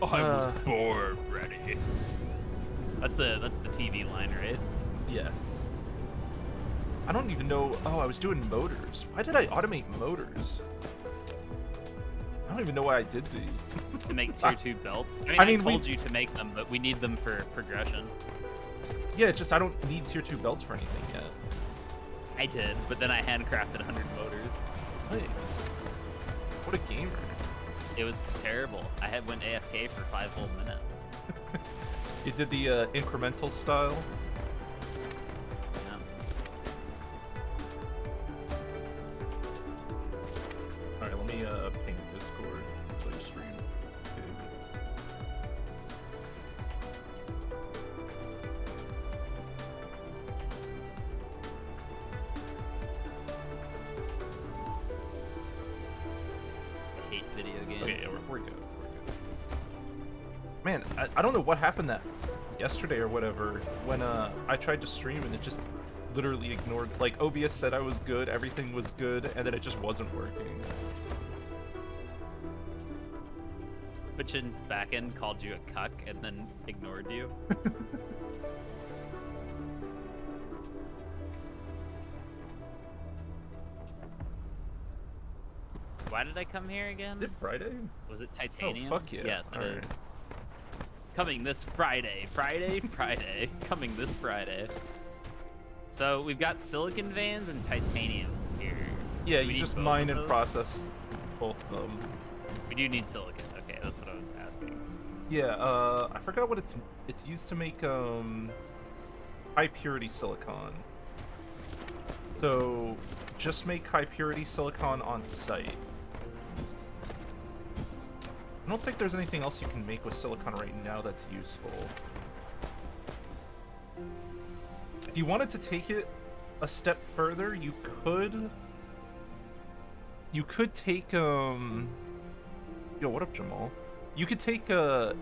I was born ready. That's the TV line, right? Yes. I don't even know. Oh, I was doing motors. Why did I automate motors? I don't even know why I did these. To make tier 2 belts. I mean, I told you to make them, but we need them for progression. Yeah, it's just I don't need tier 2 belts for anything yet. I did, but then I handcrafted 100 motors. Nice. What a gamer. It was terrible. I went AFK for 5 whole minutes. You did the incremental style? Yeah. Alright, let me ping Discord until you stream. I hate video games. Okay, yeah, we're good. Man, I don't know what happened that yesterday or whatever when I tried to stream and it just literally ignored. Like OBS said I was good, everything was good, and then it just wasn't working. Twitch in backend called you a cuck and then ignored you. Why did I come here again? Is it Friday? Was it titanium? Oh, fuck yeah. Yes, it All is. right. Coming this Friday. Friday. Coming this Friday. So we've got silicon veins and titanium here. Yeah, you just mine and process both of them. We do need silicon. Okay, that's what I was asking. Yeah, I forgot what it's used to make high purity silicon. So just make high purity silicon on site. I don't think there's anything else you can make with silicon right now that's useful. If you wanted to take it a step further, you could take Yo, what up, Jamal? You could take the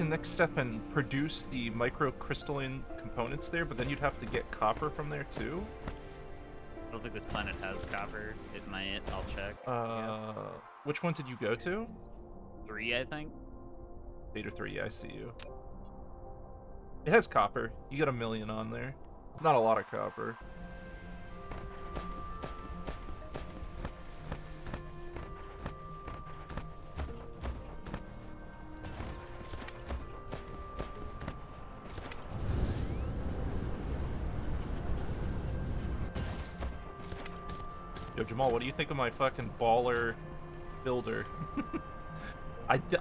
next step and produce the microcrystalline components there, but then you'd have to get copper from there too. I don't think this planet has copper. It might. I'll check. Which one did you go to? 3, I think. Beta 3, yeah, I see you. It has copper. You got 1 million on there. Not a lot of copper. Yo, Jamal, what do you think of my fucking baller builder?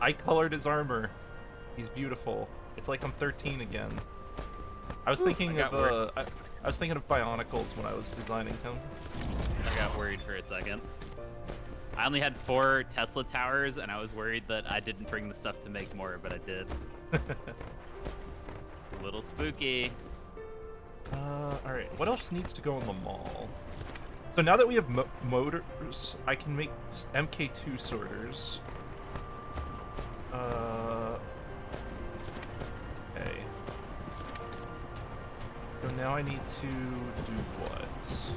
I colored his armor. He's beautiful. It's like I'm 13 again. I was thinking of I was thinking of Bionicles when I was designing him. I got worried for a second. I only had 4 Tesla towers, and I was worried that I didn't bring the stuff to make more, but I did. A little spooky. Alright, what else needs to go in the mall? So now that we have motors, I can make MK2 sorters. Okay. So now I need to do what?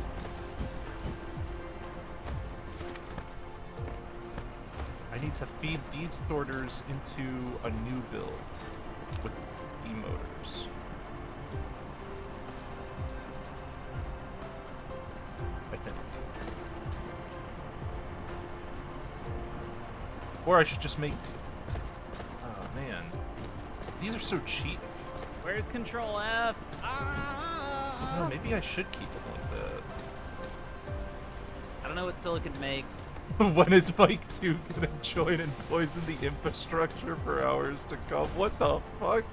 I need to feed these sorters into a new build with e-motors. I think. Or I should just make... Oh, man. These are so cheap. Where's Control F? Ah! No, maybe I should keep it like that. I don't know what silicon makes. When is Mike 2 gonna join and poison the infrastructure for hours to come? What the fuck?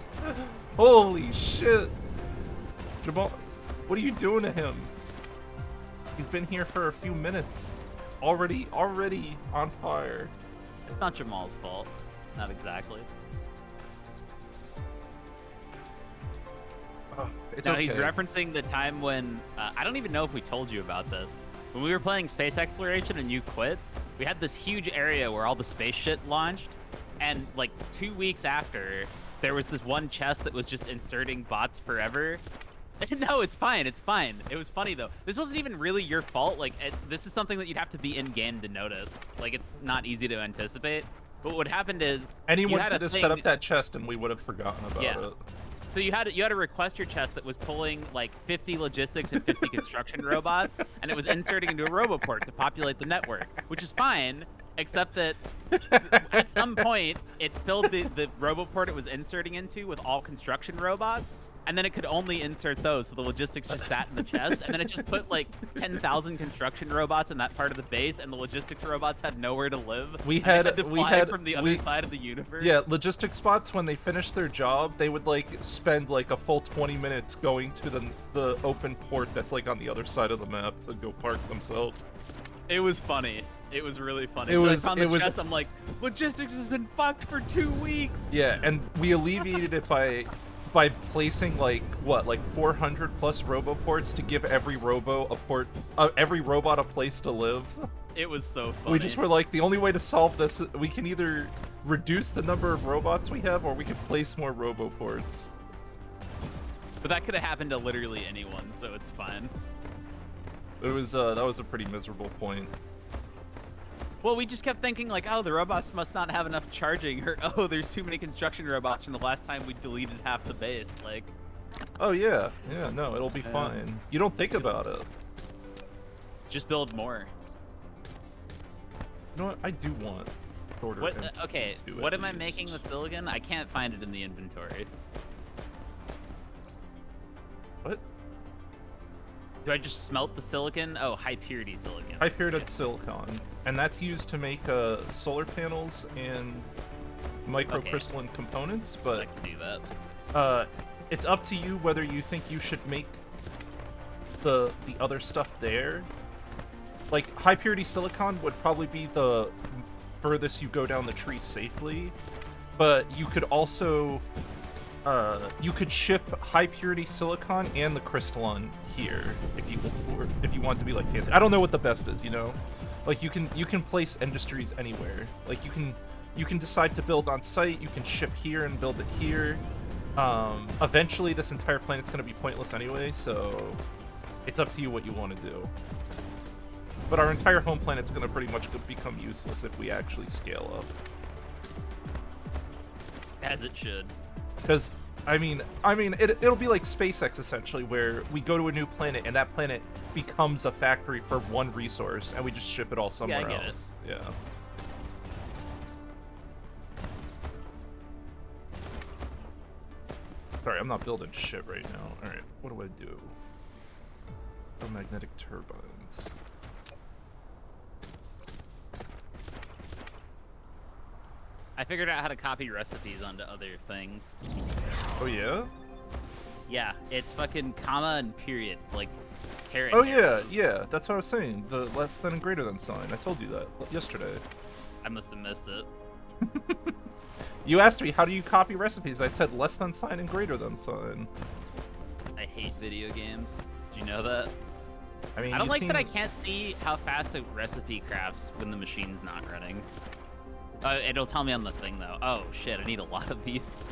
Holy shit! Jamal, what are you doing to him? He's been here for a few minutes. Already on fire. It's not Jamal's fault. Not exactly. It's no, okay. he's referencing the time when I don't even know if we told you about this. When we were playing space exploration and you quit, we had this huge area where all the space shit launched, and like 2 weeks after, there was this one chest that was just inserting bots forever. No, it's fine. It's fine. It was funny though. This wasn't even really your fault. Like, this is something that you'd have to be in game to notice. Like, it's not easy to anticipate. But what happened is Anyone you had could a have thing, set up that chest and we would have forgotten about Yeah. it. So you had to request your chest that was pulling like 50 logistics and 50 construction robots, and it was inserting into a roboport to populate the network, which is fine, except that at some point it filled the roboport it was inserting into with all construction robots, and then it could only insert those, so the logistics just sat in the chest, and then it just put like 10,000 construction robots in that part of the base, and the logistics robots had nowhere to live. We and they had to fly from the other side of the universe. Yeah, logistics spots, when they finished their job, they would like spend like a full 20 minutes going to the open port that's like on the other side of the map to go park themselves. It was funny. It was really funny. It was. I found the chest, I'm like, logistics has been fucked for 2 weeks. Yeah, and we alleviated it by placing like 400 plus roboports to give every every robot a place to live. It was so funny. We just were like, the only way to solve this, we can either reduce the number of robots we have, or we can place more roboports. But that could have happened to literally anyone, so it's fine. It was that was a pretty miserable point. Well, we just kept thinking like, oh, the robots must not have enough charging, or oh, there's too many construction robots from the last time we deleted half the base. Like, oh yeah, no, it'll be fine. You don't think about it. Just build more. You know what? I do want shorter. What? Okay, what am I least. making with silicon? I can't find it in the inventory. What? Do I just smelt the silicon? Oh, high purity silicon. High purity silicon, and that's used to make solar panels and microcrystalline components. But I can do that. It's up to you whether you think you should make the other stuff there. Like, high purity silicon would probably be the furthest you go down the tree safely, but you could also you could ship high purity silicon and the crystalline here if you want to be like fancy. I don't know what the best is, you know? Like, you can place industries anywhere. Like, you can decide to build on site, you can ship here and build it here. Eventually this entire planet's going to be pointless anyway, so it's up to you what you want to do. But our entire home planet's going to pretty much become useless if we actually scale up. As it should. Because, I mean, it'll be like SpaceX essentially, where we go to a new planet and that planet becomes a factory for one resource, and we just ship it all somewhere I get else. Yeah. Sorry, I'm not building shit right now. All right, what do I do? Magnetic turbines. I figured out how to copy recipes onto other things. Oh yeah? Yeah, it's fucking comma and period, like caret. Oh yeah, yeah. That's what I was saying. The less than and greater than sign. I told you that yesterday. I must have missed it. You asked me how do you copy recipes. I said less than sign and greater than sign. I hate video games. Did you know that? I mean, I don't like that I can't see how fast a recipe crafts when the machine's not running. It'll tell me on the thing though. Oh shit, I need a lot of these.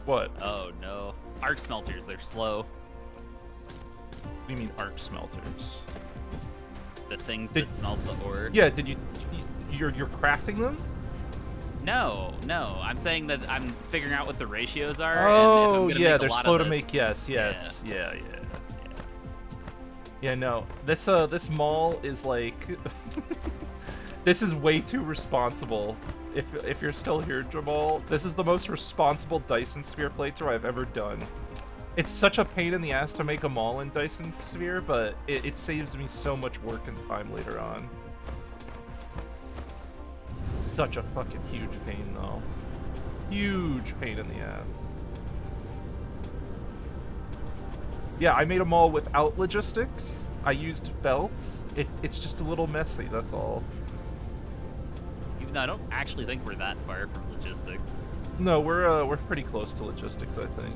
What? Oh no. Arc smelters, they're slow. What do you mean arc smelters? The things that smelt the ore. Yeah, you're crafting them? No. I'm saying that I'm figuring out what the ratios are. Oh, and if I'm yeah, make they're a lot slow of to this. make. Yes. Yeah, no. This mall is like this is way too responsible. If you're still here, Jamal, this is the most responsible Dyson Sphere playthrough I've ever done. It's such a pain in the ass to make a mall in Dyson Sphere, but it saves me so much work and time later on. Such a fucking huge pain, though. Huge pain in the ass. Yeah, I made a mall without logistics. I used belts. It's just a little messy, that's all. Even though I don't actually think we're that far from logistics. No, we're pretty close to logistics, I think.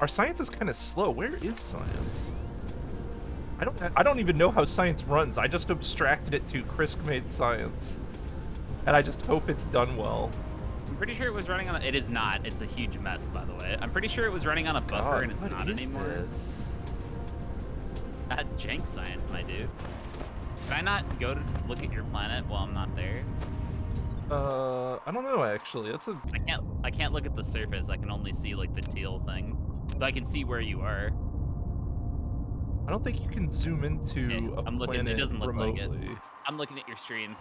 Our science is kind of slow. Where is science? I don't even know how science runs. I just abstracted it to Krisk made science, and I just hope it's done well. I'm pretty sure it was running on. It is not. It's a huge mess, by the way. I'm pretty sure it was running on a buffer, and it's not anymore. This? That's jank science, my dude. Can I not go to just look at your planet while I'm not there? I don't know actually. That's a. I can't look at the surface. I can only see like the teal thing. But I can see where you are. I don't think you can zoom into Okay, a I'm looking. planet It doesn't look remotely. like it. I'm looking at your screen.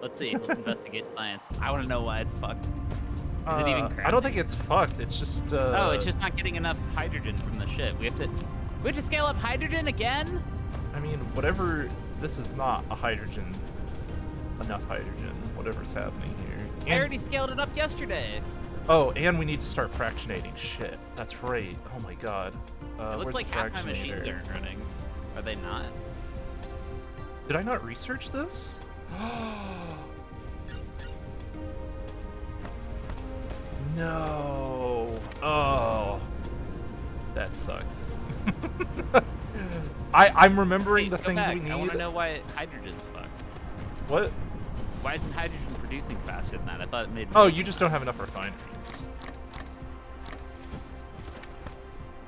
Let's see. Let's investigate science. I want to know why it's fucked. Is it even crafting? I don't think it's fucked. It's just. Oh, it's just not getting enough hydrogen from the ship. We have to scale up hydrogen again? I mean, whatever. This is not a hydrogen. Enough hydrogen. Whatever's happening here. I already scaled it up yesterday. Oh, and we need to start fractionating. Shit, that's right. Oh my god. It looks like half my machines aren't running. Are they not? Did I not research this? No. Oh. That sucks. I'm remembering the things we need. I want to know why hydrogen's fucked. What? Why isn't hydrogen producing faster than that? I thought it made. Oh, you just don't have enough refineries.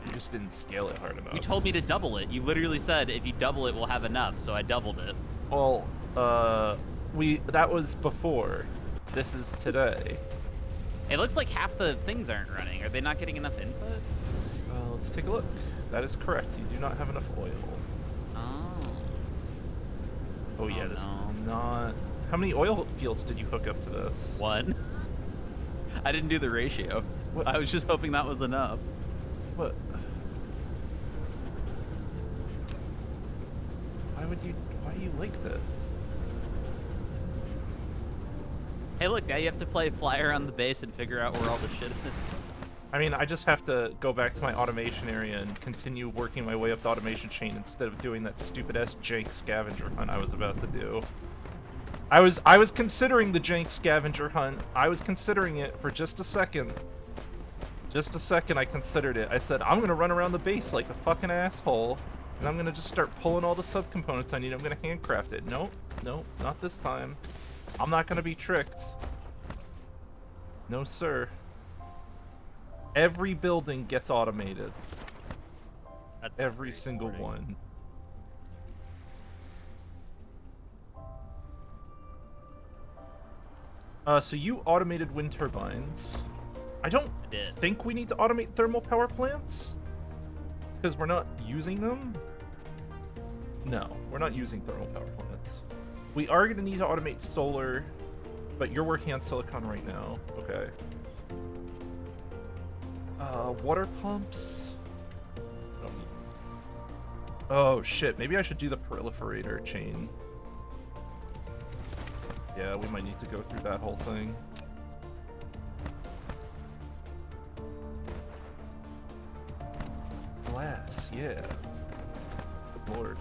You just didn't scale it hard enough. You told me to double it. You literally said if you double it, we'll have enough. So I doubled it. Well, that was before. This is today. It looks like half the things aren't running. Are they not getting enough input? Let's take a look. That is correct. You do not have enough oil. Oh. Oh yeah, this does not. How many oil fields did you hook up to this? 1. I didn't do the ratio. What? I was just hoping that was enough. What? Why do you like this? Hey, look, now you have to play fly around the base and figure out where all the shit is. I mean, I just have to go back to my automation area and continue working my way up the automation chain instead of doing that stupid-ass jank scavenger hunt I was about to do. I was considering the jank scavenger hunt. I was considering it for just a second. Just a second, I considered it. I said, I'm gonna run around the base like a fucking asshole, and I'm gonna just start pulling all the subcomponents I need. I'm gonna handcraft it. Nope, nope, not this time. I'm not gonna be tricked. No, sir. Every building gets automated. That's every single one. So you automated wind turbines. I don't think we need to automate thermal power plants because we're not using them. No, we're not using thermal power plants. We are going to need to automate solar, but you're working on silicon right now. Okay. Water pumps. Oh shit, maybe I should do the proliferator chain. Yeah, we might need to go through that whole thing. Glass, yeah. Good lord.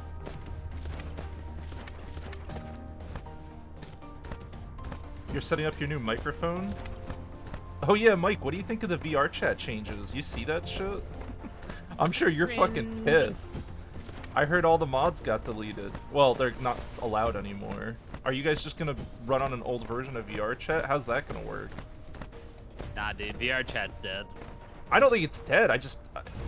You're setting up your new microphone? Oh yeah, Mike, what do you think of the VR chat changes? You see that shit? I'm sure you're fucking pissed. I heard all the mods got deleted. Well, they're not allowed anymore. Are you guys just gonna run on an old version of VR chat? How's that gonna work? Nah, dude, VR chat's dead. I don't think it's dead. I just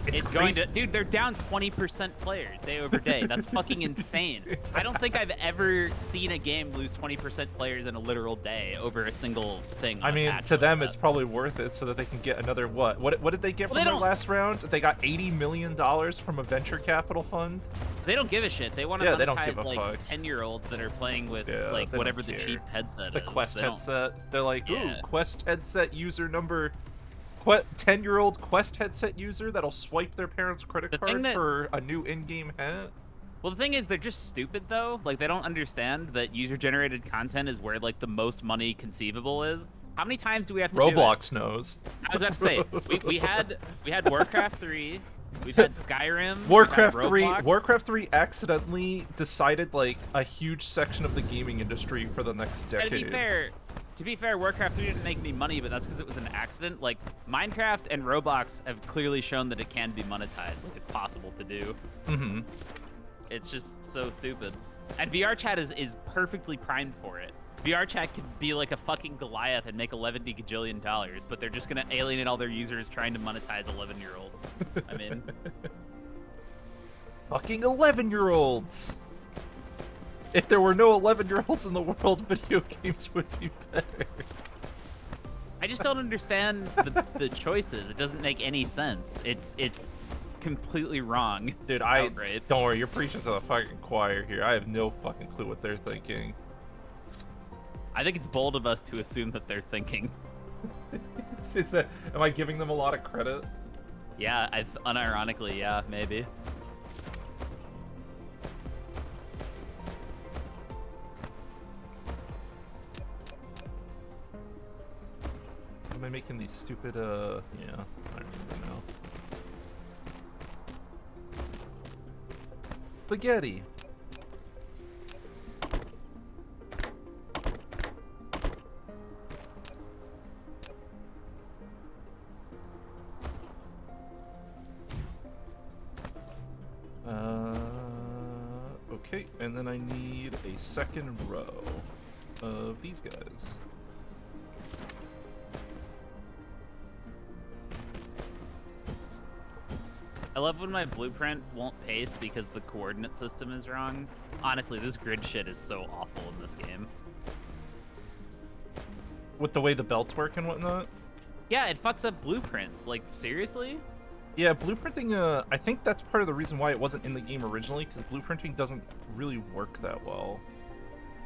it's going to, dude. They're down 20% players day over day. That's fucking insane. I don't think I've ever seen a game lose 20% players in a literal day over a single thing. I mean, to them, it's probably worth it so that they can get another what? What did they get from their last round? They got $80 million from a venture capital fund. They don't give a shit. They want to monetize like 10-year-olds that are playing with like whatever the cheap headset is. The Quest headset. They're like, ooh, Quest headset user number. 10-year-old Quest headset user that'll swipe their parents' credit card for a new in-game hat. Well, the thing is, they're just stupid though. Like, they don't understand that user-generated content is where like the most money conceivable is. How many times do we have to Roblox knows. I was about to say, we had Warcraft 3. We've had Skyrim. Warcraft 3 accidentally decided like a huge section of the gaming industry for the next decade. To be fair, Warcraft 3 didn't make any money, but that's because it was an accident. Like, Minecraft and Roblox have clearly shown that it can be monetized. Like, it's possible to do. Mm-hmm. It's just so stupid. And VR chat is perfectly primed for it. VR chat could be like a fucking Goliath and make $11 gajillion, but they're just gonna alienate all their users trying to monetize 11-year-olds. I mean... Fucking 11-year-olds! If there were no 11-year-olds in the world, video games would be better. I just don't understand the choices. It doesn't make any sense. It's completely wrong. Dude, Outright. don't worry, you're preaching to the fucking choir here. I have no fucking clue what they're thinking. I think it's bold of us to assume that they're thinking. Am I giving them a lot of credit? Yeah, unironically, yeah, maybe. Am I making these stupid, yeah, I don't even know. Spaghetti. Okay, and then I need a second row of these guys. I love when my blueprint won't paste because the coordinate system is wrong. Honestly, this grid shit is so awful in this game. With the way the belts work and whatnot? Yeah, it fucks up blueprints. Like, seriously? Yeah, blueprinting, I think that's part of the reason why it wasn't in the game originally, because blueprinting doesn't really work that well.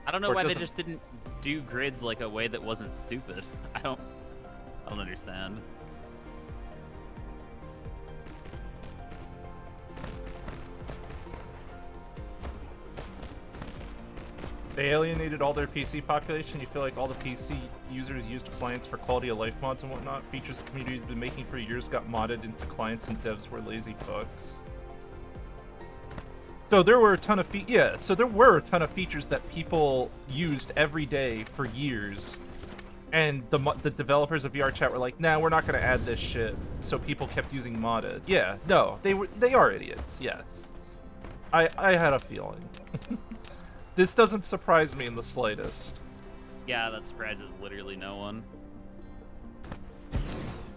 I don't know why they just didn't do grids like a way that wasn't stupid. I don't understand. They alienated all their PC population. You feel like all the PC users used clients for quality of life mods and whatnot. Features the community has been making for years got modded into clients, and devs were lazy fucks. So there were a ton of features that people used every day for years, and the developers of VRChat were like, "Nah, we're not gonna add this shit." So people kept using modded. Yeah, no, they are idiots. Yes, I had a feeling. This doesn't surprise me in the slightest. Yeah, that surprises literally no one.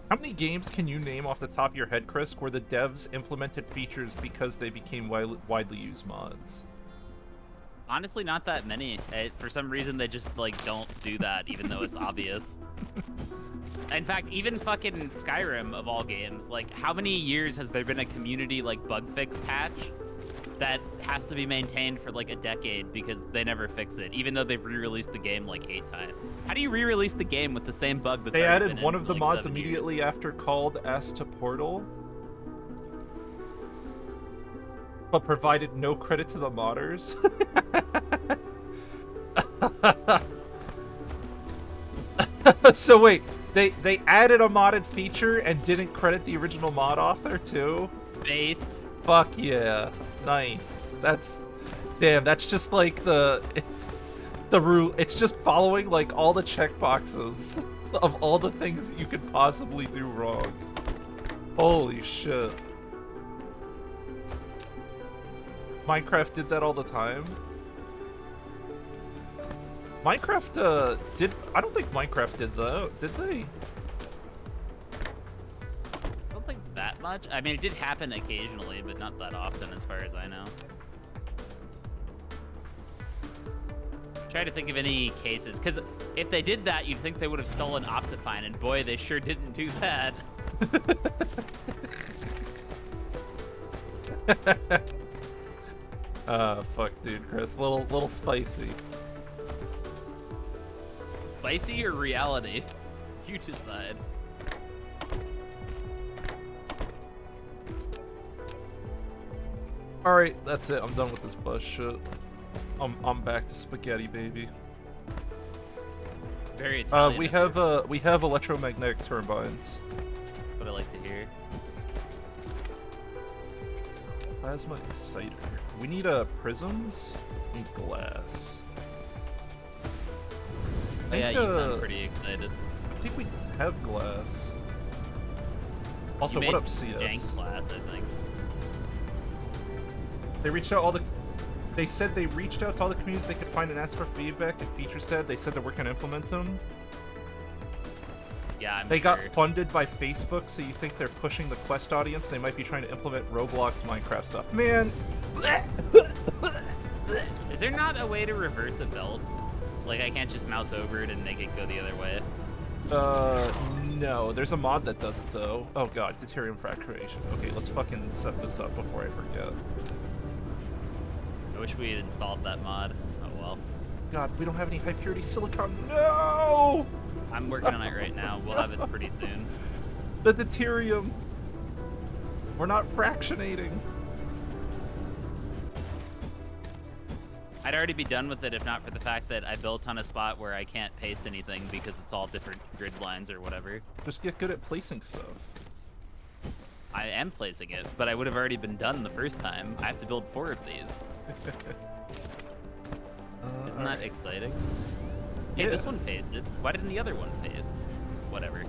How many games can you name off the top of your head, Chris, where the devs implemented features because they became widely used mods? Honestly, not that many. For some reason, they just, like, don't do that, even though it's obvious. In fact, even fucking Skyrim, of all games, like, how many years has there been a community, like, bug fix patch that has to be maintained for like a decade because they never fix it, even though they've re-released the game like 8 times? How do you re-release the game with the same bug that's They already added been one in of the for, like, mods 7 immediately years? after called S to Portal, but provided no credit to the modders. So wait, they added a modded feature and didn't credit the original mod author too? Based. Fuck yeah. Nice. That's just like the rule. It's just following like all the checkboxes of all the things you could possibly do wrong. Holy shit. Minecraft did that all the time. Minecraft I don't think Minecraft did that, did they? I don't think that much. I mean, it did happen occasionally, but not that often as far as I know. Try to think of any cases, because if they did that, you'd think they would have stolen Optifine, and boy, they sure didn't do that. Fuck, dude, Chris, little spicy. Spicy or reality? You decide. Alright, that's it. I'm done with this bus shit. I'm back to spaghetti, baby. Very Italian. We have electromagnetic turbines. What I like to hear. Plasma exciter. We need prisms. We need glass. Oh, yeah, you sound pretty excited. I think we have glass. Also, what up, CS? Jank glass, I think. They reached out They said they reached out to all the communities they could find and ask for feedback and features. They said they're working to implement them. Yeah, They got funded by Facebook, so you think they're pushing the Quest audience? They might be trying to implement Roblox, Minecraft stuff. Man! Is Is there not a way to reverse a belt? Like, I can't just mouse over it and make it go the other way? No. There's a mod that does it, though. Oh, God. Deuterium fracturation. Okay, let's fucking set this up before I forget. I wish we had installed that mod. Oh, well. God, we don't have any high-purity silicon. No! I'm working on it right now. We'll have it pretty soon. The deuterium. We're not fractionating. I'd already be done with it if not for the fact that I built on a spot where I can't paste anything because it's all different grid lines or whatever. Just get good at placing stuff. I am placing it, but I would have already been done the first time. I have to build 4 of these. Isn't that exciting? Hey, Yeah. this one pasted. Why didn't the other one paste? Whatever.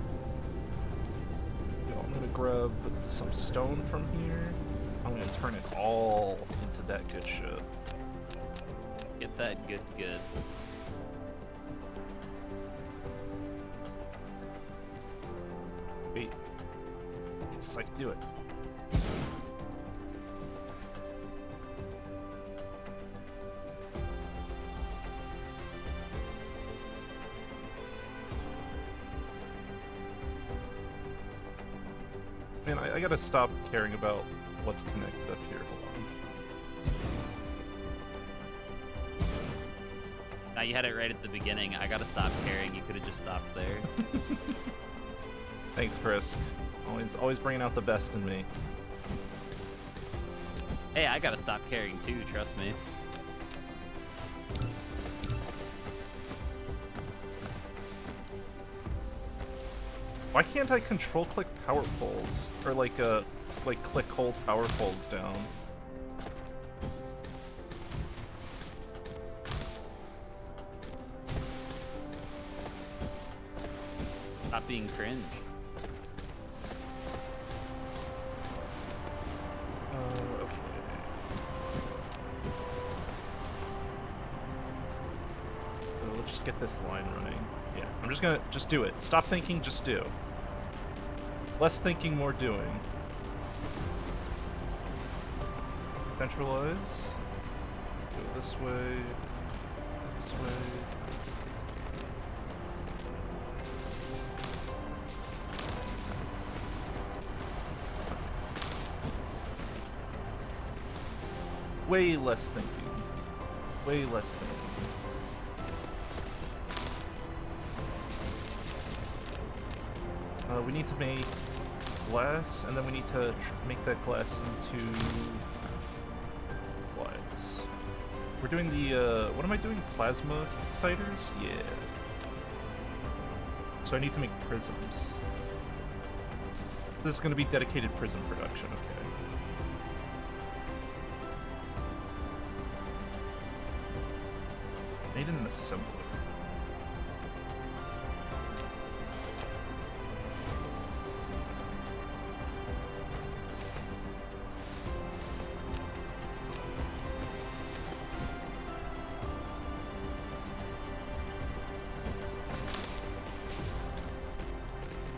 I'm gonna grab some stone from here. I'm gonna turn it all into that good shit. Get that good. Wait. Yes, I can do it. Man, I gotta stop caring about what's connected up here. Hold on. Now you had it right at the beginning. I gotta stop caring. You could have just stopped there. Thanks, Frisk. Always bringing out the best in me. Hey, I gotta stop caring too. Trust me. Why can't I control click power poles? Or like click hold power poles down? Stop being cringe. Okay. So let's just get this line running. Yeah, I'm just gonna do it. Stop thinking, just do. Less thinking, more doing. Centralize. Go this way. This way. Way less thinking. Way less thinking. We need to make glass, and then we need to make that glass into what? We're doing the, what am I doing? Plasma exciters? Yeah. So I need to make prisms. This is going to be dedicated prism production, okay. Need an assembler.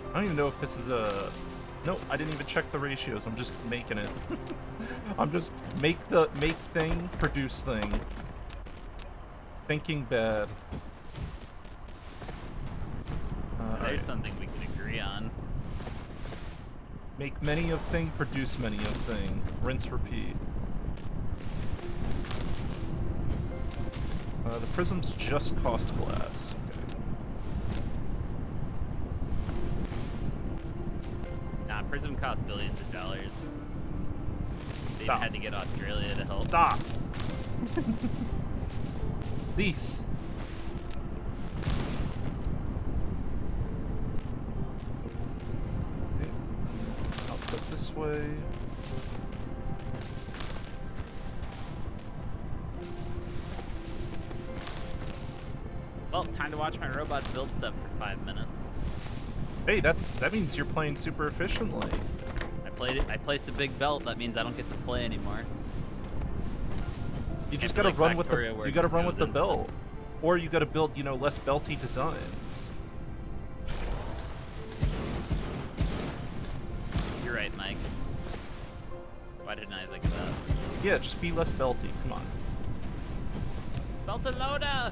I don't even know if this is a... Nope, I didn't even check the ratios. I'm just making it. I'm just make thing, produce thing. Thinking bad. There's something we can agree on. Make many of thing, produce many of thing. Rinse, repeat. The prisms just cost glass. Okay. Nah, Prism costs billions of dollars. They even Stop. had to get Australia to help. Stop! Cease! Okay. Output this way. Well, time to watch my robot build stuff for 5 minutes. Hey, that means you're playing super efficiently. I placed a big belt. That means I don't get to play anymore. You just Can't gotta be like run with Factorio the where you it gotta just run goes with the instant. belt, or you gotta build less belty designs. You're right, Mike. Why didn't I think of that? Yeah, just be less belty. Come on. Melted loader!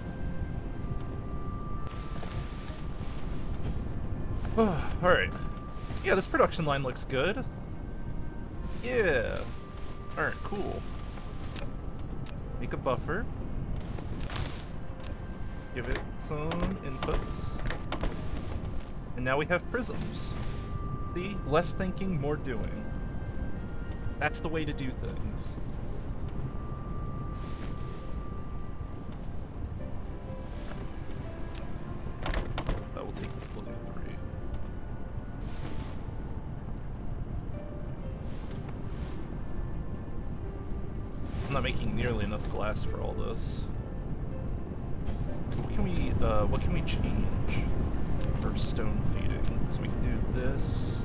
Alright. Yeah, this production line looks good. Yeah. Alright, cool. Make a buffer. Give it some inputs. And now we have prisms. See? Less thinking, more doing. That's the way to do things. We'll take 3. I'm not making nearly enough glass for all this. What can we change for stone feeding? So we can do this.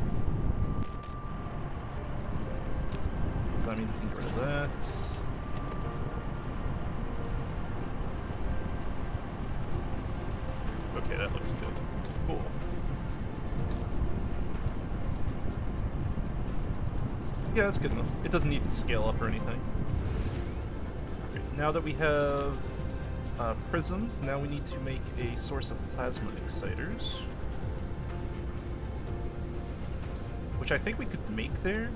So I mean, we can get rid of that. Okay, that looks good. Cool. Yeah, that's good enough. It doesn't need to scale up or anything. Okay, now that we have prisms, now we need to make a source of plasma exciters. Which I think we could make there.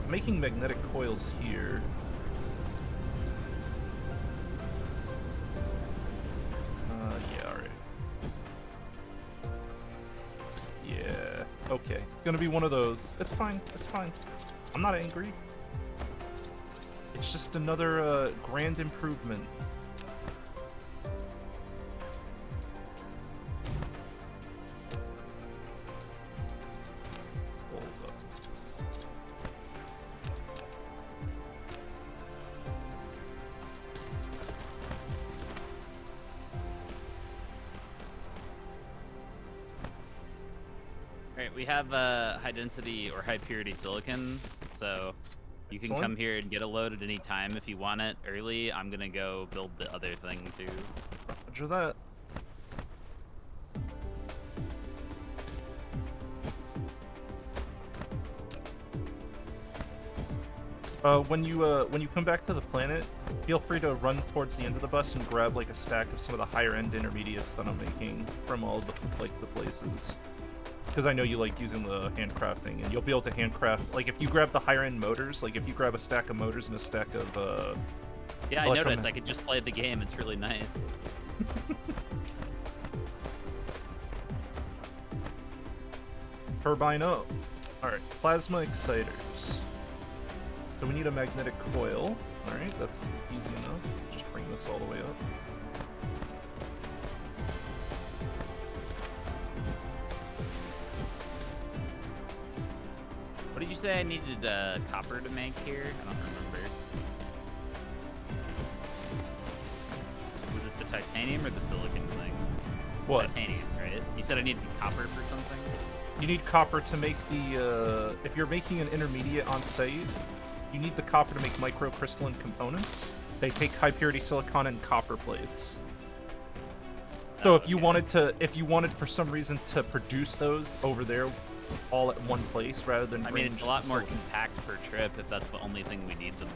I'm making magnetic coils here. Yeah, alright. Yeah, okay. It's gonna be one of those. It's fine, it's fine. I'm not angry. It's just another grand improvement. Hold up. Alright, we have high density or high purity silicon, so you can Excellent. come here and get a load at any time if you want it early. I'm gonna go build the other thing too. Roger that. When you come back to the planet, feel free to run towards the end of the bus and grab like a stack of some of the higher end intermediates that I'm making from all the the places. Because I know you like using the handcrafting, and you'll be able to handcraft. Like if you grab the higher end motors, like if you grab a stack of motors and a stack of Yeah, I noticed. I could just play the game. It's really nice. Turbine up. Alright, plasma exciters. So we need a magnetic coil. Alright, that's easy enough. Just bring this all the way up. What did you say I needed copper to make here? I don't remember. Was it the titanium or the silicon thing? What? Titanium, right? You said I needed copper for something? You need copper to make the, if you're making an intermediate on site, you need the copper to make microcrystalline components. They take high purity silicon and copper plates. So Oh, if you wanted for some reason to produce those over there all at one place rather than I mean, it's a lot more silicon. compact per trip if that's the only thing we need them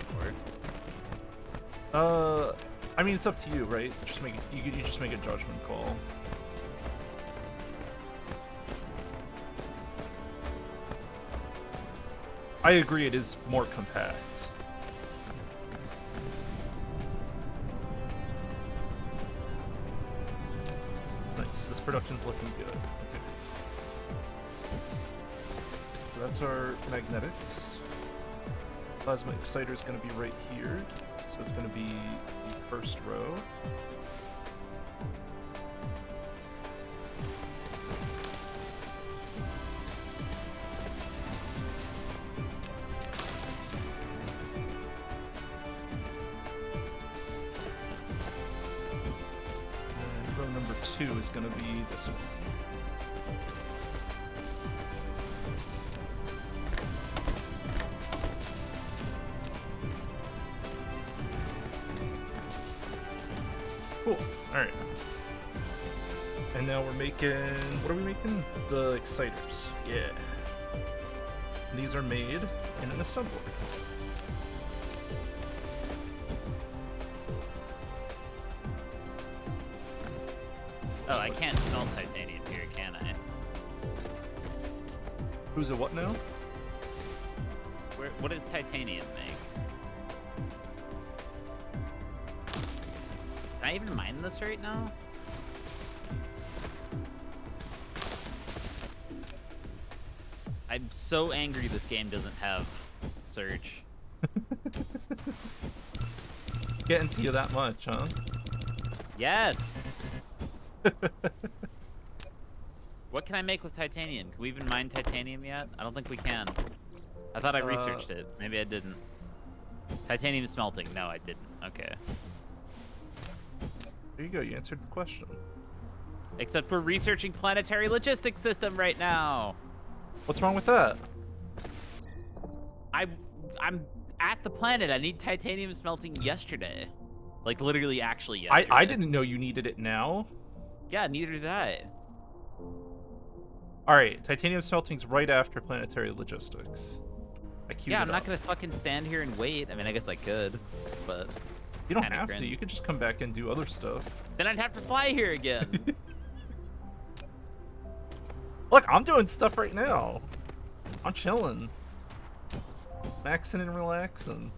for. I mean, it's up to you, right? Just make it, you just make a judgment call. I agree, it is more compact. Nice, this production's looking good. Okay. So that's our magnetics. Plasma exciter is going to be right here, so it's going to be the first row. And row number 2 is going to be this one. Cool. Alright. And now we're making... What are we making? The exciters. Yeah. And these are made in an assembler. Oh, I can't smelt titanium here, can I? Who's a what now? What does titanium make? Can I even mine this right now? I'm so angry this game doesn't have search. Getting to you that much, huh? Yes! What can I make with titanium? Can we even mine titanium yet? I don't think we can. I thought I researched it. Maybe I didn't. Titanium smelting. No, I didn't. Okay. There you go. You answered the question. Except we're researching planetary logistics system right now. What's wrong with that? I'm at the planet. I need titanium smelting yesterday. Like literally actually yesterday. I didn't know you needed it now. Yeah, neither did I. Alright, titanium smelting's right after planetary logistics. Yeah, I'm not gonna fucking stand here and wait. I mean, I guess I could, but... You don't have to. You could just come back and do other stuff. Then I'd have to fly here again. Look, I'm doing stuff right now. I'm chilling. Maxing and relaxing.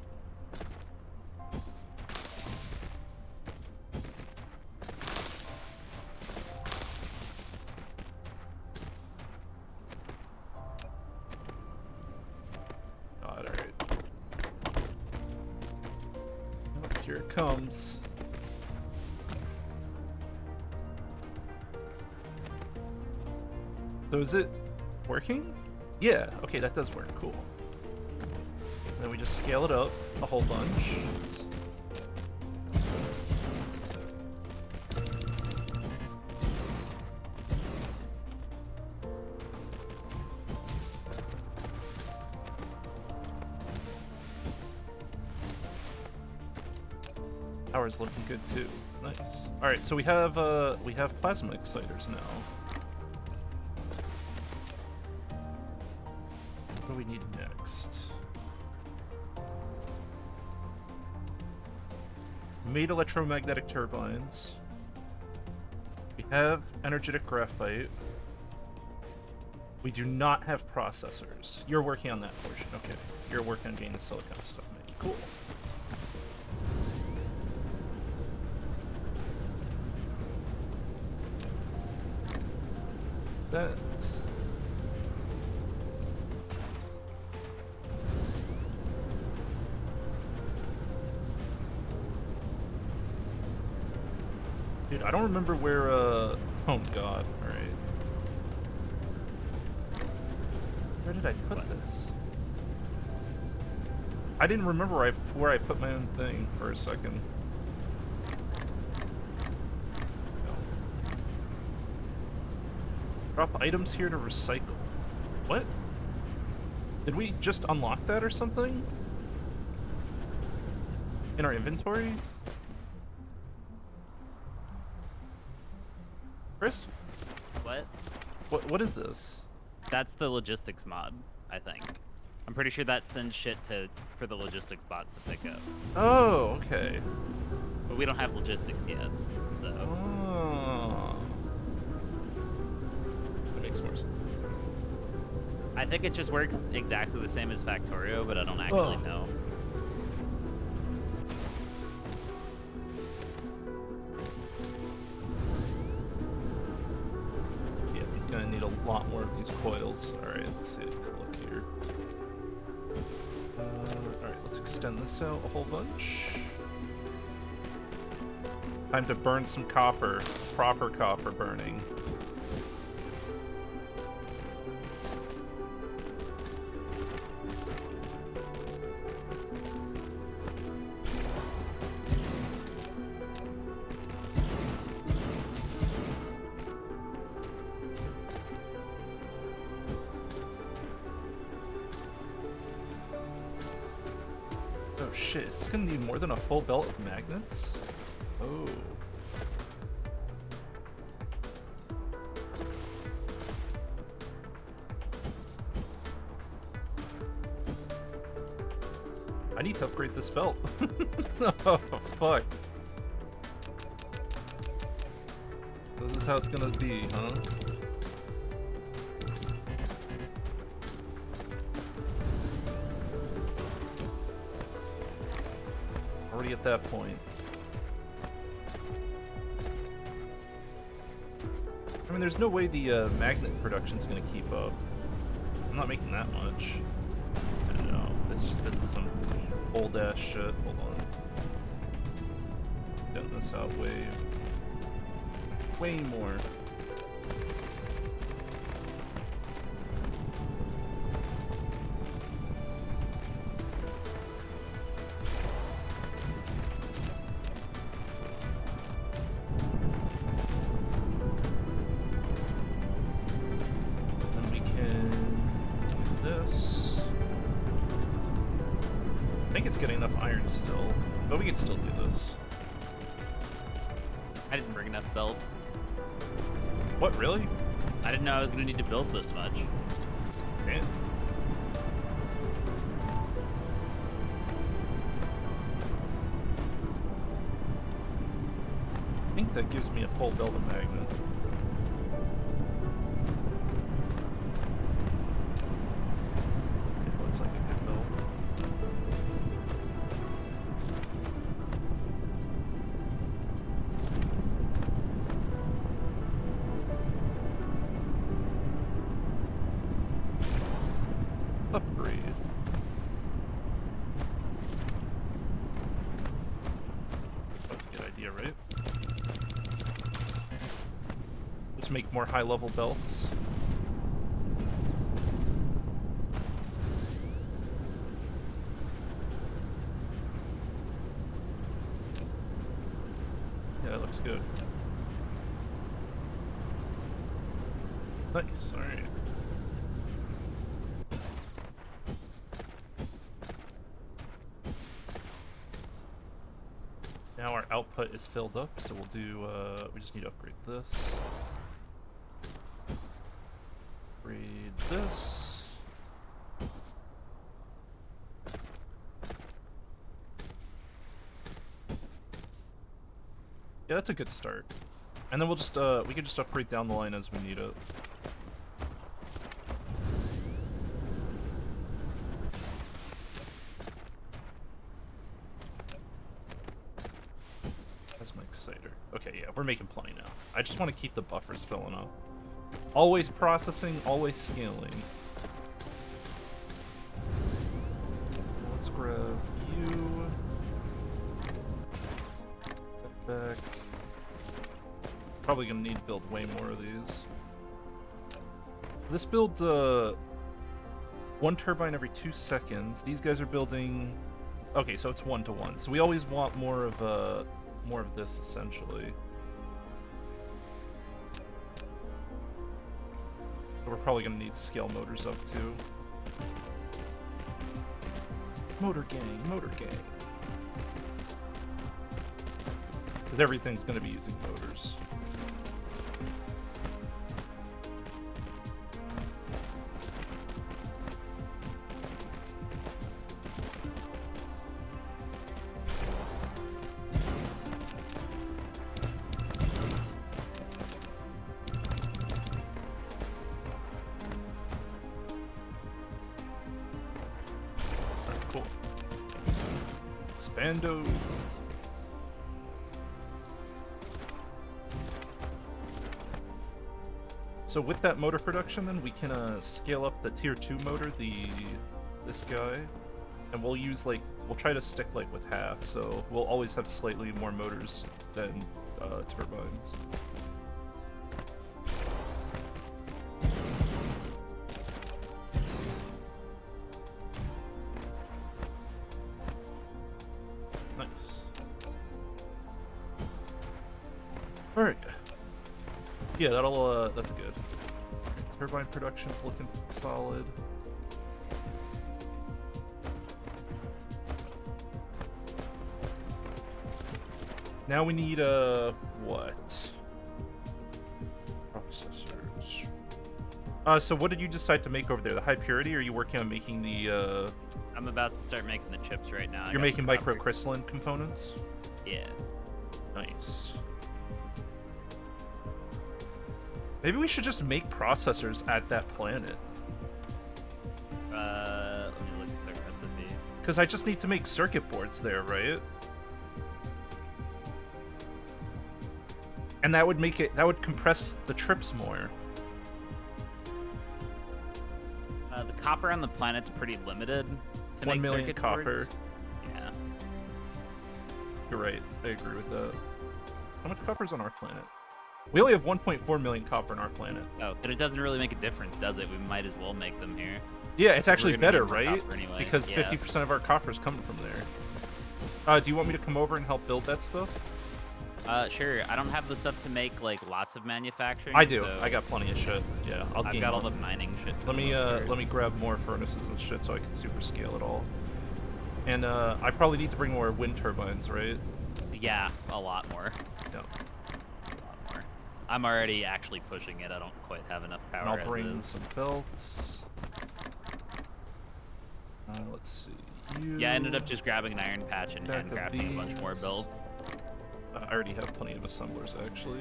God, alright. Here it comes. So is it working? Yeah, okay, that does work. Cool. Then we just scale it up a whole bunch. Power's looking good too. Nice. All right, so we have plasma exciters now. What do we need next? Made electromagnetic turbines. We have energetic graphite. We do not have processors. You're working on that portion. Okay. You're working on getting the silicon stuff made. Cool. That's... Dude, I don't remember where, oh god, alright. Where did I put this? I didn't remember where I put my own thing for a second. Drop items here to recycle. What? Did we just unlock that or something? In our inventory? Chris? What? What is this? That's the logistics mod, I think. I'm pretty sure that sends shit for the logistics bots to pick up. Oh, okay. But we don't have logistics yet, so... Oh. That makes more sense. I think it just works exactly the same as Factorio, but I don't actually know. Yeah, we're gonna need a lot more of these coils. Alright, let's see. Look here. Alright, let's extend this out a whole bunch. Time to burn some copper. Proper copper burning. Oh shit, is this gonna need more than a full belt of magnets? Oh. I need to upgrade this belt. Oh, fuck. This is how it's gonna be, huh? Already at that point. I mean, there's no way the magnet production's gonna keep up. I'm not making that much. I don't know. This is some old ass shit. Hold on. Getting this out way more. Then we can do this. I think it's getting enough iron still, but we can still do this. I didn't bring enough belts. What, really? I didn't know I was gonna need to build this much. Man. I think that gives me a full belt of magnet. It looks like a good belt. Upgrade. That's a good idea, right? Let's make more high-level belts. Yeah, that looks good. Nice, alright. Now our output is filled up, so we'll do, we just need to upgrade this. Upgrade this. Yeah, that's a good start. And then we'll just, we can just upgrade down the line as we need it. That's my exciter. Okay, yeah, we're making plenty now. I just want to keep the buffers filling up. Always processing, always scaling. Let's grab you. Back. Probably gonna need to build way more of these. This builds one turbine every 2 seconds. These guys are building. Okay, so it's 1-to-1. So we always want more of this essentially. We're probably gonna need scale motors up too. Motor gang, motor gang. Because everything's gonna be using motors. Cool. Expando. So with that motor production, then we can scale up the tier 2 motor, this guy, and we'll use we'll try to stick with half. So we'll always have slightly more motors than turbines. Nice. All right. Yeah, that's good. Turbine production's looking solid. Now we need what? Processors. So what did you decide to make over there? The high purity, or are you working on making the I'm about to start making the chips right now. You're making microcrystalline components? Yeah. Nice. Maybe we should just make processors at that planet. Let me look at the recipe. Because I just need to make circuit boards there, right? And that would make it, that would compress the trips more. The copper on the planet's pretty limited to 1 make million circuit copper. boards. Yeah. You're right. I agree with that. How much copper's on our planet? We only have 1.4 million copper on our planet. Oh, but it doesn't really make a difference, does it? We might as well make them here. Yeah, it's actually We're gonna better, need more right? copper anyway. Because Yeah. 50% of our copper is coming from there. Do you want me to come over and help build that stuff? Sure. I don't have the stuff to make like lots of manufacturing. I do. So I got plenty of shit. Yeah, I'll I've gain got all one. the mining shit. Let me Sure. let me grab more furnaces and shit so I can super scale it all. And I probably need to bring more wind turbines, right? Yeah, a lot more. No. A lot more. I'm already actually pushing it. I don't quite have enough power. And I'll as bring is. some belts. Let's see. Yeah, I ended up just grabbing an iron patch and Stack of handcrafting a bunch more these. builds. I already have plenty of assemblers, actually.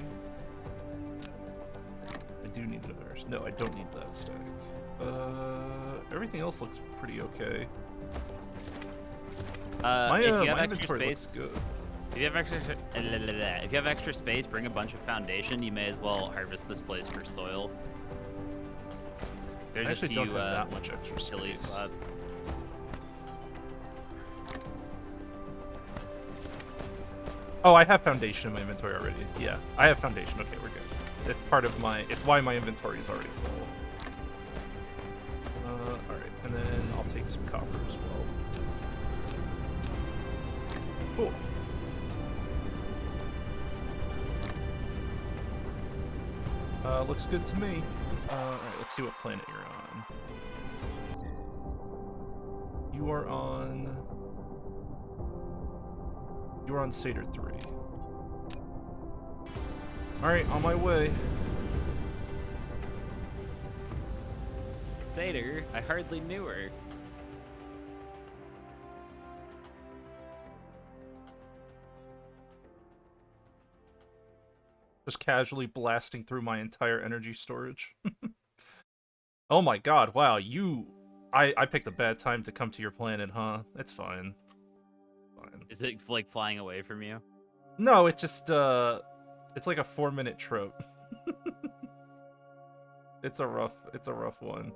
I do need another. No, I don't need that stack. Everything else looks pretty okay. If you have my extra inventory space, looks good. if you have extra space, bring a bunch of foundation. You may as well harvest this place for soil. There's I actually a few don't have that much extra hilly space. spots. Oh, I have foundation in my inventory already. Yeah, I have foundation. Okay, we're good. It's part of my. It's why my inventory is already full. All right, and then I'll take some copper as well. Cool. Looks good to me. All right, let's see what planet you're on. You are on. You are on Satyr 3. Alright, on my way. Satyr, I hardly knew her. Just casually blasting through my entire energy storage. Oh my god, wow, I picked a bad time to come to your planet, huh? It's fine. Fine. Is it like flying away from you? No, it just, it's like a 4-minute trip. It's a rough one.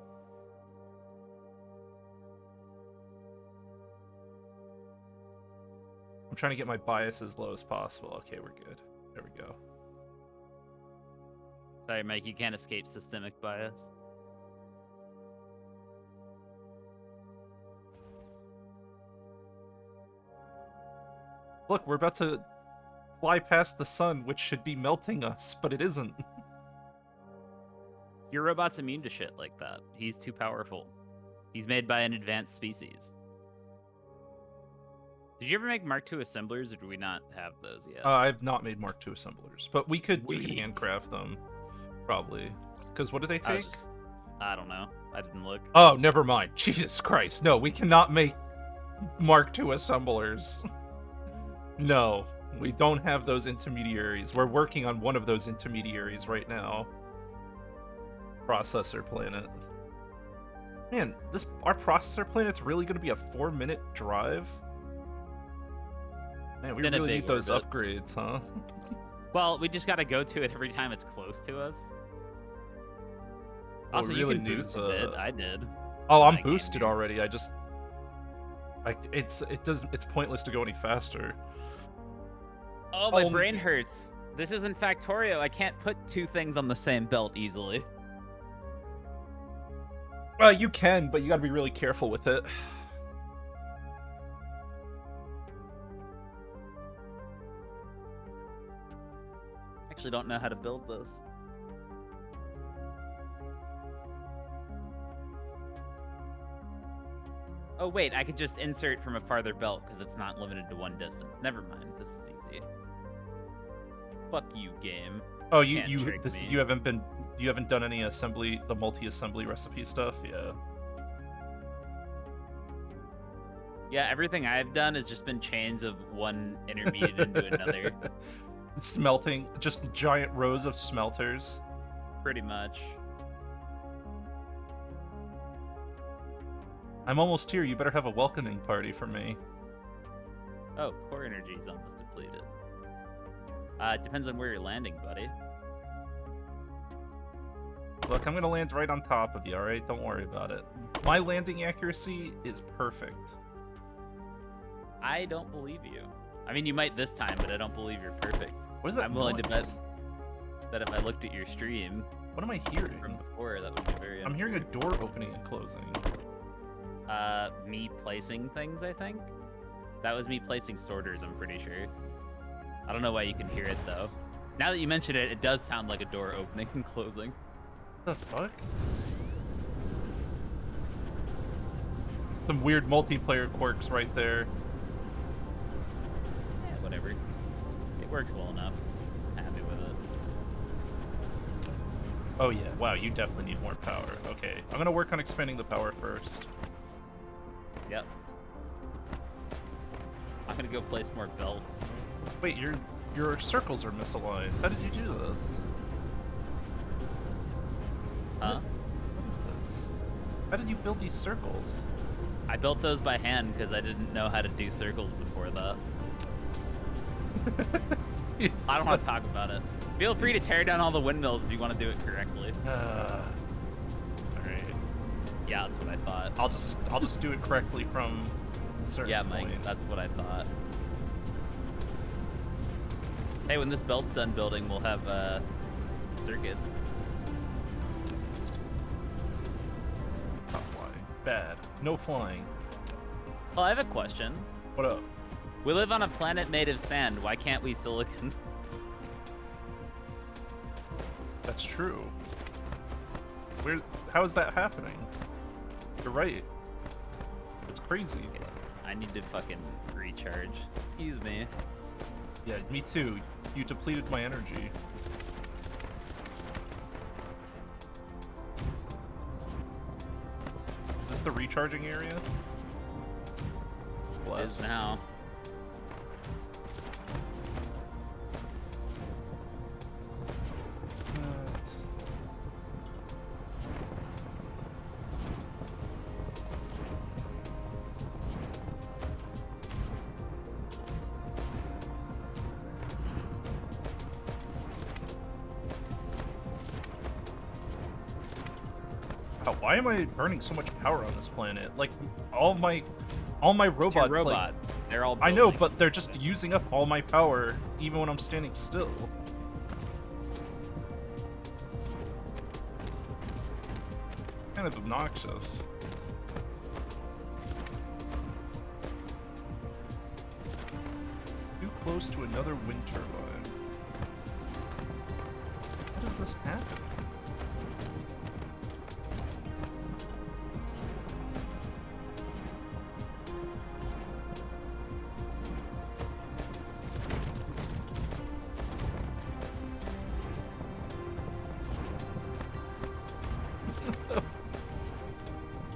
I'm trying to get my bias as low as possible. Okay, we're good. There we go. Sorry, Mike, you can't escape systemic bias. Look, we're about to fly past the sun, which should be melting us, but it isn't. Your robot's immune to shit like that. He's too powerful. He's made by an advanced species. Did you ever make Mark II assemblers, or do we not have those yet? I've not made Mark II assemblers, but we could handcraft them, probably. Because what do they take? I don't know. I didn't look. Oh, never mind. Jesus Christ. No, we cannot make Mark II assemblers. No, we don't have those intermediaries. We're working on one of those intermediaries right now. Processor planet. Man, our processor planet's really going to be a 4-minute drive? Man, we Then a really big need those orbit. upgrades, huh? Well, we just gotta go to it every time it's close to us. Well, Also, we you really can need boost to- a bit. I did. Oh, I'm I can't boosted do. already. It's pointless to go any faster. Oh, my Oh, brain hurts. This isn't Factorio. I can't put two things on the same belt easily. You can, but you got to be really careful with it. Actually, don't know how to build this. Oh wait, I could just insert from a farther belt because it's not limited to one distance. Never mind, this is easy. Fuck you, game. Oh, Can't trick me. you haven't done any assembly, the multi-assembly recipe stuff, yeah. Yeah, everything I've done has just been chains of one intermediate into another. Smelting, just giant rows of smelters. Pretty much. I'm almost here. You better have a welcoming party for me. Oh, core energy is almost depleted. It depends on where you're landing, buddy. Look, I'm gonna land right on top of you, alright? Don't worry about it. My landing accuracy is perfect. I don't believe you. I mean, you might this time, but I don't believe you're perfect. What is that I'm willing to bet noise? that if I looked at your stream What am I hearing? from before, that would be very I'm hearing a untrue. door opening and closing. Me placing things, I think? That was me placing sorters, I'm pretty sure. I don't know why you can hear it, though. Now that you mention it, it does sound like a door opening and closing. What the fuck? Some weird multiplayer quirks right there. Yeah, whatever. It works well enough. Happy with it. Oh yeah, wow, you definitely need more power. Okay, I'm gonna work on expanding the power first. Yep. I'm gonna go place more belts. Wait, your circles are misaligned. How did you do this? Huh? What is this? How did you build these circles? I built those by hand because I didn't know how to do circles before that. I don't want to talk about it. Feel free to tear down all the windmills if you want to do it correctly. Alright. Yeah, that's what I thought. I'll just do it correctly from a certain Yeah, Mike, point. that's what I thought. Hey, when this belt's done building, we'll have circuits. Not flying. Bad. No flying. Well, I have a question. What up? We live on a planet made of sand. Why can't we silicon? That's true. How is that happening? You're right. It's crazy. Okay, I need to fucking recharge. Excuse me. Yeah, me too. You depleted my energy. Is this the recharging area? It is Blessed. now. Wow, why am I burning so much power on this planet? Like all my robots. It's your like- robots. They're all I know, building. but they're just using up all my power, even when I'm standing still. Kind of obnoxious. Too close to another wind turbine. How does this happen?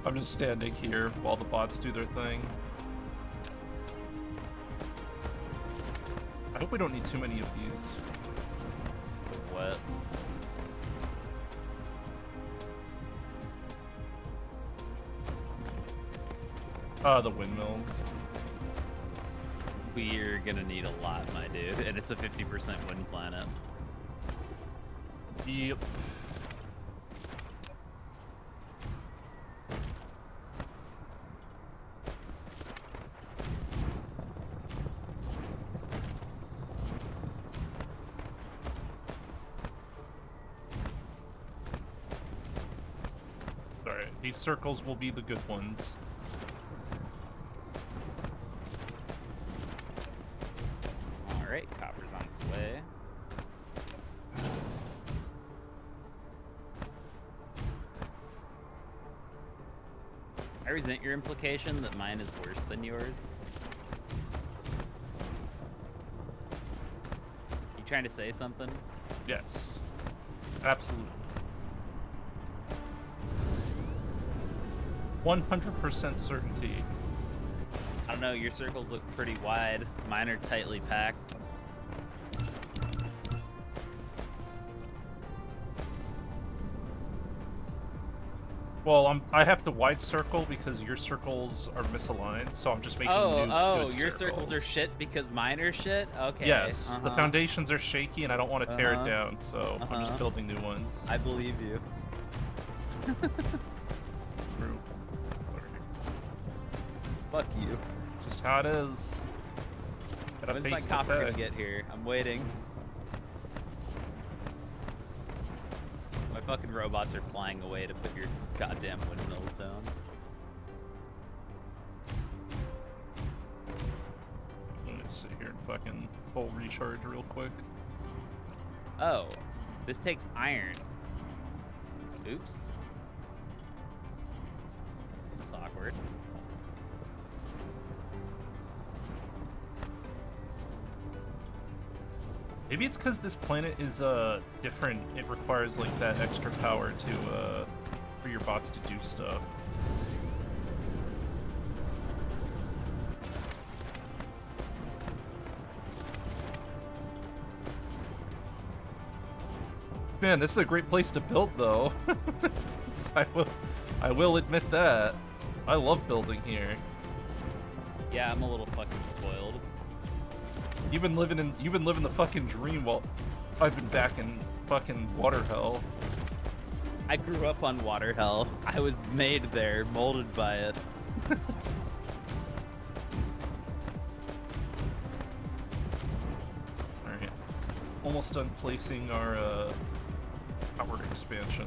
I'm just standing here while the bots do their thing. I hope we don't need too many of these. What? The windmills. We're gonna need a lot, my dude. And it's a 50% wind planet. Yep. Alright, these circles will be the good ones. Alright, copper's on its way. I resent your implication that mine is worse than yours. You trying to say something? Yes. Absolutely. 100% certainty. I don't know, your circles look pretty wide. Mine are tightly packed. Well, I have to wide circle because your circles are misaligned, so I'm just making new good your circles are circles. shit because mine are shit? Okay. Yes, the foundations are shaky and I don't want to tear it down, so I'm just building new ones. I believe you. True. Fuck you. Just how it is. Gotta When's my face the copper gonna facts. get here? I'm waiting. My fucking robots are flying away to put your goddamn windmills down. Let me sit here and fucking full recharge real quick. Oh, this takes iron. Oops. That's awkward. Maybe it's because this planet is different. It requires like that extra power to for your bots to do stuff. Man, this is a great place to build, though. I will admit that. I love building here. Yeah, I'm a little fucking spoiled. You've been living the fucking dream while I've been back in fucking water hell. I grew up on water hell. I was made there, molded by it. Alright. Almost done placing our power expansion.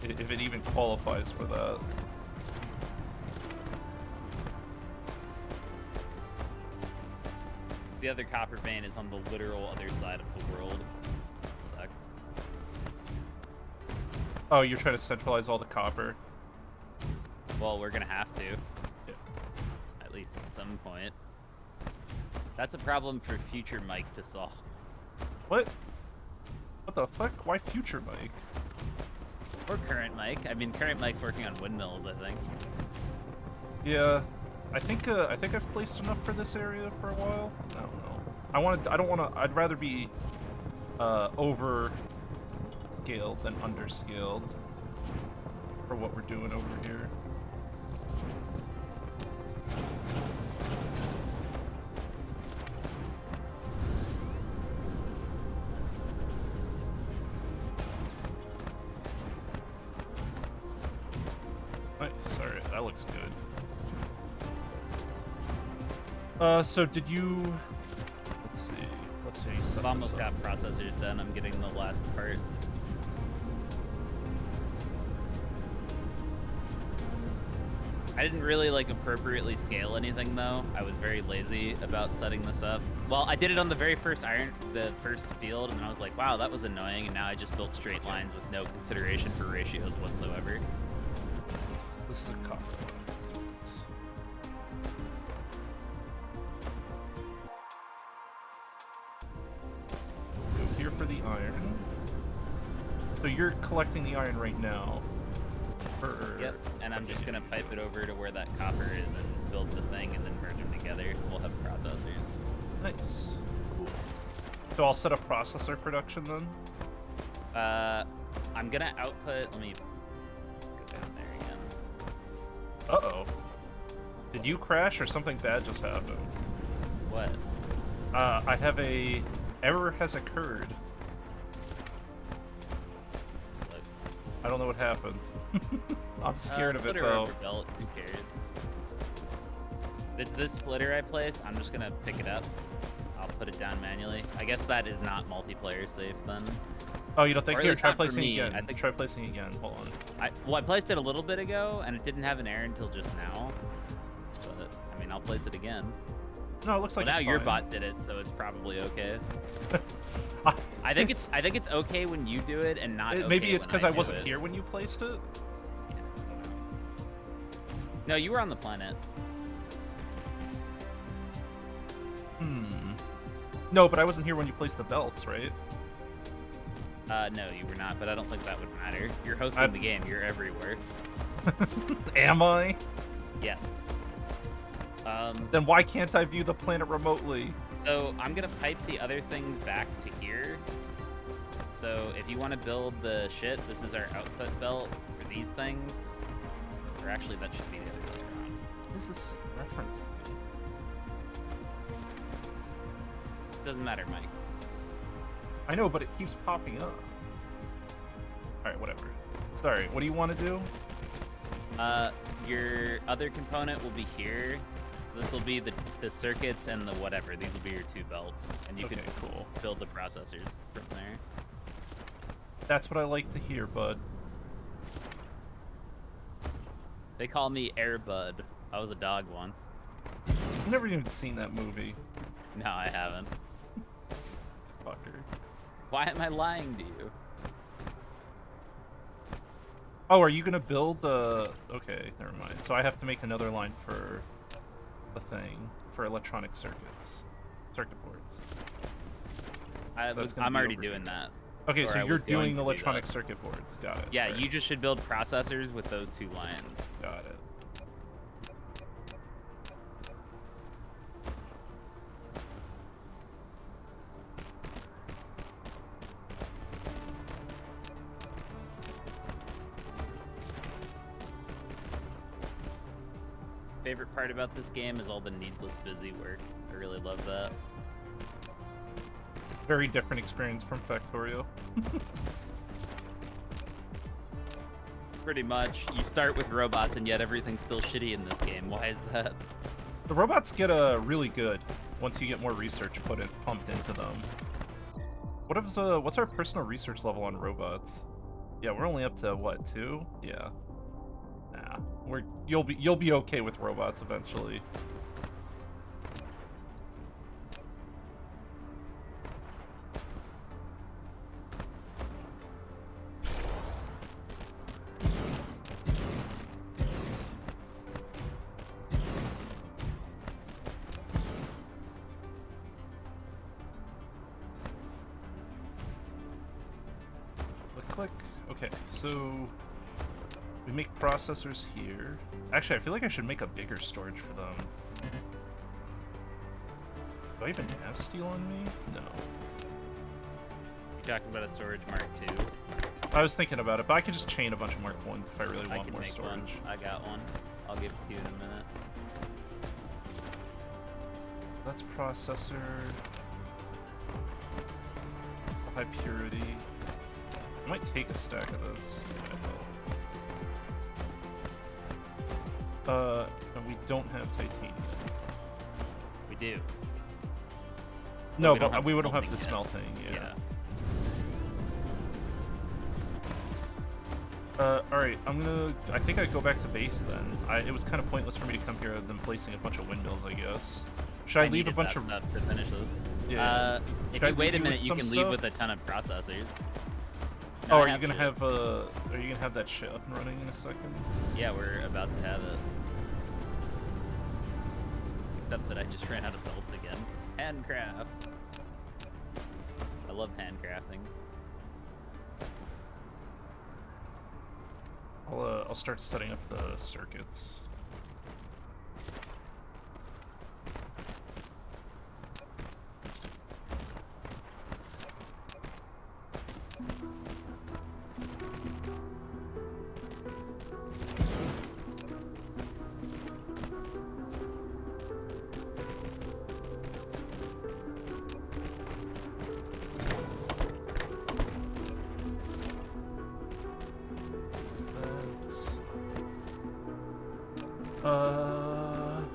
If it even qualifies for that. The other copper vein is on the literal other side of the world. It sucks. Oh, you're trying to centralize all the copper? Well, we're gonna have to. Yeah. At least at some point. That's a problem for future Mike to solve. What? What the fuck? Why future Mike? Or current Mike. I mean, current Mike's working on windmills, I think. Yeah, I think I've placed enough for this area for a while. I don't know. I'd rather be over scaled than under scaled for what we're doing over here. Nice. All right, that looks good. So did you? Let's see. You set I've almost this up. got processors done. I'm getting the last part. I didn't really like appropriately scale anything though. I was very lazy about setting this up. Well, I did it on the very first the first field, and then I was like, wow, that was annoying. And now I just built straight lines with no consideration for ratios whatsoever. This is a copper one. Go here for the iron. So you're collecting the iron right now. Yep, and I'm just gonna pipe it over to where that copper is and build the thing and then merge them together. We'll have processors. Nice. Cool. So I'll set up processor production then? I'm gonna output, let me go down there again. Uh-oh. Did you crash or something bad just happened? What? I have a error has occurred. Look. I don't know what happened. I'm scared of it Splitter though. over belt, who cares? It's this splitter I placed, I'm just gonna pick it up. I'll put it down manually. I guess that is not multiplayer safe then. Oh, you don't think? Or at Here, least try not for placing me. again. I think- Try placing again. Hold on. Well, I placed it a little bit ago, and it didn't have an error until just now. But, I mean, I'll place it again. No, it looks like Well, now it's your fine. bot did it, so it's probably okay. I think it's okay when you do it and not okay Maybe it's when because I do wasn't it. here when you placed it. Yeah, I don't know. No, you were on the planet. No, but I wasn't here when you placed the belts, right? No, you were not, but I don't think that would matter. You're hosting the game. You're everywhere. Am I? Yes. Then why can't I view the planet remotely? So I'm gonna pipe the other things back to here, So if you want to build the shit, this is our output belt for these things. Or actually, that should be the other way around. What is this reference? Doesn't matter, Mike. I know, but it keeps popping up. Alright, whatever. Sorry, what do you want to do? Your other component will be here. So this will be the circuits and the whatever. These will be your two belts. And you Okay, can cool. build the processors from there. That's what I like to hear, bud. They call me Airbud. I was a dog once. I've never even seen that movie. No, I haven't. Fucker. Why am I lying to you? Oh, are you gonna build the... Okay, never mind. So I have to make another line for the thing, for electronic circuits. Circuit boards. I'm already doing that. Okay, Or so I you're was going doing to do electronic that. circuit boards. Got it. Yeah, Alright. you just should build processors with those two lines. Got it. Favorite part about this game is all the needless busy work. I really love that. Very different experience from Factorio. Pretty much. You start with robots and yet everything's still shitty in this game. Why is that? The robots get really good once you get more research pumped into them. What's our personal research level on robots? Yeah, we're only up to what, 2? Yeah. Nah, you'll be okay with robots eventually. Click. Okay, so we make processors here. Actually, I feel like I should make a bigger storage for them. Do I even have steel on me? No. You talking about a storage Mark II? I was thinking about it, but I could just chain a bunch of Mark 1s if I really I want can more make storage. one. I got one. I'll give it to you in a minute. That's processor. High purity. I might take a stack of this. And we don't have titanium. We do. No, we don't but have we wouldn't have smelting the yet. smelting. Yeah. Yeah. Alright, I think I'd go back to base then. It was kind of pointless for me to come here other than placing a bunch of windmills, I guess. Should I leave a needed bunch that of... stuff to finish this? Yeah. If Should I you wait a leave you with minute, you some can stuff? leave with a ton of processors. Oh, No, I are you gonna shit. are you gonna have that shit up and running in a second? Yeah, we're about to have it. Except that I just ran out of belts again. Handcraft. I love handcrafting. I'll start setting up the circuits.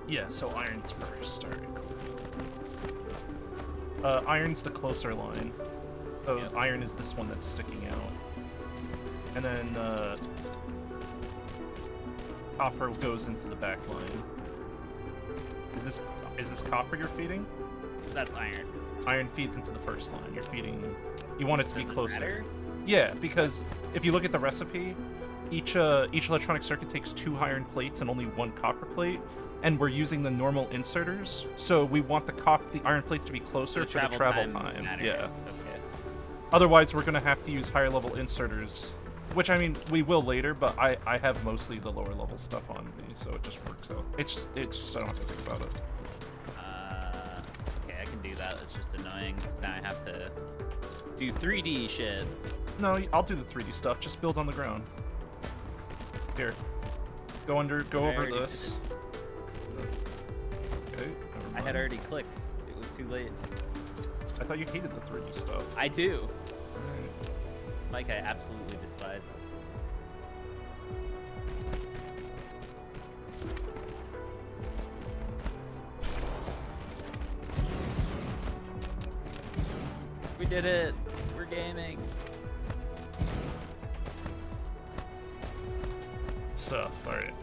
Yeah, so iron's first. Alright, cool. Iron's the closer line. So Yep. iron is this one that's sticking out. And then, copper goes into the back line. Is this copper you're feeding? That's iron. Iron feeds into the first line. You want it to Does be it closer. matter? Yeah, because if you look at the recipe, each electronic circuit takes 2 iron plates and only 1 copper plate, and we're using the normal inserters, so we want the iron plates to be closer for the travel time. matters. Yeah. Okay. Otherwise, we're gonna have to use higher level inserters, which I mean we will later, but I have mostly the lower level stuff on me, so it just works out. It's just I don't have to think about it. Okay, I can do that. It's just annoying because now I have to do 3D shit. No, I'll do the 3D stuff. Just build on the ground. Here. Go over already did this. Okay, never I mind. had already clicked. It was too late. I thought you hated the 3D stuff. I do. Alright. Mike, I absolutely despise it. We did it. We're gaming. Stuff. Alright.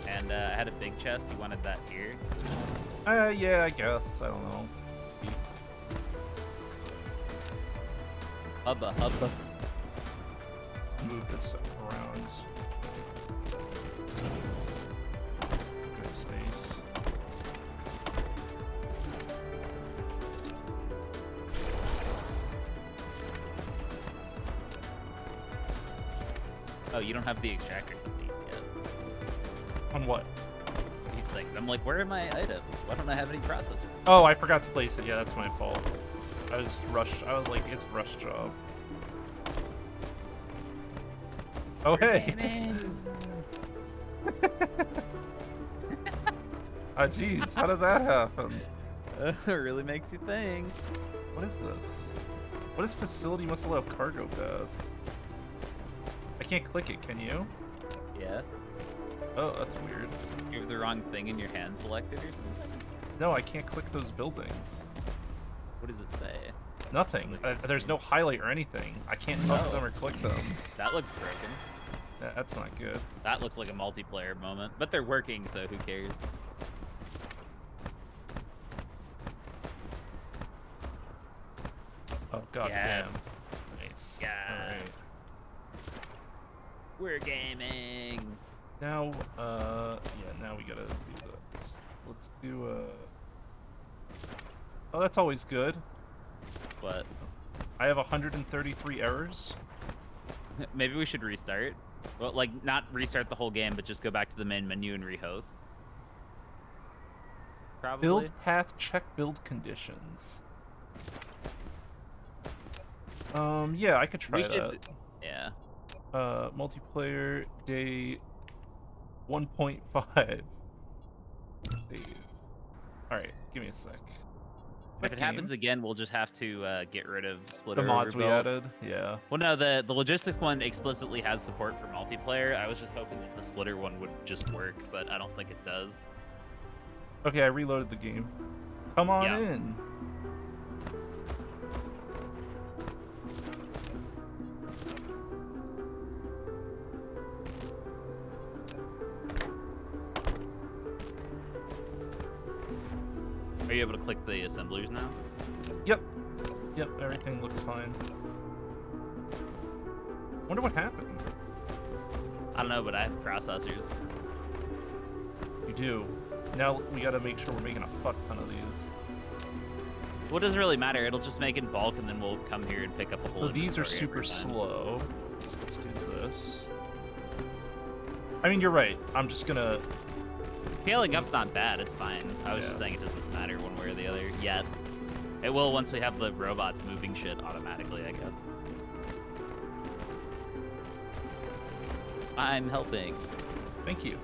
And I had a big chest. You wanted that here? Yeah, I guess. I don't know. Hubba hubba. Move this around. Good space. Oh, you don't have the extractors of these yet. On what? These things. I'm like, where are my items? Why don't I have any processors? Oh, I forgot to place it. Yeah, that's my fault. I was like, it's rush job. Oh, hey. Ah, jeez, how did that happen? It really makes you think. What is this? What is facility must allow cargo pass? I can't click it, can you? Yeah. Oh, that's weird. You have the wrong thing in your hand selected or something? No, I can't click those buildings. What does it say? Nothing. There's no highlight or anything. I can't talk to them or click them. That looks broken. Yeah, that's not good. That looks like a multiplayer moment. But they're working, so who cares? Oh, god Yes. damn. Nice. Yes. We're gaming. Now, yeah, now we gotta do this. Let's do, Oh, that's always good. What? I have 133 errors. Maybe we should restart. Well, like, not restart the whole game, but just go back to the main menu and rehost. Probably. Build path, check build conditions. Yeah, I could try We that. should. Yeah. Multiplayer day 1.5. Save. Alright, give me a sec. If it happens again, we'll just have to get rid of Splitter. The mods we Overbuild. added, yeah. Well, no, the logistics one explicitly has support for multiplayer. I was just hoping that the Splitter one would just work, but I don't think it does. Okay, I reloaded the game. Come on Yeah. in. Are you able to click the assemblers now? Yep. Yep, everything looks fine. Wonder what happened. I don't know, but I have processors. You do. Now we gotta make sure we're making a fuck ton of these. Well, it doesn't really matter. It'll just make in bulk, and then we'll come here and pick up a whole. So these are inventory super every time. slow. So let's do this. I mean, you're right. I'm just gonna... Scaling up's not bad. It's fine. I was Yeah. just saying it doesn't matter one way or the other yet. It will once we have the robots moving shit automatically, I guess. I'm helping. Thank you.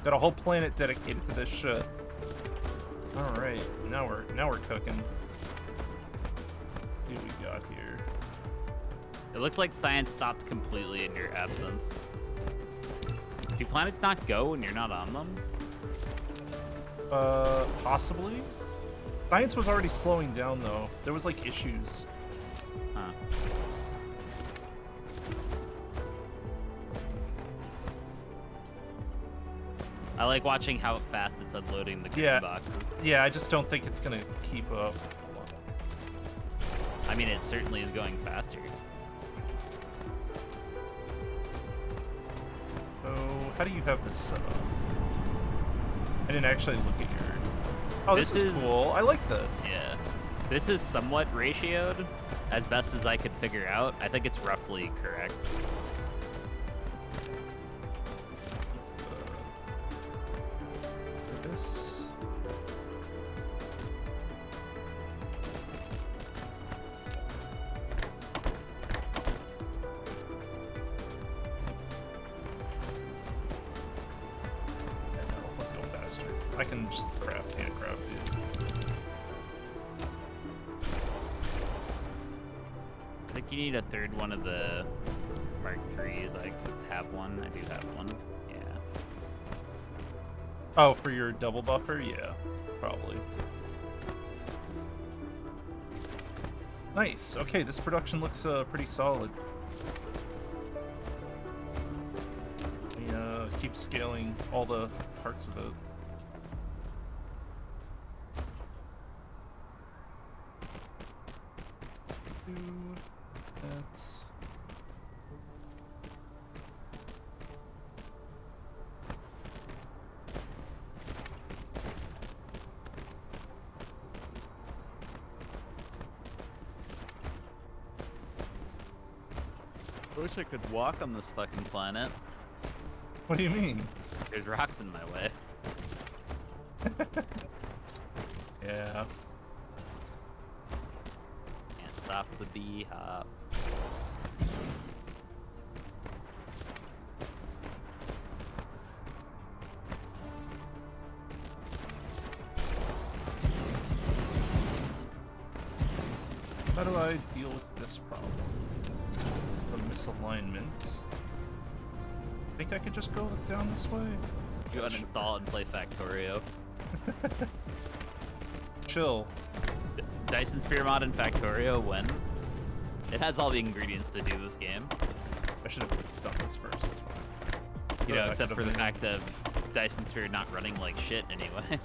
Got a whole planet dedicated to this shit. All right, now we're cooking. Let's see what we got here. It looks like science stopped completely in your absence. Do planets not go when you're not on them? Possibly. Science was already slowing down though. There was like issues. Huh. I like watching how fast it's unloading the green Yeah. boxes. Yeah, I just don't think it's gonna keep up. I mean, it certainly is going faster. So, how do you have this set up? I didn't actually look at your... Oh, this is cool. I like this. Yeah. This is somewhat ratioed, as best as I could figure out. I think it's roughly correct. This. Yeah, no, let's go faster. I can just handcraft these. I think you need a third one of the Mark IIIs. I have one. I do have one. Yeah. Oh, for your double buffer? Yeah, probably. Nice. Okay, this production looks pretty solid. We keep scaling all the parts of it. That's... I wish I could walk on this fucking planet. What do you mean? There's rocks in my way. Yeah. Can't stop the bee hop. How do I deal with this problem? The misalignment. I think I could just go down this way. You uninstall and play Factorio. Chill. Dyson Sphere mod in Factorio when? It has all the ingredients to do this game. I should have done this first, it's fine. You know, except for the fact of Dyson Sphere not running like shit anyway.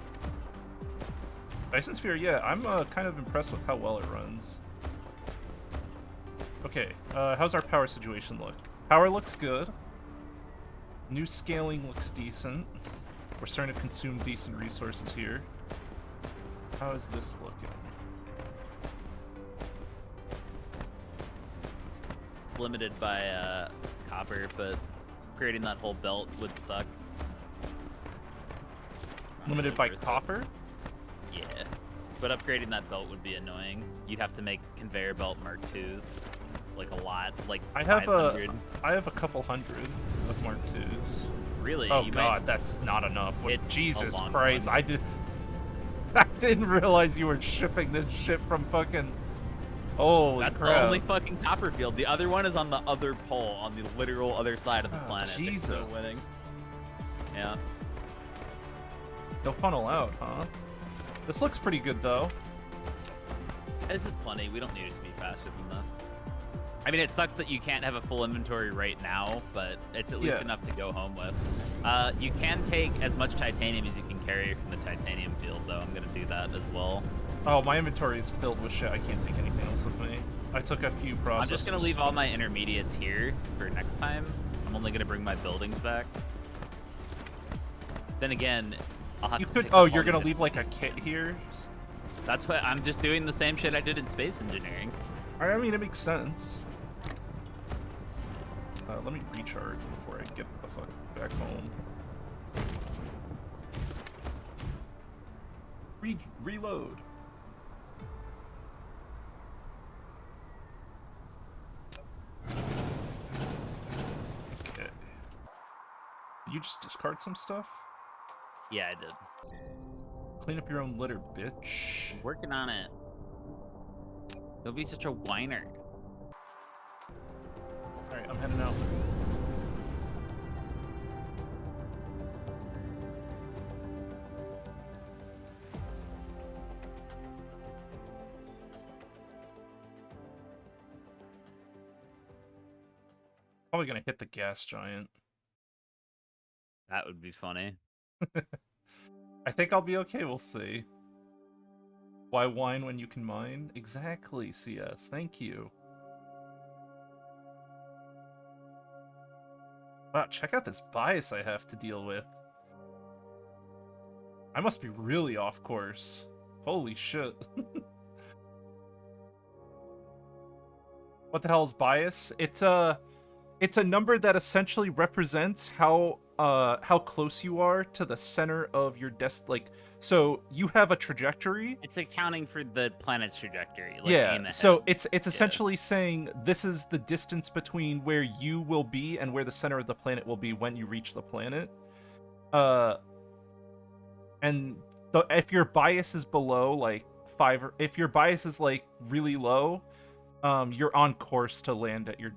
Dyson Sphere, yeah, I'm kind of impressed with how well it runs. Okay, how's our power situation look? Power looks good. New scaling looks decent. We're starting to consume decent resources here. How is this looking? Limited by copper, but creating that whole belt would suck. Limited by copper? Yeah, but upgrading that belt would be annoying. You'd have to make conveyor belt Mark IIs, like a lot, like I have 500. I have a couple hundred of Mark IIs. Really? Oh You god, that's not enough. What, It's a Jesus long Christ! one. I didn't realize you were shipping this shit from fucking. Holy That's crap! the only fucking copper field. The other one is on the other pole, on the literal other side of the Oh, planet. They're still Jesus. winning. Yeah. They'll funnel out, huh? This looks pretty good though. This is plenty. We don't need it to be faster than this. I mean, it sucks that you can't have a full inventory right now, but it's at least Yeah. enough to go home with. You can take as much titanium as you can carry from the titanium field, though. I'm going to do that as well. Oh, my inventory is filled with shit. I can't take anything else with me. I took a few processors. I'm just going to leave all my intermediates here for next time. I'm only going to bring my buildings back. Then again, I'll have You to could. pick Oh, up you're all the gonna leave like a kit here. That's what I'm just doing the same shit I did in space engineering. I mean, it makes sense. Let me recharge before I get the fuck back home. Reload. Okay. Did you just discard some stuff? Yeah, I did. Clean up your own litter, bitch. Working on it. Don't be such a whiner. Alright, I'm heading out. Probably gonna hit the gas giant. That would be funny. I think I'll be okay, we'll see. Why whine when you can mine? Exactly, CS. Thank you. Wow, check out this bias I have to deal with. I must be really off course. Holy shit. What the hell is bias? It's a number that essentially represents how close you are to the center of your like, so you have a trajectory. It's accounting for the planet's trajectory. Like, Yeah. aim ahead. So it's essentially saying this is the distance between where you will be and where the center of the planet will be when you reach the planet. And if your bias is below like 5, or if your bias is like really low, you're on course to land at your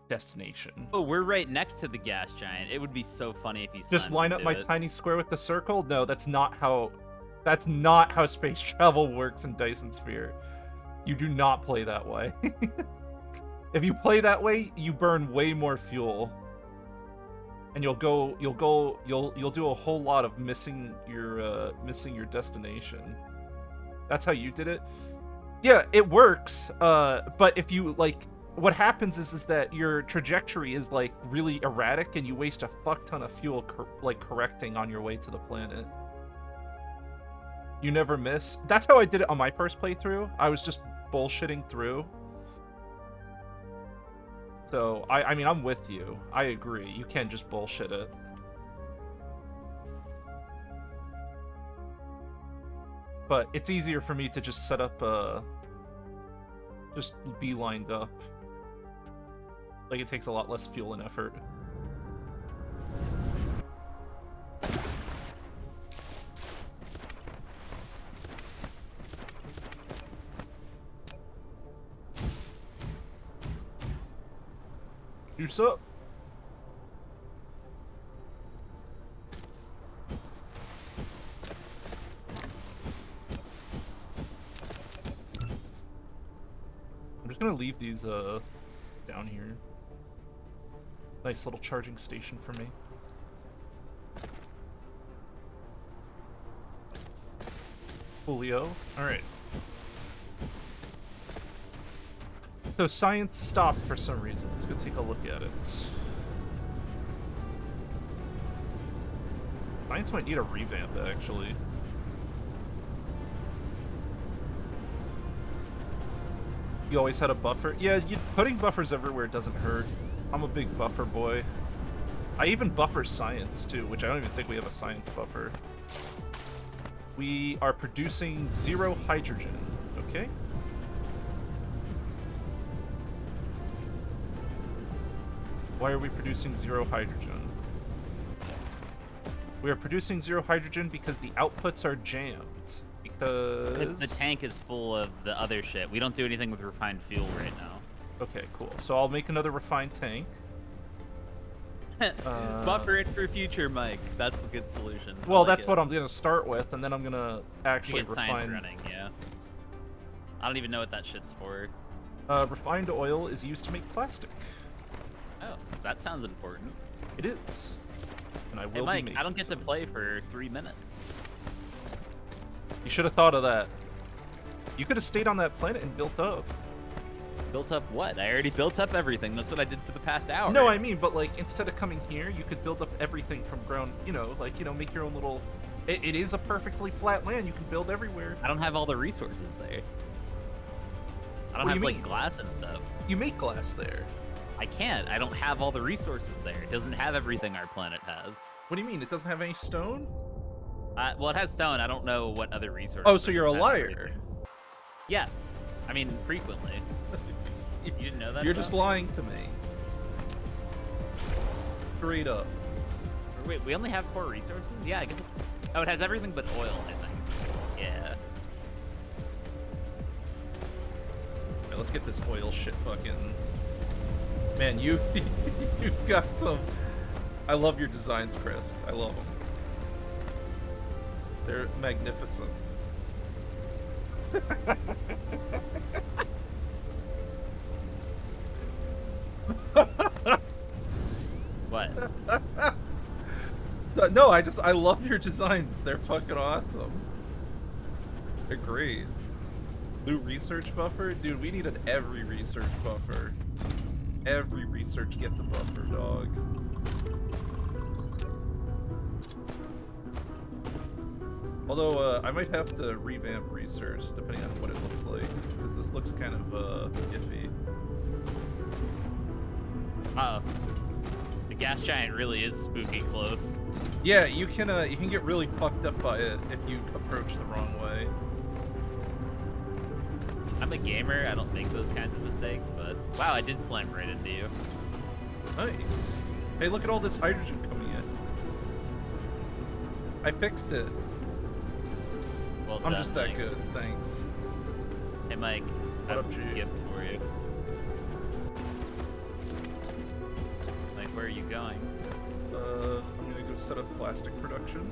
destination. Oh, we're right next to the gas giant. It would be so funny if you just line up my tiny square with the circle. No, that's not how space travel works in Dyson Sphere. You do not play that way. If you play that way, you burn way more fuel, and you'll do a whole lot of missing your destination. That's how you did it. Yeah, it works. But if you like, what happens is that your trajectory is like really erratic, and you waste a fuck ton of fuel correcting on your way to the planet. You never miss. That's how I did it on my first playthrough. I was just bullshitting through. So I mean, I'm with you. I agree. You can't just bullshit it. But it's easier for me to just set up just be lined up. Like, it takes a lot less fuel and effort. Juice up. I'm just gonna leave these down here. Nice little charging station for me. Julio. Alright. So science stopped for some reason. Let's go take a look at it. Science might need a revamp, actually. You always had a buffer? Yeah, putting buffers everywhere doesn't hurt. I'm a big buffer boy. I even buffer science, too, which I don't even think we have a science buffer. We are producing 0 hydrogen. Okay. Why are we producing 0 hydrogen? We are producing 0 hydrogen because the outputs are jammed. Because the tank is full of the other shit. We don't do anything with refined fuel right now. Okay, cool. So I'll make another refined tank. Buffer it for future, Mike. That's the good solution. Well, that's what I'm gonna start with, and then I'm gonna actually get refine. science running, yeah. I don't even know what that shit's for. Refined oil is used to make plastic. Oh, that sounds important. It is. And I will Hey, Mike, be I don't get to some. play for 3 minutes. You should have thought of that. You could have stayed on that planet and built up. Built up what? I already built up everything. That's what I did for the past hour. No, I mean, but like, instead of coming here, you could build up everything from ground, make your own little... It is a perfectly flat land. You can build everywhere. I don't have all the resources there. I don't What do have, you like, mean? glass and stuff. You make glass there. I can't. I don't have all the resources there. It doesn't have everything our planet has. What do you mean? It doesn't have any stone? Well, it has stone. I don't know what other resources. Oh, so you're a it has liar. everything. Yes. I mean, frequently. You didn't know that? You're stuff? just lying to me. Straight up. Wait, we only have 4 resources? Yeah, I guess. Oh, it has everything but oil, I think. Yeah. Right, let's get this oil shit fucking... Man, you've got some... I love your designs, Chris. I love them. They're magnificent. What? No, I love your designs. They're fucking awesome. They're great. New research buffer? Dude, we needed every research buffer. Every research gets a buffer, dog. Although, I might have to revamp research, depending on what it looks like. Because this looks kind of, iffy. Uh-oh. The gas giant really is spooky close. Yeah, you can get really fucked up by it if you approach the wrong way. I'm a gamer, I don't make those kinds of mistakes, but wow, I did slam right into you. Nice. Hey, look at all this hydrogen coming in. I fixed it. Well I'm done, just that Mike. good, thanks. Hey Mike, I What have up, G? a gift for you. Like, where are you going? I'm gonna go set up plastic production.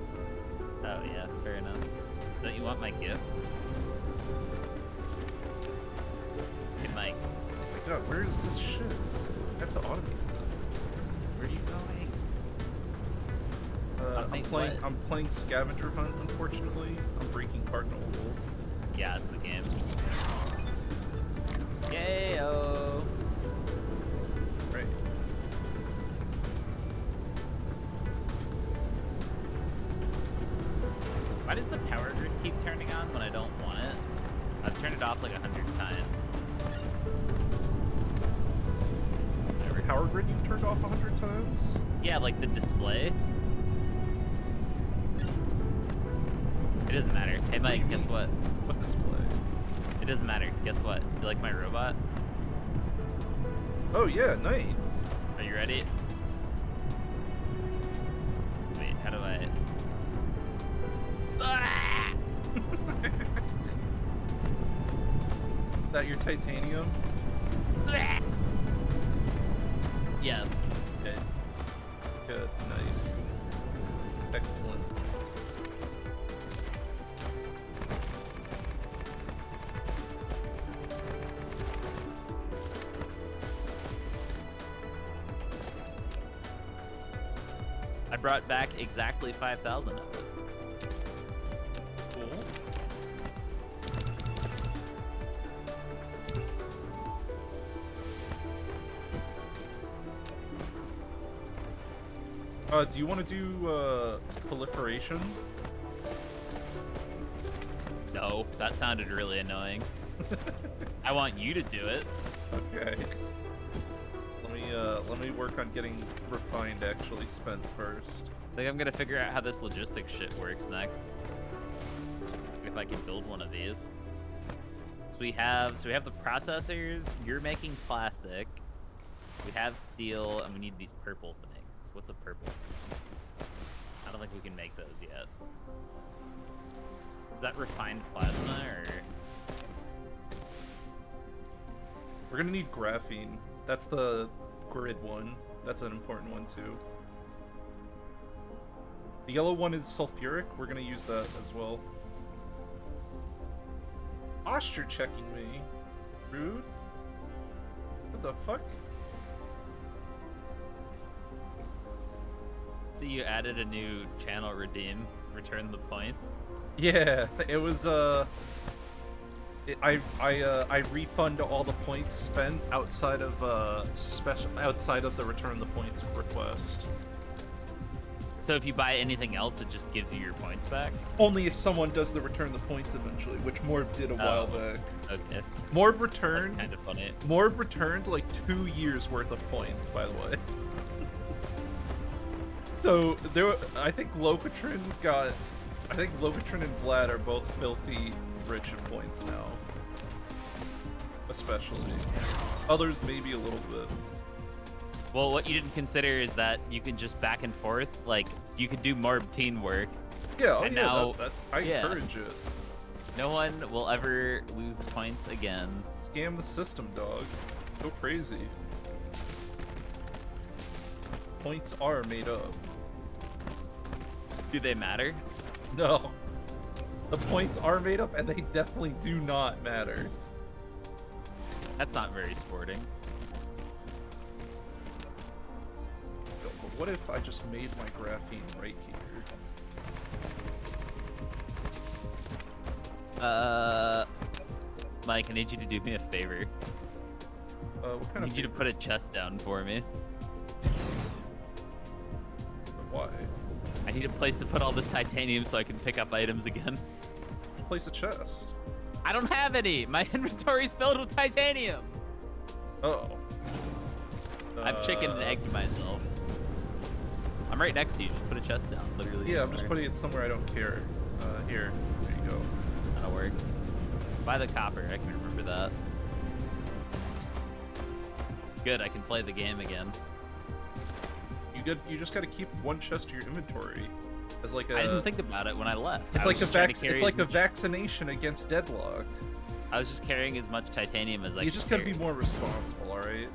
Oh yeah, fair enough. Don't you want my gift? Hey Mike, Oh my god, where is this shit? I have to automate this. where are you going? Automate I'm playing scavenger hunt, unfortunately. I'm breaking cardinal rules. Yeah, it's the game. Yayo! Right. Why does the power grid keep turning on when I don't want it? I've turned it off like 100 times. Every power grid you've turned off 100 times? Yeah, like the display. It doesn't matter. Hey Mike, guess what? What display? It doesn't matter. Guess what? You like my robot? Oh yeah, nice. Are you ready? Wait, how do I... Ah! That your titanium? Ah! Yes. Okay. Good, nice. Excellent. I brought back exactly 5,000 of it. Cool. Do you want to do proliferation? No, that sounded really annoying. I want you to do it. Okay. Let me work on getting refined actually spent first. I think I'm gonna figure out how this logistics shit works next. If I can build one of these. So we have the processors. You're making plastic. We have steel, and we need these purple things. What's a purple thing? I don't think we can make those yet. Is that refined plasma or? We're gonna need graphene. That's the grid one. That's an important one too. The yellow one is sulfuric. We're gonna use that as well. Posture checking me. Rude. What the fuck? See, you added a new channel redeem. Return the points. Yeah, it was I refund all the points spent outside of outside of the return the points request. So if you buy anything else, it just gives you your points back? Only if someone does the return the points eventually, which Morb did a while back. Okay. Morb returned. Kind of funny. Morb returned like 2 years worth of points, by the way. So there, I think Locatrin and Vlad are both filthy rich in points now. Especially. Others maybe a little bit. Well, what you didn't consider is that you can just back and forth. Like, you could do more teen work. Yeah, and now, I encourage it. No one will ever lose points again. Scam the system, dog. Go crazy. Points are made up. Do they matter? No. The points are made up, and they definitely do not matter. That's not very sporting. But what if I just made my graphene right here? Mike, I need you to do me a favor. What kind I of need you to put a chest down for me. Why? I need a place to put all this titanium so I can pick up items again. Place a chest. I don't have any! My inventory's filled with titanium! Uh-oh. I've chicken and egged myself. I'm right next to you. Just put a chest down, literally. Yeah, I'm just putting it somewhere I don't care. Here. There you go. That'll work. Buy the copper. I can remember that. Good. I can play the game again. You just gotta keep one chest to your inventory. As like a. I didn't think about it when I left. It's like a much... vaccination against deadlock. I was just carrying as much titanium as I could. You just gotta be more responsible, all right?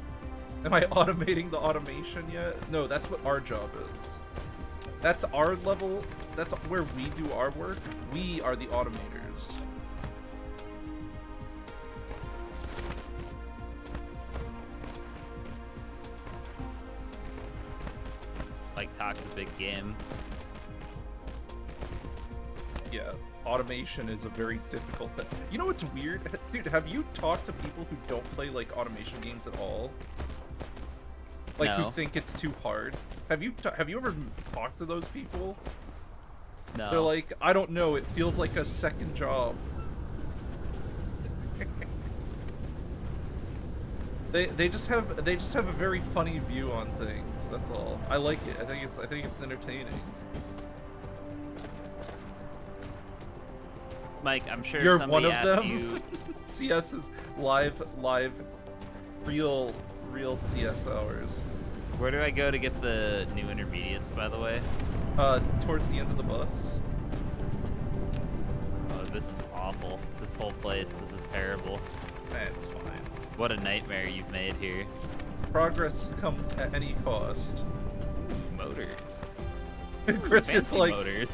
Am I automating the automation yet? No, that's what our job is. That's our level. That's where we do our work. We are the automators. Like talks a big game. Yeah, automation is a very difficult thing. You know what's weird? Dude, have you talked to people who don't play, like, automation games at all? Like, No. who think it's too hard? Have you ever talked to those people? No. They're like, I don't know, it feels like a second job. They just have a very funny view on things. That's all. I like it. I think it's entertaining. Mike, I'm sure You're somebody one of asked them. you. CS is live, real CS hours. Where do I go to get the new intermediates, by the way? Towards the end of the bus. Oh, this is awful. This whole place. This is terrible. It's fine. What a nightmare you've made here. Progress come at any cost. Motors. Chris gets Fancy like, motors.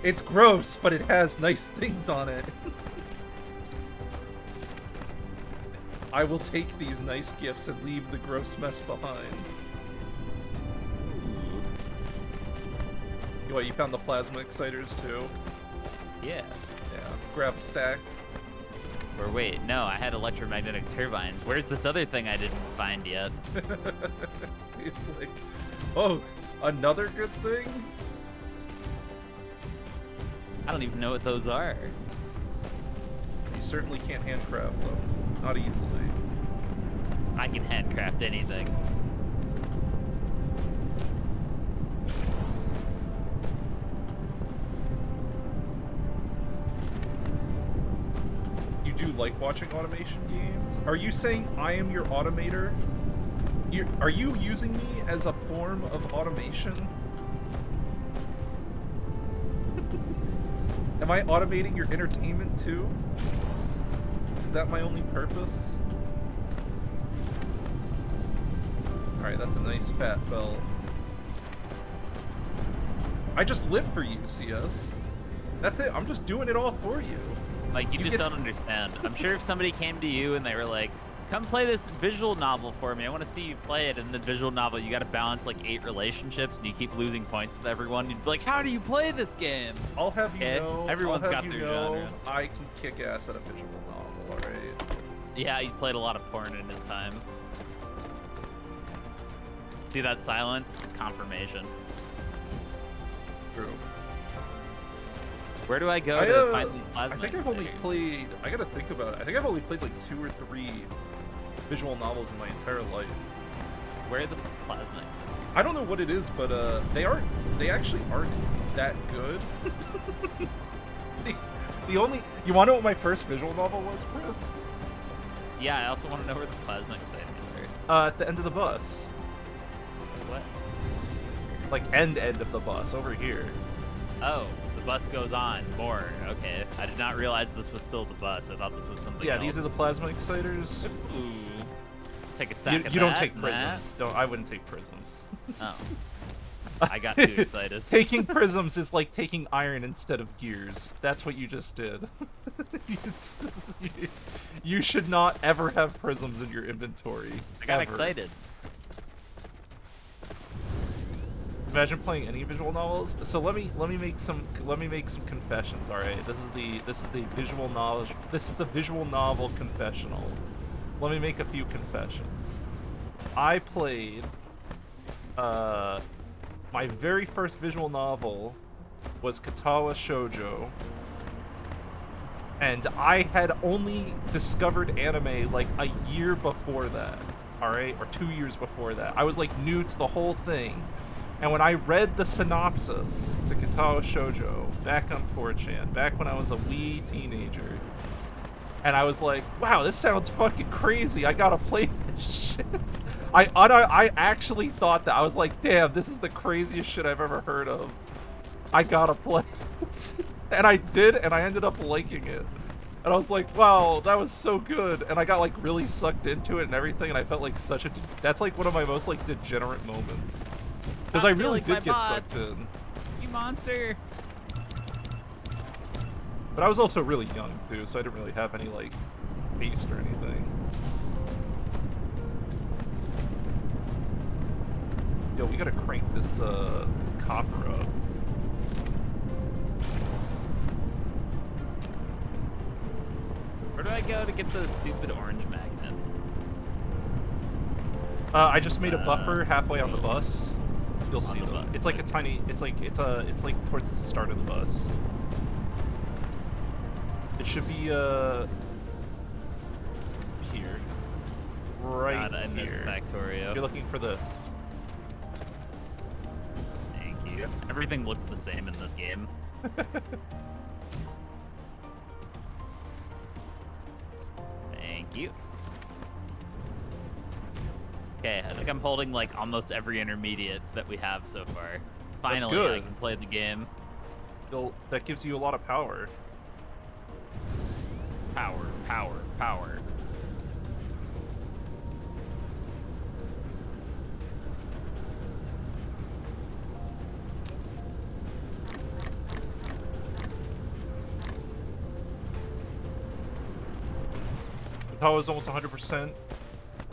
it's gross, but it has nice things on it. I will take these nice gifts and leave the gross mess behind. What, you found the plasma exciters too? Yeah. Yeah. Grab a stack. Or wait, no, I had electromagnetic turbines. Where's this other thing I didn't find yet? See, it's like, oh, another good thing? I don't even know what those are. You certainly can't handcraft them. Not easily. I can handcraft anything. You do like watching automation games? Are you saying I am your automator? Are you using me as a form of automation? Am I automating your entertainment too? Is that my only purpose? Alright, that's a nice fat belt. I just live for you, CS. That's it, I'm just doing it all for you. Like, you just don't understand. I'm sure if somebody came to you and they were like, come play this visual novel for me, I want to see you play it. In the visual novel, you got to balance like 8 relationships and you keep losing points with everyone. You'd be like, how do you play this game? I'll have you know, everyone's got their genre. I can kick ass at a visual novel, alright? Yeah, he's played a lot of porn in his time. See that silence? Confirmation. True. Where do I go to find these plasma I think I've only played, I gotta think about it. I think I've only played like 2 or 3 visual novels in my entire life. Where are the plasmics? I don't know what it is, but they actually aren't that good. the only, you wanna know what my first visual novel was, Chris? Yeah, I also want to know where the plasmics are. At the end of the bus. What? Like end of the bus, over here. Oh. The bus goes on more. Okay, I did not realize this was still the bus. I thought this was something else. These are the plasma exciters. Ooh. Take a stack of You don't that take and prisms. I wouldn't take prisms. Oh. I got too excited. Taking prisms is like taking iron instead of gears. That's what you just did. You should not ever have prisms in your inventory. I got ever. excited. Imagine playing any visual novels. So let me make some confessions. All right, this is the visual knowledge. This is the visual novel confessional. Let me make a few confessions. I played my very first visual novel was Katawa Shoujo, and I had only discovered anime like a year before that. all right, or 2 years before that. I was like new to the whole thing. And when I read the synopsis to Kitao Shoujo back on 4chan, back when I was a wee teenager, and I was like, wow, this sounds fucking crazy. I gotta play this shit. I actually thought that. I was like, damn, this is the craziest shit I've ever heard of. I gotta play it. And I did, and I ended up liking it. And I was like, wow, that was so good. And I got like really sucked into it and everything, and I felt like such a... That's like one of my most like degenerate moments. Because I really did get sucked in. You monster! But I was also really young too, so I didn't really have any like taste or anything. Yo, we gotta crank this copper up. Where do I go to get those stupid orange magnets? I just made a buffer halfway on the bus. You'll see the them. bus. It's like a tiny. It's like towards the start of the bus. It should be here, right God, I missed here. Factorio. You're looking for this. Thank you. Everything looks the same in this game. Thank you. Okay, I think I'm holding like almost every intermediate that we have so far. Finally, good. I can play the game. That gives you a lot of power. Power, power, power. The power is almost 100%.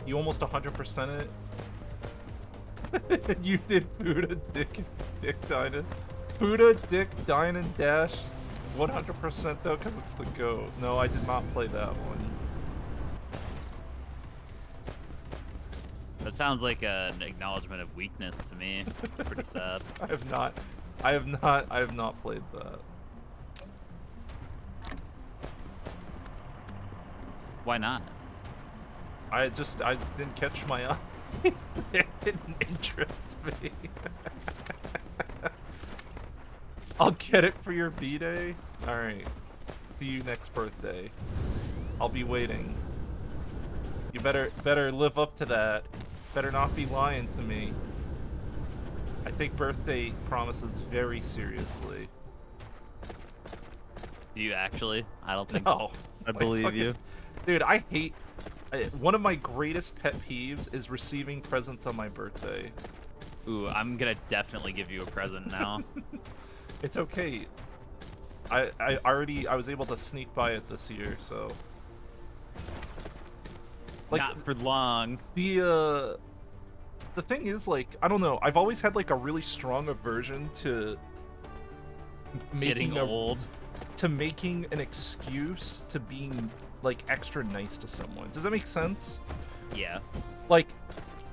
You almost 100% it. You did Buddha, Dick, Dine, Buddha, Dick, Dine, and Dash 100% though, because it's the GOAT. No, I did not play that one. That sounds like an acknowledgement of weakness to me. Pretty sad. I have not played that. Why not? I didn't catch my eye. It didn't interest me. I'll get it for your B-Day. Alright. See you next birthday. I'll be waiting. You better live up to that. Better not be lying to me. I take birthday promises very seriously. Do you actually? I don't think No. I believe you. Dude, I hate... one of my greatest pet peeves is receiving presents on my birthday. Ooh, I'm gonna definitely give you a present now. It's okay. I was able to sneak by it this year, so... Like, Not for long. the thing is, like, I don't know, I've always had, like, a really strong aversion to Getting old. to making an excuse to being, like, extra nice to someone. Does that make sense? Yeah. Like,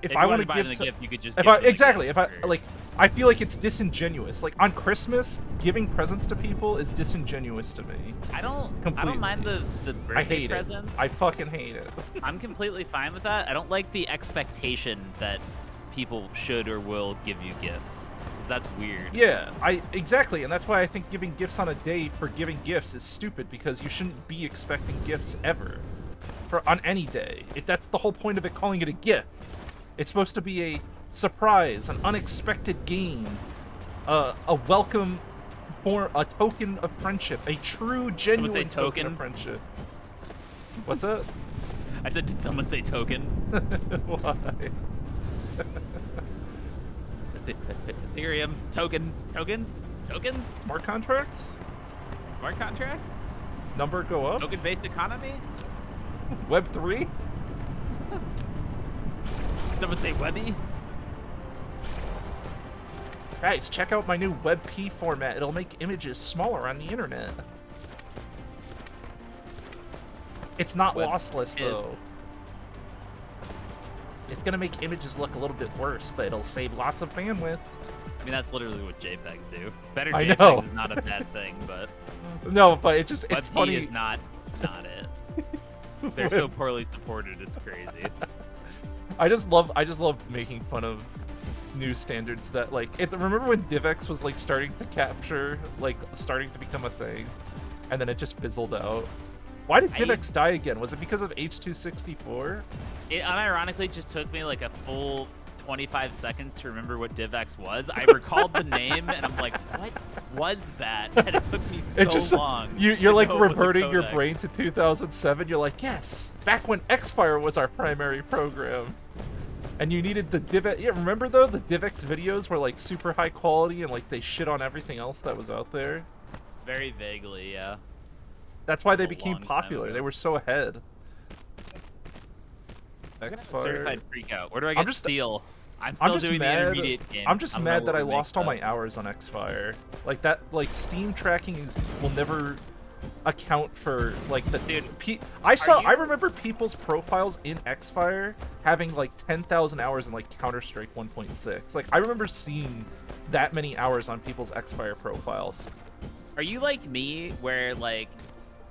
if I want to buy give them a gift, you could just. if give I them a exactly, gift if I for- like, I feel like it's disingenuous. Like on Christmas, giving presents to people is disingenuous to me. I don't completely. mind the birthday I hate presents. it. I fucking hate it. I'm completely fine with that. I don't like the expectation that people should or will give you gifts. 'Cause that's weird. Yeah, exactly, and that's why I think giving gifts on a day for giving gifts is stupid, because you shouldn't be expecting gifts ever, on any day. That's the whole point of it, calling it a gift. It's supposed to be a surprise, an unexpected gain, a welcome, for a token of friendship, a true, genuine token of friendship. What's that? I said, did someone say token? Why? Ethereum tokens. Smart contracts? Smart contract. Number go up? Token-based economy. Web 3? Someone say Webby. Guys, check out my new WebP format. It'll make images smaller on the internet. It's not Web lossless, is. though. It's gonna make images look a little bit worse, but it'll save lots of bandwidth. I mean, that's literally what JPEGs do. Better I know. JPEGs is not a bad thing, but No, but it's WebP funny. is not it. They're so poorly supported, it's crazy. I just love making fun of new standards that like remember when DivX was like starting to become a thing, and then it just fizzled out. Why did DivX die again? Was it because of H.264? It unironically just took me like a full 25 seconds to remember what DivX was. I recalled the name, and I'm like, what was that? And it took me so long. You're like reverting your brain to 2007. You're like, yes, back when Xfire was our primary program. And you needed the DivX. Yeah, remember though, the DivX videos were like super high quality and like they shit on everything else that was out there? Very vaguely, yeah. That's why they became popular. They were so ahead. Xfire. Certified freak out. Where do I get Steel? I'm still doing the intermediate game. I'm just mad that I lost all my hours on Xfire. Like that, like Steam tracking will never account for like the. Dude, I remember people's profiles in Xfire having like 10,000 hours in like Counter-Strike 1.6. Like I remember seeing that many hours on people's Xfire profiles. Are you like me, where like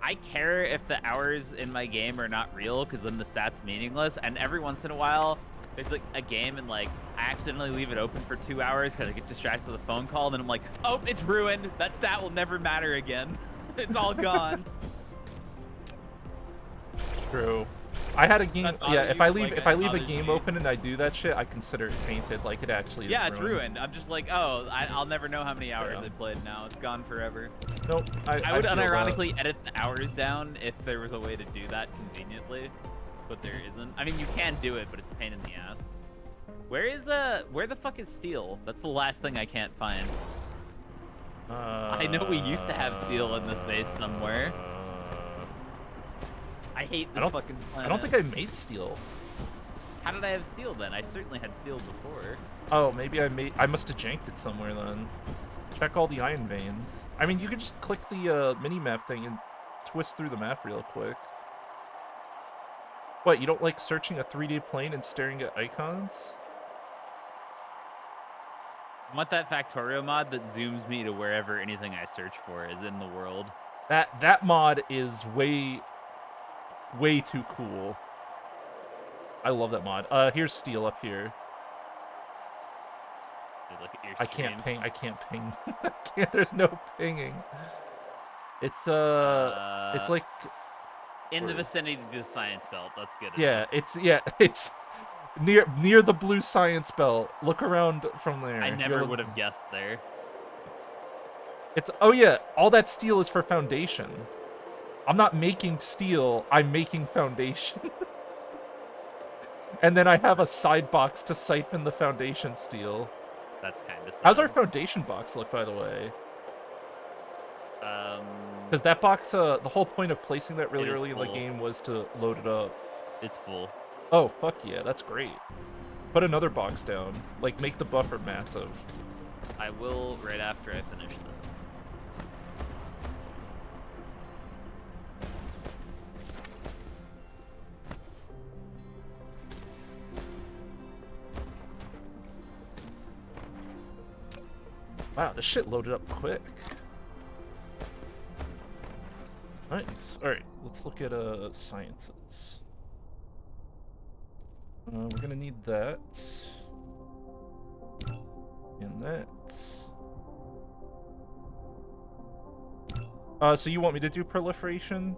I care if the hours in my game are not real, because then the stat's meaningless, and every once in a while there's like a game and like I accidentally leave it open for 2 hours because I get distracted with a phone call, and then I'm like, oh, it's ruined. That stat will never matter again. It's all gone. True. I had a game. Yeah, if I leave a game open and I do that shit, I consider it tainted. Like it actually. Yeah, it's ruined. I'm just like, oh, I'll never know how many hours I played now. It's gone forever. Nope. I would unironically edit the hours down if there was a way to do that conveniently, but there isn't. I mean, you can do it, but it's a pain in the ass. Where the fuck is Steel? That's the last thing I can't find. I know we used to have Steel in this base somewhere. I hate this fucking planet. I don't think I made Steel. How did I have Steel then? I certainly had Steel before. Oh, maybe I must have janked it somewhere then. Check all the iron veins. I mean, you could just click the mini-map thing and twist through the map real quick. What, you don't like searching a 3D plane and staring at icons? I want that Factorio mod that zooms me to wherever anything I search for is in the world. That mod is way too cool. I love that mod. Here's Steel up here. Dude, look at your I can't ping. I can't. There's no pinging. It's like in the vicinity of the science belt. That's good. Yeah, it's near the blue science belt. Look around from there. I never would have guessed there. Oh yeah, all that steel is for foundation. I'm not making steel, I'm making foundation. And then I have a side box to siphon the foundation steel. That's kind of sad. How's our foundation box look, by the way? Because that box, the whole point of placing that really early in the game was to load it up. It's full. Oh, fuck yeah, that's great. Put another box down. Like, make the buffer massive. I will right after I finish this. Wow, this shit loaded up quick. Nice. Alright, let's look at sciences. We're gonna need that. And that. So you want me to do proliferation?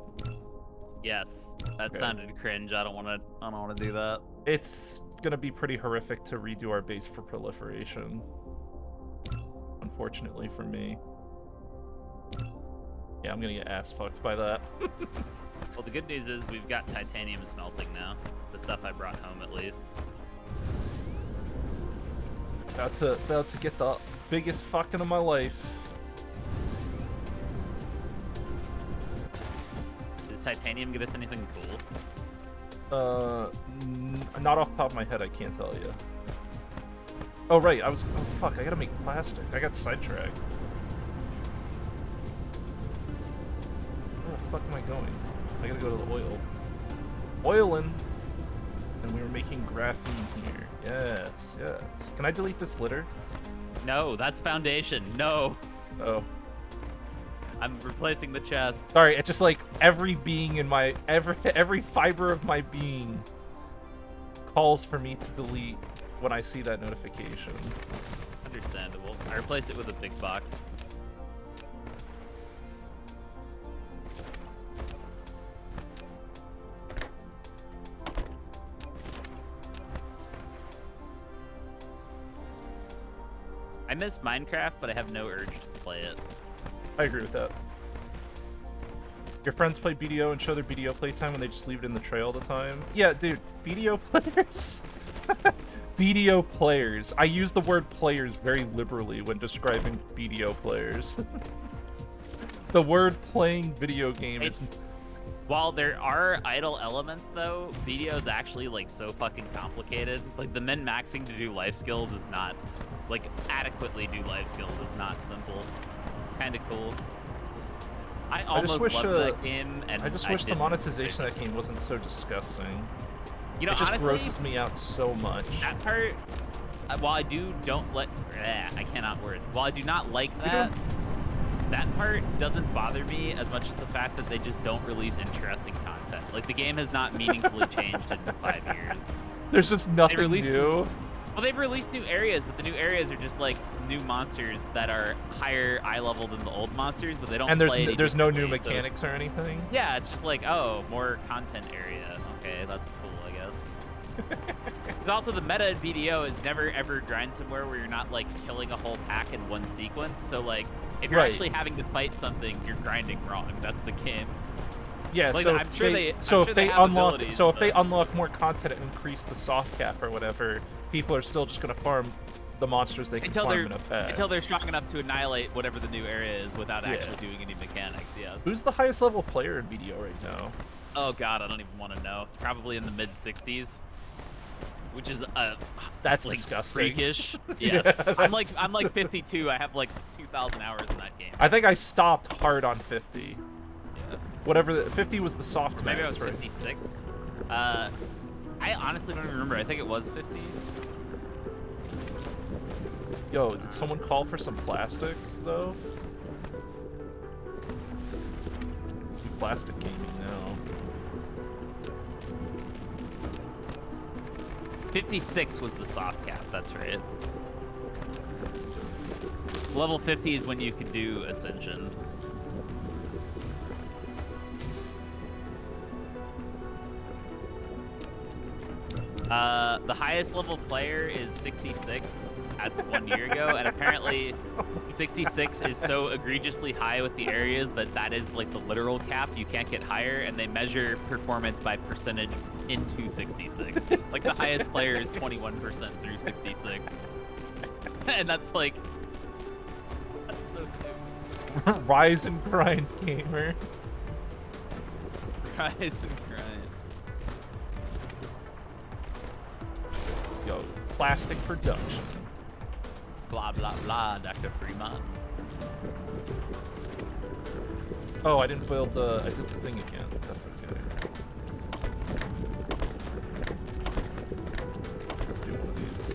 Yes. That sounded cringe. I don't wanna do that. It's gonna be pretty horrific to redo our base for proliferation. Unfortunately for me. Yeah, I'm gonna get ass fucked by that. Well, the good news is we've got titanium smelting now. The stuff I brought home, at least. About to get the biggest fucking of my life. Does titanium get us anything cool? Not off the top of my head, I can't tell you. Oh right, oh fuck, I gotta make plastic. I got sidetracked. Where the fuck am I going? I gotta go to the oil. Oilin'! And we were making graphene here. Yes, yes. Can I delete this litter? No, that's foundation. No. Oh. I'm replacing the chest. Sorry, it's just like every being in my every fiber of my being calls for me to delete when I see that notification. Understandable. I replaced it with a big box. I miss Minecraft, but I have no urge to play it. I agree with that. Your friends play BDO and show their BDO playtime when they just leave it in the tray all the time? Yeah, dude, BDO players? BDO players. I use the word players very liberally when describing BDO players. The word playing video game is... While there are idle elements, though, BDO is actually, like, so fucking complicated. Like, the min-maxing to do life skills is not... Like, adequately do life skills is not simple. It's kind of cool. I almost loved that game, and I just wish the monetization of that game wasn't so disgusting. You know, it just honestly, grosses me out so much. That part, while I don't like... I cannot words. While I do not like that, that part doesn't bother me as much as the fact that they just don't release interesting content. Like, the game has not meaningfully changed in 5 years. There's just nothing new. Well, they've released new areas, but the new areas are just like new monsters that are higher eye level than the old monsters, but they don't. And there's no new so mechanics or anything. Yeah, it's just like, oh, more content area. Okay, that's cool, I guess. Because also the meta in BDO is never ever grind somewhere where you're not like killing a whole pack in one sequence. So like, if you're actually having to fight something, you're grinding wrong. That's the game. Yeah, like, so if they unlock more content and increase the soft cap or whatever, people are still just gonna farm the monsters they can farm in a bag. Until they're strong enough to annihilate whatever the new area is without actually doing any mechanics. Yes. Who's the highest level player in BDO right now? Oh god, I don't even want to know. It's probably in the mid 60s, which is that's like, disgusting. Freakish. Yes. Yeah, I'm like 52. I have like 2,000 hours in that game. I think I stopped hard on 50. Whatever, 50 was the soft max, maybe I was right? 56. I honestly don't even remember. I think it was 50. Yo, did someone call for some plastic, though? Plastic gaming now. 56 was the soft cap, that's right. Level 50 is when you can do Ascension. The highest level player is 66 as of 1 year ago, and apparently 66 is so egregiously high with the areas that is like the literal cap. You can't get higher, and they measure performance by percentage into 66. Like the highest player is 21% through 66. And that's like, that's so stupid. Rise and grind, gamer. Rise and grind. Yo, plastic production. Blah, blah, blah, Dr. Fremont. Oh, I did the thing again. That's okay. Let's do one of these.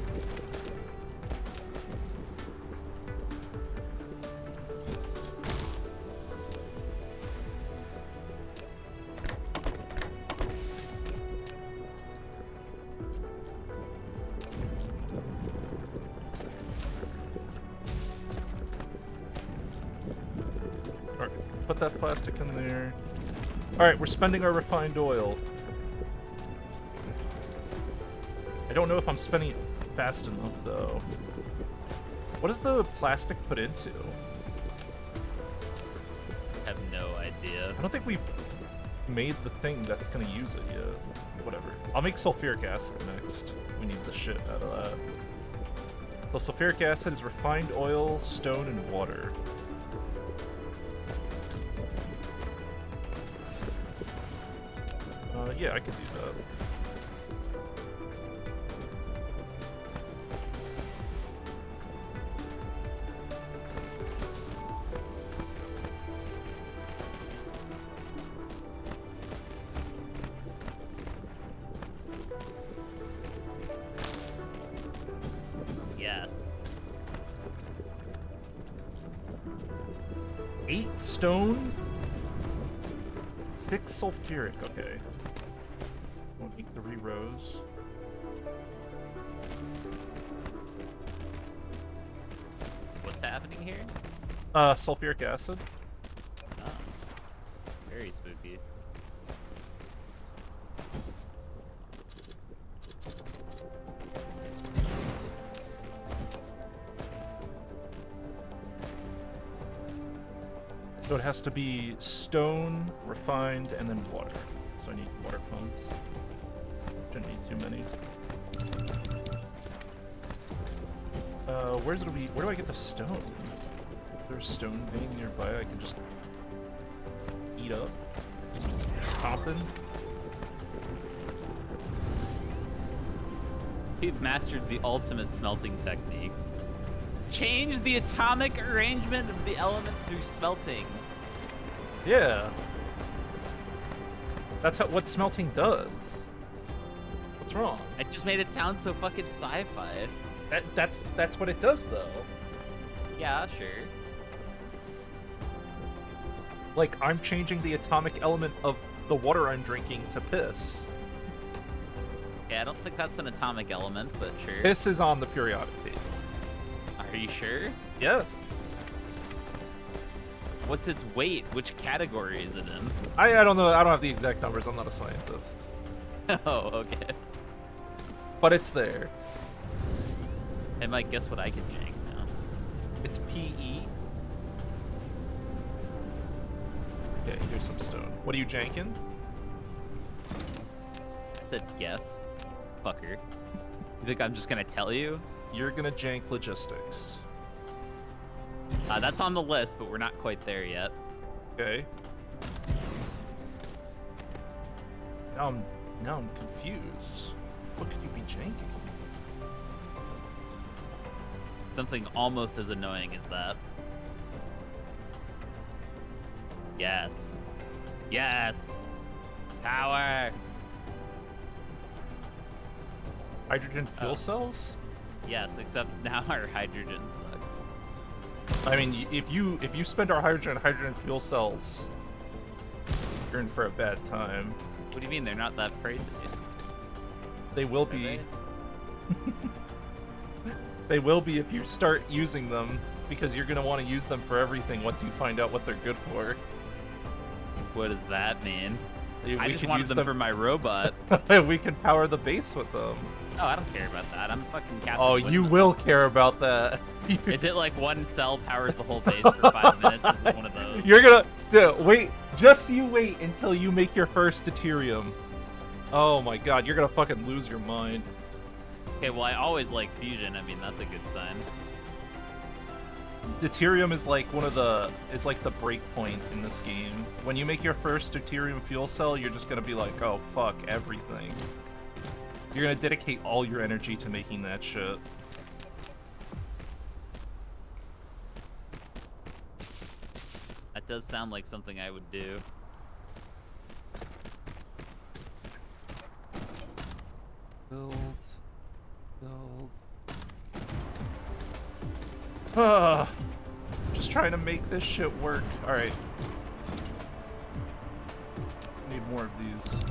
Put that plastic in there. Alright, we're spending our refined oil. I don't know if I'm spending it fast enough, though. What does the plastic put into? I have no idea. I don't think we've made the thing that's going to use it yet. Whatever. I'll make sulfuric acid next. We need the shit out of that. So sulfuric acid is refined oil, stone, and water. Yeah, I could do that. Yes. 8 stone, 6 sulfuric. Okay. We'll make 3 rows. Sulfuric acid. Oh, very spooky. So it has to be stone, refined, and then water. So I need water pumps. Shouldn't need too many. Where do I get the stone? Is there a stone vein nearby I can just eat up? Poppin'? We've mastered the ultimate smelting techniques. Change the atomic arrangement of the element through smelting. Yeah. That's what smelting does. What's wrong? I just made it sound so fucking sci-fi. That's what it does, though. Yeah, sure. Like, I'm changing the atomic element of the water I'm drinking to piss. Yeah, I don't think that's an atomic element, but sure. Piss is on the periodic table. Are you sure? Yes. What's its weight? Which category is it in? I don't know. I don't have the exact numbers. I'm not a scientist. Oh, okay. But it's there. Hey, Mike, guess what I can jank now? It's PE. Okay, here's some stone. What are you janking? I said guess. Fucker. You think I'm just gonna tell you? You're gonna jank logistics. That's on the list, but we're not quite there yet. Okay. Now I'm confused. What could you be janking? Something almost as annoying as that. Yes. Yes. Power. Hydrogen fuel Oh. cells? Yes, except now our hydrogen sucks. I mean, if you spend our hydrogen fuel cells, you're in for a bad time. What do you mean they're not that pricey? They will Are be. they? They will be if you start using them, because you're gonna want to use them for everything once you find out what they're good for. What does that mean? We I just could wanted use them for my robot. We can power the base with them. Oh, I don't care about that. I'm fucking Captain Oh, you Woodman. will care about that. Is it like one cell powers the whole base for 5 minutes? Is it one of those? You're gonna wait. Just you wait until you make your first deuterium. Oh my god, you're gonna fucking lose your mind. Okay, well, I always like fusion. I mean, that's a good sign. Deuterium is like the break point in this game. When you make your first deuterium fuel cell, you're just gonna be like, oh fuck everything. You're gonna dedicate all your energy to making that shit. That does sound like something I would do. Build. Just trying to make this shit work. Alright. Need more of these.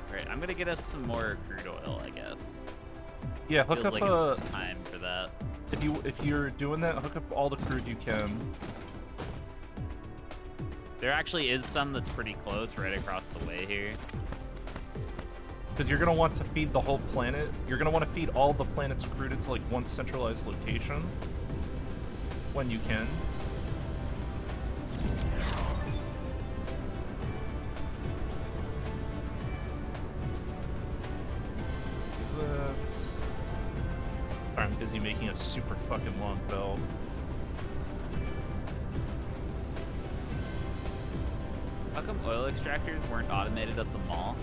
Alright, I'm gonna get us some more crude oil, I guess. Yeah, hook Feels up like it's time for that. if you're doing that, hook up all the crude you can. There actually is some that's pretty close right across the way here. Because you're gonna want to feed the whole planet. You're gonna want to feed all the planet's crude into like one centralized location when you can. I'm busy making a super fucking long belt. How come oil extractors weren't automated at the mall?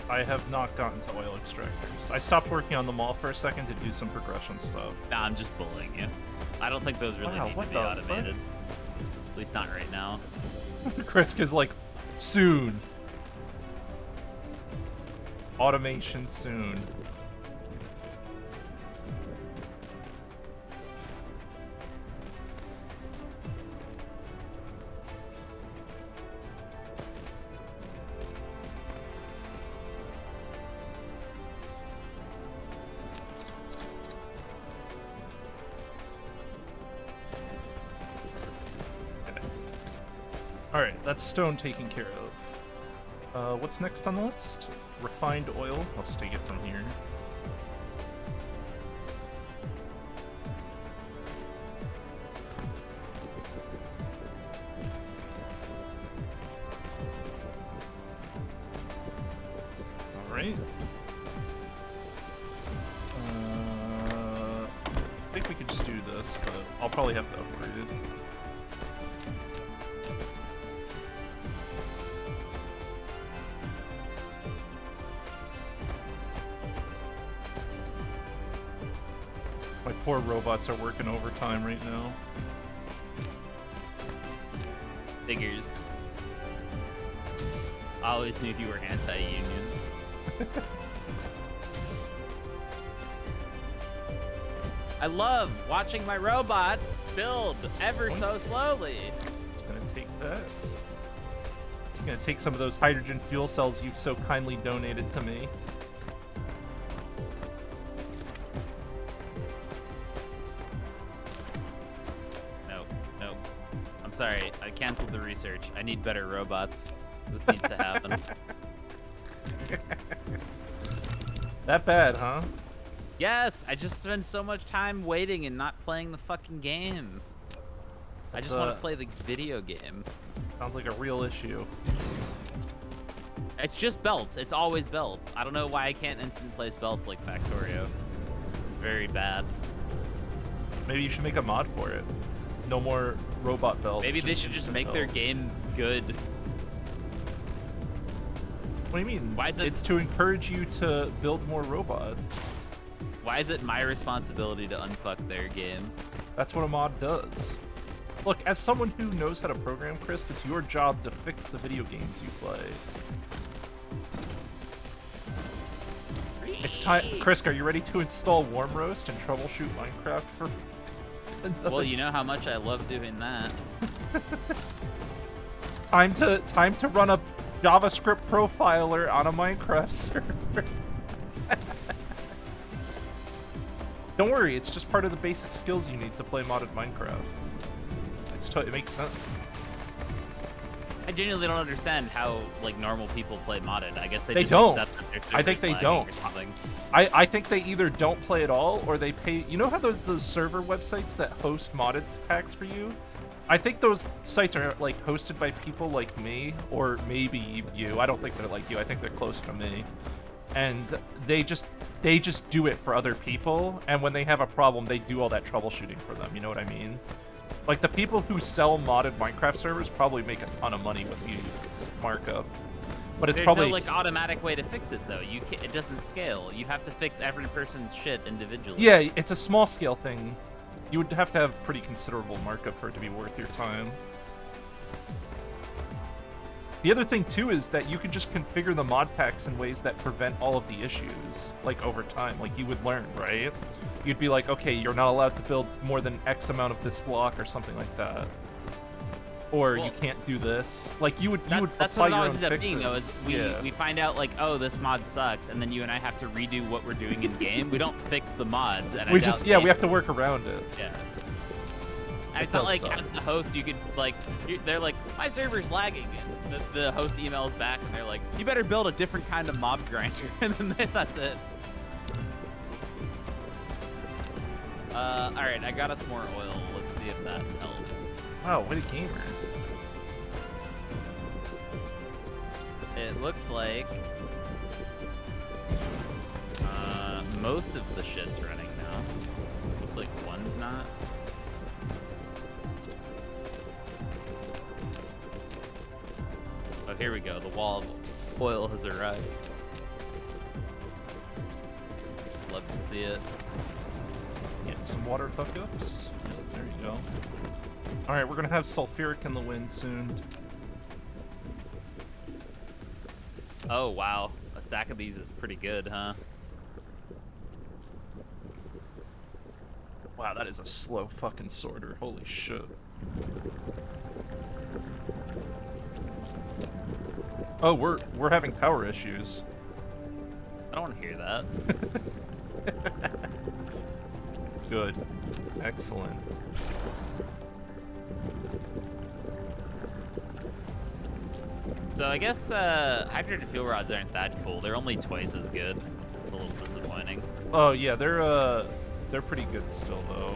I have not gotten to oil extractors. I stopped working on the mall for a second to do some progression stuff. Nah, I'm just bullying you. I don't think those really Wow, need what to be the automated. At least not right now. Krisk is like, soon. Automation soon. Alright, that's stone taken care of. What's next on the list? Refined oil. Let's take it from here. Alright. I think we could just do this, but I'll probably have to upgrade it. My poor robots are working overtime right now. Figures. I always knew you were anti-union. I love watching my robots build ever so slowly. Just gonna take that. I'm gonna take some of those hydrogen fuel cells you've so kindly donated to me. Nope. I'm sorry, I canceled the research. I need better robots. This needs to happen. That bad, huh? Yes, I just spend so much time waiting and not playing the fucking game. I just want to play the video game. Sounds like a real issue. It's just belts. It's always belts. I don't know why I can't instant place belts like Factorio. Very bad. Maybe you should make a mod for it. No more robot belts. Maybe they should just make their game good. What do you mean? Why is it? It's to encourage you to build more robots. Why is it my responsibility to unfuck their game? That's what a mod does. Look, as someone who knows how to program, Chris, it's your job to fix the video games you play. It's time. Chris, are you ready to install Warm Roast and troubleshoot Minecraft for... Well, you know how much I love doing that. Time to run a JavaScript profiler on a Minecraft server. Don't worry, it's just part of the basic skills you need to play modded Minecraft. It makes sense. I genuinely don't understand how like normal people play modded. I guess they just don't. accept that their I think they server's don't. lagging or something. I think they either don't play at all or they pay. You know how those server websites that host modded packs for you? I think those sites are like hosted by people like me or maybe you. I don't think they're like you. I think they're close to me. And they just do it for other people, and when they have a problem, they do all that troubleshooting for them. You know what I mean? Like, the people who sell modded Minecraft servers probably make a ton of money with the markup. But it's There's probably... no, like, automatic way to fix it, though. It doesn't scale. You have to fix every person's shit individually. Yeah, it's a small-scale thing. You would have to have pretty considerable markup for it to be worth your time. The other thing, too, is that you can just configure the mod packs in ways that prevent all of the issues, like, over time. Like, you would learn, right? You'd be like, okay, you're not allowed to build more than X amount of this block or something like that. Or you can't do this. Like, you would That's apply what it your always own ends up fixes. being, though, is we find out, like, oh, this mod sucks, and then you and I have to redo what we're doing in-game. We don't fix the mods. And We have to work around it. Yeah. And it's not like, as the host, you could, like, they're like, my server's lagging. And the host emails back, and they're like, you better build a different kind of mob grinder. And then that's it. Alright, I got us more oil. Let's see if that helps. Wow, what a gamer. It looks like most of the shit's running now. Looks like one's not. Oh, here we go. The wall of oil has arrived. Love to see it. Get some water hookups. There you go. Alright, we're gonna have sulfuric in the wind soon. Oh, wow. A stack of these is pretty good, huh? Wow, that is a slow fucking sorter. Holy shit. Oh, we're having power issues. I don't want to hear that. Good. Excellent. So I guess hydrated fuel rods aren't that cool. They're only twice as good. It's a little disappointing. Oh yeah, they're pretty good still though.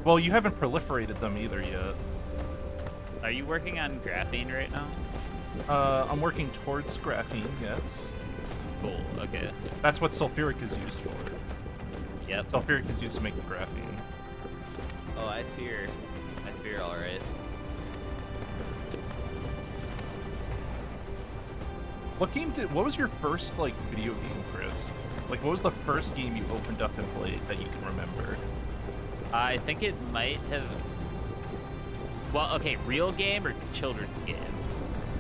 Well, you haven't proliferated them either yet. Are you working on graphene right now? I'm working towards graphene, yes. Cool. Okay. That's what sulfuric is used for. Yep. Sulfuric is used to make the graphene. Oh, I fear all right. What was your first, like, video game, Chris? Like, what was the first game you opened up and played that you can remember? I think it might have... Well, okay, real game or children's game?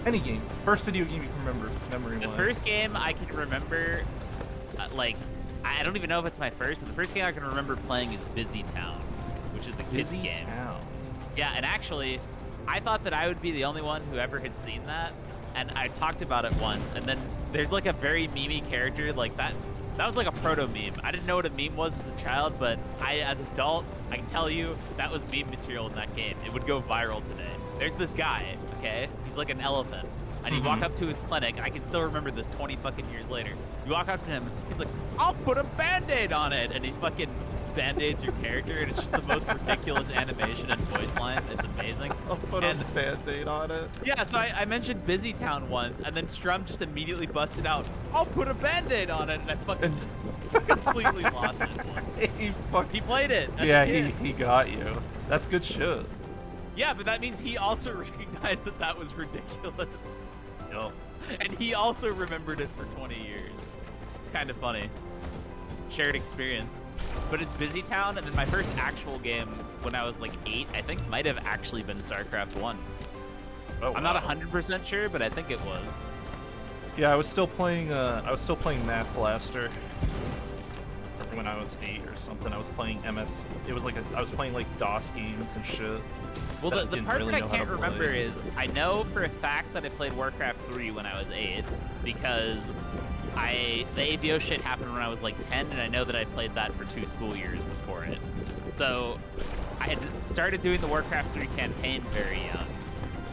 Any game. First video game you can remember, memory-wise. The first game I can remember, like, I don't even know if it's my first, but the first game I can remember playing is Busy Town, which is a kid's Busy game. Town. Yeah, and actually, I thought that I would be the only one who ever had seen that, and I talked about it once, and then there's like a very memey character like that. That was like a proto-meme. I didn't know what a meme was as a child, but as an adult, I can tell you that was meme material in that game. It would go viral today. There's this guy, okay? He's like an elephant. And you walk up to his clinic, I can still remember this 20 fucking years later. You walk up to him, he's like, I'll put a Band-Aid on it! And he fucking Band-Aids your character, and it's just the most ridiculous animation and voice line. It's amazing. I'll put a Band-Aid on it. Yeah, so I mentioned Busy Town once, and then Strum just immediately busted out, I'll put a Band-Aid on it, and I fucking completely lost it once. He played it. Yeah, he got you. That's good shit. Yeah, but that means he also recognized that that was ridiculous. Yup. And he also remembered it for 20 years. It's kind of funny. Shared experience. But it's Busy Town, and then my first actual game when I was like 8, I think might have actually been StarCraft 1. Oh, I'm not 100% sure, but I think it was. Yeah, I was still playing Math Blaster when I was 8 or something. I was playing MS. It was like I was playing like DOS games and shit. Well, the part really that I know how can't to remember play. is I know for a fact that I played Warcraft 3 when I was 8 because the AVO shit happened when I was like 10, and I know that I played that for 2 school years before it. So I had started doing the Warcraft 3 campaign very young.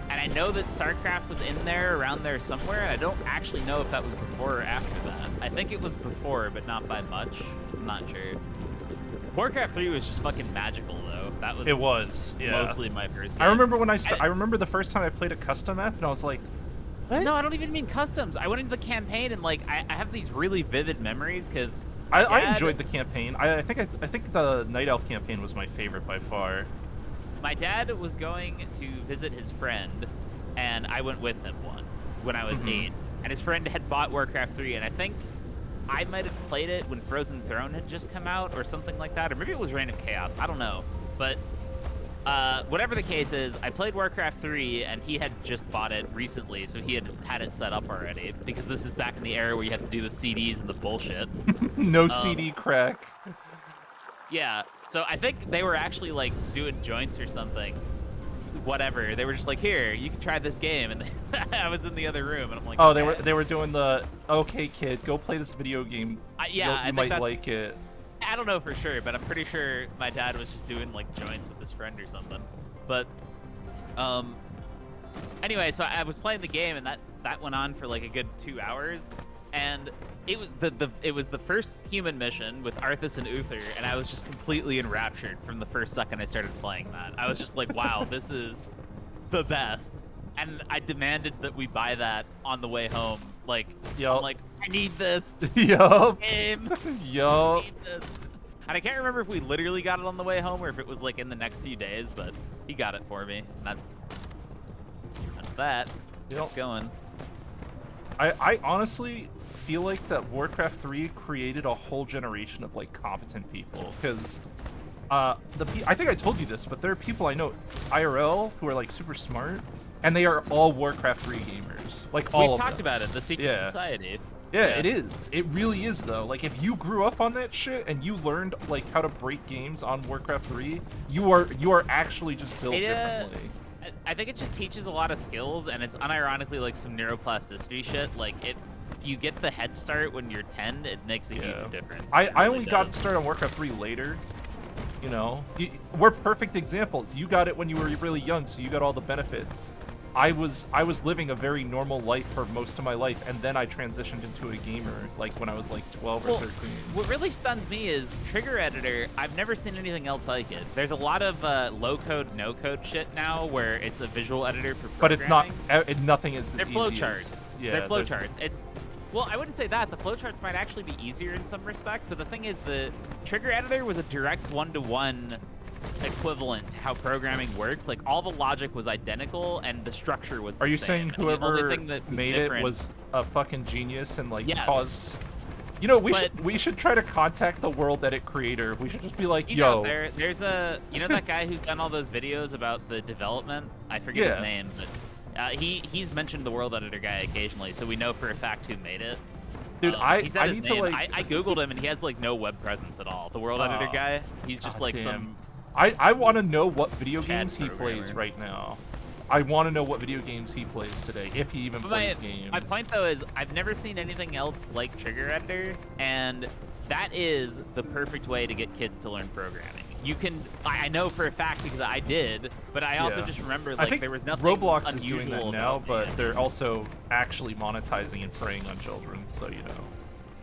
And I know that StarCraft was in there, around there somewhere, and I don't actually know if that was before or after that. I think it was before, but not by much. I'm not sure. Warcraft 3 was just fucking magical, though. That was. It was, yeah. Mostly my first game. I remember when I remember the first time I played a custom map, and I was like, what? No, I don't even mean customs. I went into the campaign, and like I have these really vivid memories because I enjoyed the campaign. I think the Night Elf campaign was my favorite by far. My dad was going to visit his friend, and I went with him once when I was 8. And his friend had bought Warcraft 3, and I think I might have played it when Frozen Throne had just come out or something like that. Or maybe it was Reign of Chaos. I don't know. But whatever the case is, I played Warcraft 3, and he had just bought it recently, so he had it set up already. Because this is back in the era where you have to do the CDs and the bullshit. No CD crack. Yeah, so I think they were actually like doing joints or something. Whatever. They were just like, here, you can try this game, and I was in the other room, and I'm like, oh, they were doing the okay, kid, go play this video game. Yeah, you might like it. I don't know for sure, but I'm pretty sure my dad was just doing like joints with his friend or something. But anyway, so I was playing the game, and that went on for like a good 2 hours, and it was the first human mission with Arthas and Uther, and I was just completely enraptured from the first second I started playing that. I was just like, wow, this is the best. And I demanded that we buy that on the way home. Like, Yep. I'm like, I need this. Yup. This game. Yup. I need this. And I can't remember if we literally got it on the way home or if it was like in the next few days, but he got it for me. And that's that. Yep. Going. I honestly feel like that Warcraft 3 created a whole generation of like competent people, because I think I told you this, but there are people I know IRL who are like super smart, and they are all Warcraft 3 gamers. Like all of them. We talked about it, the Secret Society. Yeah, it is. It really is, though. Like, if you grew up on that shit and you learned like how to break games on Warcraft 3, you are actually just built differently. I think it just teaches a lot of skills, and it's unironically like some neuroplasticity shit. Like, if you get the head start when you're 10, it makes a huge difference. I only got started on Warcraft 3 later, You know, we're perfect examples. You got it when you were really young, so you got all the benefits. I was living a very normal life for most of my life, and then I transitioned into a gamer, like when I was like 12 or 13. What really stuns me is Trigger Editor. I've never seen anything else like it. There's a lot of low-code, no-code shit now where it's a visual editor for programming. But it's not. Nothing is as They're easy flowcharts. Yeah, they're flowcharts. Well, I wouldn't say that. The flowcharts might actually be easier in some respects, but the thing is, the Trigger Editor was a direct one-to-one equivalent to how programming works. Like, all the logic was identical, and the structure was the same. Are you saying whoever made it was a fucking genius and, like, yes. caused... You know, we should try to contact the World Edit creator. We should just be like, he's yo. Out there. There's a... You know that guy who's done all those videos about the development? I forget his name, but... he's mentioned the World Editor guy occasionally, so we know for a fact who made it. Dude, I need to like. I googled him and he has like no web presence at all. The World Editor guy, he's just like some. I want to know what video games he plays right now. I want to know what video games he plays today, if he even plays games. My point though is I've never seen anything else like Trigger Editor, and that is the perfect way to get kids to learn programming. You can, I know for a fact because I did, but I also just remember like there was nothing Roblox is doing that unusual now, about but it. they're also actually monetizing and preying on children, so you know.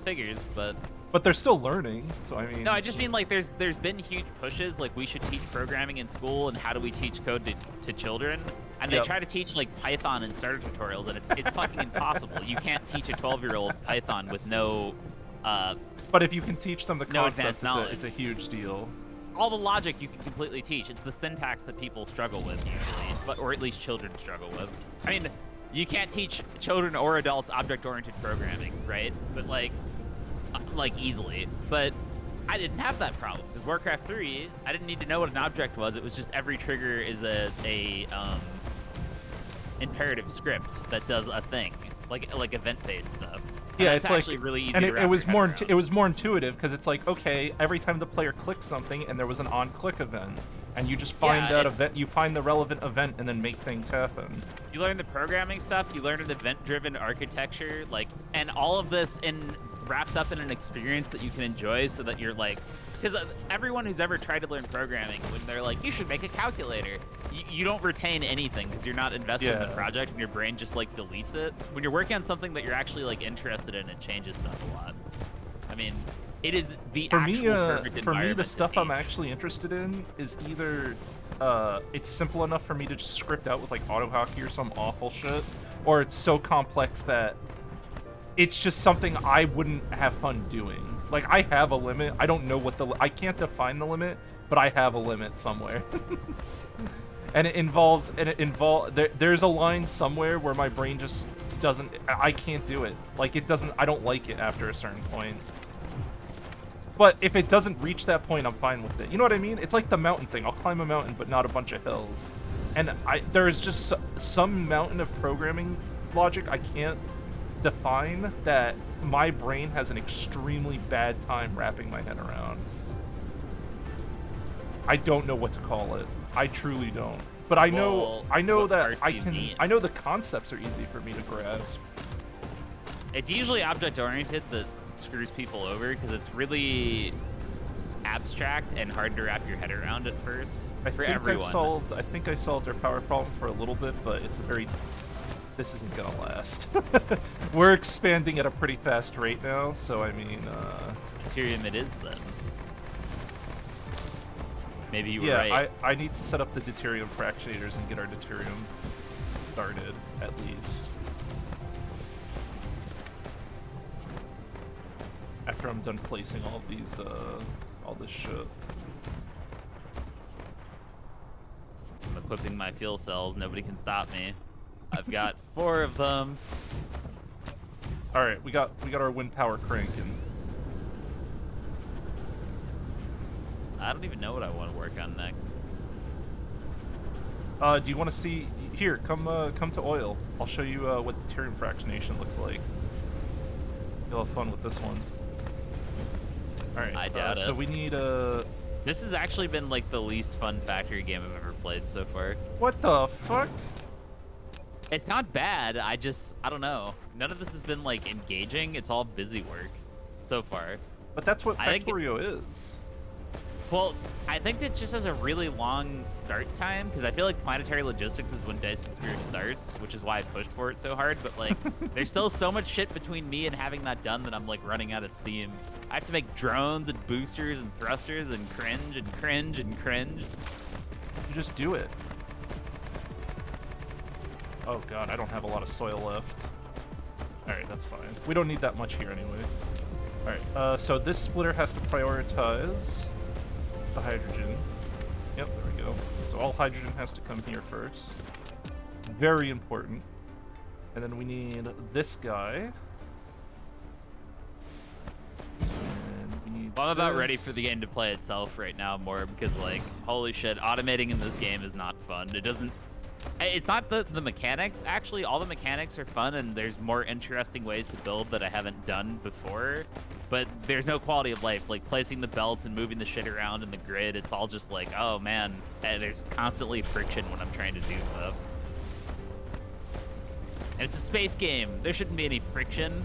Figures, but they're still learning, so I mean. No, I just mean like there's been huge pushes like we should teach programming in school and how do we teach code to children, and they try to teach like Python and starter tutorials, and it's fucking impossible. You can't teach a 12-year-old Python with no. But if you can teach them the no concepts, knowledge. it's a huge deal. All the logic you can completely teach. It's the syntax that people struggle with usually, or at least children struggle with. I mean, you can't teach children or adults object-oriented programming, right? But like easily. But I didn't have that problem because Warcraft 3, I didn't need to know what an object was. It was just every trigger is a imperative script that does a thing, like event-based stuff. Yeah, it's actually like really easy. And to it was more around. it was more intuitive because it's like, okay, every time the player clicks something and there was an on-click event, and you just find that event, you find the relevant event, and then make things happen. You learn the programming stuff. You learn an event-driven architecture, and all of this wrapped up in an experience that you can enjoy, so that you're like, because everyone who's ever tried to learn programming, when they're like, you should make a calculator, you don't retain anything because you're not invested in the project, and your brain just like deletes it. When you're working on something that you're actually like interested in, it changes stuff a lot. I mean, it is the perfect environment the stuff to I'm teach. actually interested in is either it's simple enough for me to just script out with like AutoHotkey or some awful shit, or it's so complex that it's just something I wouldn't have fun doing. Like, I have a limit. I don't know what I can't define the limit, but I have a limit somewhere. And there's a line somewhere where my brain just doesn't, I can't do it. Like, I don't like it after a certain point. But if it doesn't reach that point, I'm fine with it. You know what I mean? It's like the mountain thing. I'll climb a mountain, but not a bunch of hills. And there's just some mountain of programming logic I can't define that my brain has an extremely bad time wrapping my head around. I don't know what to call it. I truly don't. But I know that I know the concepts are easy for me to grasp. It's usually object-oriented that screws people over because it's really abstract and hard to wrap your head around at first. I think I solved our power problem for a little bit, but it's a very... This isn't gonna last. We're expanding at a pretty fast rate now, so I mean, Deuterium it is then. Maybe you were right. Yeah, I need to set up the deuterium fractionators and get our deuterium started, at least. After I'm done placing all of these, all this shit. I'm equipping my fuel cells. Nobody can stop me. I've got 4 of them. All right, we got our wind power cranking. I don't even know what I want to work on next. Do you want to see? Here, come to oil. I'll show you what deuterium fractionation looks like. You'll have fun with this one. All right. I doubt it. So we need This has actually been like the least fun factory game I've ever played so far. What the fuck? It's not bad. I don't know. None of this has been like engaging. It's all busy work so far. But that's what Factorio is. Well, I think it just has a really long start time because I feel like planetary logistics is when Dyson Sphere starts, which is why I pushed for it so hard. But like, there's still so much shit between me and having that done that I'm like running out of steam. I have to make drones and boosters and thrusters and cringe and cringe and cringe. You just do it. Oh god, I don't have a lot of soil left. Alright, that's fine. We don't need that much here anyway. Alright, so this splitter has to prioritize the hydrogen. Yep, there we go. So all hydrogen has to come here first. Very important. And then we need this guy. And we need Well, I'm about this. ready for the game to play itself right now more because like, holy shit, automating in this game is not fun. It doesn't... It's not the mechanics, actually. All the mechanics are fun, and there's more interesting ways to build that I haven't done before. But there's no quality of life. Like, placing the belts and moving the shit around in the grid, it's all just like, oh, man. There's constantly friction when I'm trying to do stuff. And it's a space game. There shouldn't be any friction.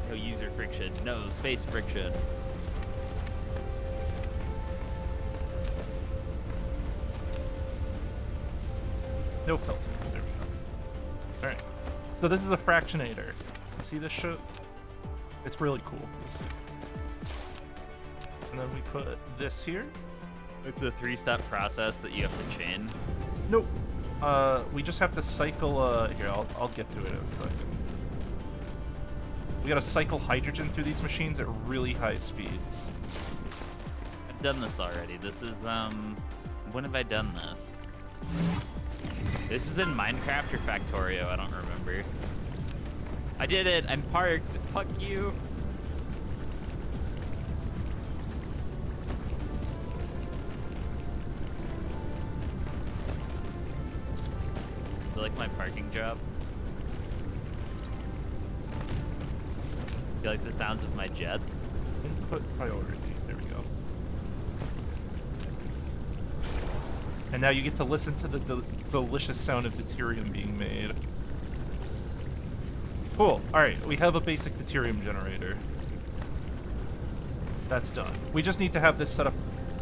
No user friction. No space friction. No filter. There we go. Alright. So this is a fractionator. You see this shit? It's really cool. You'll see. And then we put this here. It's a 3-step process that you have to chain. Nope. We just have to cycle, here, I'll get to it in a second. We gotta cycle hydrogen through these machines at really high speeds. I've done this already. This is, when have I done this? This is in Minecraft or Factorio, I don't remember. I did it, I'm parked, fuck you. Do you like my parking job? Do you like the sounds of my jets? Input priority, there we go. And now you get to listen to the delicious sound of deuterium being made. Cool. Alright, we have a basic deuterium generator. That's done. We just need to have this set up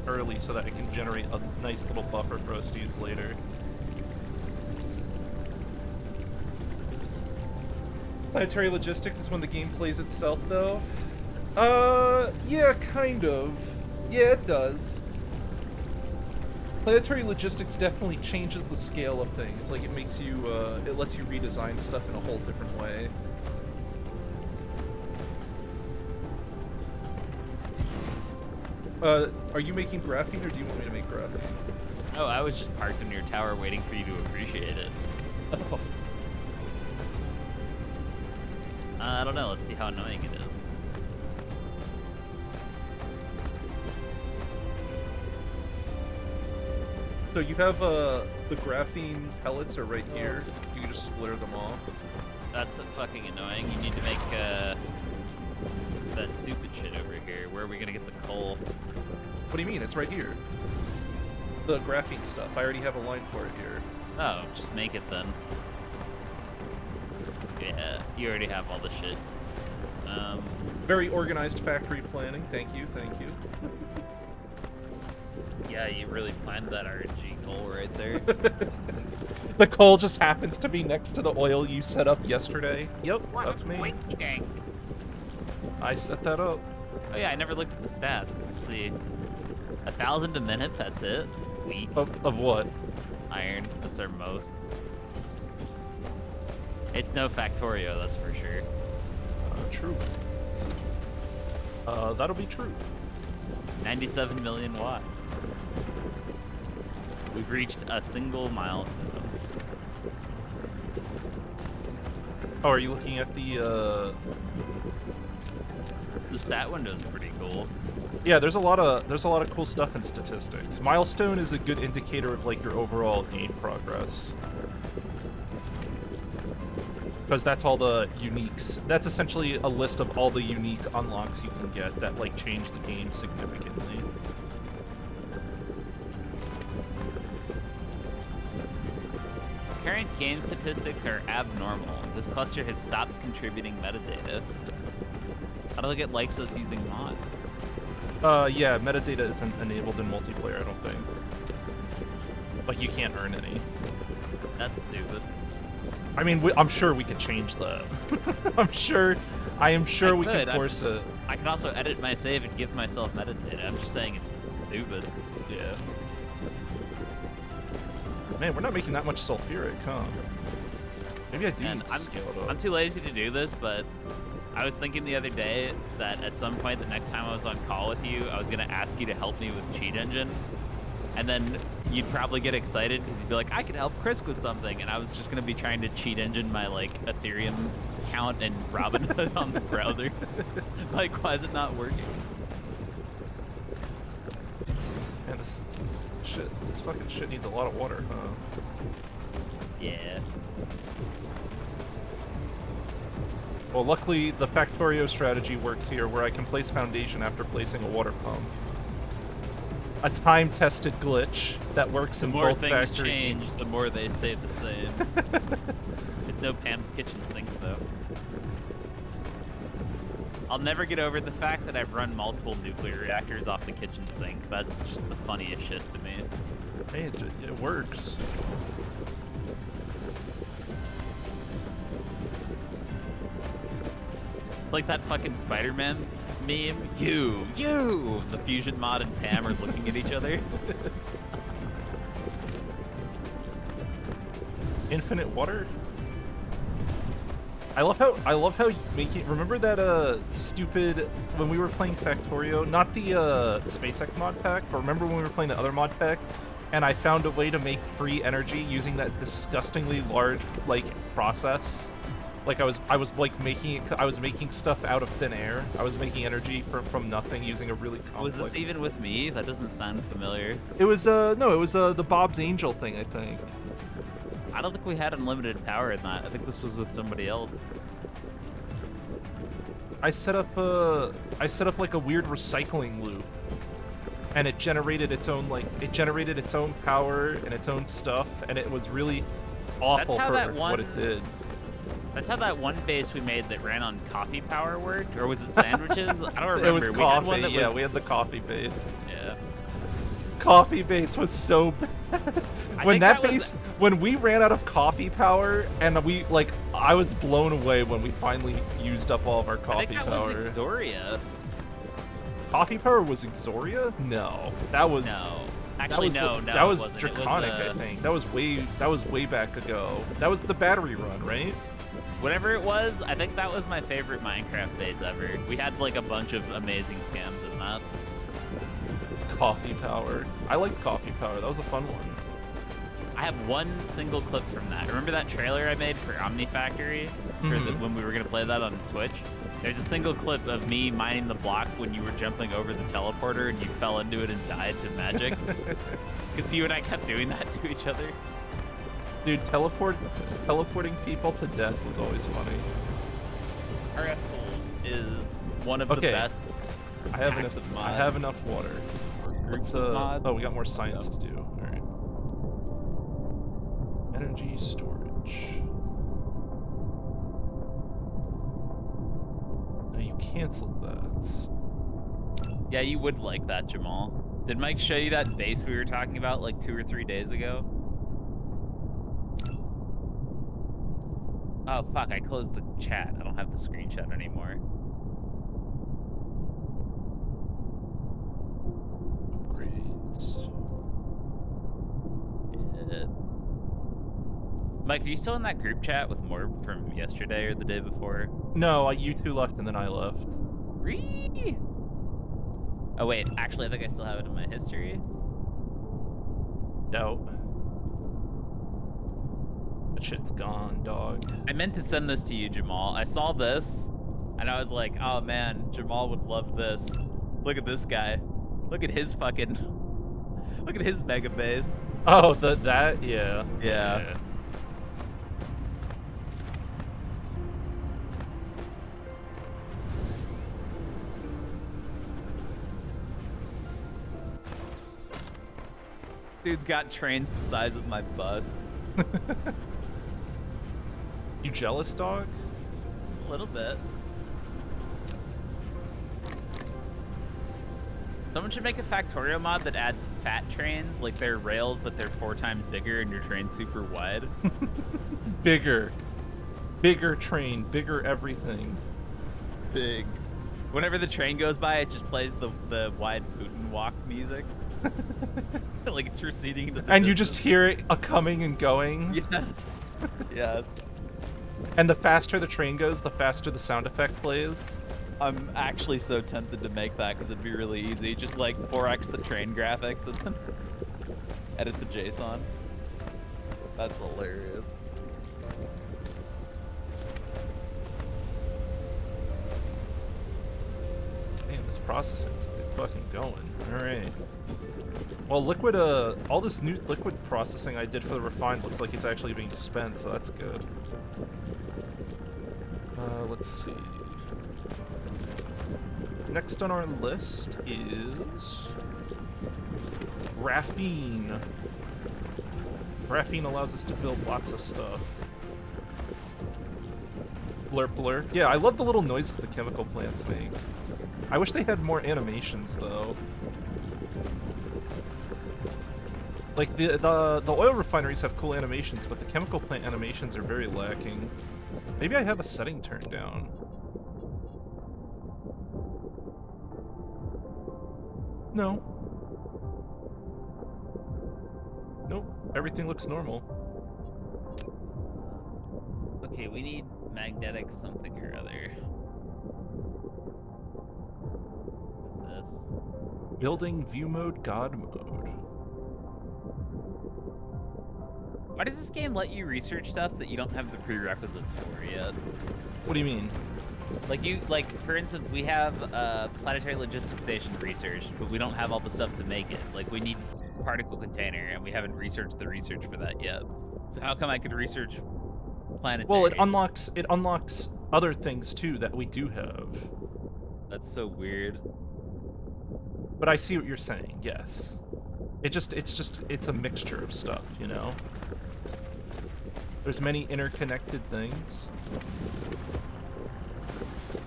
early so that it can generate a nice little buffer for us to use later. Planetary logistics is when the game plays itself, though? Yeah, kind of. Yeah, it does. Planetary logistics definitely changes the scale of things. Like, it makes you, it lets you redesign stuff in a whole different way. Are you making graphene, or do you want me to make graphene? Oh, I was just parked in your tower waiting for you to appreciate it. Oh. I don't know, let's see how annoying it is. So you have, the graphene pellets are right here. You can just splitter them off. That's fucking annoying. You need to make, that stupid shit over here. Where are we gonna get the coal? What do you mean? It's right here. The graphene stuff. I already have a line for it here. Oh, just make it then. Yeah, you already have all the shit. Very organized factory planning. Thank you, thank you. Yeah, you really planned that RNG coal right there. The coal just happens to be next to the oil you set up yesterday. Yep, that's me. Winky dang. I set that up. Oh yeah, I never looked at the stats. Let's see. 1,000 a minute, that's it. Weak. Of what? Iron, that's our most. It's no Factorio, that's for sure. True. That'll be true. 97 million watts. We've reached a single milestone. Oh, are you looking at the stat window's pretty cool. Yeah, there's a lot of cool stuff in statistics. Milestone is a good indicator of like your overall game progress. Because that's all the uniques. That's essentially a list of all the unique unlocks you can get that like change the game significantly. Current game statistics are abnormal. This cluster has stopped contributing metadata. I don't think it likes us using mods. Yeah, metadata isn't enabled in multiplayer, I don't think. Like, you can't earn any. That's stupid. I mean, I'm sure we could change that. I am sure we can force it. I can also edit my save and give myself metadata. I'm just saying it's stupid. Yeah. Man, we're not making that much sulfuric, huh? Maybe I do need to scale it up. I'm too lazy to do this, but I was thinking the other day that at some point the next time I was on call with you, I was going to ask you to help me with Cheat Engine. And then you'd probably get excited because you'd be like, I could help Chris with something. And I was just going to be trying to Cheat Engine my, like, Ethereum account and Robinhood on the browser. Like, why is it not working? Man, this fucking shit needs a lot of water, huh? Yeah. Well, luckily, the Factorio strategy works here, where I can place foundation after placing a water pump. A time-tested glitch that works in both factories. The more things change, the more they stay the same. It's no Pam's kitchen sink, though. I'll never get over the fact that I've run multiple nuclear reactors off the kitchen sink. That's just the funniest shit to me. Hey, it works. Like that fucking Spider-Man meme. You! The Fusion mod and Pam are looking at each other. Infinite water? I love how making. Remember that stupid when we were playing Factorio, not the SpaceX mod pack, but remember when we were playing the other mod pack, and I found a way to make free energy using that disgustingly large like process. Like I was making stuff out of thin air. I was making energy from nothing using a really complex. Was this even with me? That doesn't sound familiar. It was no, it was the Bob's Angel thing, I think. I don't think we had unlimited power in that. I think this was with somebody else. I set up like a weird recycling loop, and it generated its own power and its own stuff, and it was really awful for what it did. That's how that one base we made that ran on coffee power worked, or was it sandwiches? I don't remember. It was coffee. We had the coffee base. Yeah. Coffee base was so bad. When we ran out of coffee power, and I was blown away when we finally used up all of our coffee power. I think that was Exoria. Coffee power was Exoria? No, that was. No. Actually, no, that was it wasn't. Draconic. I think that was way back ago. That was the battery run, right? Whatever it was, I think that was my favorite Minecraft base ever. We had like a bunch of amazing scams in that. Coffee power. I liked coffee power. That was a fun one. I have one single clip from that. Remember that trailer I made for Omni Factory when we were gonna play that on Twitch? There's a single clip of me mining the block when you were jumping over the teleporter and you fell into it and died to magic. Because you and I kept doing that to each other. Dude, teleporting people to death was always funny. RF Tools is one of the best. I have enough water. Groups of mods. Oh, we got more science to do. All right. Energy storage. Now you canceled that. Yeah, you would like that, Jamal. Did Mike show you that base we were talking about like 2 or 3 days ago? Oh, fuck, I closed the chat. I don't have the screenshot anymore. Upgrades. Yeah. Mike, are you still in that group chat with Morb from yesterday or the day before? No, you two left and then I left. Really? Oh, wait, actually, I think I still have it in my history. No. Shit's gone, dog. I meant to send this to you, Jamal. I saw this, and I was like, oh man, Jamal would love this. Look at this guy. Look at his fucking... Look at his mega base. Oh, that? Yeah. Yeah. Dude's got trains the size of my bus. You jealous, dog? A little bit. Someone should make a Factorio mod that adds fat trains, like they're rails, but they're 4 times bigger and your train's super wide. Bigger. Bigger train, bigger everything. Big. Whenever the train goes by, it just plays the wide Putin walk music. Like it's receding into the And distance. you just hear it coming and going. Yes. Yes. And the faster the train goes, the faster the sound effect plays. I'm actually so tempted to make that because it'd be really easy. Just like 4x the train graphics and then edit the JSON. That's hilarious. Man, this processing's fucking going. Alright. Well, liquid, all this new liquid processing I did for the refined looks like it's actually being spent, so that's good. Let's see. Next on our list is graphene. Graphene allows us to build lots of stuff. Blurp blurp. Yeah, I love the little noises the chemical plants make. I wish they had more animations though. Like the oil refineries have cool animations, but the chemical plant animations are very lacking. Maybe I have a setting turned down. No. Nope. Everything looks normal. Okay, we need magnetic something or other. This. Building view mode, God mode. Why does this game let you research stuff that you don't have the prerequisites for yet? What do you mean? Like for instance, we have planetary logistics station researched, but we don't have all the stuff to make it. Like we need particle container, and we haven't researched the research for that yet. So how come I could research planetary? Well, it unlocks other things too that we do have. That's so weird. But I see what you're saying. Yes. It's a mixture of stuff, you know. There's many interconnected things.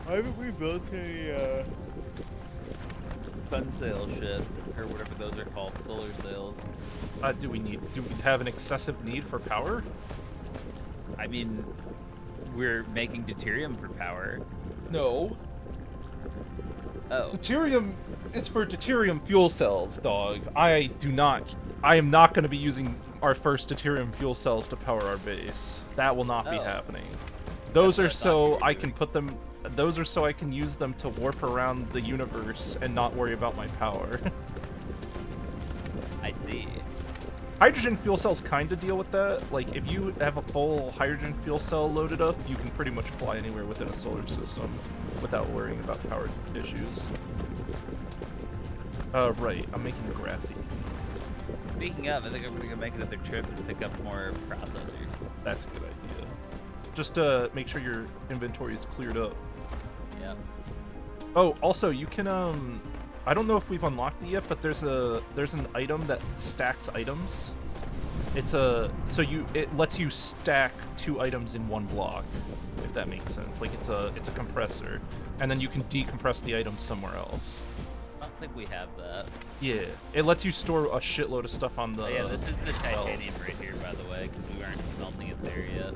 Why haven't we built a sun sail shit or whatever those are called, solar sails? Do we have an excessive need for power? I mean, we're making deuterium for power. No. Oh. Deuterium is for deuterium fuel cells, dog. I am not going to be using our first deuterium fuel cells to power our base. That will not be happening. Those are so I can put them. Those are so I can use them to warp around the universe and not worry about my power. I see. Hydrogen fuel cells kind of deal with that. Like, if you have a full hydrogen fuel cell loaded up, you can pretty much fly anywhere within a solar system without worrying about power issues. Right, I'm making graphene. Speaking of, I think I'm gonna go make another trip and pick up more processors. That's a good idea. Just make sure your inventory is cleared up. Yeah. Oh, also, you can, I don't know if we've unlocked it yet, but there's an item that stacks items. It lets you stack 2 items in one block, if that makes sense. Like it's a compressor, and then you can decompress the item somewhere else. I don't think we have that. Yeah, it lets you store a shitload of stuff on the. Oh, yeah, this is the titanium right here, by the way, because we aren't smelting it there yet.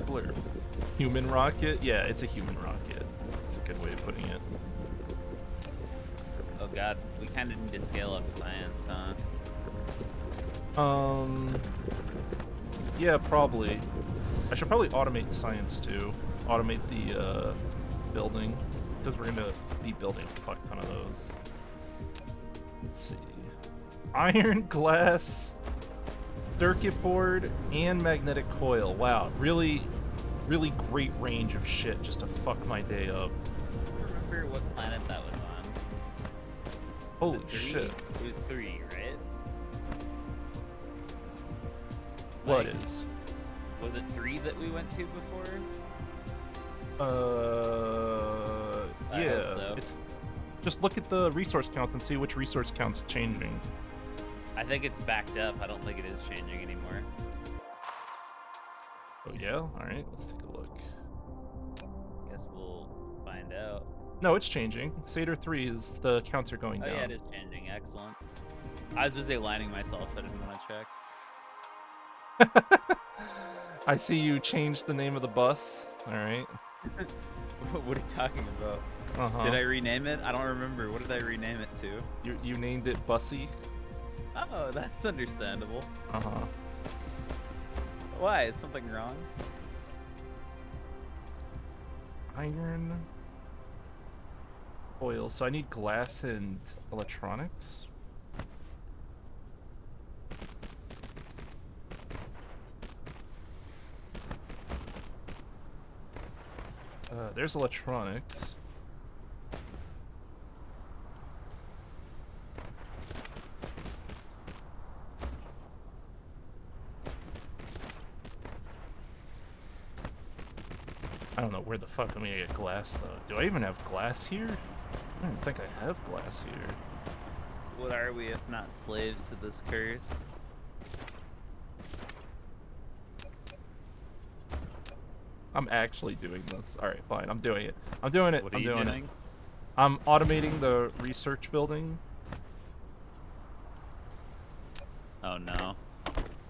Blur. Human rocket? Yeah, it's a human rocket. That's a good way of putting it. Oh god, we kind of need to scale up science, huh? Yeah, probably. I should probably automate science too. Automate the building, because we're gonna be building a fuck ton of those. Let's see. Iron, glass, circuit board, and magnetic coil. Wow, really great range of shit just to fuck my day up. I remember what planet that was on. Holy Was it 3? shit. It was 3, right? What Like, is? Was it 3 that we went to before? I Yeah. hope so. It's just look at the resource count and see which resource count's changing. I think it's backed up. I don't think it is changing anymore. Oh yeah? Alright, let's take a look. Guess we'll find out. No, it's changing. Satyr 3 is the counts are going Oh down. yeah, it is changing. Excellent. I was busy aligning myself, so I didn't want to check. I see you changed the name of the bus. Alright. What are you talking about? Uh-huh. Did I rename it? I don't remember. What did I rename it to? You named it Bussy? Oh, that's understandable. Uh-huh. Why? Is something wrong? Iron... Oil. So I need glass and electronics? There's electronics. I don't know where the fuck I'm gonna get glass, though. Do I even have glass here? I don't think I have glass here. What are we if not slaves to this curse? I'm actually doing this. Alright, fine. I'm doing it. I'm doing it. What are I'm you doing doing? it. I'm automating the research building. Oh no.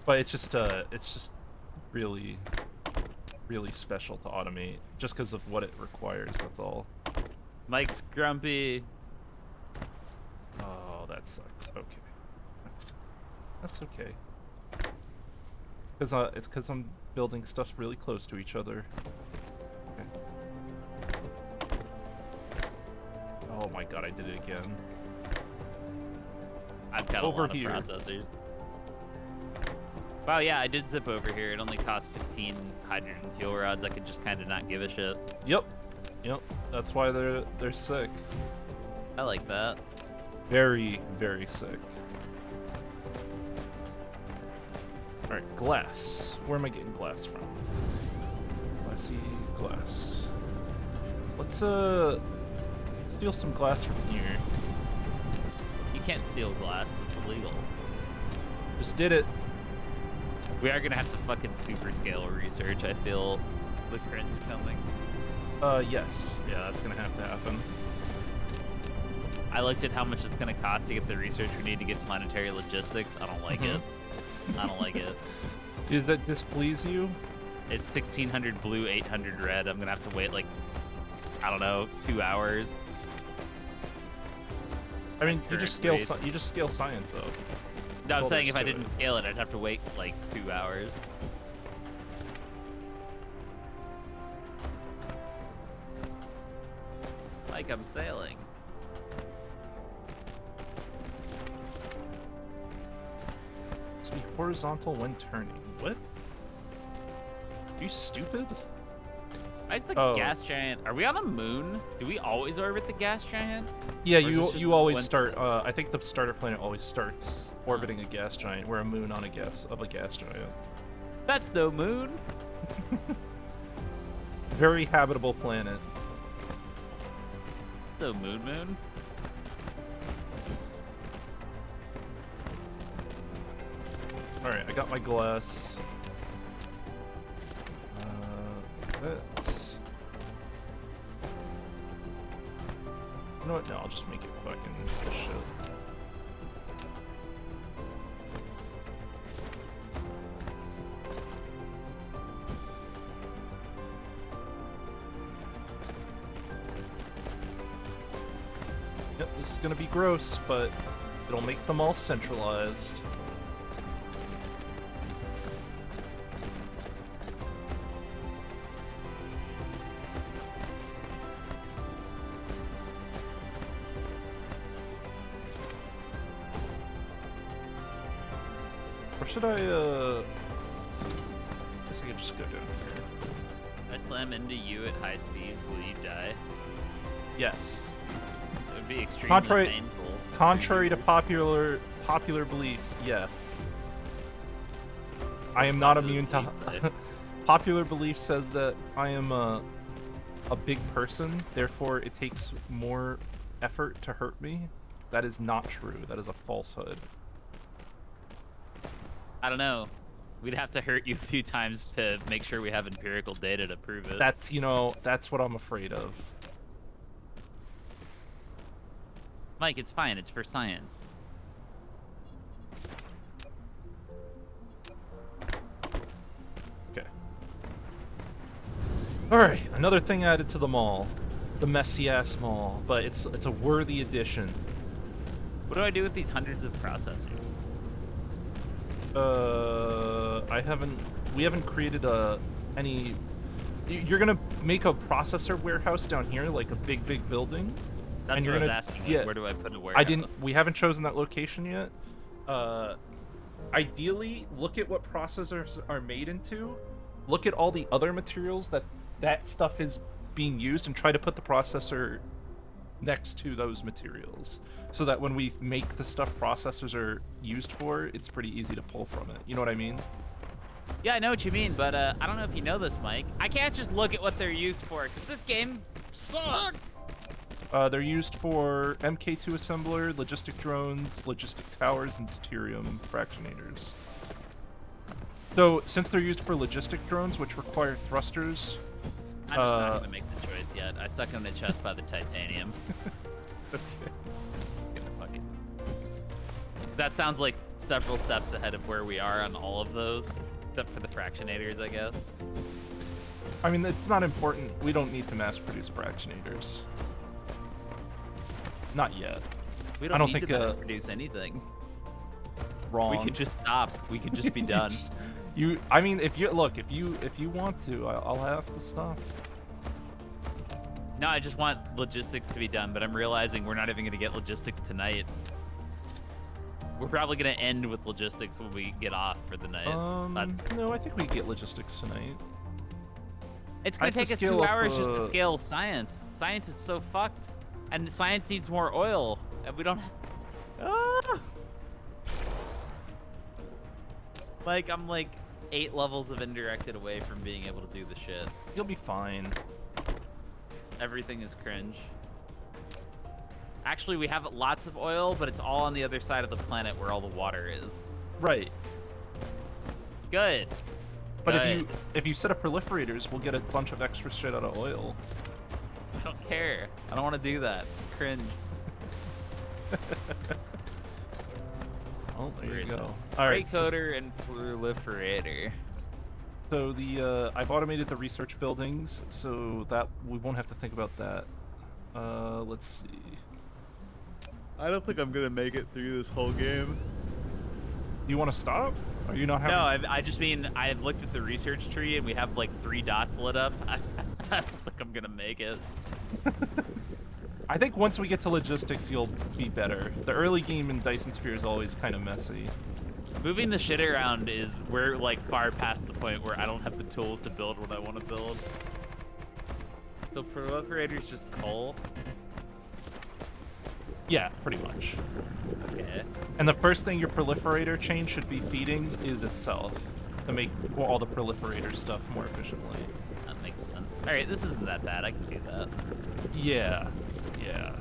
But it's just really, really special to automate. Just because of what it requires, that's all. Mike's grumpy. Oh, that sucks. Okay. That's okay. It's because I'm building stuff really close to each other. Okay. Oh my god, I did it again. I've got Over a lot here. of processors. Wow, yeah, I did zip over here. It only cost 15 hydrogen fuel rods. I could just kind of not give a shit. Yep. Yep. That's why they're sick. I like that. Very, very sick. Alright, glass. Where am I getting glass from? Glassy glass. Let's steal some glass from here. You can't steal glass. That's illegal. Just did it. We are gonna have to fucking super scale research. I feel the cringe coming. Yes. Yeah, that's gonna have to happen. I looked at how much it's gonna cost to get the research we need to get planetary logistics. I don't like it. I don't like it. Does that displease you? It's 1600 blue, 800 red. I'm gonna have to wait like, I don't know, 2 hours. I mean, you just scale Current you just scale science up. No, That's I'm all saying there's if I to didn't it. scale it, I'd have to wait like 2 hours. Like I'm sailing. Must be horizontal when turning. What? Are you stupid? Why is the Oh. gas giant? Are we on a moon? Do we always orbit the gas giant? Yeah, Or is this just you always one- start. I think the starter planet always starts orbiting a gas giant. We're a moon on a gas giant. That's no moon. Very habitable planet. It's no moon. All right, I got my glass. That's. You know what? No, I'll just make it fucking shit. Yep, this is gonna be gross, but it'll make them all centralized. Or should I, guess I could just go down here. If I slam into you at high speeds, will you die? Yes. It would be extremely Contrary- painful. Contrary to popular belief, yes. I am not immune to... Popular belief says that I am a big person, therefore it takes more effort to hurt me. That is not true. That is a falsehood. I don't know. We'd have to hurt you a few times to make sure we have empirical data to prove it. That's, you know, that's what I'm afraid of. Mike, it's fine. It's for science. Okay. All right, another thing added to the mall, the messy ass mall, but it's a worthy addition. What do I do with these hundreds of processors? We haven't created any. You're gonna make a processor warehouse down here, like a big building. That's and what you're I was gonna, asking. Like, yeah, where do I put a warehouse? We haven't chosen that location yet. Ideally, look at what processors are made into. Look at all the other materials that stuff is being used, and try to put the processor next to those materials, so that when we make the stuff processors are used for, it's pretty easy to pull from it. You know what I mean? Yeah, I know what you mean, but I don't know if you know this, Mike. I can't just look at what they're used for, because this game sucks! They're used for MK2 assembler, logistic drones, logistic towers, and deuterium fractionators. So, since they're used for logistic drones, which require thrusters... I'm just not going to make the choice yet. I stuck on the chest by the titanium. Okay. Fuck it. Because that sounds like several steps ahead of where we are on all of those, except for the fractionators, I guess. I mean, it's not important. We don't need to mass-produce fractionators. Not yet. We don't need to mass-produce anything. Wrong. We could just stop. We could just be done. I mean, if you want to, I'll have the stuff. No, I just want logistics to be done, but I'm realizing we're not even going to get logistics tonight. We're probably going to end with logistics when we get off for the night. No, I think we get logistics tonight. It's going to take us 2 hours just to scale science. Science is so fucked. And science needs more oil. And we don't... Like, I'm like 8 levels of indirected away from being able to do the shit. You'll be fine. Everything is cringe. Actually, we have lots of oil, but it's all on the other side of the planet where all the water is. Right. Good. But Good. if you set up proliferators, we'll get a bunch of extra shit out of oil. I don't care. I don't want to do that. It's cringe. Oh, there you go. All right. Coder and proliferator. So I've automated the research buildings, so that we won't have to think about that. Let's see. I don't think I'm gonna make it through this whole game. You want to stop? Are you not having? No, I just mean I've looked at the research tree and we have like 3 dots lit up. I don't think I'm gonna make it. I think once we get to logistics, you'll be better. The early game in Dyson Sphere is always kind of messy. Moving the shit around is we're like far past the point where I don't have the tools to build what I want to build. So proliferator's just coal. Yeah, pretty much. Okay. And the first thing your proliferator chain should be feeding is itself to make all the proliferator stuff more efficiently. That makes sense. All right, this isn't that bad. I can do that. Yeah. Yeah.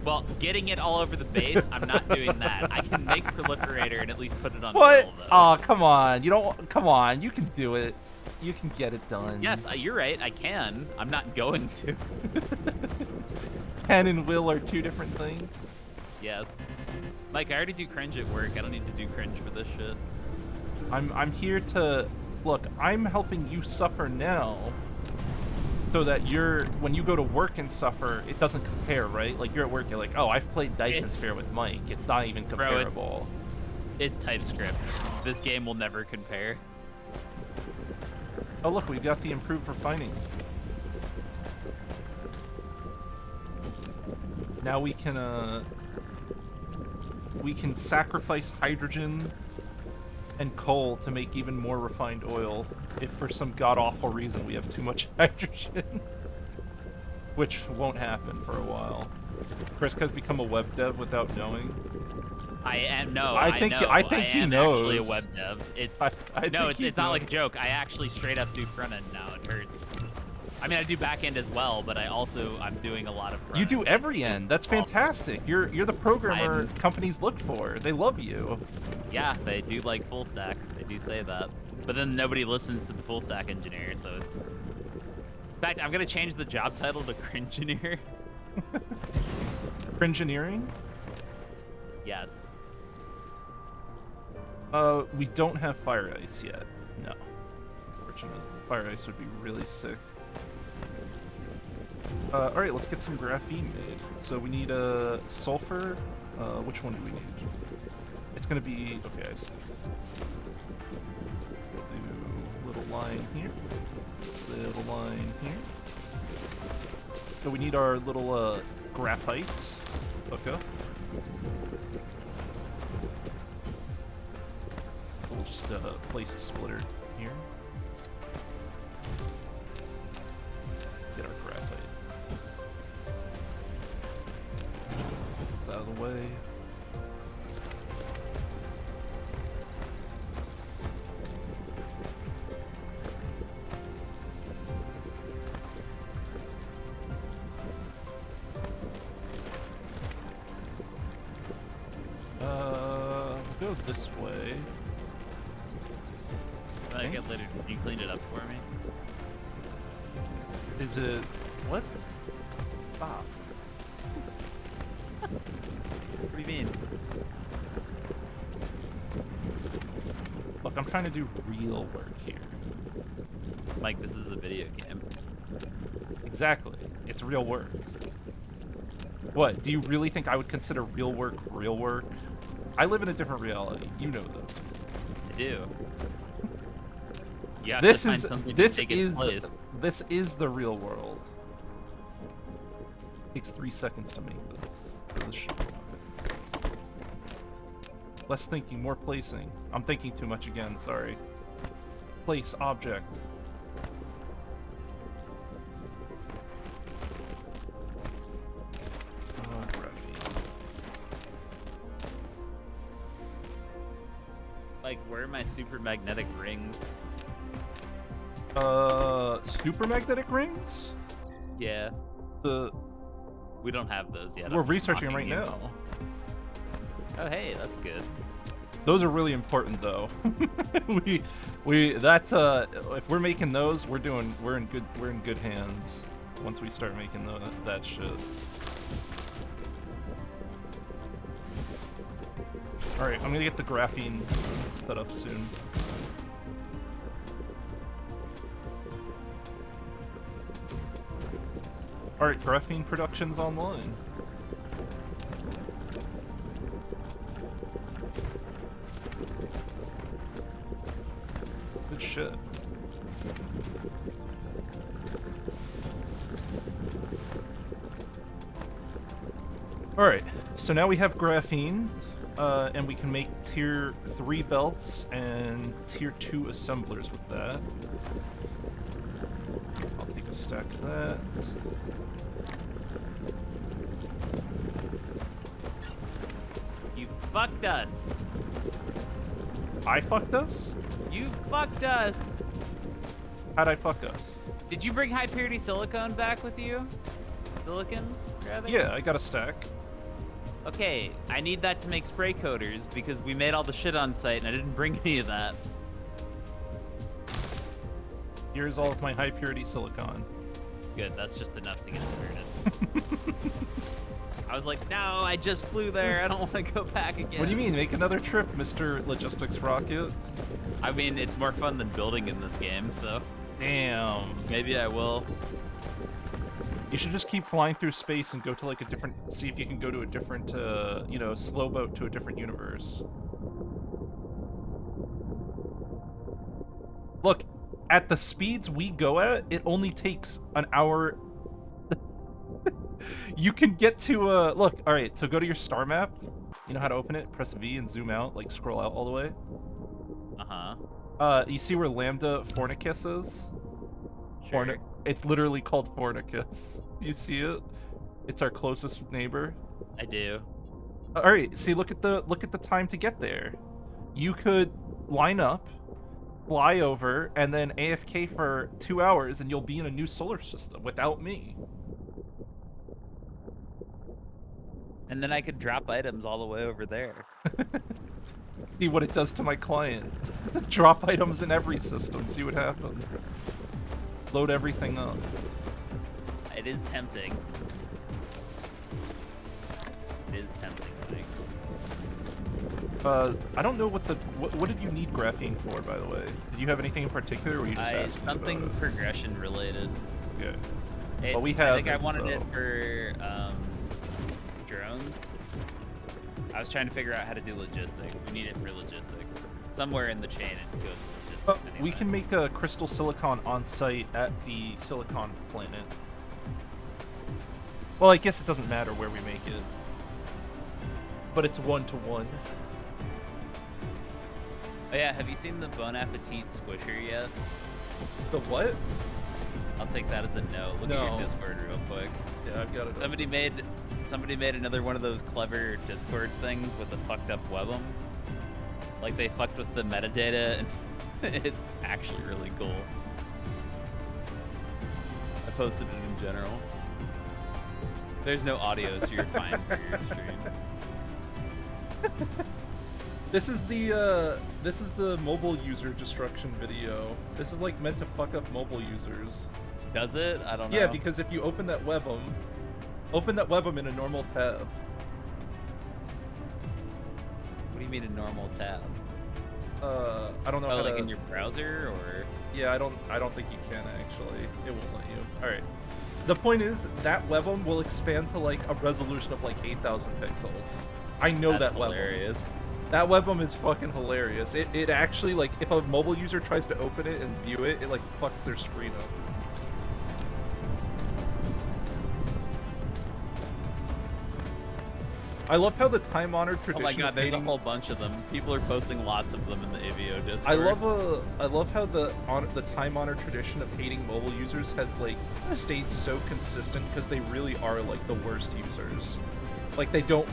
Well, getting it all over the base, I'm not doing that. I can make proliferator and at least put it on What? oil, though. Oh, come on. You don't. Come on. You can do it. You can get it done. Yes, you're right. I can. I'm not going to. Can and will are 2 different things. Yes. Mike, I already do cringe at work. I don't need to do cringe for this shit. I'm here to look. I'm helping you suffer now, so that when you go to work and suffer, it doesn't compare, right? Like you're at work, you're like, oh, I've played Dyson Sphere with Mike. It's not even comparable. Bro, it's TypeScript. This game will never compare. Oh look, we've got the improved refining. Now we can sacrifice hydrogen and coal to make even more refined oil if for some god-awful reason we have too much hydrogen. Which won't happen for a while. Chris has become a web dev without knowing. I am no. I think he knows. Actually a web dev. It's no. It's not like a joke. I actually straight up do front end now. It hurts. I mean, I do back end as well, but I'm doing a lot of front You do end. every end. That's fantastic. You're the programmer companies look for. They love you. Yeah, they do like full stack. They do say that. But then nobody listens to the full stack engineer, so it's... In fact, I'm gonna change the job title to cringineer. Cringineering? Yes. We don't have fire ice yet. No. Unfortunately, fire ice would be really sick. Alright, let's get some graphene made. So we need sulfur. Which one do we need? It's gonna be... Okay, I see. We'll do little line here. Little line here. So we need our little graphite. Okay. We'll just place a splitter here. Get our graphite. It's out of the way. We'll go this way. I get later. You cleaned it up for me. Is it... What? Stop. What do you mean? Look, I'm trying to do real work here. Mike, this is a video game. Exactly. It's real work. What? Do you really think I would consider real work real work? I live in a different reality. You know this. I do. You have This to find is something this to take is its place. this is the real world. Takes 3 seconds to make this. For this show. Less thinking, more placing. I'm thinking too much again. Sorry. Place object. Graphene. Like, where are my super magnetic rings? Super magnetic rings? Yeah, The we don't have those yet. We're I'm just researching mocking right you. now. Oh, hey, that's good. Those are really important, though. That's if we're making those, we're in good hands. Once we start making that shit. All right, I'm gonna get the graphene set up soon. All right, graphene production's online. Good shit. Alright, so now we have graphene, and we can make tier 3 belts and tier 2 assemblers with that. I'll take a stack of that. You fucked us. I fucked us? You fucked us. How'd I fuck us? Did you bring high purity silicone back with you? Silicon, rather? Yeah, I got a stack. Okay, I need that to make spray coaters because we made all the shit on site and I didn't bring any of that. Here's all of my high purity silicon. Good, that's just enough to get started. I was like, no, I just flew there. I don't want to go back again. What do you mean? Make another trip, Mr. Logistics Rocket. I mean, it's more fun than building in this game, so Damn. maybe I will. You should just keep flying through space and go to like a different, see if you can go to a different, you know, slow boat to a different universe. Look, at the speeds we go at, it only takes an hour. You can get to, look, all right, so go to your star map. You know how to open it? Press V and zoom out, like scroll out all the way. Uh-huh. You see where Lambda Fornicus is? Sure. It's literally called Fornicus. You see it? It's our closest neighbor. I do. All right. See, look at the time to get there. You could line up, fly over, and then AFK for 2 hours, and you'll be in a new solar system without me. And then I could drop items all the way over there. See what it does to my client. Drop items in every system, see what happens. Load everything up. It is tempting. It is tempting, Mike. I don't know what did you need graphene for, by the way? Did you have anything in particular, or were you just asking something about it? progression related. Okay. Well, we have I think I wanted so. it for drones. I was trying to figure out how to do logistics. We need it for logistics. Somewhere in the chain it goes to logistics anyway. We can make a crystal silicon on site at the silicon planet. Well, I guess it doesn't matter where we make it. But it's 1-to-1. Oh yeah, have you seen the Bon Appetit squisher yet? The what? I'll take that as a no. Look at your Discord real quick. Yeah, I've got it. Somebody made another one of those clever Discord things with the fucked up webm. Like they fucked with the metadata, and it's actually really cool. I posted it in general. There's no audio, so you're fine for your stream. This is the mobile user destruction video. This is like meant to fuck up mobile users. Does it? I don't know. Yeah, because if you open that webm in a normal tab. What do you mean a normal tab? I don't know how like to... in your browser, or? Yeah, I don't think you can actually. It won't let you. All right. The point is that webm will expand to like a resolution of like 8,000 pixels. I know That's that hilarious. That webm is fucking hilarious. It actually, like, if a mobile user tries to open it and view it, it like fucks their screen up. I love how the time-honored tradition. Oh my god, there's a whole bunch of them. People are posting lots of them in the AVO Discord. I love how the time-honored tradition of hating mobile users has like stayed so consistent because they really are like the worst users. Like they don't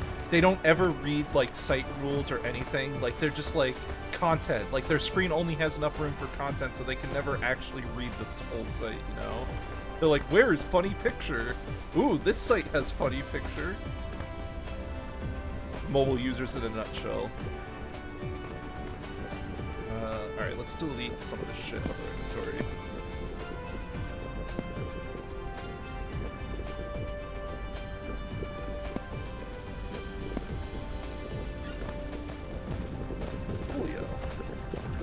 ever read like site rules or anything. Like they're just like content. Like their screen only has enough room for content, so they can never actually read this whole site. You know, they're like, where is funny picture? Ooh, this site has funny picture. Mobile users in a nutshell. Alright, let's delete some of this shit out of our inventory. Coolio.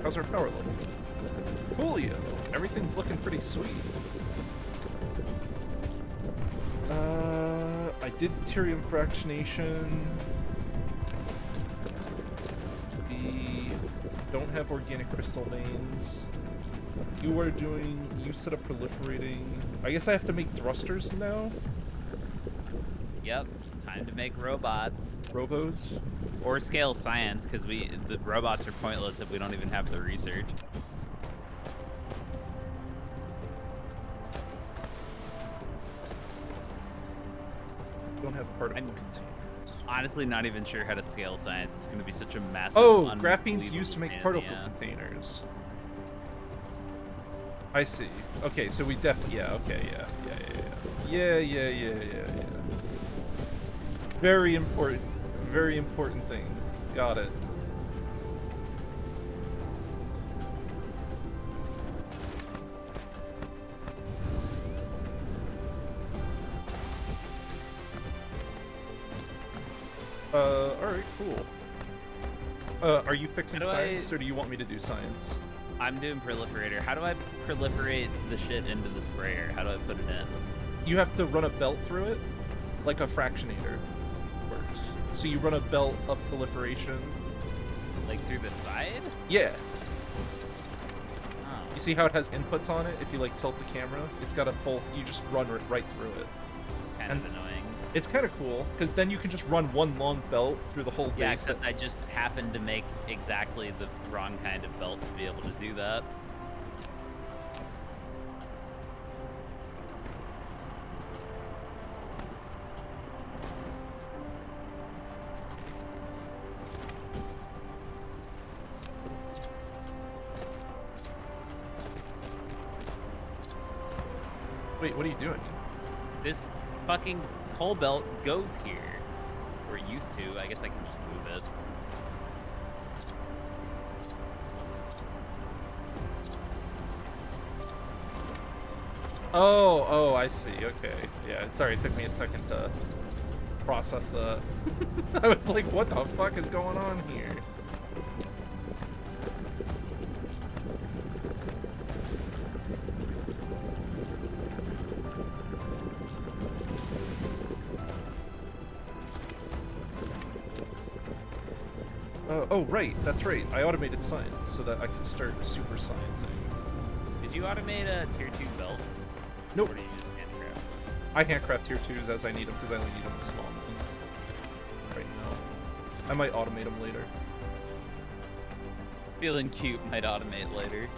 How's our power level? Coolio. Everything's looking pretty sweet. I did deuterium fractionation. Don't have organic crystal veins. You set up proliferating. I guess I have to make thrusters now? Yep, time to make robots. Robos? Or scale science, because the robots are pointless if we don't even have the research. Don't have particle containers. Honestly, not even sure how to scale science. It's going to be such a massive. Oh, graphene's used to make pain in particle the ass. containers. I see. Okay, so we definitely. Yeah. Okay. Yeah. Very important. Very important thing. Got it. Alright, cool. Are you fixing science, or do you want me to do science? I'm doing proliferator. How do I proliferate the shit into the sprayer? How do I put it in? You have to run a belt through it, like a fractionator works. So you run a belt of proliferation. Like through the side? Yeah. Oh. You see how it has inputs on it? If you like tilt the camera, it's got a full. You just run right through it. It's kind of annoying. It's kind of cool because then you can just run one long belt through the whole base. Yeah, except I just happened to make exactly the wrong kind of belt to be able to do that. Wait, what are you doing? This fucking coal belt goes here. Or used to. I guess I can just move it. Oh, I see. Okay. Yeah, sorry, it took me a second to process that. I was like, what the fuck is going on here? Oh, right, that's right. I automated science so that I can start super sciencing. Did you automate tier 2 belts? Nope. Or do you just handcraft? I handcraft tier 2s as I need them because I only need them in small ones right now. I might automate them later. Feeling cute might automate later.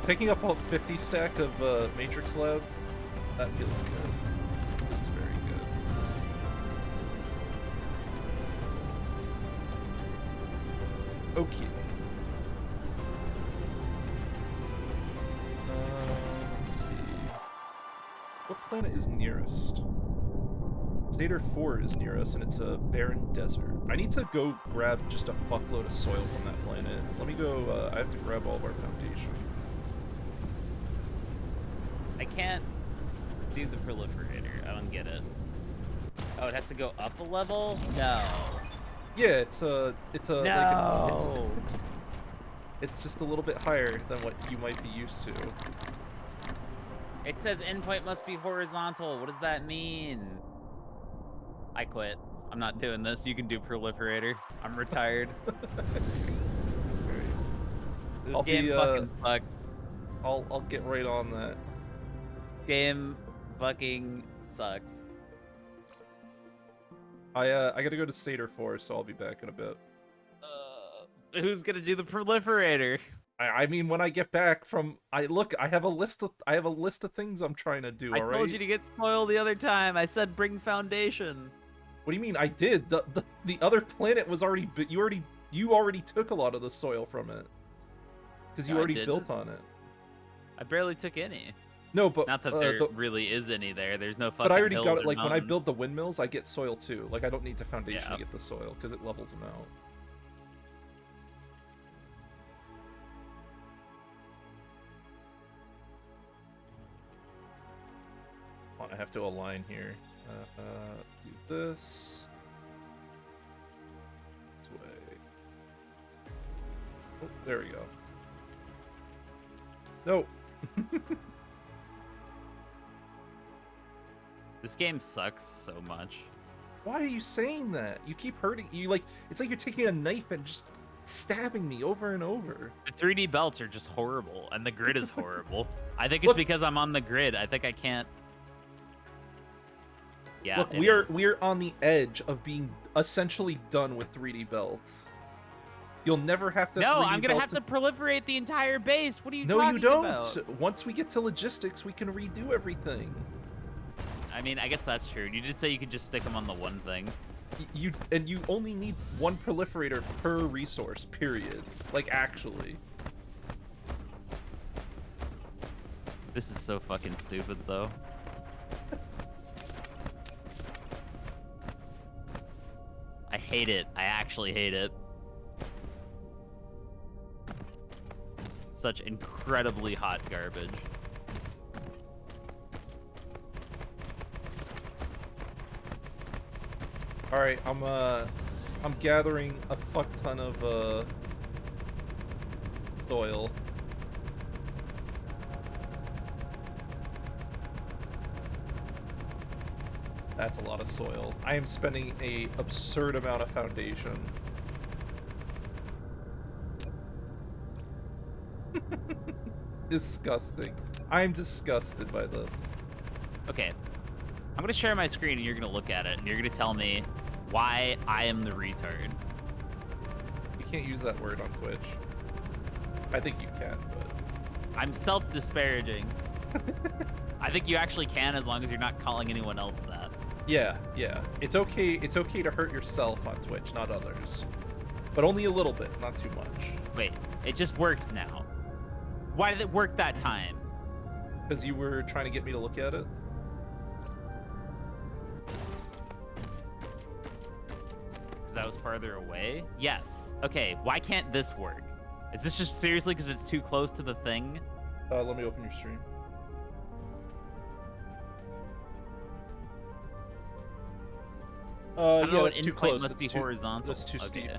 Picking up all 50 stack of Matrix Lab, that feels good. It's very good. Okay. Let's see. What planet is nearest? Stator 4 is near us, and it's a barren desert. I need to go grab just a fuckload of soil from that planet. Let me go, I have to grab all of our foundation. I can't do the proliferator. I don't get it. Oh, it has to go up a level? No. Yeah, it's No. like it's just a little bit higher than what you might be used to. It says endpoint must be horizontal. What does that mean? I quit. I'm not doing this. You can do proliferator. I'm retired. This game fucking sucks. I'll get right on that. Game fucking sucks. I gotta go to Stator 4, so I'll be back in a bit. Who's gonna do the proliferator? I mean, when I get back from, I have a list of things I'm trying to do. I All right. told you to get soil the other time. I said bring foundation. What do you mean? I did. The other planet was already. You already took a lot of the soil from it because you already built on it. I barely took any. No, but not that there really is any there. There's no fucking. But I already got it. Like when I build the windmills, I get soil too. Like I don't need the foundation to get the soil because it levels them out. I have to align here. Do this way. Oh, there we go. No. This game sucks so much. Why are you saying that? You keep hurting. It's like you're taking a knife and just stabbing me over and over. The 3D belts are just horrible, and the grid is horrible. I think it's because I'm on the grid. I think I can't. Yeah. Look, we're on the edge of being essentially done with 3D belts. You'll never have to. No, I'm gonna have to proliferate the entire base. What are you No, talking you don't. about? Once we get to logistics, we can redo everything. I mean, I guess that's true. You did say you could just stick them on the one thing. You only need one proliferator per resource. Period. Like actually. This is so fucking stupid, though. I hate it. I actually hate it. Such incredibly hot garbage. All right, I'm gathering a fuck ton of soil. That's a lot of soil. I am spending a absurd amount of foundation. Disgusting. I'm disgusted by this. Okay. I'm gonna share my screen and you're gonna look at it and you're gonna tell me why I am the retard. You can't use that word on Twitch. I think you can, but... I'm self-disparaging. I think you actually can as long as you're not calling anyone else that. Yeah. It's okay to hurt yourself on Twitch, not others. But only a little bit, not too much. Wait, it just worked now. Why did it work that time? Because you were trying to get me to look at it? Because I was farther away? Yes. Okay, why can't this work? Is this just seriously because it's too close to the thing? Let me open your stream. I don't know Yeah, what that's too endpoint close. must be horizontal. That's too steep.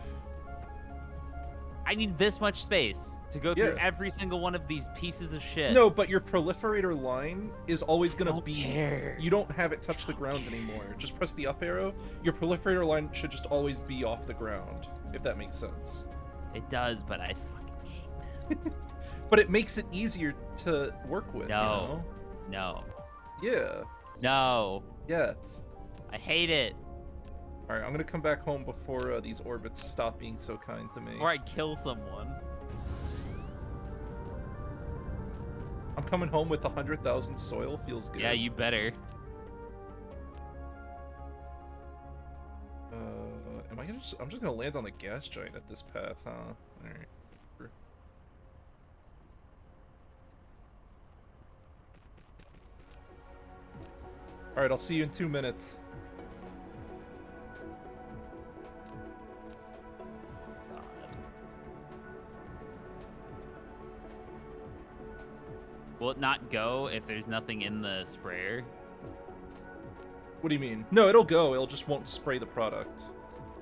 I need this much space to go through Yeah. every single one of these pieces of shit. No, but your proliferator line is always gonna Don't be. care. You don't have it touch the ground anymore. Just press the up arrow. Your proliferator line should just always be off the ground, if that makes sense. It does, but I fucking hate it. But it makes it easier to work with. No. You No. know? Yeah. No. Yes. I hate it. All right, I'm gonna come back home before these orbits stop being so kind to me. Or I kill someone. I'm coming home with 100,000 soil. Feels good. Yeah, you better. Am I gonna? I'm just gonna land on the gas giant at this path, huh? All right. All right, I'll see you in 2 minutes. Will it not go if there's nothing in the sprayer? What do you mean? No, it'll go. It'll just won't spray the product.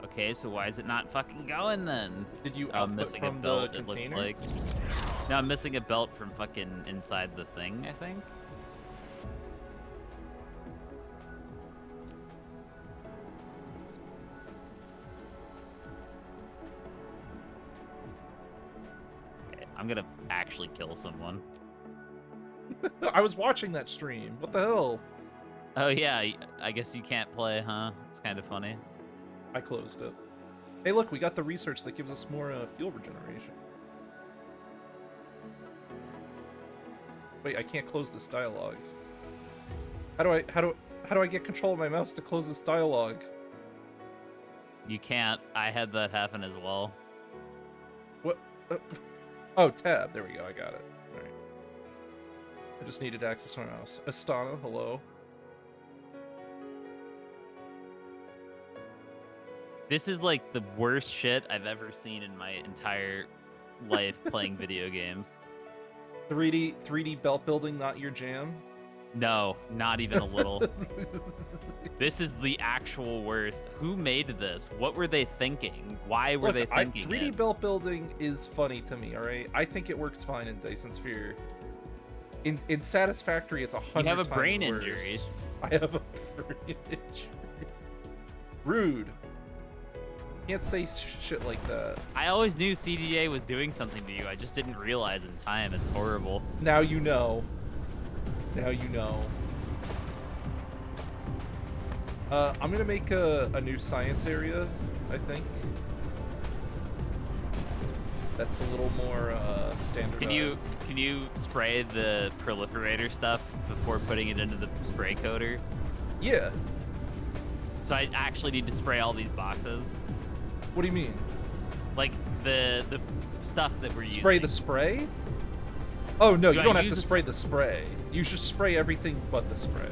Okay, so why is it not fucking going then? Did you I'm output missing from a belt, the it looked container? like. No, I'm missing a belt from fucking inside the thing, I think. Okay, I'm gonna actually kill someone. I was watching that stream. What the hell? Oh yeah, I guess you can't play, huh? It's kind of funny. I closed it. Hey, look, we got the research that gives us more fuel regeneration. Wait, I can't close this dialogue. How do I get control of my mouse to close this dialogue? You can't. I had that happen as well. What? Oh, tab. There we go. I got it. All right. I just needed to access my mouse. Astana, hello. This is like the worst shit I've ever seen in my entire life playing video games. 3D belt building, not your jam. No, not even a little. This is the actual worst. Who made this? What were they thinking? Why were they thinking 3D it? belt building is funny to me, alright? I think it works fine in Dyson Sphere. In Satisfactory, it's 100 You have a times brain worse. injury. I have a brain injury. Rude. Can't say shit like that. I always knew CDA was doing something to you. I just didn't realize in time. It's horrible. Now you know. Now you know. I'm gonna make a new science area, I think. That's a little more standardized. Can you spray the proliferator stuff before putting it into the spray coater? Yeah. So I actually need to spray all these boxes. What do you mean? Like the stuff that we're Spray using. the spray? Oh no, Do you don't I have to use spray the spray. You just spray everything but the spray.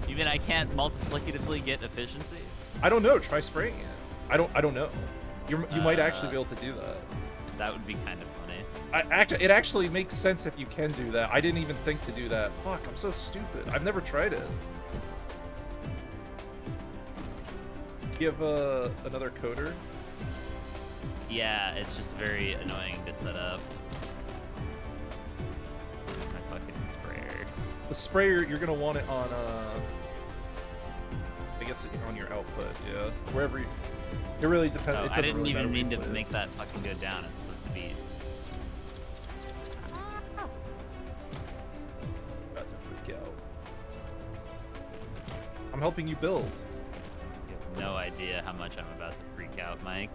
You mean I can't multiplicatively get efficiency? I don't know. Try spraying it. I don't know. You might actually be able to do that. That would be kind of funny. It actually makes sense if you can do that. I didn't even think to do that. Fuck, I'm so stupid. I've never tried it. Do you have another coder? Yeah, it's just very annoying to set up. Where's my fucking sprayer? The sprayer, you're gonna want it on I guess on your output, yeah. Wherever you, it really depends. Oh, It I doesn't didn't really even matter mean where to you put make it. that fucking go down. It's supposed to be. About to freak out. I'm helping you build. You have no idea how much I'm about to freak out, Mike.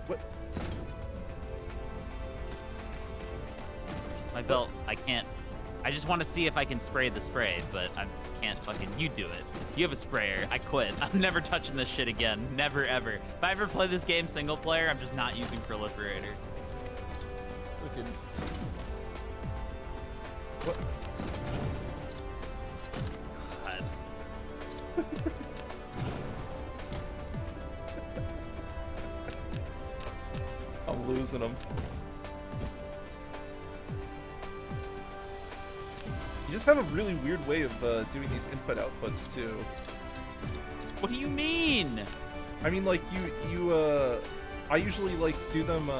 What? My belt, I can't. I just want to see if I can spray the spray, but I can't fucking. You do it. You have a sprayer. I quit. I'm never touching this shit again. Never, ever. If I ever play this game single player, I'm just not using proliferator. Fucking. What? God. I'm losing them. just have a really weird way of doing these input outputs too. What do you mean? I mean, like I usually like do them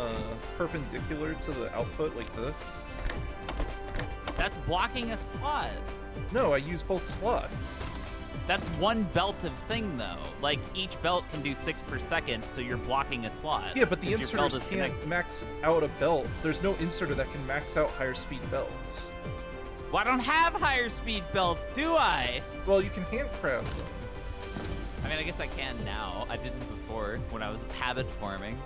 perpendicular to the output like this. That's blocking a slot. No, I use both slots. That's one belt of thing, though. Like, each belt can do 6 per second, so you're blocking a slot. Yeah, but the 'cause your belt inserters is can't connected. max out a belt. There's no inserter that can max out higher speed belts. Well, I don't have higher speed belts, do I? Well, you can handcraft them. I mean, I guess I can now. I didn't before when I was habit forming.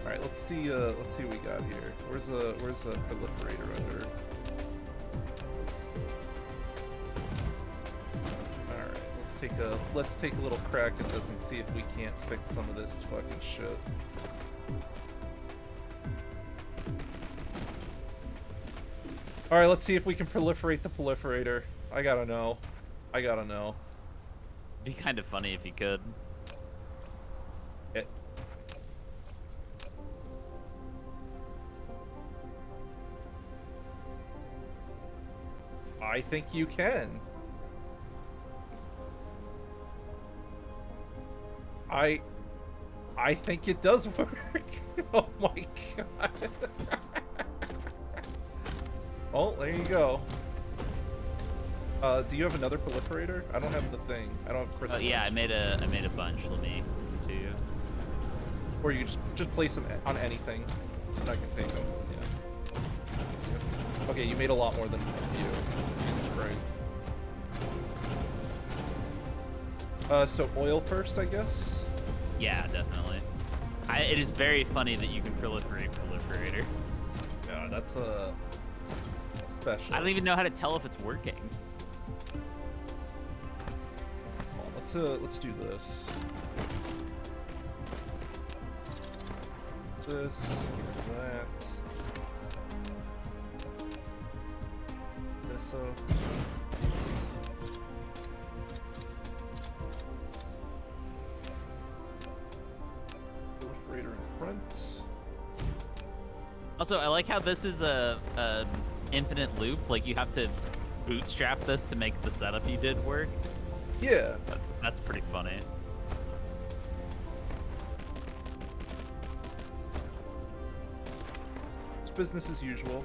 All right, let's see what we got here. Where's the proliferator under? All right, let's take a little crack at this and see if we can't fix some of this fucking shit. All right, let's see if we can proliferate the proliferator. I gotta know. It'd be kind of funny if you could. I think you can. I think it does work. Oh my god. Oh, there you go. Do you have another proliferator? I don't have the thing. I don't have crystals. Yeah, I made a bunch. Let me give them to you. Or you just place them on anything, and I can take them. Yeah. Okay, you made a lot more than you. Jesus Christ. So oil first, I guess. Yeah, definitely. It is very funny that you can proliferate proliferator. Yeah, that's a special. I don't even know how to tell if it's working. Let's do this. This, get that. This up. Proliferator in front. Also, I like how this is a infinite loop. Like, you have to bootstrap this to make the setup you did work. Yeah. That's pretty funny. It's business as usual.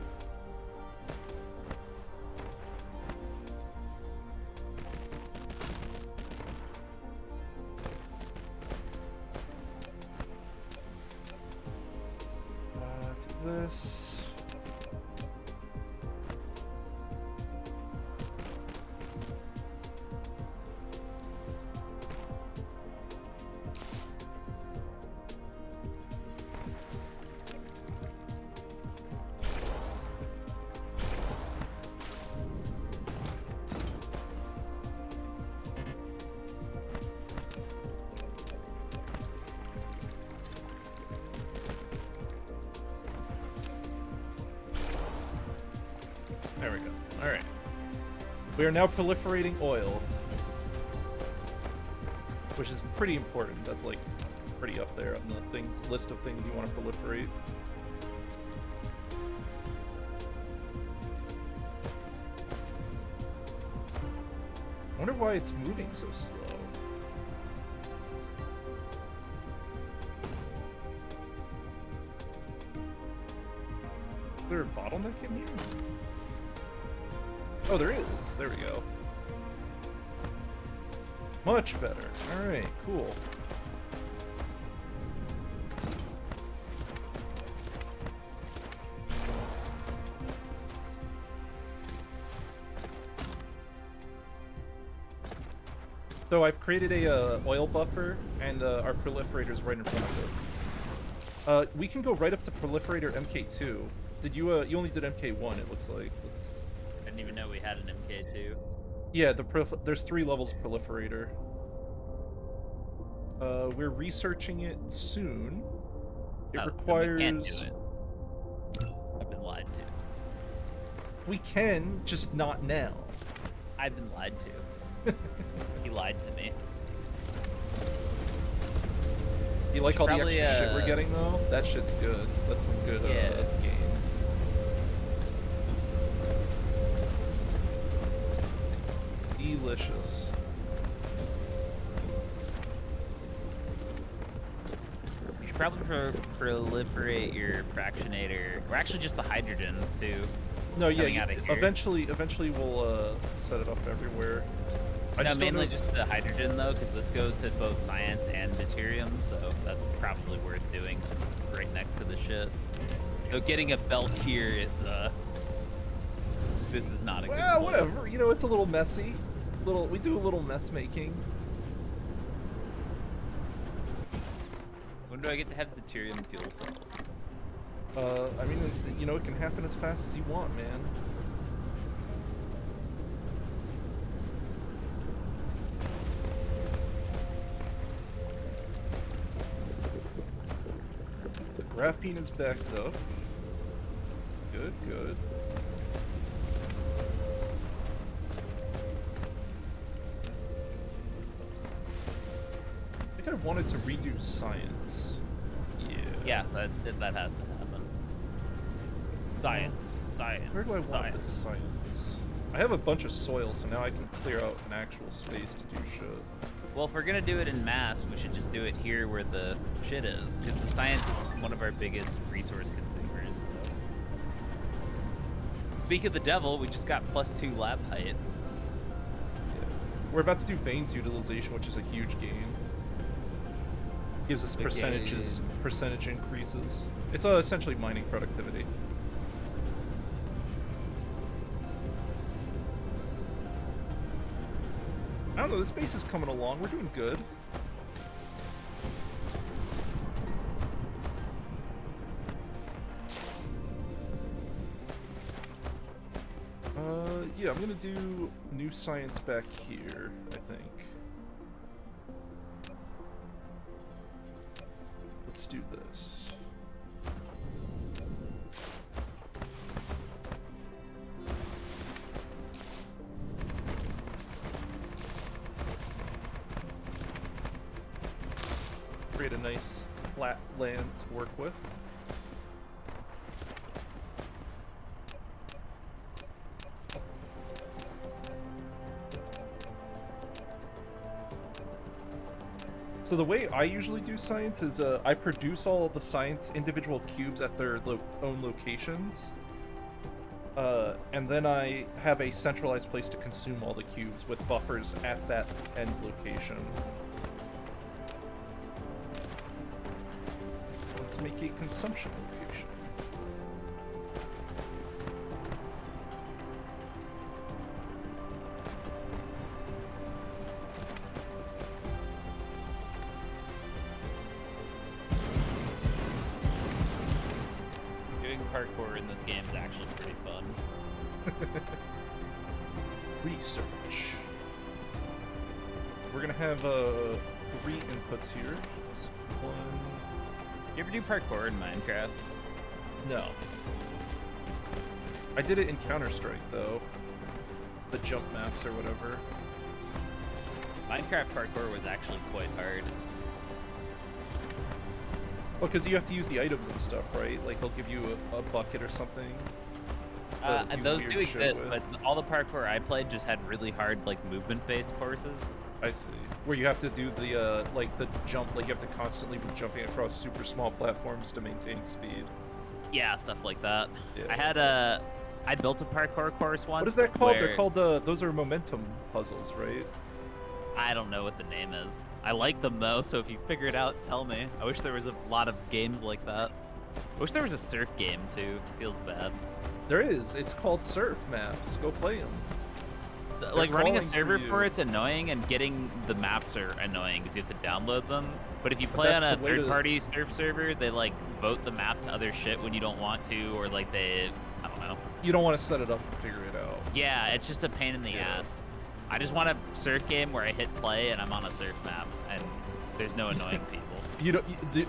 Do this. There we go. All right. We are now proliferating oil, which is pretty important. That's like pretty up there on the list of things you want to proliferate. I wonder why it's moving so slow. Is there a bottleneck in here? Oh, there is. There we go. Much better. Alright, cool. So I've created a oil buffer, and our proliferator's right in front of it. We can go right up to proliferator MK2. Did you? You only did MK1. It looks like. I didn't even know we had an MK2. Yeah, there's 3 levels of proliferator. We're researching it soon. It requires. We can't do it. I've been lied to. We can, just not now. I've been lied to. He lied to me. You like all Probably, the extra shit we're getting though? That shit's good. That's some good gains. delicious. You should probably proliferate your fractionator, or actually just the hydrogen too. No, coming yeah. out of here. Eventually, we'll set it up everywhere. I No, just don't mainly know- just the hydrogen though, because this goes to both science and deuterium, so that's probably worth doing since it's right next to the shit. So getting a belt here is this is not a good Well, play. whatever. You know, it's a little messy. We do a little mess making. When do I get to have deuterium fuel cells? I mean, you know, it can happen as fast as you want, man. The graphene is backed up. Good, good. I think I wanted to redo science. Yeah, that has to happen. Science. Where do I want this science? I have a bunch of soil, so now I can clear out an actual space to do shit. Well, if we're gonna do it in mass, we should just do it here where the shit is, because the science is one of our biggest resource consumers. So. Speak of the devil, we just got +2 lab height. Yeah. We're about to do veins utilization, which is a huge gain. Gives us percentage increases. It's essentially mining productivity. I don't know, this base is coming along. We're doing good. Yeah, I'm gonna do new science back here, I think. Let's do this. Create a nice flat land to work with. So the way I usually do science is I produce all of the science individual cubes at their own locations. And then I have a centralized place to consume all the cubes with buffers at that end location. So let's make a consumption location. Doing parkour in this game is actually pretty fun. Research. We're gonna have 3 inputs here. Just one. You ever do parkour in Minecraft? No. I did it in Counter-Strike though. The jump maps or whatever. Minecraft parkour was actually quite hard. Well, because you have to use the items and stuff, right? Like he'll give you a bucket or something. Do Those weird do shit exist, with. but all the parkour I played just had really hard, like, movement-based courses. I see. Where you have to do the like the jump, like you have to constantly be jumping across super small platforms to maintain speed. Yeah, stuff like that. Yeah. I built a parkour course once. What is that called? They're where- called those are momentum puzzles, right? I don't know what the name is. I like them though, so if you figure it out, tell me. I wish there was a lot of games like that. I wish there was a surf game too. Feels bad. There is. It's called Surf Maps. Go play them. So, They're like running a calling for server you. for it's annoying, and getting the maps are annoying because you have to download them. But if you But play on a that's the way to- third-party surf server, they like vote the map to other shit when you don't want to, or like I don't know. You don't want to set it up and figure it out. Yeah, it's just a pain in the Yeah. ass. I just want a surf game where I hit play and I'm on a surf map, and there's no annoying people.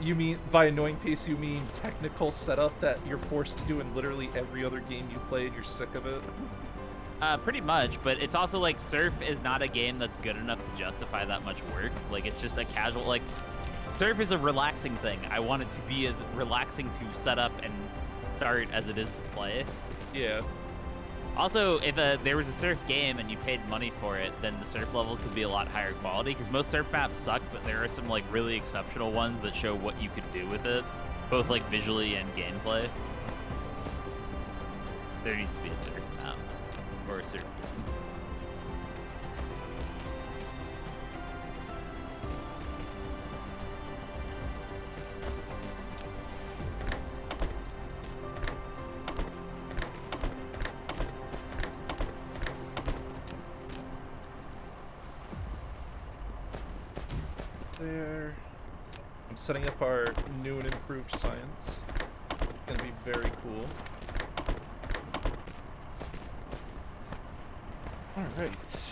You mean by annoying pace? You mean technical setup that you're forced to do in literally every other game you play, and you're sick of it? Pretty much, but it's also like surf is not a game that's good enough to justify that much work. Like it's just a casual, like surf is a relaxing thing. I want it to be as relaxing to set up and start as it is to play. Yeah. Also, if there was a surf game and you paid money for it, then the surf levels could be a lot higher quality, because most surf maps suck, but there are some like really exceptional ones that show what you could do with it, both like visually and gameplay. There needs to be a surf map or a surf game. There. I'm setting up our new and improved science. It's gonna be very cool. Alright.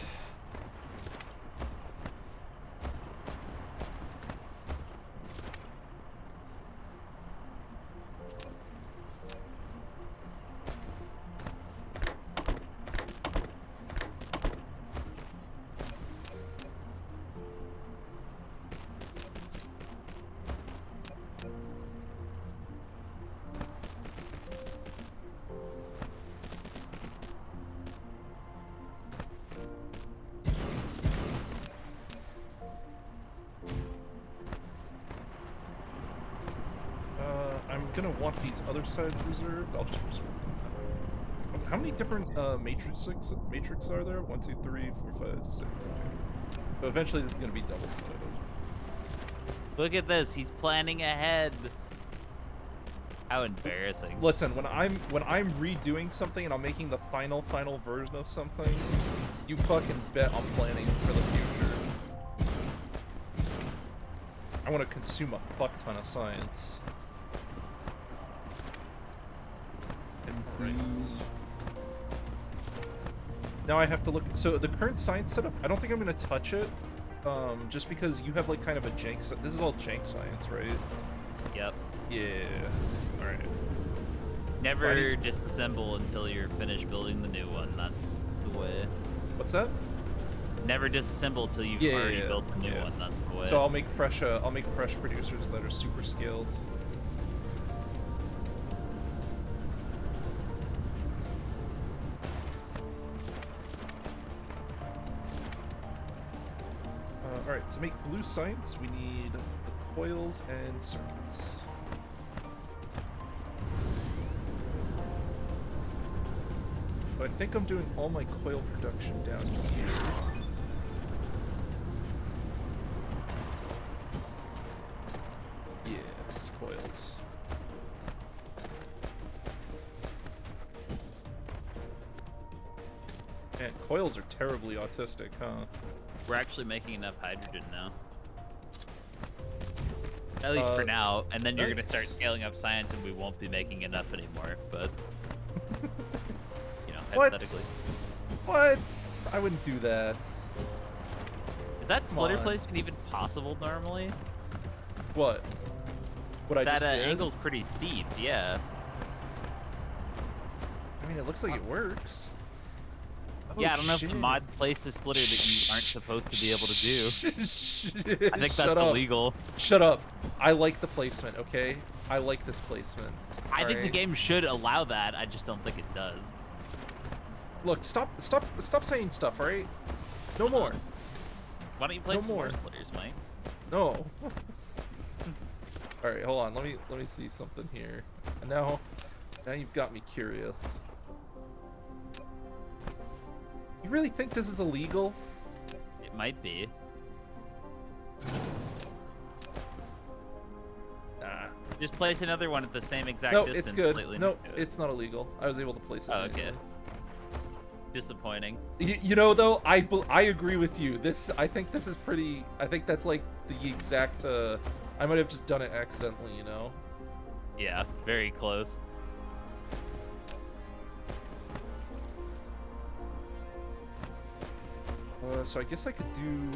I'm gonna want these other sides reserved. I'll just reserve them. How many different matrix are there? 1, 2, 3, 4, 5, 6. Okay. So eventually this is gonna be double-sided. Look at this. He's planning ahead. How embarrassing. Listen, when I'm redoing something and I'm making the final version of something, you fucking bet I'm planning for the future. I want to consume a fuck ton of science. Right. Now I have to look. So the current science setup, I don't think I'm gonna touch it, just because you have like kind of a jank. This is all jank science, right? Yep. Yeah. All right. Never disassemble until you're finished building the new one. That's the way. What's that? Never disassemble until you've already built the new one. That's the way. So I'll make fresh producers that are super scaled. Alright, to make blue science, we need the coils and circuits. So I think I'm doing all my coil production down here. Yeah, this is coils. Man, coils are terribly autistic, huh? We're actually making enough hydrogen now. At least for now, and then you're gonna start scaling up science and we won't be making enough anymore, but you know, hypothetically. What? I wouldn't do that. Is that splitter placement even possible normally? What? What I just did? That angle's pretty steep, yeah. I mean, it looks like it works. Yeah, I don't know if the mod placed a splitter that you aren't supposed to be able to do. Shit. I think that's illegal. Shut up. I like the placement, okay? I like this placement. I think the game should allow that. I just don't think it does. Look, stop saying stuff, alright? No more. Why don't you place some more splitters, Mike? No. Alright, hold on. Let me see something here. Now you've got me curious. You really think this is illegal? It might be. Nah. Just place another one at the same exact no, distance. It's good. No, it's not illegal. I was able to place it. Oh, okay. Disappointing. You know, though, I agree with you. I think this is pretty. I think that's like the exact. I might have just done it accidentally, you know. Yeah, very close. So I guess I could do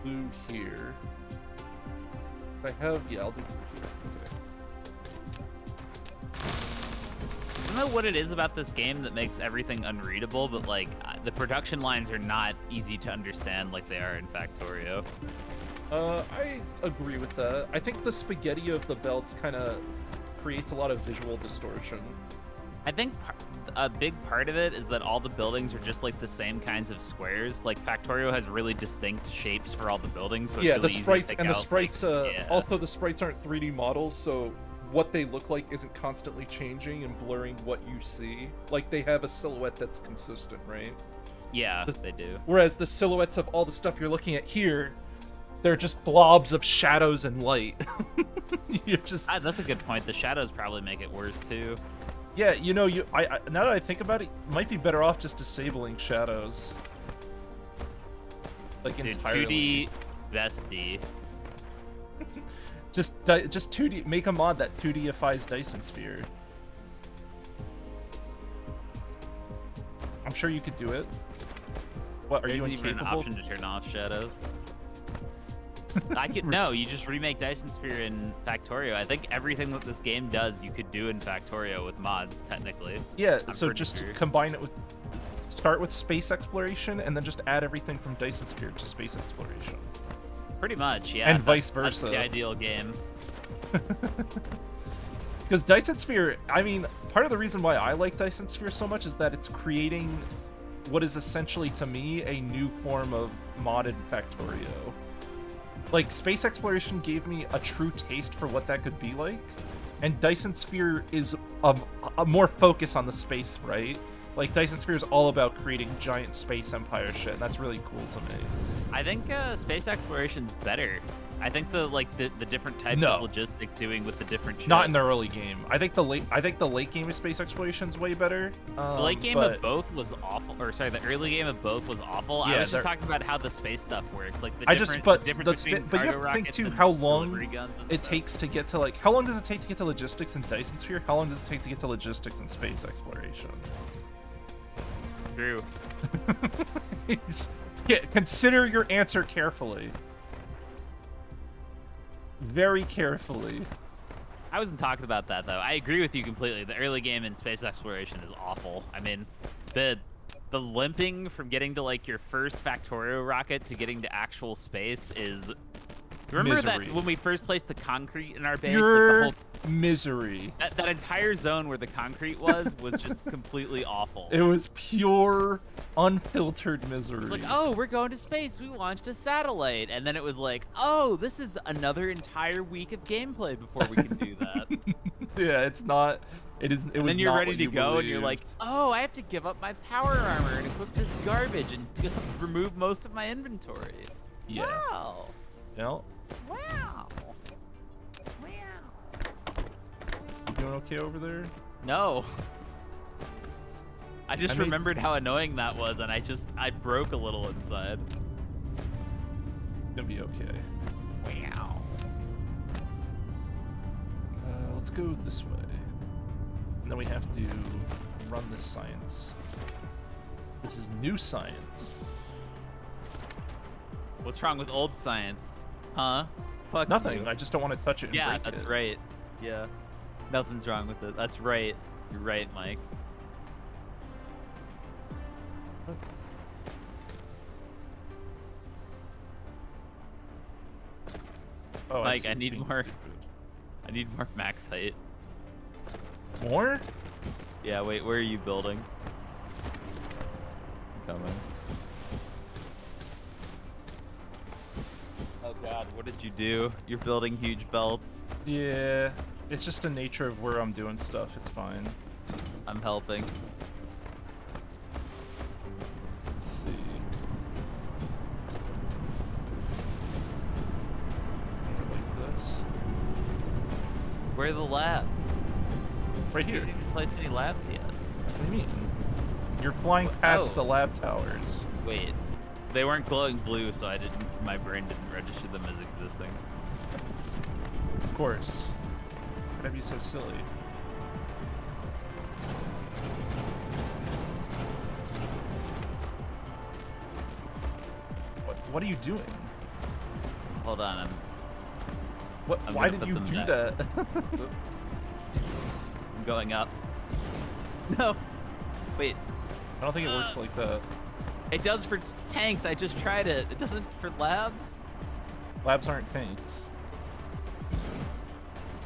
blue here. I have, yeah, I'll do blue here. Okay. I don't know what it is about this game that makes everything unreadable, but like the production lines are not easy to understand like they are in Factorio. I agree with that. I think the spaghetti of the belts kind of creates a lot of visual distortion. I think a big part of it is that all the buildings are just like the same kinds of squares. Like Factorio has really distinct shapes for all the buildings. So it's Yeah, really the easy to sprites pick and the out, sprites. like, yeah. Also, the sprites aren't 3D models, so what they look like isn't constantly changing and blurring what you see. Like they have a silhouette that's consistent, right? Yeah, they do. Whereas the silhouettes of all the stuff you're looking at here, they're just blobs of shadows and light. You're just That's a good point. The shadows probably make it worse too. yeah, you know, I now that I think about it, you might be better off just disabling shadows. Like Dude, entirely. 2D best D. Just 2D. Make a mod that 2Difies Dyson Sphere. I'm sure you could do it. What are There's you even an incapable? option to turn off shadows. I could no. You just remake Dyson Sphere in Factorio. I think everything that this game does, you could do in Factorio with mods, technically. Yeah. I'm So pretty just sure. combine it with. Start with space exploration, and then just add everything from Dyson Sphere to space exploration. Pretty much, yeah. And vice That's versa. the ideal game. Because Dyson Sphere, I mean, part of the reason why I like Dyson Sphere so much is that it's creating what is essentially, to me, a new form of modded Factorio. Like, space exploration gave me a true taste for what that could be like, and Dyson Sphere is a more focus on the space, right? Like, Dyson Sphere is all about creating giant space empire shit, and that's really cool to me. I think space exploration's better. I think the different types of logistics doing with the different shit. Not in the early game. I think the late game of space exploration's way better. The late game but of both was awful, or sorry, the early game of both was awful. Yeah, I was just they're- talking about how the space stuff works, like the I different, just but the difference between but you have cargo to think rockets too and how long delivery guns and it stuff. takes to get to like how long does it take to get to logistics in Dyson Sphere? How long does it take to get to logistics in space exploration? True. Yeah, consider your answer carefully. Very carefully. I wasn't talking about that though. I agree with you completely. The early game in space exploration is awful. I mean, the limping from getting to like your first Factorio rocket to getting to actual space is. Remember Misery. that when we first placed the concrete in our base, Pure like misery. that entire zone where the concrete was just completely awful. It was pure, unfiltered misery. It was like, oh, we're going to space. We launched a satellite. And then it was like, oh, this is another entire week of gameplay before we can do that. Yeah, it's not. It is. It And was then you're not ready what to you go, and you're like, believed. oh, I have to give up my power armor and equip this garbage and remove most of my inventory. Yeah. Wow. Well, Wow. Wow. you doing okay over there? No. I just I mean- remembered how annoying that was, and I broke a little inside. Gonna be okay. Wow. Let's go this way. And then we have to run this science. This is new science. What's wrong with old science? Huh? Fuck Nothing. you. I just don't want to touch it and Yeah, break that's it. right. Yeah. Nothing's wrong with it. That's right. You're right, Mike. Oh, Mike, see I it's need being more. stupid. I need more max height. More? Yeah, wait, where are you building? I'm coming. Oh god, what did you do? You're building huge belts. Yeah. It's just the nature of where I'm doing stuff. It's fine. I'm helping. Let's see. Like this. Where are the labs? Right You here. didn't place any labs yet. What do you mean? You're flying past Oh. the lab towers. Wait. They weren't glowing blue, so my brain didn't register them as existing. Of course. Why'd I be so silly? What are you doing? Hold on, I'm Why gonna did put you them do back. that? I'm going up. No. Wait. I don't think it works like that. It does for tanks. I just tried it. It doesn't for labs. Labs aren't tanks.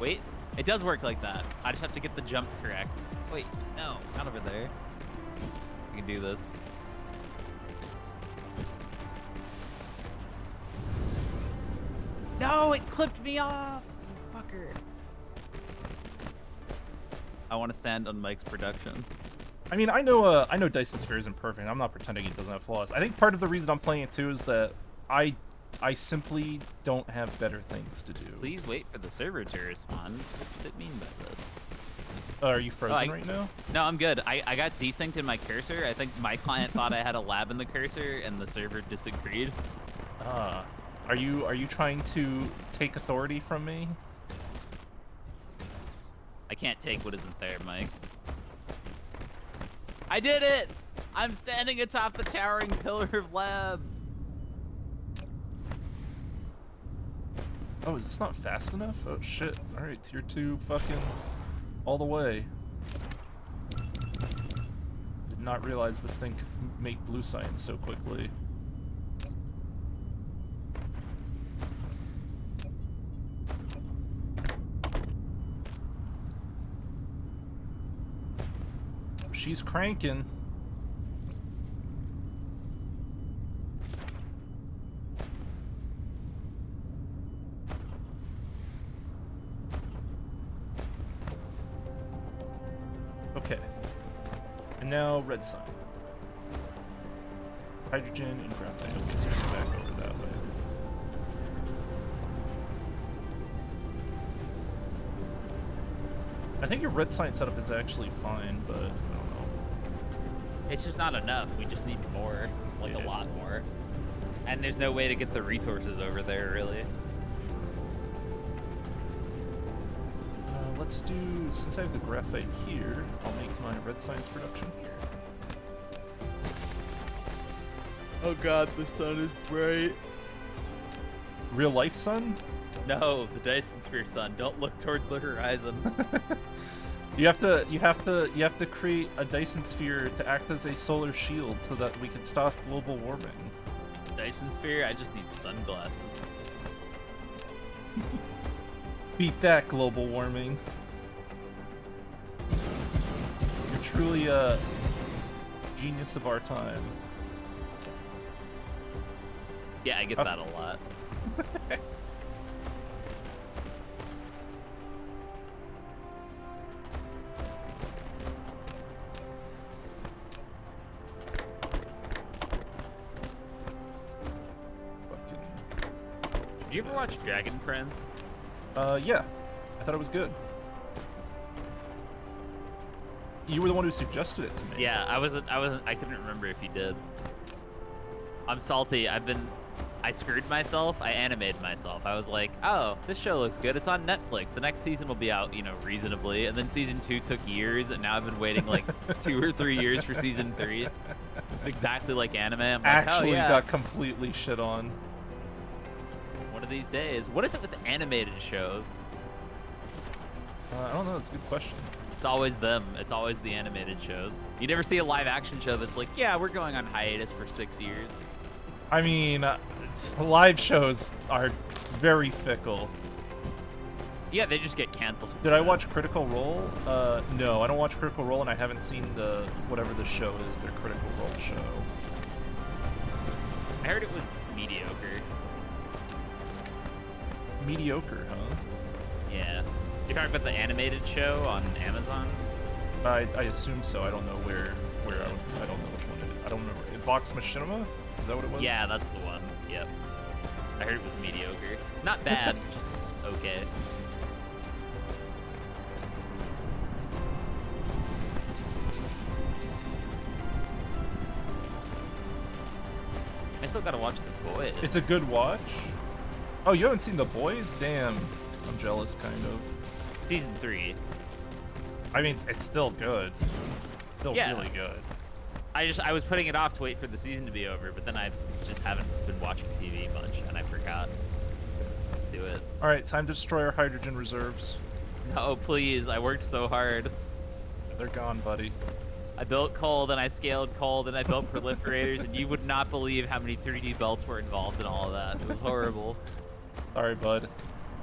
Wait. It does work like that. I just have to get the jump correct. Wait, no, not over there. We can do this. No, it clipped me off, you fucker. I want to stand on Mike's production. I mean, I know Dyson Sphere isn't perfect. I'm not pretending it doesn't have flaws. I think part of the reason I'm playing it too is that I simply don't have better things to do. Please wait for the server to respond. What does it mean by this? Are you frozen right now? No, I'm good. I got desynced in my cursor. I think my client thought I had a lab in the cursor, and the server disagreed. Are you trying to take authority from me? I can't take what isn't there, Mike. I did it! I'm standing atop the towering pillar of labs. Oh, is this not fast enough? Oh shit. Alright, tier 2 fucking all the way. Did not realize this thing could make blue science so quickly. She's cranking. Okay. And now red sign. Hydrogen and graphite. Okay, so go back over that way. I think your red sign setup is actually fine, but I don't know. It's just not enough. We just need more, like Yeah. a lot more. And there's no way to get the resources over there, really. Let's do, since I have the graphite here, I'll make my red science production here. Oh god, the sun is bright. Real life sun? No, the Dyson Sphere sun. Don't look towards the horizon. You have to create a Dyson sphere to act as a solar shield so that we can stop global warming. Dyson Sphere? I just need sunglasses. Beat that, global warming. You're truly a genius of our time. Yeah, I get that a lot. Did you ever watch Dragon Prince? Yeah. I thought it was good. You were the one who suggested it to me. Yeah, I couldn't remember if you did. I'm salty. I screwed myself. I animated myself. I was like, oh, this show looks good. It's on Netflix. The next season will be out, reasonably. And then season 2 took years, and now I've been waiting like 2 or 3 years for season 3. It's exactly like anime. I'm like, Actually oh, yeah. got completely shit on. One of these days. What is it with the animated shows? I don't know. That's a good question. It's always them. It's always the animated shows. You never see a live action show that's like, yeah, we're going on hiatus for 6 years. I mean, live shows are very fickle. Yeah, they just get canceled. Did I watch Critical Role? No, I don't watch Critical Role, and I haven't seen whatever the show is, their Critical Role show. I heard it was mediocre. Mediocre, huh? Yeah. You're talking about the animated show on Amazon? I assume so. I don't know where I don't know which one it is. I don't remember. Vox Machinima? Is that what it was? Yeah, that's the one. Yep. I heard it was mediocre. Not bad, just okay. I still gotta watch The Boys. It's a good watch. Oh, you haven't seen The Boys? Damn. I'm jealous, kind of. Season 3. I mean, it's still good. Still Yeah. really good. I was putting it off to wait for the season to be over, but then I just haven't been watching TV much, and I forgot to do it. All right, time to destroy our hydrogen reserves. No, please. I worked so hard. They're gone, buddy. I built coal, then I scaled coal, then I built proliferators, and you would not believe how many 3D belts were involved in all of that. It was horrible. Sorry, bud.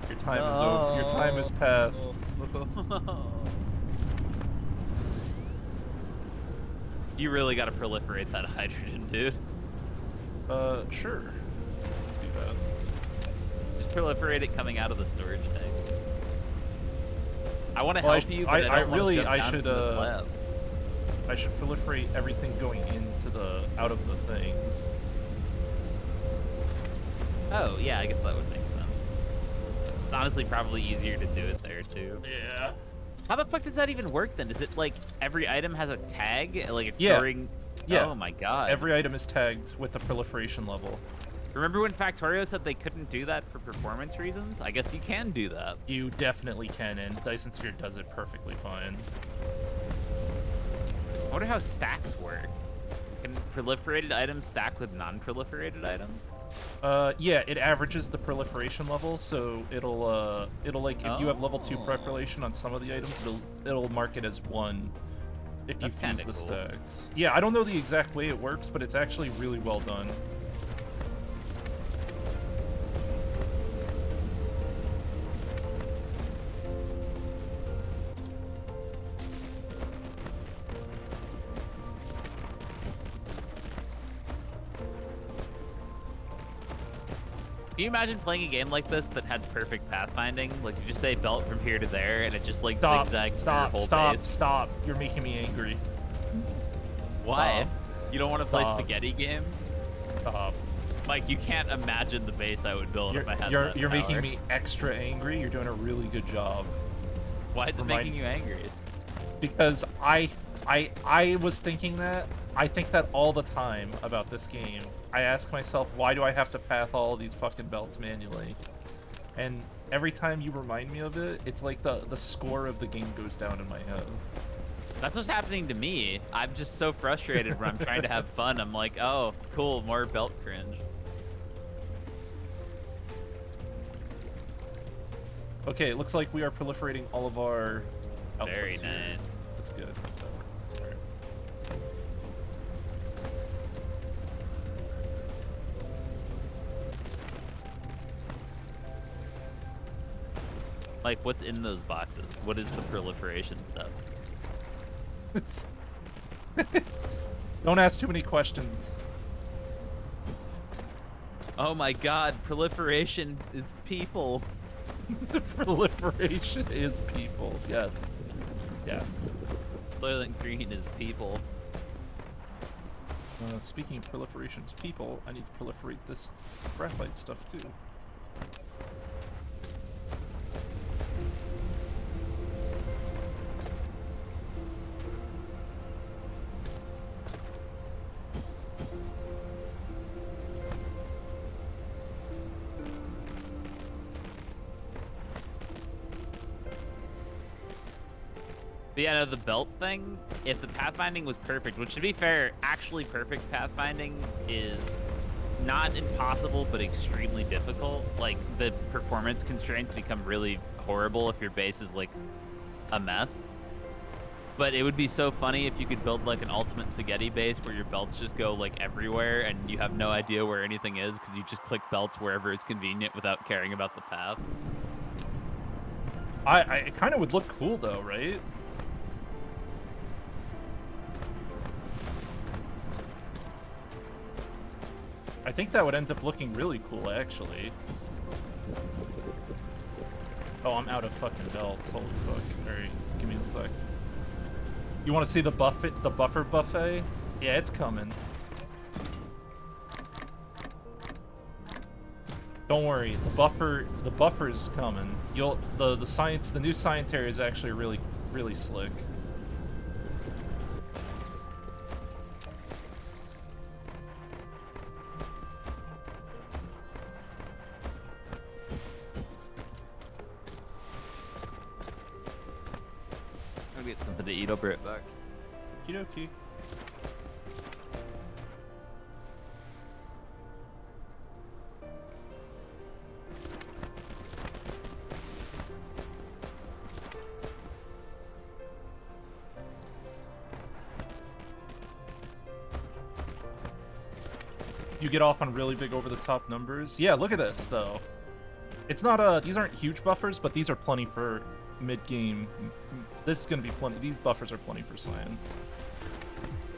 Your time is over. Your time has passed. You really got to proliferate that hydrogen, dude. Sure. Let's do that. Just proliferate it coming out of the storage tank. I want to Well, help you, but I don't want to jump down from this lab. I should proliferate everything going into the out of the things. Oh, yeah, I guess that would make sense. It's honestly probably easier to do it there, too. Yeah. How the fuck does that even work, then? Is it, like, every item has a tag? Like, it's Yeah. storing... Yeah. Oh, my God. Every item is tagged with the proliferation level. Remember when Factorio said they couldn't do that for performance reasons? I guess you can do that. You definitely can, and Dyson Sphere does it perfectly fine. I wonder how stacks work. Can proliferated items stack with non-proliferated items? Yeah, it averages the proliferation level, so it'll like, if you have level 2 proliferation on some of the items, it'll mark it as 1 if you fuse the stacks. Yeah, I don't know the exact way it works, but it's actually really well done. Can you imagine playing a game like this that had perfect pathfinding? Like, you just say belt from here to there, and it just, like, zigzags through your whole base? Stop. You're making me angry. Why? You don't want to play spaghetti game? Stop. Mike, you can't imagine the base I would build if I had that You're power. making me extra angry. You're doing a really good job. Why is it making you angry? Because I was thinking that. I think that all the time about this game. I ask myself, why do I have to path all these fucking belts manually? And every time you remind me of it, it's like the score of the game goes down in my head. That's what's happening to me. I'm just so frustrated when I'm trying to have fun. I'm like, oh, cool, more belt cringe. Okay, it looks like we are proliferating all of our outputs. Very here. nice. That's good. Alright. Like, what's in those boxes? What is the proliferation stuff? Don't ask too many questions. Oh my god, proliferation is people. Proliferation is people. Yes. Yes. Soylent Green is people. Speaking of proliferation is people, I need to proliferate this graphite stuff too. But yeah, no, the belt thing, if the pathfinding was perfect, which to be fair, actually perfect pathfinding is not impossible, but extremely difficult. Like, the performance constraints become really horrible if your base is, like, a mess. But it would be so funny if you could build, like, an ultimate spaghetti base where your belts just go, like, everywhere and you have no idea where anything is because you just click belts wherever it's convenient without caring about the path. It kind of would look cool, though, right? I think that would end up looking really cool, actually. Oh, I'm out of fucking belts. Holy fuck. Alright, give me a sec. You want to see the buffer buffet? Yeah, it's coming. Don't worry, the buffer's coming. The new science area is actually really slick. I'll get something to eat. I'll be right back. Okie dokie. You get off on really big over-the-top numbers. Yeah, look at this, though. It's not, these aren't huge buffers, but these are plenty for mid-game. This is gonna be plenty. These buffers are plenty for science.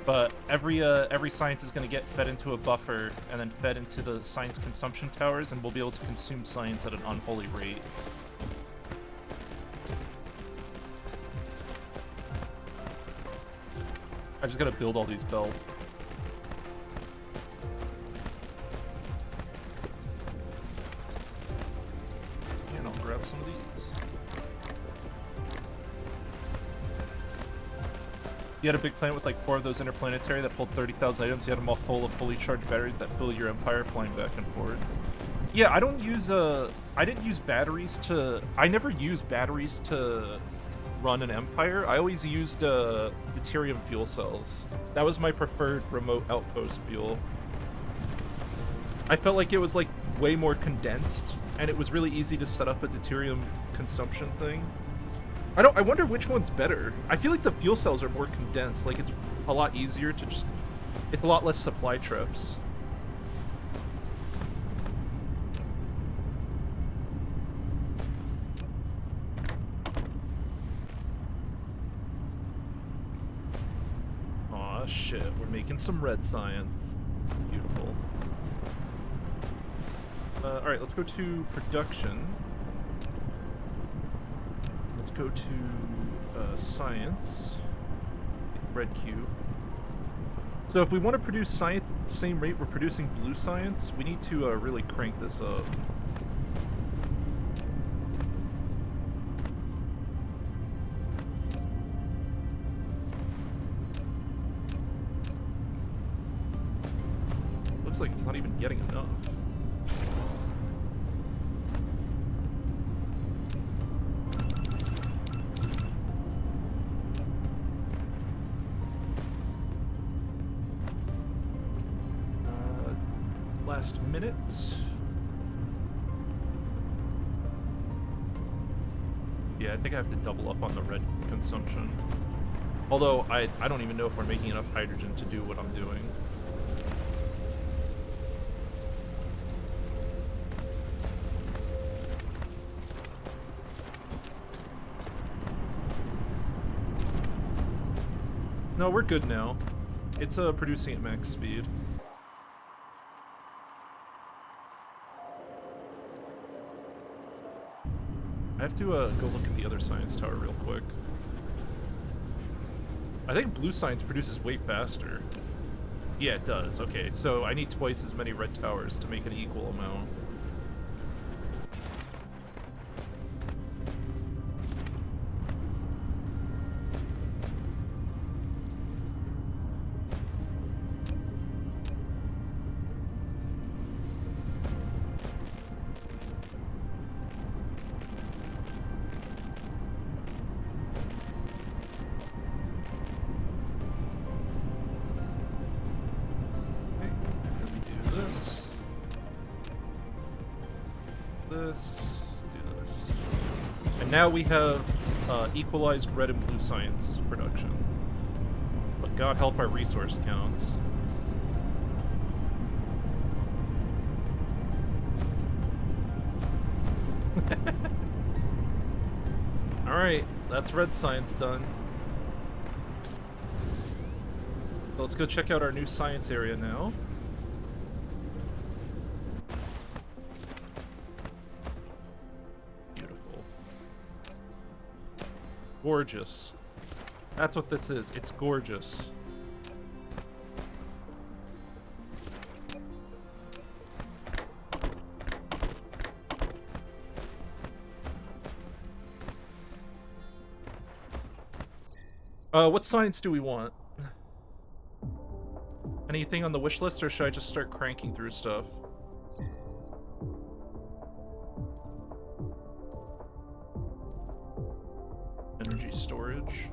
But every science is going to get fed into a buffer and then fed into the science consumption towers, and we'll be able to consume science at an unholy rate. I just gotta build all these belts. And I'll grab some of these. You had a big planet with like 4 of those interplanetary that pulled 30,000 items. You had them all full of fully charged batteries that fill your empire, flying back and forth. Yeah, I don't use I didn't use batteries to. I never used batteries to run an empire. I always used deuterium fuel cells. That was my preferred remote outpost fuel. I felt like it was like way more condensed, and it was really easy to set up a deuterium consumption thing. I wonder which one's better. I feel like the fuel cells are more condensed. Like, it's a lot easier to just... It's a lot less supply trips. Aw, shit. We're making some red science. Beautiful. Alright, let's go to production. Let's go to science. Red cube. So if we want to produce science at the same rate we're producing blue science, we need to really crank this up. Looks like it's not even getting enough. Last minute. Yeah, I think I have to double up on the red consumption. Although, I don't even know if we're making enough hydrogen to do what I'm doing. No, we're good now. It's producing at max speed. I have to go look at the other science tower real quick. I think blue science produces way faster. Yeah, it does. Okay, so I need twice as many red towers to make an equal amount. Now we have equalized red and blue science production. But God help our resource counts. Alright, that's red science done. So let's go check out our new science area now. Gorgeous. That's what this is. It's gorgeous. What science do we want? Anything on the wish list, or should I just start cranking through stuff? Energy storage.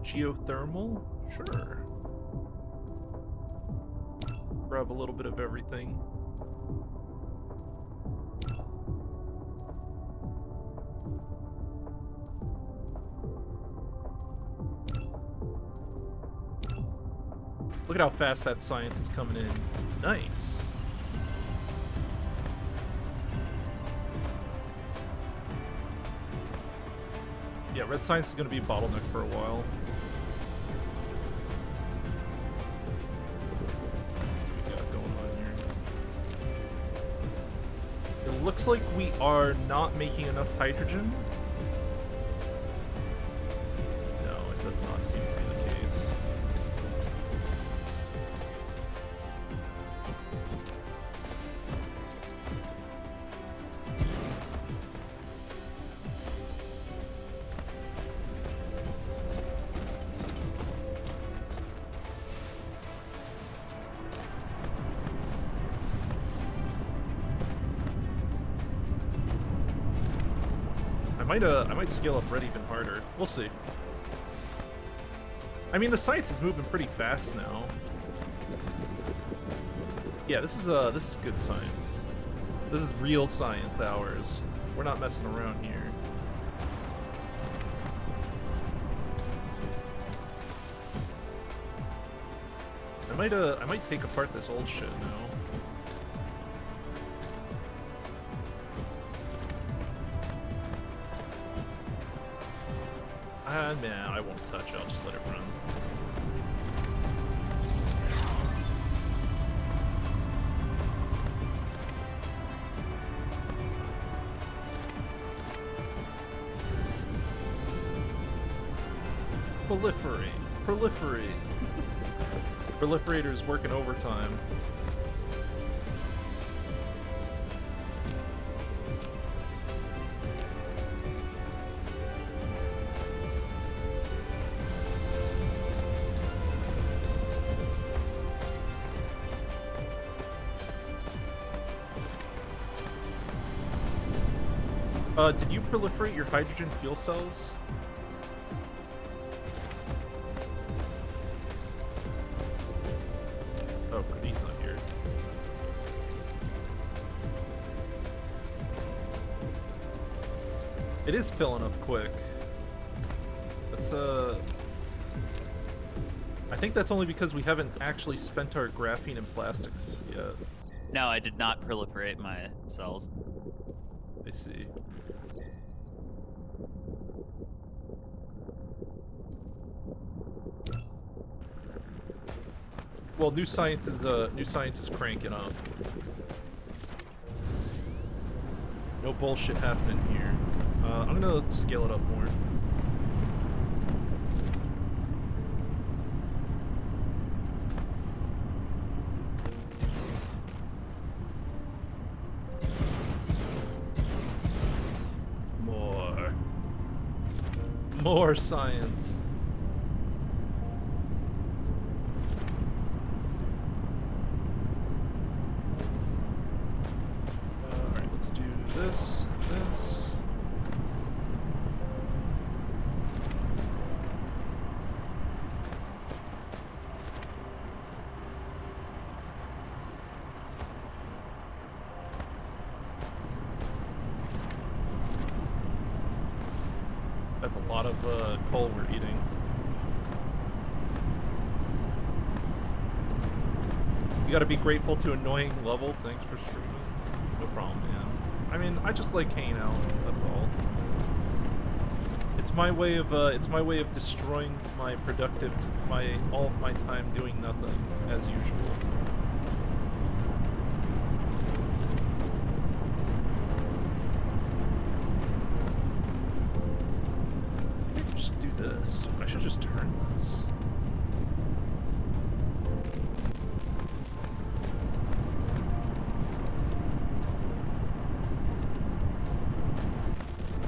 Geothermal? Sure. Grab a little bit of everything. Look at how fast that science is coming in. Nice. Yeah, red science is going to be a bottleneck for a while. looks like we are not making enough hydrogen. No, it does not seem to be the case. I might scale up red even harder. We'll see. I mean, the science is moving pretty fast now. Yeah, this is good science. This is real science hours. We're not messing around here. I might take apart this old shit now. Man, I won't touch it. I'll just let it run. Proliferate. Proliferate. Proliferator's working overtime. Did you proliferate your hydrogen fuel cells? Oh, he's not here. It is filling up quick. That's, I think that's only because we haven't actually spent our graphene and plastics yet. No, I did not proliferate my cells. I see. Well, new science is cranking up. No bullshit happening here. I'm gonna scale it up more. More science. Alright, let's do this. That's a lot of coal we're eating. You gotta be grateful to annoying level. Thanks for streaming. No problem, man. I mean, I just like hanging out. That's all. It's my way of destroying my productive, all of my time doing nothing as usual. This. I should just turn this.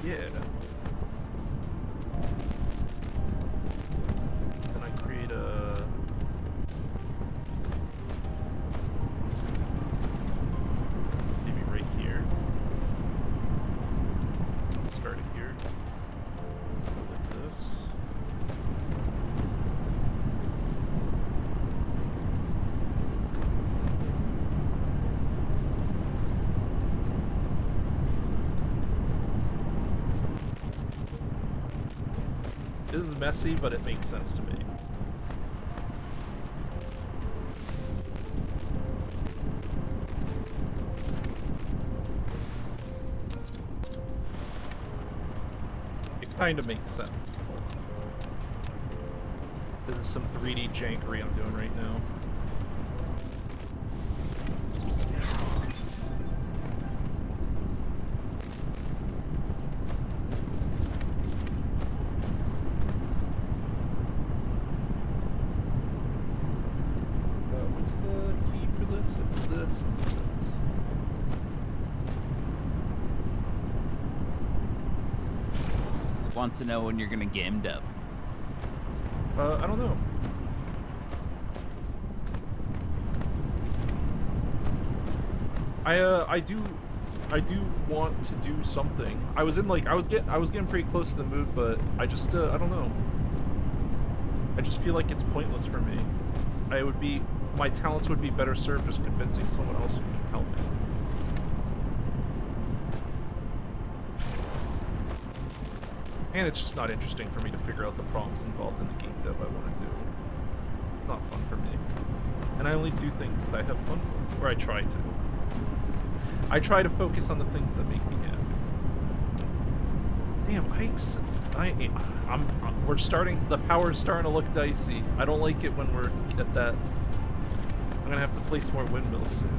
Yeah. Can I create a... maybe right here. Start it here. Like this. This is messy, but it makes sense to me. It kind of makes sense. This is some 3D jankery I'm doing right now. What's the key for this? It's this and this. Wants to know when you're gonna game dev. I don't know. I do want to do something. I was getting pretty close to the mood, but I just I don't know. I just feel like it's pointless for me. My talents would be better served just convincing someone else who can help me. And it's just not interesting for me to figure out the problems involved in the game dev I want to do. It's not fun for me. And I only do things that I have fun with, or I try to. I try to focus on the things that make me happy. Damn, the power's starting to look dicey. I don't like it when we're at that. I'm gonna have to place more windmills soon.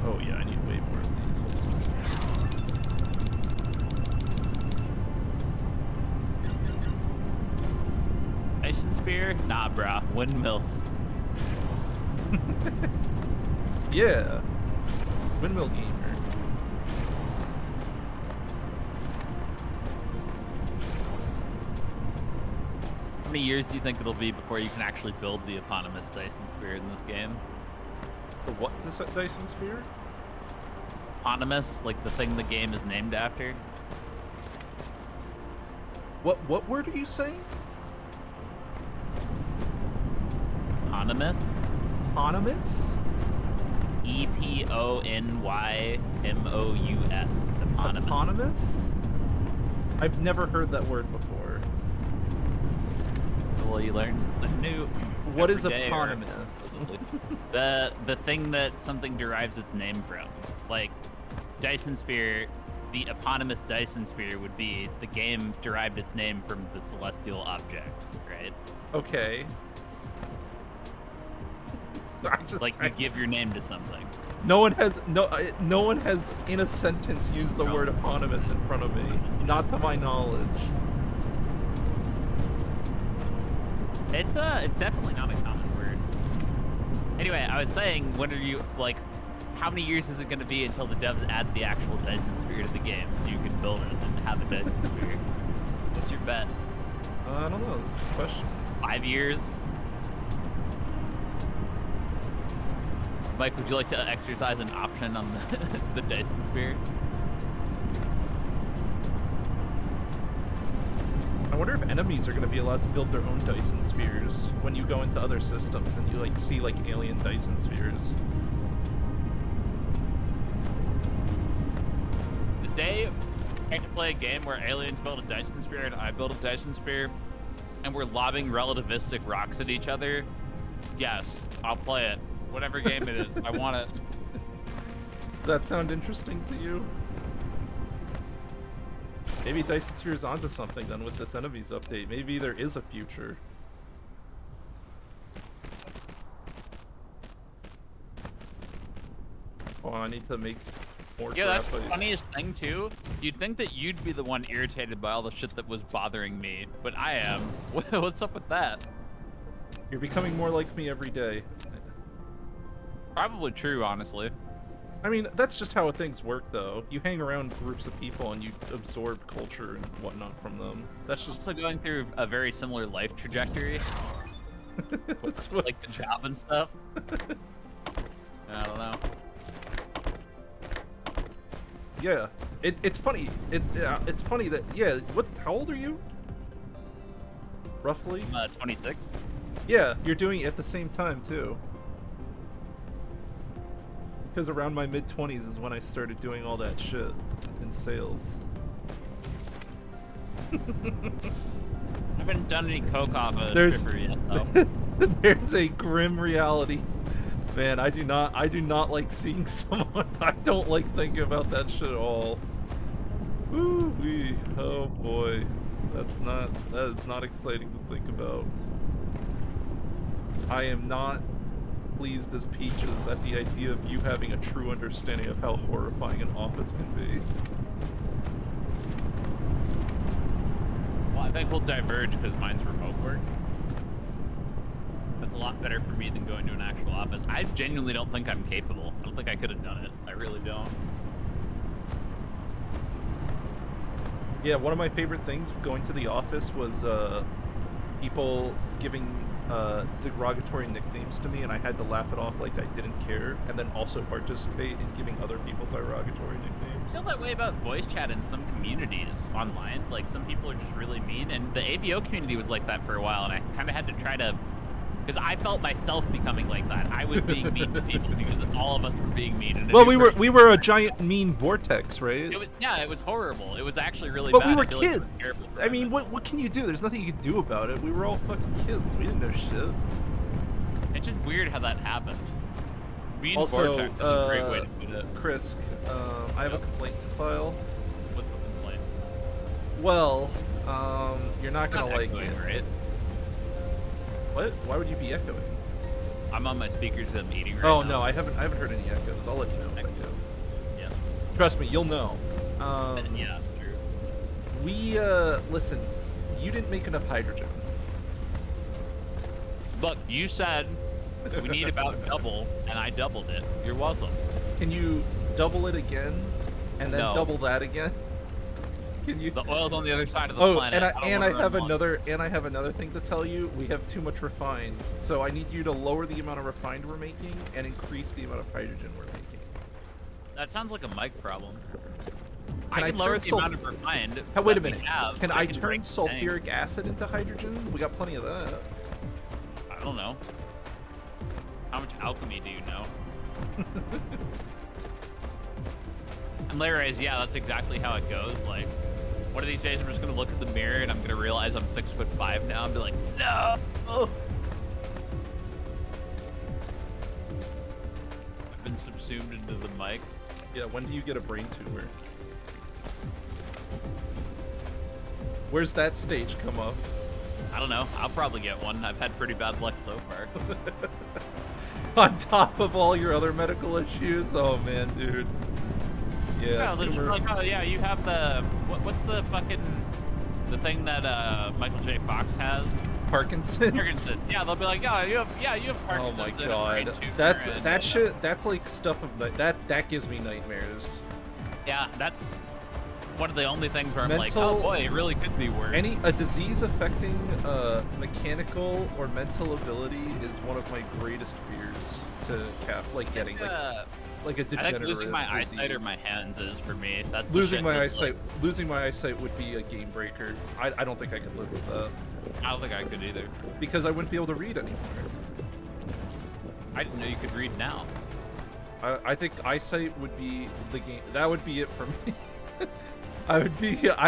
Oh yeah, I need way more of these. Dyson spear? Nah, brah. Windmills. Yeah. Windmill gamer. How many years do you think it'll be before you can actually build the eponymous Dyson spear in this game? The what? This Dyson sphere? Eponymous, like the thing the game is named after. What word are you saying? Eponymous? Eponymous? E-P-O-N-Y-M-O-U-S. Eponymous. Eponymous? I've never heard that word before. Well, you learn something new. What is every day, eponymous? the thing that something derives its name from. Like, Dyson Spear, the eponymous Dyson Spear would be the game derived its name from the celestial object, right? Okay. Like, you give your name to something. No one has in a sentence used the word eponymous in front of me. Not to my knowledge. It's definitely not a common word. Anyway, I was saying, when are you, like, how many years is it going to be until the devs add the actual Dyson Sphere to the game so you can build it and have a Dyson Sphere? What's your bet? I don't know. That's a good question. 5 years? Mike, would you like to exercise an option on the Dyson Sphere? I wonder if enemies are going to be allowed to build their own Dyson spheres when you go into other systems and you like see like alien Dyson spheres. The day I get to play a game where aliens build a Dyson Sphere and I build a Dyson Sphere and we're lobbing relativistic rocks at each other, yes, I'll play it. Whatever game it is, I want it. Does that sound interesting to you? Maybe Dyson Sphere's onto something then with this enemies update. Maybe there is a future. Oh, I need to make more Yeah, that's the graphite. funniest thing too. You'd think that you'd be the one irritated by all the shit that was bothering me, but I am. What's up with that? You're becoming more like me every day. Probably true, honestly. I mean, that's just how things work, though. You hang around groups of people and you absorb culture and whatnot from them. That's just... Also going through a very similar life trajectory. With, like the job and stuff. I don't know. Yeah, it's funny. It's funny that, yeah, how old are you? Roughly? 26. Yeah, you're doing it at the same time, too. Because around my mid-20s is when I started doing all that shit in sales. I haven't done any coke off a stripper yet, though. There's a grim reality. Man, I do not like seeing someone. I don't like thinking about that shit at all. Woo-wee. Oh boy. That is not exciting to think about. I am not pleased as peaches at the idea of you having a true understanding of how horrifying an office can be. Well, I've think we'll diverge because mine's remote work. That's a lot better for me than going to an actual office. I genuinely don't think I'm capable. I don't think I could have done it. I really don't. Yeah, one of my favorite things going to the office was people giving derogatory nicknames to me, and I had to laugh it off like I didn't care, and then also participate in giving other people derogatory nicknames. I feel that way about voice chat in some communities online. Like, some people are just really mean, and the AVO community was like that for a while, and I kind of had to try to... Because I felt myself becoming like that. I was being mean to people because all of us were being mean. And well, we were a giant mean vortex, right? It was horrible. It was actually really bad. But we were kids. I mean, what can you do? There's nothing you can do about it. We were all fucking kids. We didn't know shit. It's just weird how that happened. Mean also, vortex is a great way to put it. Chris, I have a complaint to file. What's the complaint? Well, you're not gonna like echoing, it. Right? What? Why would you be echoing? I'm on my speakers and I'm eating right now. Oh no, I haven't heard any echoes. I'll let you know if I do. Yeah. Trust me, you'll know. Yeah, true. We listen. You didn't make enough hydrogen. Look, you said we need about double, and I doubled it. You're welcome. Can you double it again, and then double that again? Can you? The oil's on the other side of the planet. And I have another thing to tell you. We have too much refined, so I need you to lower the amount of refined we're making and increase the amount of hydrogen we're making. That sounds like a mic problem. Can I lower the amount of refined? Wait a minute. Can I turn sulfuric acid into hydrogen? We got plenty of that. I don't know. How much alchemy do you know? And Larry is, yeah, that's exactly how it goes. Like, one of these days I'm just gonna look at the mirror and I'm gonna realize I'm 6'5" now and be like, no! I've been subsumed into the mic. Yeah, when do you get a brain tumor? Where's that stage come up? I don't know. I'll probably get one. I've had pretty bad luck so far. On top of all your other medical issues? Oh man, dude. Yeah, like, oh yeah, you have the what's the fucking thing that Michael J. Fox has? Parkinson's. Yeah, they'll be like, oh, you have Parkinson's. Oh my god, that shit. That's like stuff of that gives me nightmares. Yeah, that's one of the only things where I'm like, oh boy, it really could be worse. A disease affecting mechanical or mental ability is one of my greatest fears to getting like a degenerative I think losing my disease. eyesight or my hands is for me. That's losing my eyesight. Like... Losing my eyesight would be a game breaker. I don't think I could live with that. I don't think I could either. Because I wouldn't be able to read anymore. I didn't know you could read now. I think eyesight would be the game. That would be it for me. I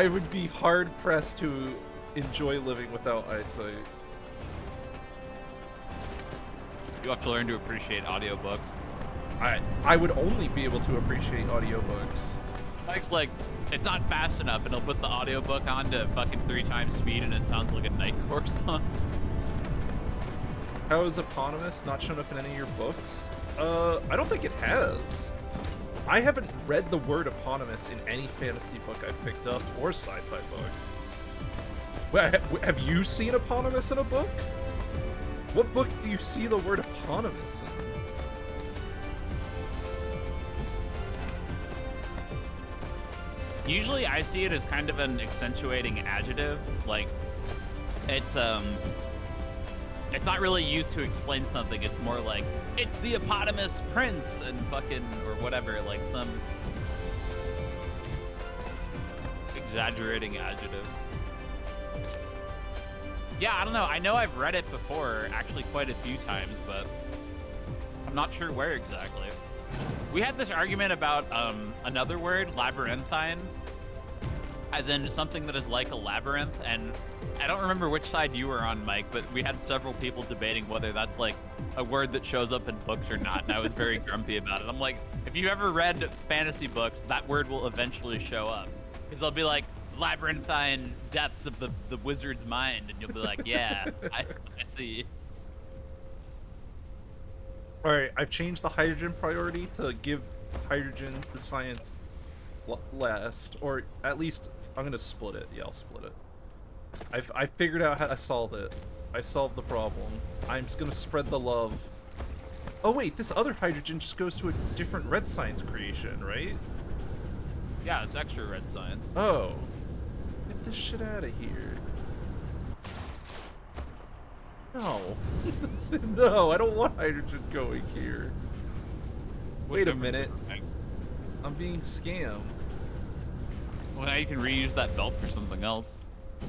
would be hard pressed to enjoy living without eyesight. You have to learn to appreciate audiobooks. I would only be able to appreciate audiobooks. Mike's like, it's not fast enough, and he'll put the audiobook on to fucking 3 times speed, and it sounds like a Nightcore song. How is eponymous not shown up in any of your books? I don't think it has. I haven't read the word eponymous in any fantasy book I've picked up or sci-fi book. Have you seen eponymous in a book? What book do you see the word eponymous in? Usually I see it as kind of an accentuating adjective, like it's not really used to explain something. It's more like it's the eponymous prince and fucking or whatever, like some exaggerating adjective. Yeah, I don't know. I know I've read it before, actually quite a few times, but I'm not sure where exactly. We had this argument about another word, labyrinthine, as in something that is like a labyrinth, and I don't remember which side you were on, Mike, but we had several people debating whether that's like a word that shows up in books or not, and I was very grumpy about it. I'm like, if you ever read fantasy books, that word will eventually show up, because they'll be like, labyrinthine depths of the wizard's mind, and you'll be like, yeah, I see. Alright, I've changed the hydrogen priority to give hydrogen to science last, or at least I'm gonna split it. Yeah, I'll split it. I figured out how to solve it. I solved the problem. I'm just gonna spread the love. Oh wait, this other hydrogen just goes to a different red science creation, right? Yeah, it's extra red science. Oh. Get this shit out of here. No. No, I don't want hydrogen going here. Wait a minute. I'm being scammed. Well, now you can reuse that belt for something else.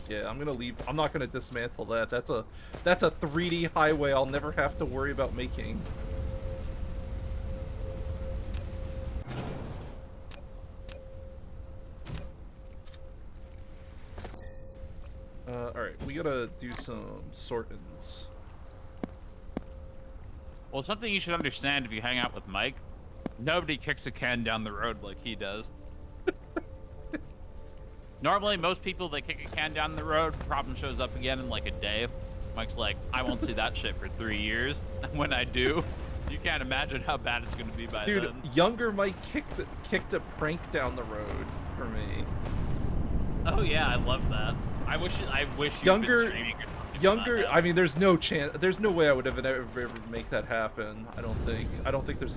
Yeah, I'm gonna leave. I'm not gonna dismantle that. That's a 3D highway I'll never have to worry about making. Alright, we gotta do some sortings. Well, something you should understand if you hang out with Mike, nobody kicks a can down the road like he does. Normally, most people that kick a can down the road, problem shows up again in like a day. Mike's like, I won't see that shit for 3 years. And when I do, you can't imagine how bad it's gonna be by then. Dude, younger Mike kicked a prank down the road for me. Oh yeah, I love that. I wish you'd been streaming or something. Younger, I mean, there's no chance, there's no way I would have ever make that happen. I don't think there's,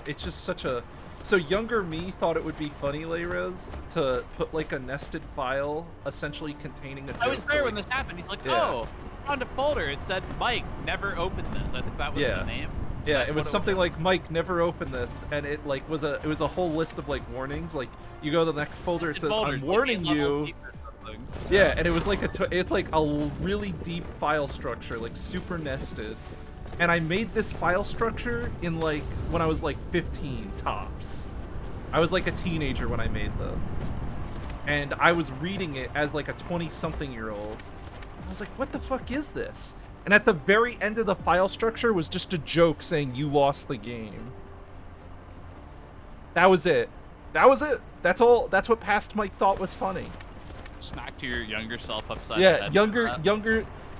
it's just such a, so younger me thought it would be funny, Layrez, to put like a nested file essentially containing a joke. I was there when this happened. He's like, oh, on the folder it said Mike never opened this. I think that was the name. Yeah, it was something like Mike never opened this, and it like was a whole list of like warnings. Like you go to the next folder, it says I'm warning you. Yeah, and it was like it's like a really deep file structure, like super nested. And I made this file structure in like when I was like 15 tops. I was like a teenager when I made this. And I was reading it as like a 20-something-year-old. I was like, what the fuck is this? And at the very end of the file structure was just a joke saying you lost the game. That was it. That was it. That's all. That's what past Mike thought was funny. Smacked your younger self upside the head.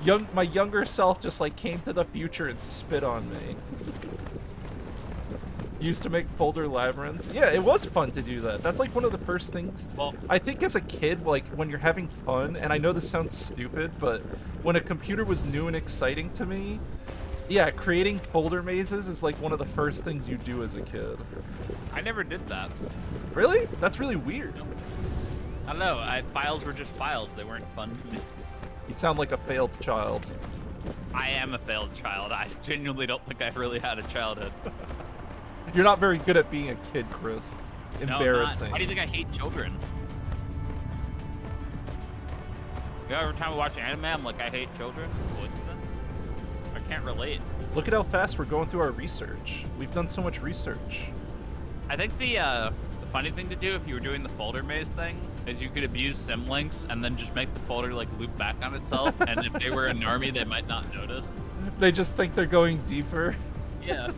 Yeah, my younger self just like came to the future and spit on me. Used to make folder labyrinths. Yeah, it was fun to do that. That's like one of the first things. Well, I think as a kid, like when you're having fun, and I know this sounds stupid, but when a computer was new and exciting to me, yeah, creating folder mazes is like one of the first things you do as a kid. I never did that. Really? That's really weird. I don't know. Files were just files. They weren't fun to me. You sound like a failed child. I am a failed child. I genuinely don't think I've really had a childhood. You're not very good at being a kid, Chris. Embarrassing. No, why do you think I hate children? You know, every time I watch anime, I'm like, I hate children. Coincidence? I can't relate. Look at how fast we're going through our research. We've done so much research. I think the funny thing to do if you were doing the folder maze thing is you could abuse symlinks and then just make the folder like loop back on itself. And if they were a normie, they might not notice. They just think they're going deeper. Yeah.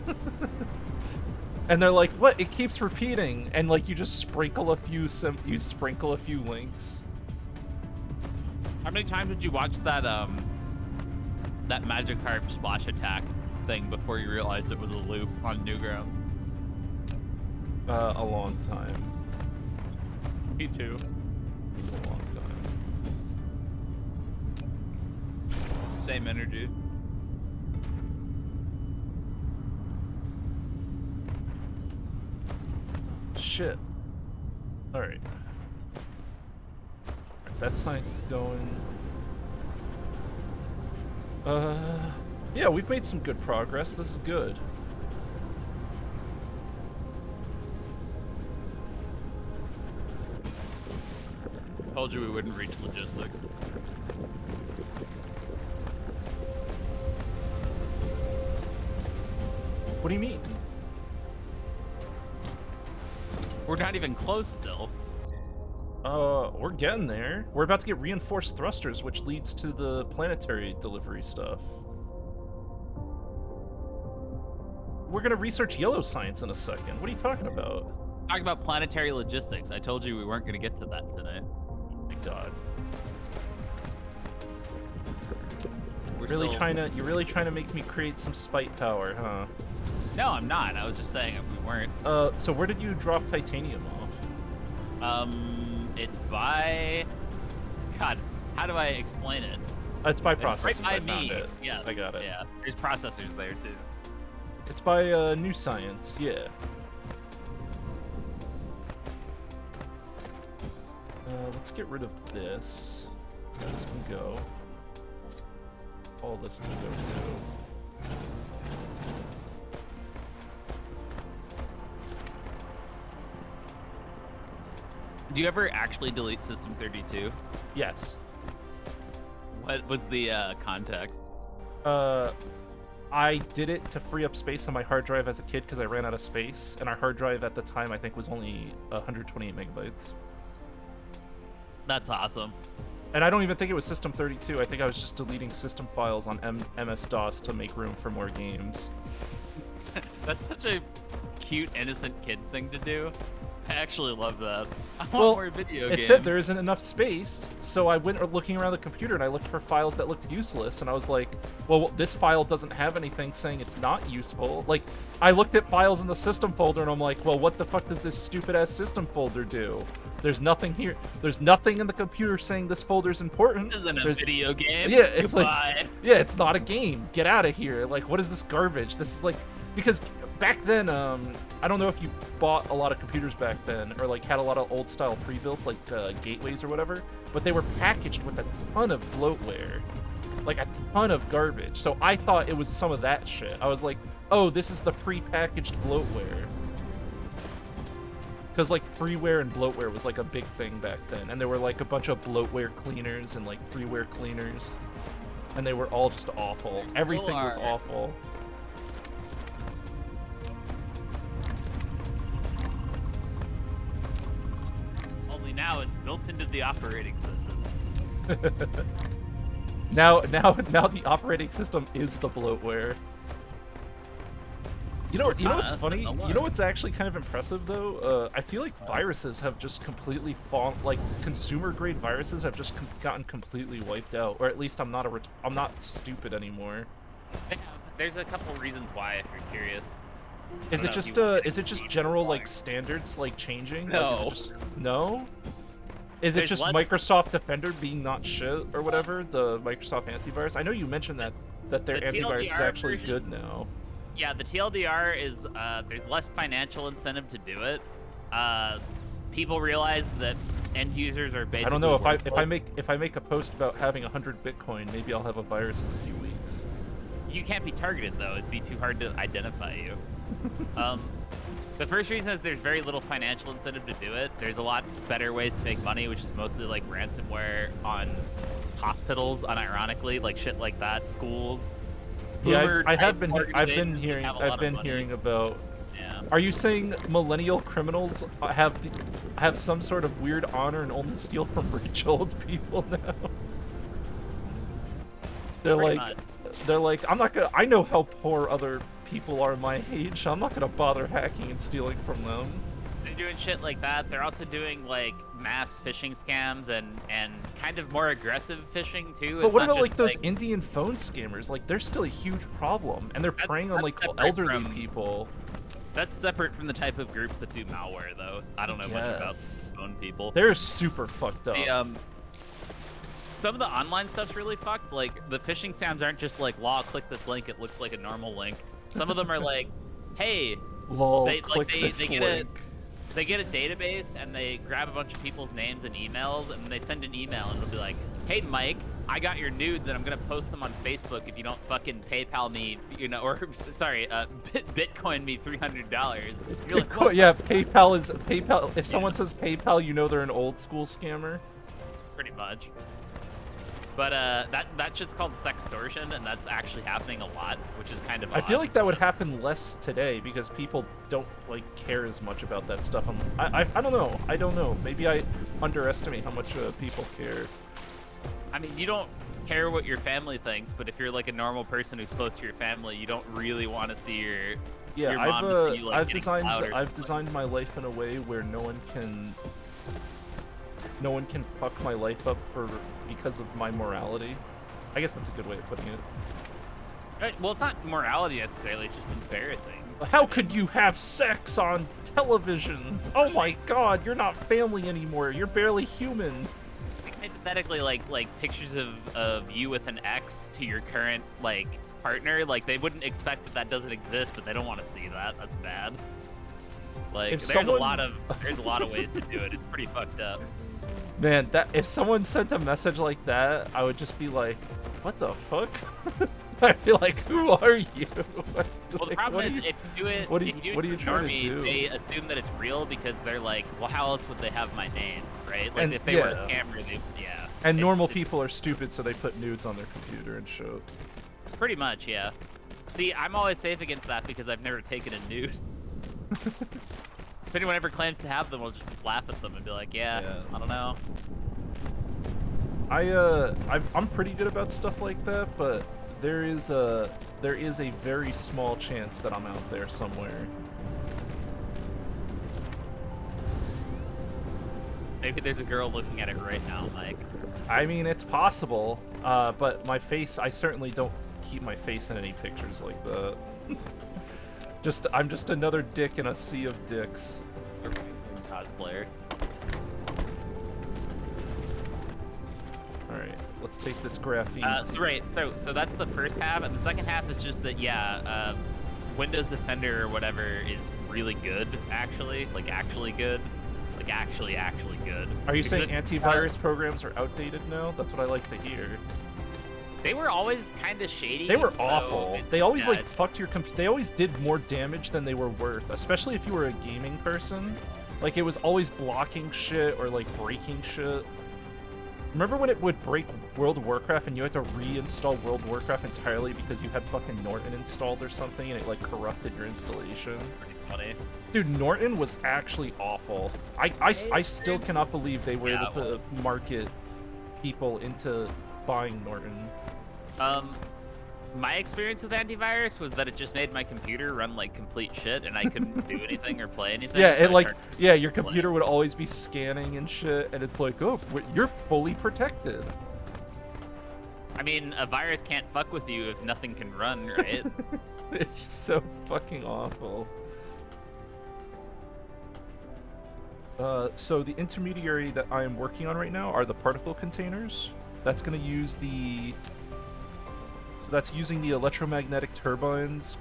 And they're like, what? It keeps repeating. And like you just sprinkle a few links. How many times did you watch that that Magikarp splash attack thing before you realized it was a loop on Newgrounds? A long time. Me too. A long time. Same energy. Shit. Alright. That science is going. Yeah, we've made some good progress. This is good. Told you we wouldn't reach logistics. What do you mean? We're not even close still. We're getting there. We're about to get reinforced thrusters, which leads to the planetary delivery stuff. We're gonna research yellow science in a second. What are you talking about? Talking about planetary logistics. I told you we weren't gonna get to that today. Oh my god. You're really trying to make me create some spite power, huh? No, I'm not. I was just saying if we weren't. So where did you drop titanium off? It's by... God, How do I explain it? It's by It's processors. right by I found me. it. Yes. I got it. Yeah. There's processors there too. It's by New Science. Yeah. Let's get rid of this. This can go. All this can go too. Do you ever actually delete System 32? Yes. What was the context? I did it to free up space on my hard drive as a kid because I ran out of space, and our hard drive at the time I think was only 128 megabytes. That's awesome. And I don't even think it was System 32. I think I was just deleting system files on MS-DOS to make room for more games. That's such a cute, innocent kid thing to do. I actually love that. I want Well, more video games. it said there isn't enough space, so I went looking around the computer and I looked for files that looked useless, and I was like, well, this file doesn't have anything saying it's not useful. Like, I looked at files in the system folder and I'm like, well, what the fuck does this stupid-ass system folder do? There's nothing here. There's nothing in the computer saying this folder's important. This isn't a video game. Yeah, it's Goodbye. like, yeah, it's not a game. Get out of here. Like, what is this garbage? This is like, because back then, I don't know if you bought a lot of computers back then, or like had a lot of old style pre-builts, like gateways or whatever, but they were packaged with a ton of bloatware, like a ton of garbage. So I thought it was some of that shit. I was like, oh, this is the pre-packaged bloatware. Because, like, freeware and bloatware was, like, a big thing back then. And there were, like, a bunch of bloatware cleaners and, like, freeware cleaners. And they were all just awful. Everything was awful. Only now it's built into the operating system. Now the operating system is the bloatware. You know what's funny? You know what's actually kind of impressive though? I feel like viruses have just completely fallen. Like consumer-grade viruses have just gotten completely wiped out. Or at least I'm not stupid anymore. There's a couple reasons why, if you're curious. Is it just general like standards like changing? No. Like, no. Is it just Microsoft Defender being not shit or whatever? The Microsoft antivirus. I know you mentioned that their antivirus is actually good now. Yeah, the TLDR is, there's less financial incentive to do it. People realize that end users are basically... I don't know, if I make a post about having 100 Bitcoin, maybe I'll have a virus in a few weeks. You can't be targeted, though. It'd be too hard to identify you. The first reason is there's very little financial incentive to do it. There's a lot better ways to make money, which is mostly like ransomware on hospitals, unironically, like shit like that, schools. Yeah, I've been hearing about. Yeah. Are you saying millennial criminals have some sort of weird honor and only steal from rich old people now? They're like, I'm not gonna. I know how poor other people are my age. I'm not gonna bother hacking and stealing from them. They're doing shit like that. They're also doing like mass phishing scams and kind of more aggressive phishing too. But what about like those Indian phone scammers? Like they're still a huge problem, and they're preying on like elderly people. That's separate from the type of groups that do malware, though. I don't know much about phone people. They're super fucked up. Some of the online stuff's really fucked. Like the phishing scams aren't just like, "Law, click this link. It looks like a normal link." Some of them are like, "Hey, lol, they get a database and they grab a bunch of people's names and emails and they send an email and it'll be like, hey Mike, I got your nudes and I'm gonna post them on Facebook if you don't fucking PayPal me, or sorry, Bitcoin me $300. You're like, what? Yeah, PayPal. If someone says PayPal, you know they're an old school scammer. Pretty much. But that shit's called sextortion, and that's actually happening a lot, which is kind of odd. I feel like that would happen less today because people don't like care as much about that stuff. I don't know. I don't know. Maybe I underestimate how much people care. I mean, you don't care what your family thinks, but if you're like a normal person who's close to your family, you don't really want to see your mom see you, like, I've designed my life in a way where no one can fuck my life up because of my morality. I guess that's a good way of putting it. Right, well, it's not morality necessarily, it's just embarrassing. How could you have sex on television? Oh my god, you're not family anymore. You're barely human. It hypothetically, like pictures of you with an X to your current like partner, like they wouldn't expect that doesn't exist, but they don't want to see that. That's bad. Like there's a lot of ways to do it. It's pretty fucked up. Man, that if someone sent a message like that, I would just be like, "What the fuck?" I'd be like, "Who are you?" Well, the problem is if you do it, what are if you you do it to trying to normie, do? they assume that it's real because they're like, well, how else would they have my name, right? Like And- if they were a yeah. scammer, yeah. And normal it's people are stupid, so they put nudes on their computer and shit. pretty much, yeah. See, I'm always safe against that because I've never taken a nude. If anyone ever claims to have them, we'll just laugh at them and be like, yeah. I don't know. I'm pretty good about stuff like that, but there is a very small chance that I'm out there somewhere. Maybe there's a girl looking at it right now, Mike. I mean, it's possible, but my face, I certainly don't keep my face in any pictures like that. I'm just another dick in a sea of dicks. Cosplayer. Alright, let's take this graphene. Right, so that's the first half, and the second half is just that, yeah, Windows Defender or whatever is really good, actually. Like, actually good. Like, actually good. Are you Because saying antivirus programs are outdated now? That's what I like to hear. They were always kind of shady. They were so awful. it- They always yeah, like fucked your they always did more damage than they were worth, especially if you were a gaming person. Like it was always blocking shit or like breaking shit. Remember when it would break World of Warcraft and you had to reinstall World of Warcraft entirely because you had fucking Norton installed or something and it like corrupted your installation? pretty funny. Dude, Norton was actually awful. I still cannot believe they were Yeah, able to market people into buying Norton. My experience with antivirus was that it just made my computer run like complete shit, and I couldn't do anything or play anything. Yeah, so it I like, turned- yeah, your computer would always be scanning and shit, and it's like, oh, you're fully protected. I mean, a virus can't fuck with you if nothing can run, right? It's so fucking awful. So the intermediary that I am working on right now are the particle containers. That's going to use that's using the electromagnetic turbines,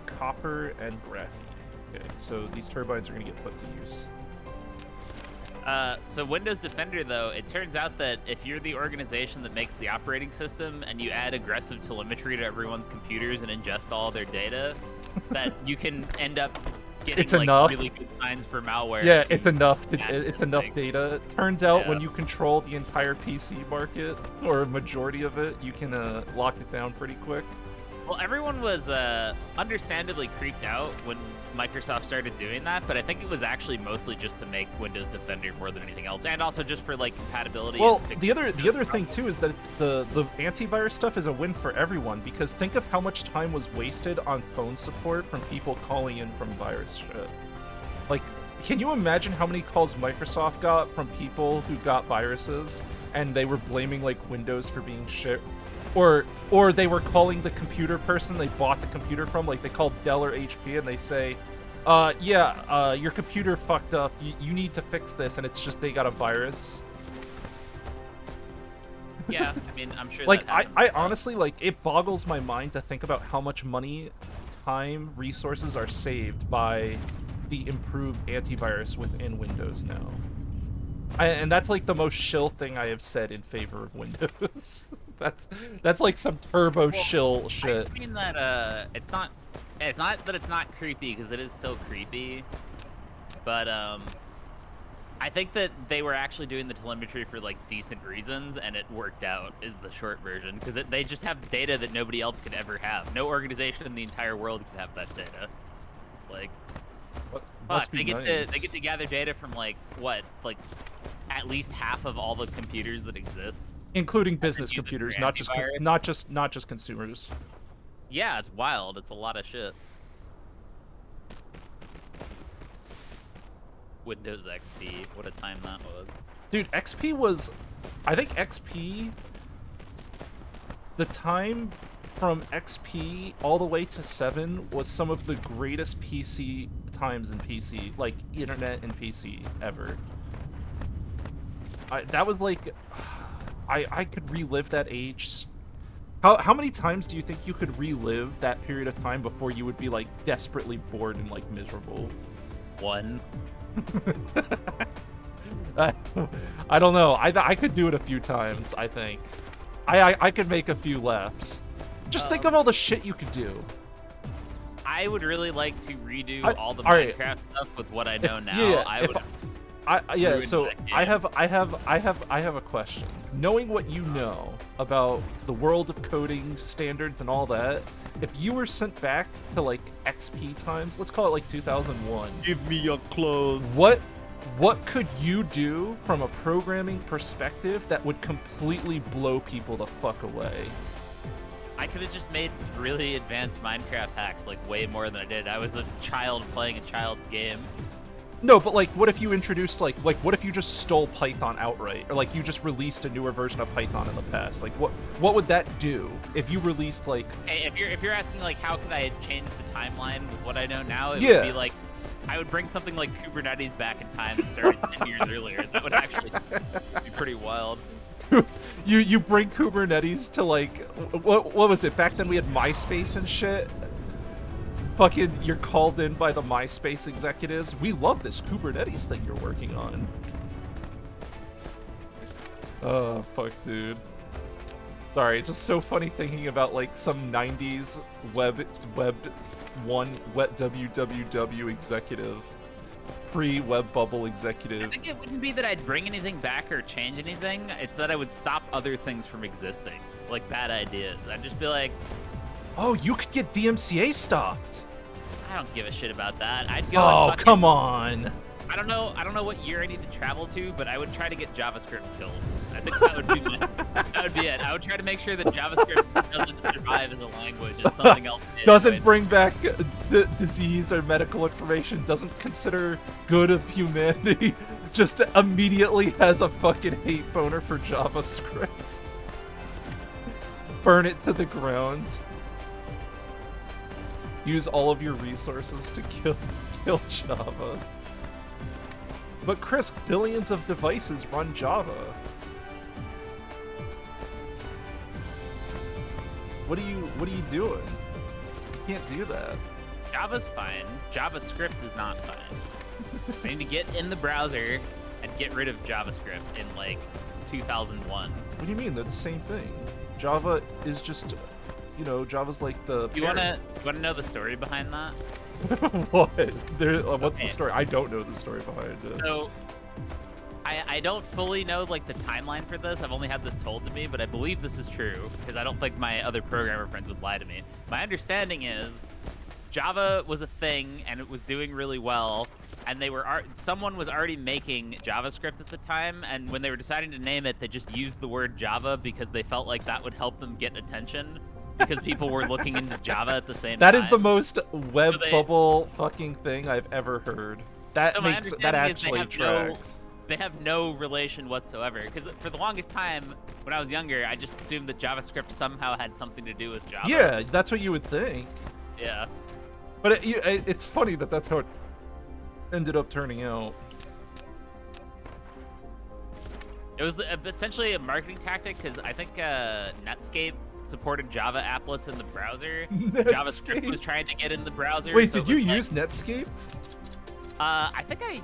copper and graphene. Okay, so these turbines are going to get put to use. So Windows Defender, though, it turns out that if you're the organization that makes the operating system and you add aggressive telemetry to everyone's computers and ingest all their data, that you can end up getting It's like enough. really good signs for malware. Yeah, to it's enough add it's to enough things. data. Turns out when Yeah. you control the entire PC market or a majority of it, you can lock it down pretty quick. Well, everyone was understandably creeped out when Microsoft started doing that, but I think it was actually mostly just to make Windows Defender more than anything else, and also just for like compatibility. Well, and fixing the other those thing problems. too is that the antivirus stuff is a win for everyone because think of how much time was wasted on phone support from people calling in from virus shit. Like, can you imagine how many calls Microsoft got from people who got viruses and they were blaming like Windows for being shit? Or they were calling the computer person they bought the computer from, like they called Dell or HP and they say, your computer fucked up, you need to fix this, and it's just they got a virus. Yeah, I mean, I'm sure. Like, that happens, I but- honestly, like, it boggles my mind to think about how much money, time, resources are saved by the improved antivirus within Windows now. And that's like the most shill thing I have said in favor of Windows. that's like some turbo shill I shit. just mean that it's not that it's not creepy because it is still creepy, but I think that they were actually doing the telemetry for like decent reasons, and it worked out. Is the short version because they just have data that nobody else could ever have. No organization in the entire world could have that data. Like, Must fuck, be they get nice. to gather data from like at least half of all the computers that exist. Including business use it for computers, antivirus? not just consumers. Yeah, it's wild. It's a lot of shit. Windows XP, what a time that was. Dude, XP was... I think XP... The time from XP all the way to 7 was some of the greatest PC times in PC, like, internet and PC ever. that was like, I could relive that age. How many times do you think you could relive that period of time before you would be like desperately bored and like miserable? One. I don't know. I could do it a few times. I think. I could make a few laps. Just think of all the shit you could do. I would really like to redo all the right. Minecraft stuff with what I know now. Yeah, I would. Yeah. So I have a question. Knowing what you know about the world of coding standards and all that, if you were sent back to like XP times, let's call it like 2001. Give me your clothes. What could you do from a programming perspective that would completely blow people the fuck away? I could have just made really advanced Minecraft hacks, like way more than I did. I was a child playing a child's game. No, but like, what if you introduced like what if you just stole Python outright, or like you just released a newer version of Python in the past? Like, what would that do if you released like? Hey, if you're asking like how could I change the timeline with what I know now, it Yeah. would be like I would bring something like Kubernetes back in time and start it 10 years earlier. That would actually be pretty wild. You bring Kubernetes to like what was it back then? We had MySpace and shit. Fucking, you're called in by the MySpace executives. We love this Kubernetes thing you're working on. Oh fuck, dude. Sorry, just so funny thinking about like some 90s web www executive, pre-web bubble executive. I think it wouldn't be that I'd bring anything back or change anything. It's that I would stop other things from existing, like bad ideas. I'd just be like, oh, you could get DMCA stopped. I don't give a shit about that. I'd go. Oh, and fucking, come on. I don't know what year I need to travel to, but I would try to get JavaScript killed. I think that would be that would be it. I would try to make sure that JavaScript doesn't survive as a language and something else did, doesn't right? bring back disease or medical information, doesn't consider good of humanity, just immediately has a fucking hate boner for JavaScript. Burn it to the ground. Use all of your resources to kill Java. But Chris, billions of devices run Java. What are you doing? You can't do that. Java's fine. JavaScript is not fine. I need to get in the browser and get rid of JavaScript in like 2001. What do you mean? They're the same thing. Java is just, you know, Java's like the. You wanna know the story behind that? What? What's the story? I don't know the story behind it. So, I don't fully know like the timeline for this. I've only had this told to me, but I believe this is true because I don't think my other programmer friends would lie to me. My understanding is Java was a thing and it was doing really well, and someone was already making JavaScript at the time, and when they were deciding to name it, they just used the word Java because they felt like that would help them get attention. Because people were looking into Java at the same time. That is the most web bubble fucking thing I've ever heard. That actually tracks. They have no relation whatsoever. Because for the longest time, when I was younger, I just assumed that JavaScript somehow had something to do with Java. Yeah, that's what you would think. Yeah. But it's funny that that's how it ended up turning out. It was essentially a marketing tactic because I think Netscape supported Java applets in the browser. JavaScript was trying to get in the browser. Wait, did you use Netscape? I think I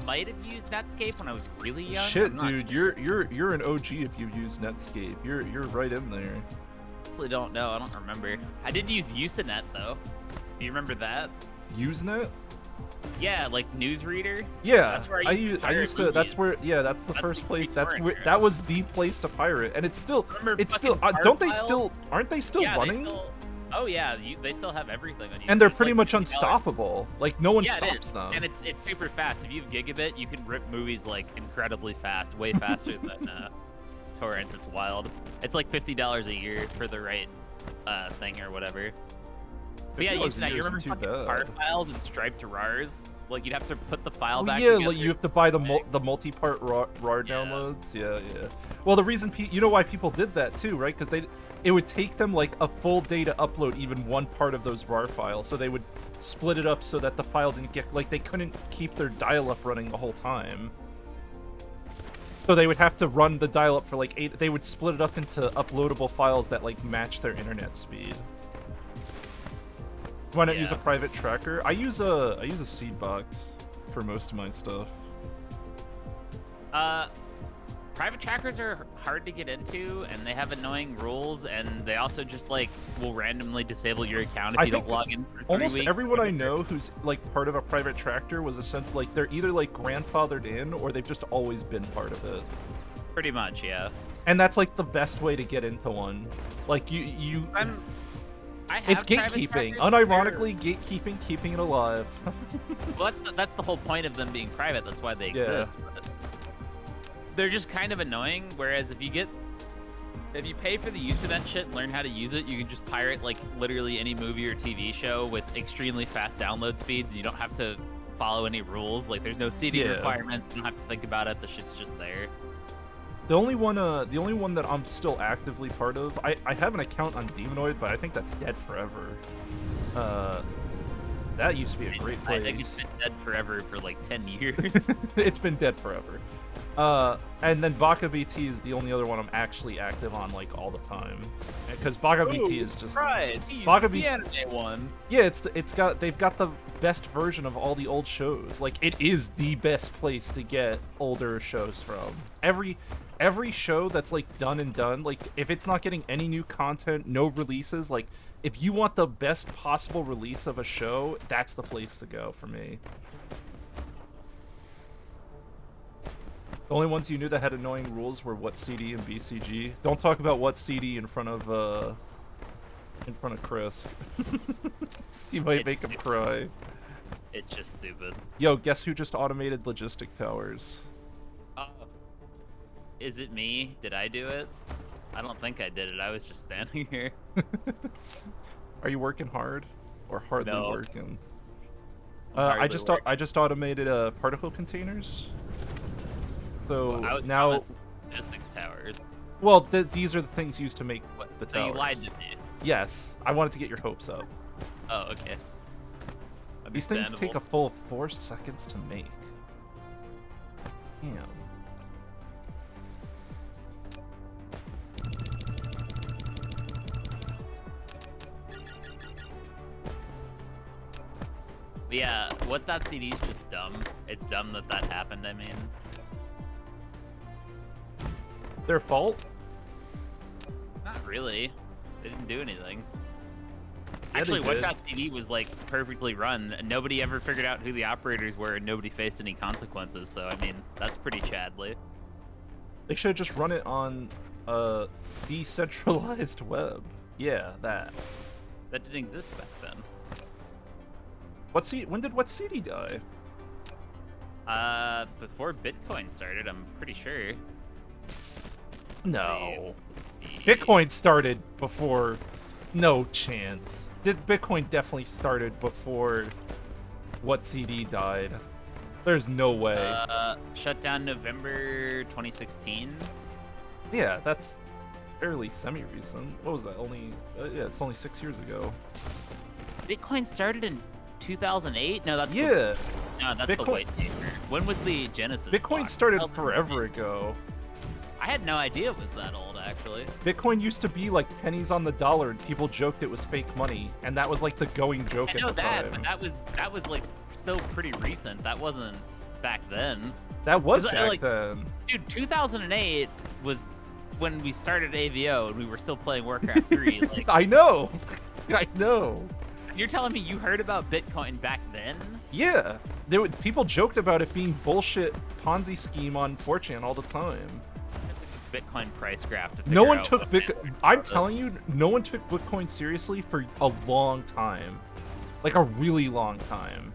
might have used Netscape when I was really young. Shit, dude, you're an OG if you use Netscape. You're right in there. I honestly don't know. I don't remember. I did use Usenet though. Do you remember that? Usenet? Yeah, like newsreader. Yeah, that's where I used to. That's where. Yeah, that's the first place. That's where. That was the place to pirate, and it's still. It's still. Don't they still? Aren't they still running? Oh yeah, they still have everything on YouTube. And they're pretty much unstoppable. Like no one stops them. And it's super fast. If you have gigabit, you can rip movies like incredibly fast, way faster than torrents. It's wild. It's like $50 a year for the right thing or whatever. But yeah, Usenet, you remember fucking tar files and striped RARs? Like, you'd have to put the file back together. Yeah, like you have to buy the multi-part RAR downloads. Yeah. Well, the reason you know why people did that too, right? Because it would take them like a full day to upload even one part of those RAR files, so they would split it up so that the file didn't get like they couldn't keep their dial-up running the whole time. So they would have to run the dial-up for like 8. They would split it up into uploadable files that like match their internet speed. Why not use a private tracker? I use a seed box for most of my stuff. Private trackers are hard to get into, and they have annoying rules, and they also just like will randomly disable your account if you don't log in for 3 almost weeks. Everyone I know who's like part of a private tracker was essentially like they're either like grandfathered in or they've just always been part of it. Pretty much, yeah. And that's like the best way to get into one. Like it's gatekeeping. Unironically, gatekeeping, keeping it alive. Well, that's the whole point of them being private. That's why they exist. But they're just kind of annoying. Whereas if you pay for the use event shit and learn how to use it, you can just pirate like literally any movie or TV show with extremely fast download speeds. And you don't have to follow any rules. Like there's no CD requirements. You don't have to think about it. The shit's just there. The only one that I'm still actively part of, I have an account on Demonoid, but I think that's dead forever. That used to be a great place. I think it's been dead forever for like 10 years. It's been dead forever. And then Baka VT is the only other one I'm actually active on like all the time, because Baka VT is just Baka VT anime one. Yeah, they've got the best version of all the old shows. Like it is the best place to get older shows from. Every show that's like done, like if it's not getting any new content, no releases, like if you want the best possible release of a show, that's the place to go for me. The only ones you knew that had annoying rules were What CD and BCG. Don't talk about What CD in front of Chris. You might make him cry. It's just stupid. Yo, guess who just automated logistic towers? Is it me? Did I do it? I don't think I did it. I was just standing here. Are you working hard or hardly working? Hardly I just automated particle containers. So now logistics towers. Well, these are the things used to make the towers. So you lied to me. Yes, I wanted to get your hopes up. Oh, okay. These things take a full 4 seconds to make. Damn. Yeah, what.cd is just dumb. It's dumb that happened, I mean. Their fault? Not really. They didn't do anything. Yeah, actually, what.cd was like perfectly run, and nobody ever figured out who the operators were, and nobody faced any consequences, so I mean, that's pretty chadly. They should have just run it on decentralized web. Yeah, that. That didn't exist back then. When did What CD die? Before Bitcoin started, I'm pretty sure. No. Bitcoin started before. No chance. Bitcoin definitely started before What CD died. There's no way. Shut down November 2016. Yeah, that's fairly semi-recent. What was that? Yeah, it's only 6 years ago. Bitcoin started in 2008? No, that's yeah. No, that's the white paper. When was the Genesis? Bitcoin started forever ago. I had no idea it was that old, actually. Bitcoin used to be like pennies on the dollar, and people joked it was fake money, and that was like the going joke at the time. I know that, but that was like still pretty recent. That wasn't back then. That was back then. Dude, 2008 was when we started AVO, and we were still playing Warcraft 3. Like, I know. I know. You're telling me you heard about Bitcoin back then? Yeah. People joked about it being bullshit Ponzi scheme on 4chan all the time. Bitcoin price graph to no one took Bitcoin. I'm telling you, no one took Bitcoin seriously for a long time, like a really long time.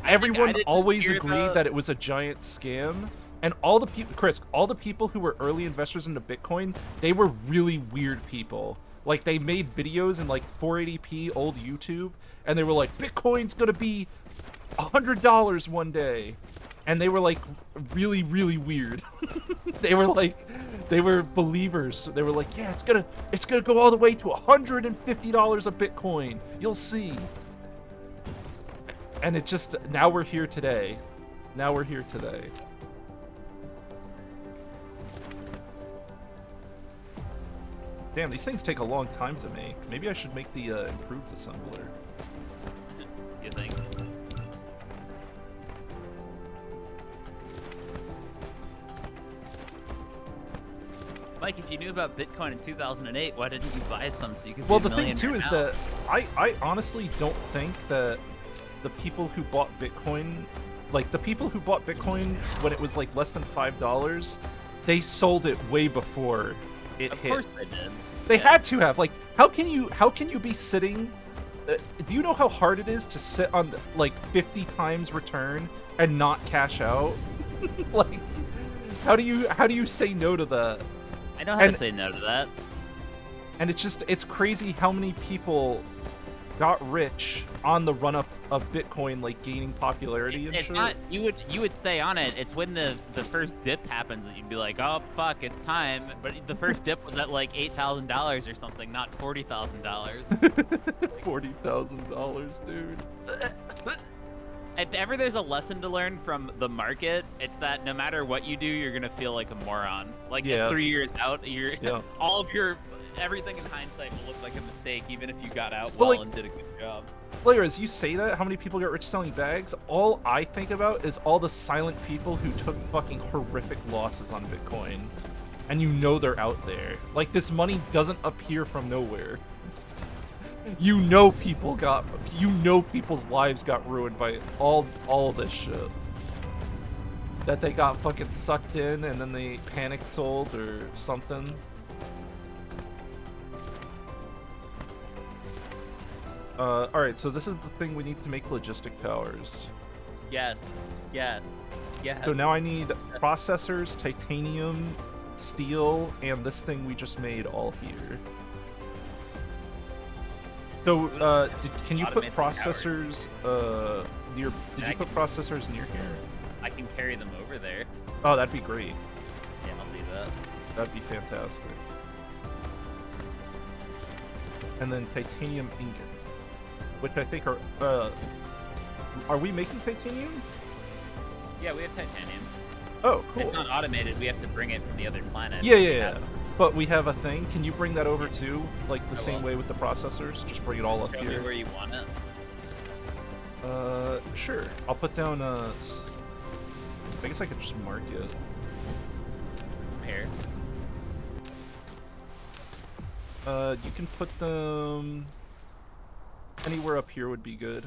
Everyone always agreed that it was a giant scam, and all the people, Chris, all the people who were early investors into Bitcoin, they were really weird people. Like they made videos in like 480p old YouTube, and they were like, Bitcoin's gonna be $100 one day. And they were like really, really weird. they were believers. They were like, yeah, it's gonna go all the way to $150 a Bitcoin. You'll see. And it just, now we're here today. Damn, these things take a long time to make. Maybe I should make the improved assembler. You think? Mike, if you knew about Bitcoin in 2008, why didn't you buy some so you could? Well, be a the thing too is millionaire that I honestly don't think that the people who bought Bitcoin, like the people who bought Bitcoin when it was like less than $5, they sold it way before it now? Of hit. course they did. They Yeah. had to have. Like, how can you be sitting? Do you know how hard it is to sit on like 50 times return and not cash out? Like, how do you say no to that? I know how to say no to that. And it's crazy how many people got rich on the run up of Bitcoin, like gaining popularity and It's shit. not you would stay on it. It's when the first dip happens that you'd be like, oh fuck, it's time. But the first dip was at like $8,000 or something, not $40,000. $40,000, dude. If ever there's a lesson to learn from the market, it's that no matter what you do, you're gonna feel like a moron. Like Yeah. 3 years out, you're Yeah. all of your everything in hindsight will look like a mistake, even if you got out But, well like- and did a good job. Later, as you say that, how many people get rich selling bags? All I think about is all the silent people who took fucking horrific losses on Bitcoin. And you know they're out there. Like, this money doesn't appear from nowhere. You know people's lives got ruined by all this shit. That they got fucking sucked in and then they panic sold or something. Alright, so this is the thing we need to make logistic towers. Yes, yes, yes. So now I need processors, titanium, steel, and this thing we just made all here. So, can you put Automate the tower. processors, near... Did I you put processors near here? I can carry them over there. Oh, that'd be great. Yeah, I'll do that. That'd be fantastic. And then titanium ingots, which I think are we making titanium? Yeah, we have titanium. Oh, cool. It's not automated. We have to bring it from the other planet. Yeah, We yeah, yeah. have- But we have a thing. Can you bring that over too? Like the I same will. way with the processors? Just bring it all up Show me here. where you want it. Sure. I'll put down, I guess I could just mark it. Here. You can put them anywhere up here would be good.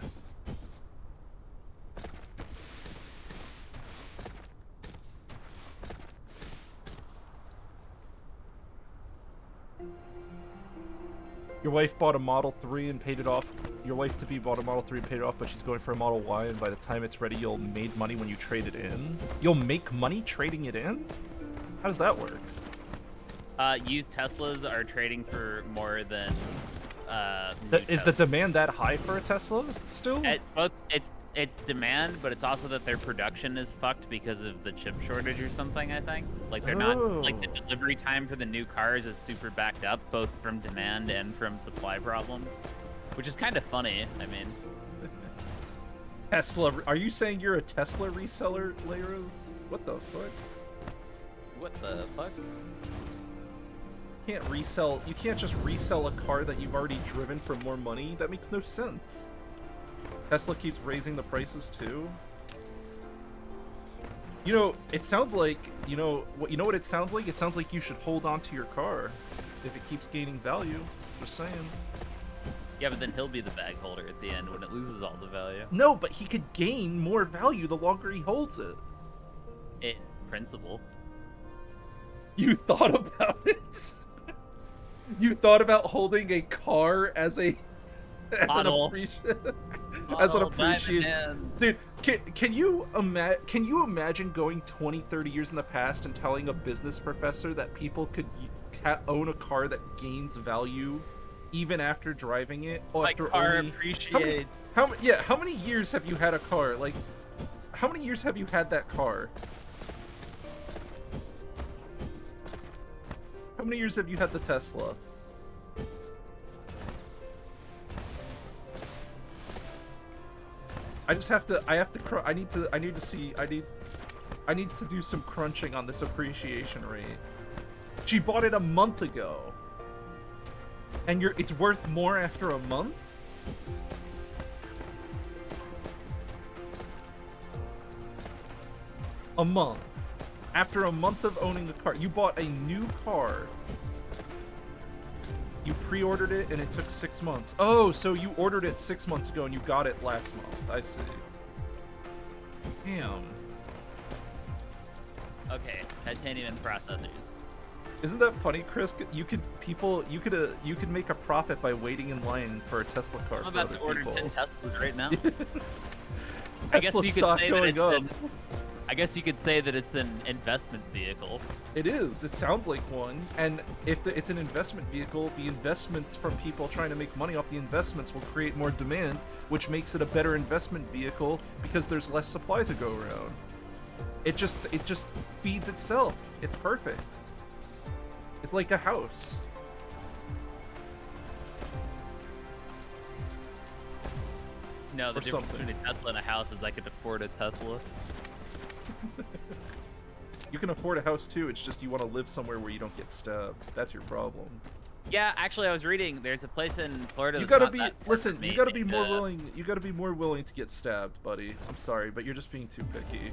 Your wife bought a Model 3 and paid it off. Your wife-to-be bought a Model 3 and paid it off, but she's going for a Model Y, and by the time it's ready, you'll make money when you trade it in? You'll make money trading it in? How does that work? Used Teslas are trading for more than Is the demand that high for a Tesla still? It's both. It's demand, but it's also that their production is fucked because of the chip shortage or something. I think like they're not like the delivery time for the new cars is super backed up, both from demand and from supply problems, which is kind of funny. I mean, Tesla. Are you saying you're a Tesla reseller, Leiros? What the fuck? what the fuck? You can't resell. You can't just resell a car that you've already driven for more money. That makes no sense. Tesla keeps raising the prices too. You know, it sounds like you know what it sounds like. It sounds like you should hold on to your car if it keeps gaining value. Just saying. Yeah, but then he'll be the bag holder at the end when it loses all the value. No, but he could gain more value the longer he holds it. In principle. You thought about it? You thought about holding a car as an Model. appreciation. Dude, can you imagine going 20, 30 years in the past and telling a business professor that people could own a car that gains value even after driving it? My After car only, appreciates. How many years have you had a car? Like, how many years have you had that car? How many years have you had the Tesla? I need to do some crunching on this appreciation rate. She bought it a month ago. And it's worth more after a month? A month. After a month of owning the car, you bought a new car. You pre-ordered it and it took 6 months. Oh, so you ordered it 6 months ago and you got it last month. I see. Damn. Okay, titanium and processors. Isn't that funny, Chris? You could make a profit by waiting in line for a Tesla car. I'm about to order 10 Teslas right now. I guess you could say going up. I guess you could say that it's an investment vehicle. It is. It sounds like one. And if it's an investment vehicle, the investments from people trying to make money off the investments will create more demand, which makes it a better investment vehicle because there's less supply to go around. It just feeds itself. It's perfect. It's like a house. No, the difference between a Tesla and a house is I could afford a Tesla. You can afford a house too, it's just you want to live somewhere where you don't get stabbed. That's your problem. Yeah, actually I was reading there's a place in Florida you that's gotta not be listen, me, you gotta be more willing to get stabbed, buddy. I'm sorry, but you're just being too picky.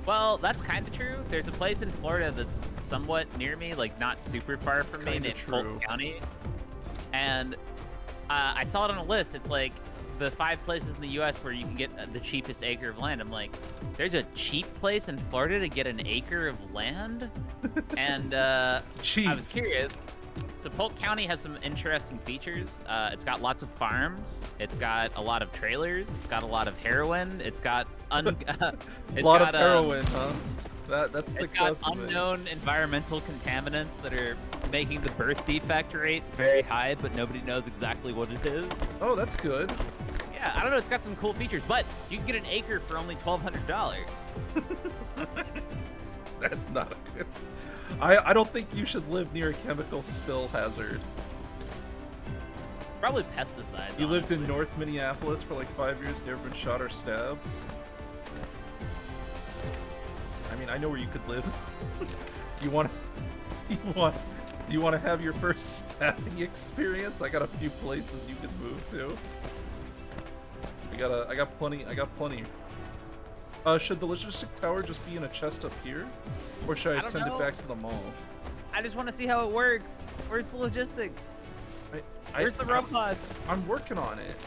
Well, that's kind of true. There's a place in Florida that's somewhat near me, like not super far from me, named Polk County. And I saw it on a list. It's like the 5 places in the U.S. where you can get the cheapest acre of land. I'm like, there's a cheap place in Florida to get an acre of land? And cheap. I was curious. So Polk County has some interesting features. It's got lots of farms. It's got a lot of trailers. It's got a lot of heroin. It's got a lot of heroin, huh? That's the It's got unknown environmental contaminants that are making the birth defect rate very high, but nobody knows exactly what it is. Oh, that's good. Yeah, I don't know. It's got some cool features, but you can get an acre for only $1,200. That's not a good. I don't think you should live near a chemical spill hazard. Probably pesticides. You lived in North Minneapolis for like 5 years, never been shot or stabbed. I mean, I know where you could live. Do you want to have your first stabbing experience? I got a few places you could move to. I got plenty. Should the logistic tower just be in a chest up here? Or should I send it back to the mall? I just want to see how it works. Where's the logistics? Where's the robot? I'm working on it.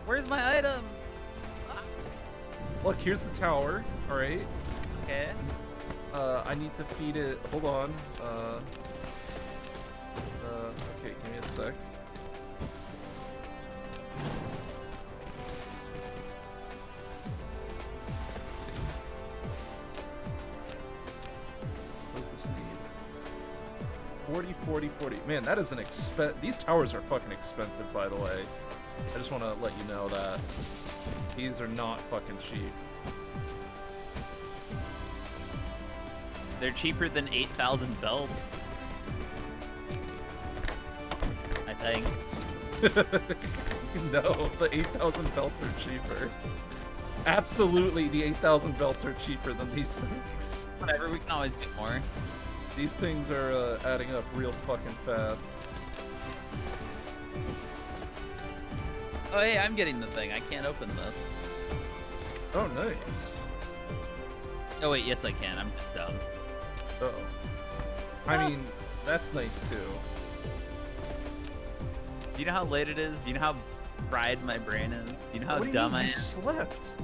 Where's my item? Look, here's the tower. All right. Okay. I need to feed it. Hold on. Okay, give me a sec. What does this need? 40, 40, 40. Man, that is an expense. These towers are fucking expensive, by the way. I just want to let you know that. These are not fucking cheap. They're cheaper than 8,000 belts. I think. No, the 8,000 belts are cheaper. Absolutely, the 8,000 belts are cheaper than these things. Whatever, we can always get more. These things are adding up real fucking fast. Oh, hey, I'm getting the thing. I can't open this. Oh, nice. Oh, wait, yes, I can. I'm just dumb. Uh-oh. I mean, that's nice, too. Do you know how late it is? Do you know how fried my brain is? Do you know how dumb I am? You slept.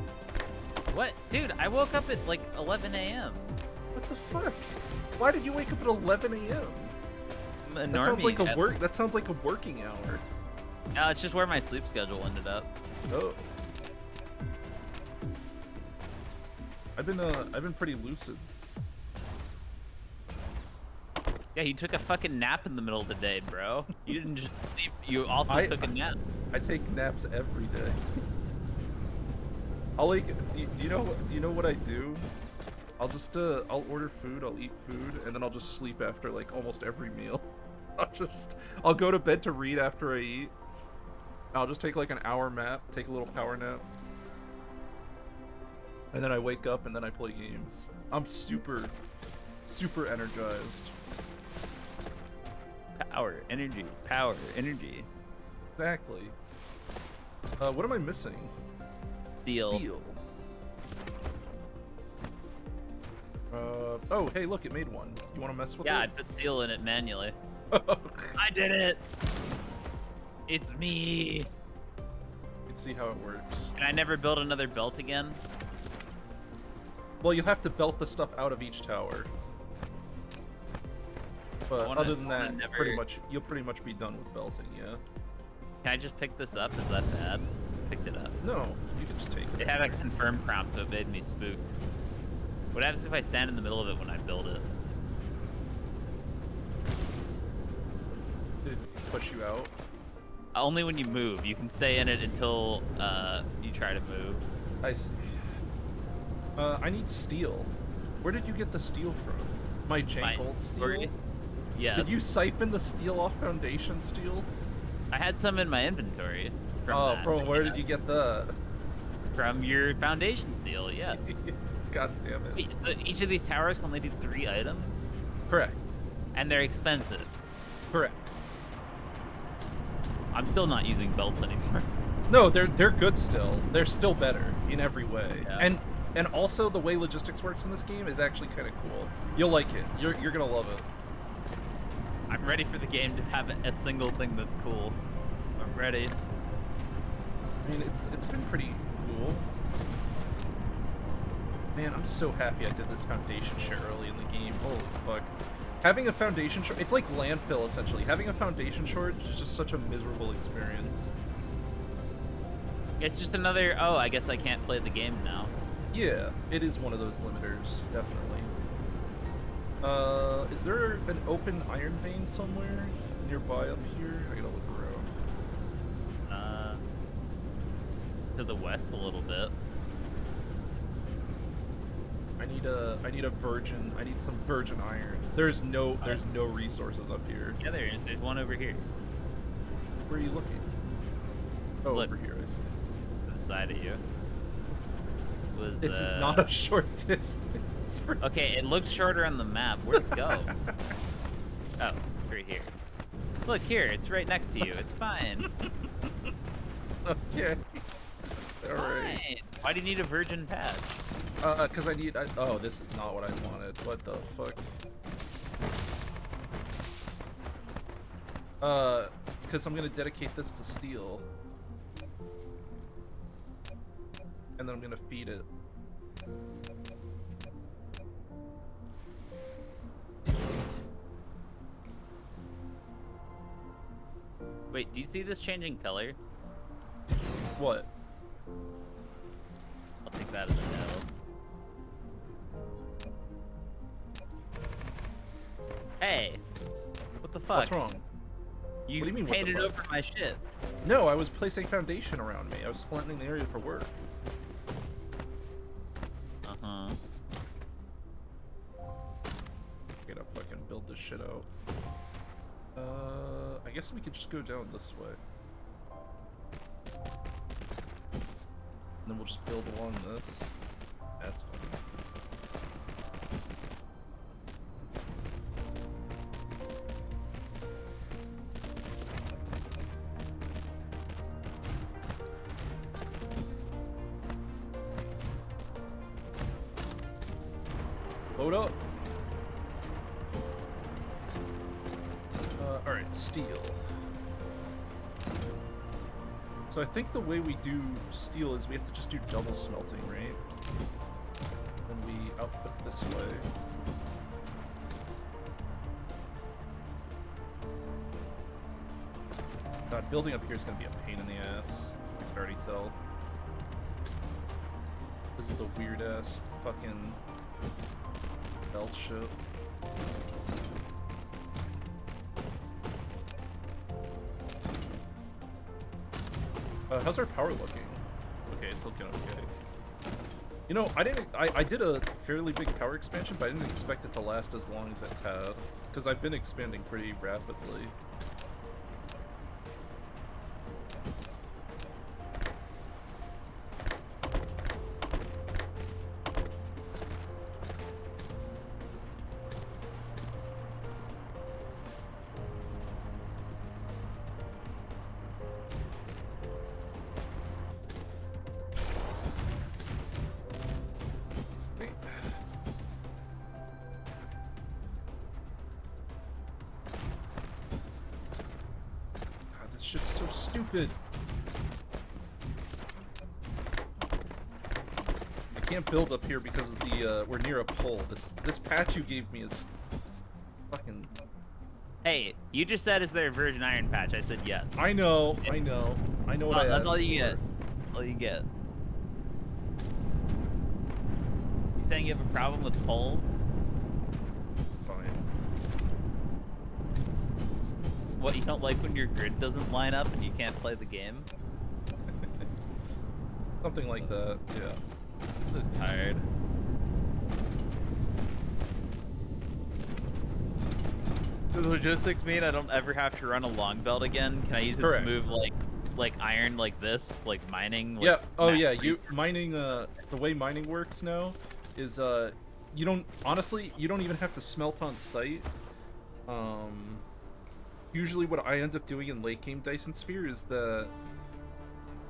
What? Dude, I woke up at like 11 a.m. What the fuck? Why did you wake up at 11 a.m.? That sounds like a work. That sounds like a working hour. No, it's just where my sleep schedule ended up. Oh. I've been pretty lucid. Yeah, you took a fucking nap in the middle of the day, bro. You didn't just sleep. You also took a nap. I take naps every day. I'll like. Do you know what I do? I'll just I'll order food. I'll eat food, and then I'll just sleep after like almost every meal. I'll go to bed to read after I eat. I'll just take like an hour nap, take a little power nap, and then I wake up and then I play games. I'm super energized. Power power, energy, power, energy. Exactly. What am I missing? Steel. Steel. Oh, hey, look, it made one. You want to mess with Yeah, I it? put steel in it manually. I did it! It's me! You can see how it works. Can I never build another belt again? Well, you'll have to belt the stuff out of each tower. But other than that, you'll pretty much be done with belting, yeah. Can I just pick this up? Is that bad? Picked it up. No, you can just take it. It had a confirm prompt, so it made me spooked. What happens if I stand in the middle of it when I build it? Did it push you out? Only when you move. You can stay in it until you try to move. I see. I need steel. Where did you get the steel from? My jank old steel? Yes. Did you siphon the steel off Foundation steel? I had some in my inventory. Oh, bro, where did you get that? From your Foundation steel, yes. God damn it. Wait, so each of these towers can only do 3 items? Correct. And they're expensive. Correct. I'm still not using belts anymore. No, they're good still. They're still better in every way. Yeah. And also the way logistics works in this game is actually kind of cool. You'll like it. You're gonna love it. I'm ready for the game to have a single thing that's cool. I'm ready. I mean, it's been pretty cool. Man, I'm so happy I did this Foundation share early in the game. Holy fuck. Having a Foundation shortage, it's like landfill essentially. Having a Foundation shortage is just such a miserable experience. It's just another, oh, I guess I can't play the game now. Yeah, it is one of those limiters, definitely. Is there an open iron vein somewhere nearby up here? I gotta look around. To the west a little bit. I need a virgin. I need some virgin iron. There's no resources up here. Yeah, there is. There's one over here. Where are you looking? Oh, Look. over here. I see. To the side of you. This is not a short distance. Okay, it looked shorter on the map. Where'd it go? Oh, it's right here. Look here, it's right next to you. It's fine. Okay. All right. Fine. Why do you need a virgin patch? Cause oh, this is not what I wanted. What the fuck? Because I'm gonna dedicate this to steel. And then I'm gonna feed it. Wait, do you see this changing color? What? I'll take that as a no. Hey! What the fuck? What's wrong? You What do you mean, what the painted fuck? over my shit. No, I was placing foundation around me. I was planting the area for work. Uh-huh. Gotta fucking build this shit out. I guess we could just go down this way. And then we'll just build along this. That's fine. Load up. Alright, steel. So I think the way we do steel is we have to just do double smelting, right? When we output this way. God, building up here is going to be a pain in the ass. I can already tell. This is the weird-ass fucking belt shit. How's our power looking? Okay, it's looking okay. You know, I did a fairly big power expansion, but I didn't expect it to last as long as it's had. Because I've been expanding pretty rapidly. shit's so stupid. I can't build up here because of the we're near a pole. This patch you gave me is fucking. Hey, you just said, is there a virgin iron patch? I said yes. I know what I That's asked all you for. get. That's all you get. You saying you have a problem with poles? Fine. What, you don't like when your grid doesn't line up and you can't play the game? Something like that, yeah. I'm so tired. Does logistics mean I don't ever have to run a long belt again? Can I use it Correct. to move like iron like this, like mining? Like Yeah. Oh mass yeah. research? Mining. The way mining works now is you don't even have to smelt on site. Usually what I end up doing in late game Dyson Sphere is that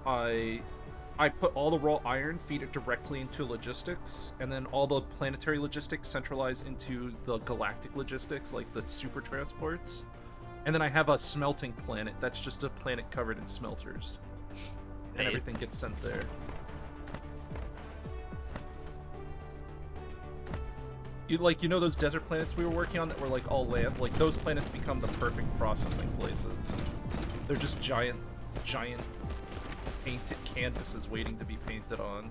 I put all the raw iron, feed it directly into logistics, and then all the planetary logistics centralize into the galactic logistics, like the super transports. And then I have a smelting planet that's just a planet covered in smelters. And everything gets sent there. You know those desert planets we were working on that were like all land? Like those planets become the perfect processing places. They're just giant painted canvases waiting to be painted on.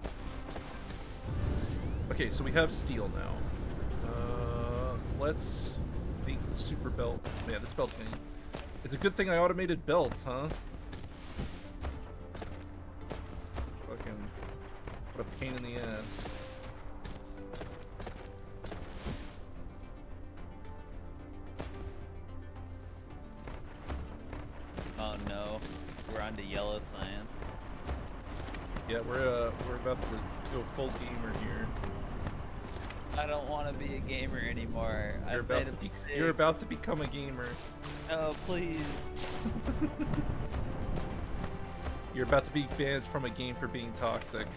Okay, so we have steel now. Let's make the super belt. Man, this belt's gonna... It's a good thing I automated belts, huh? Fucking... What a pain in the ass. Oh no, we're on to yellow science. Yeah, we're about to go full gamer here. I don't want to be a gamer anymore. You're about to become a gamer. Oh, please. You're about to be banned from a game for being toxic.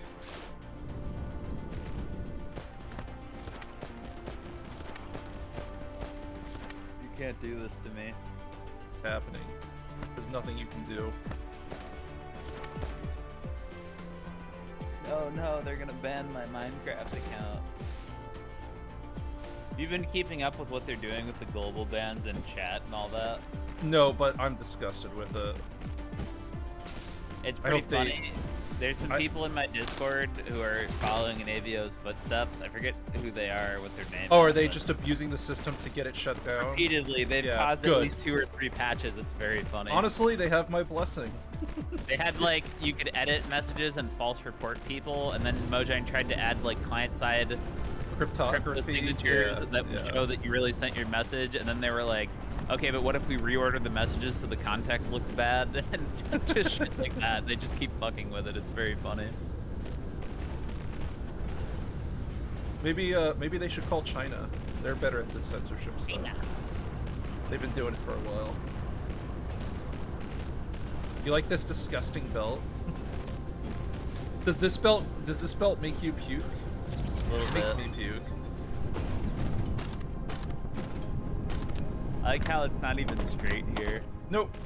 You can't do this to me. It's happening. There's nothing you can do. Oh no, they're gonna ban my Minecraft account. You've been keeping up with what they're doing with the global bans and chat and all that? No, but I'm disgusted with it. It's pretty funny. There's some people in my Discord who are following in Avio's footsteps. I forget who they are, what their name is. Oh, are they just abusing the system to get it shut down? Repeatedly, they've caused at least 2 or 3 patches. It's very funny. Honestly, they have my blessing. They had like, you could edit messages and false report people, and then Mojang tried to add like client-side crypto signatures that would show that you really sent your message, and then they were like, okay, but what if we reorder the messages so the context looks bad? And just shit like that. They just keep fucking with it. It's very funny. Maybe they should call China. They're better at this censorship stuff. Yeah. They've been doing it for a while. You like this disgusting belt? Does this belt make you puke? It makes me puke. I like how it's not even straight here. Nope.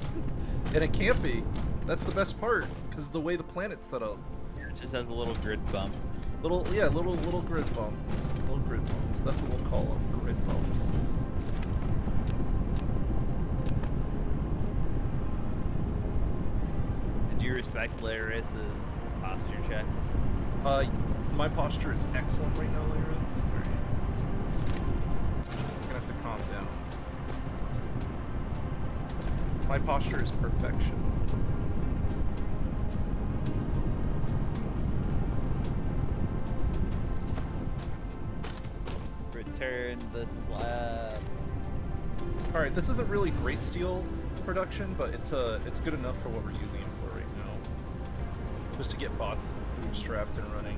And it can't be. That's the best part, because the way the planet's set up. It just has a little grid bump. Little grid bumps. Little grid bumps. That's what we'll call them, grid bumps. Did you respect Laris's posture check? My posture is excellent right now, Laris. You're gonna have to calm down. My posture is perfection. Return the slab. Alright, this isn't really great steel production, but it's good enough for what we're using it for right now. Just to get bots bootstrapped and running.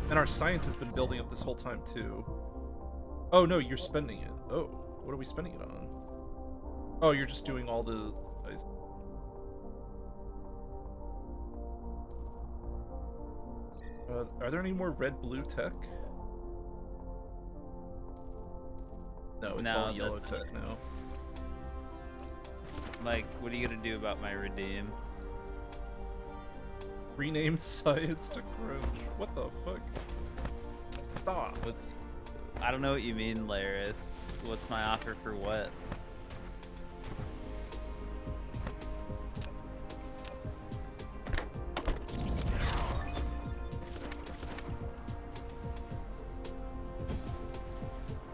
And our science has been building up this whole time too. Oh no, you're spending it. Oh, what are we spending it on? Oh, you're just doing all the... are there any more red-blue tech? No, it's all yellow tech now. Mike, what are you gonna do about my redeem? Rename science to cringe. What the fuck? Stop. I don't know what you mean, Laris. What's my offer for what?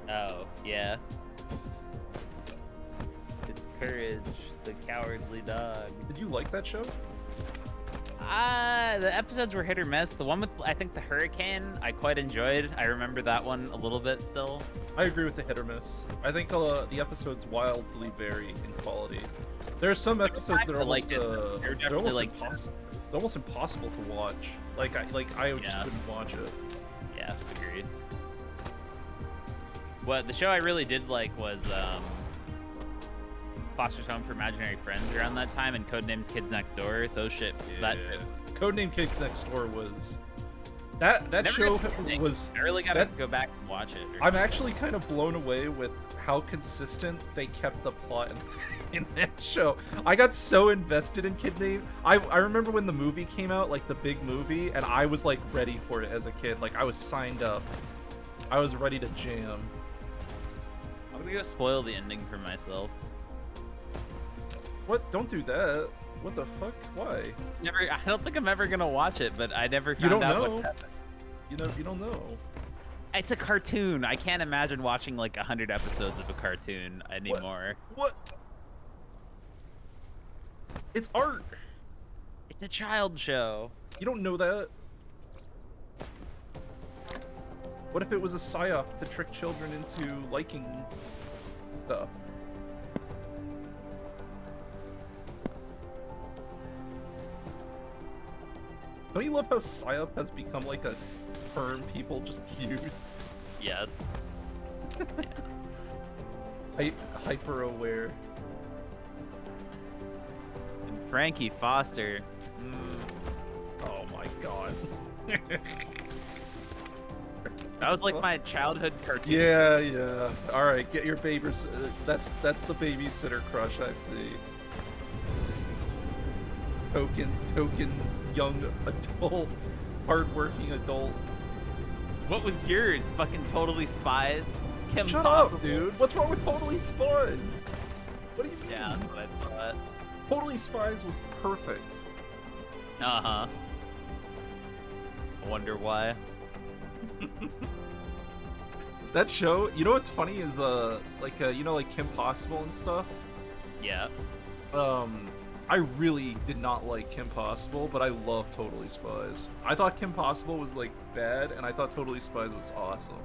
Oh, yeah. It's Courage, the Cowardly Dog. Did you like that show? The episodes were hit or miss. The one with, I think, the hurricane, I quite enjoyed. I remember that one a little bit still. I agree with the hit or miss. I think the episodes wildly vary in quality. There are some episodes that are almost, they're almost impossible to watch. I just couldn't watch it. Yeah, agreed. What the show I really did like was Foster's Home for Imaginary Friends around that time, and Codenames Kids Next Door. Those shit. Yeah. Codename Kids Next Door was that show was. I really gotta go back and watch it. I'm actually kind of blown away with how consistent they kept the plot in that show. I got so invested in Kid Name. I remember when the movie came out, like the big movie, and I was like ready for it as a kid. Like I was signed up. I was ready to jam. I'm gonna go spoil the ending for myself. What? Don't do that. What the fuck? Why? Never. I don't think I'm ever gonna watch it, but I never found out what happened. You don't know. It's a cartoon. I can't imagine watching like 100 episodes of a cartoon anymore. What? It's art. It's a child show. You don't know that. What if it was a psyop to trick children into liking stuff? Don't you love how psyop has become like a term people just use? Yes. Hyper aware. And Frankie Foster. Oh my god. That was like my childhood cartoon. Yeah. All right, get your babies. That's the babysitter crush I see. Token young adult, hardworking adult. What was yours? Fucking Totally Spies? Kim Shut Possible. up, dude. What's wrong with Totally Spies? What do you mean? Yeah, that's what I thought. Totally Spies was perfect. Uh-huh. I wonder why. That show, you know what's funny is like Kim Possible and stuff. Yeah. I really did not like Kim Possible, but I love Totally Spies. I thought Kim Possible was like bad, and I thought Totally Spies was awesome.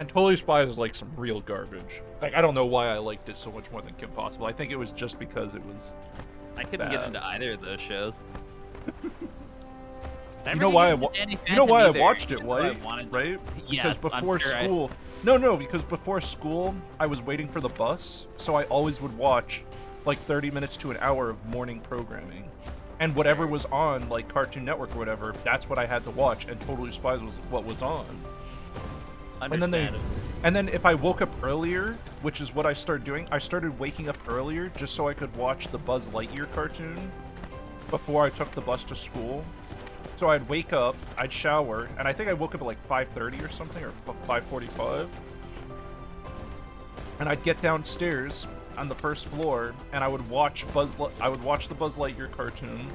And Totally Spies is like some real garbage. Like I don't know why I liked it so much more than Kim Possible. I think it was just because it was. I couldn't get into either of those shows. You know why I watched it, right? Right? Yes, because before school. No, because before school I was waiting for the bus, so I always would watch like 30 minutes to an hour of morning programming. And whatever was on, like Cartoon Network or whatever, that's what I had to watch, and Totally Spies was what was on. And then if I woke up earlier, which is what I started doing, I started waking up earlier just so I could watch the Buzz Lightyear cartoon before I took the bus to school. So I'd wake up, I'd shower, and I think I woke up at like 5:30 or something, or 5:45. And I'd get downstairs on the first floor, and I would watch the Buzz Lightyear cartoon,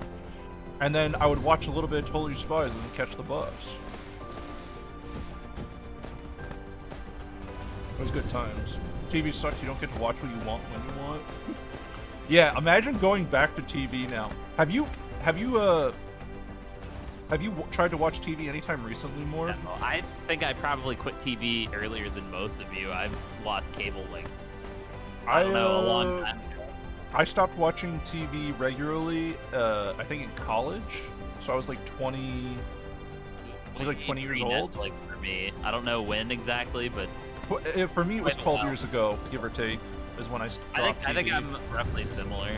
and then I would watch a little bit of Totally Spies and then catch the bus. It was good times. TV sucks. You don't get to watch what you want when you want. Yeah, imagine going back to TV now. Have you tried to watch TV anytime recently, more? No, I think I probably quit TV earlier than most of you. I've lost cable, like, I don't know, a long time ago. I stopped watching TV regularly, I think in college. So I was like 20... I was like 20 years old. Netflix for me. I don't know when exactly, but... For me, it was 12 years ago, give or take, is when I dropped TV. I think I'm roughly similar.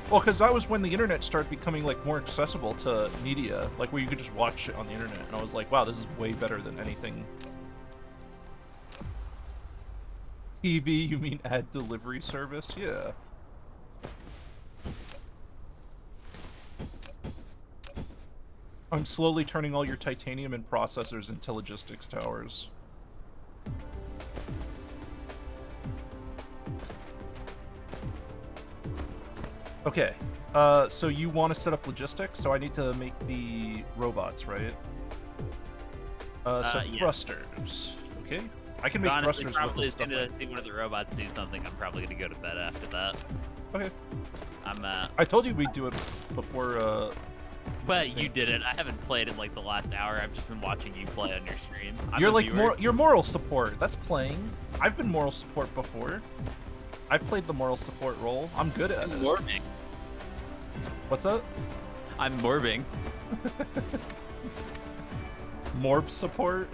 Well, because that was when the internet started becoming like more accessible to media, like where you could just watch it on the internet, and I was like, wow, this is way better than anything. TV, you mean ad delivery service? Yeah. I'm slowly turning all your titanium and processors into logistics towers. Okay, so you want to set up logistics, so I need to make the robots, right? So yes. thrusters. Okay, I can make Honestly, thrusters probably with as the stuff. soon as I see one of the robots do something, I'm probably gonna go to bed after that. Okay. I'm I told you we'd do it before. But you did it. I haven't played in like the last hour. I've just been watching you play on your stream. You're like you're moral support. That's playing. I've been moral support before. I've played the moral support role. I'm good at it. Morbing. What's that? I'm morbing. Morb support.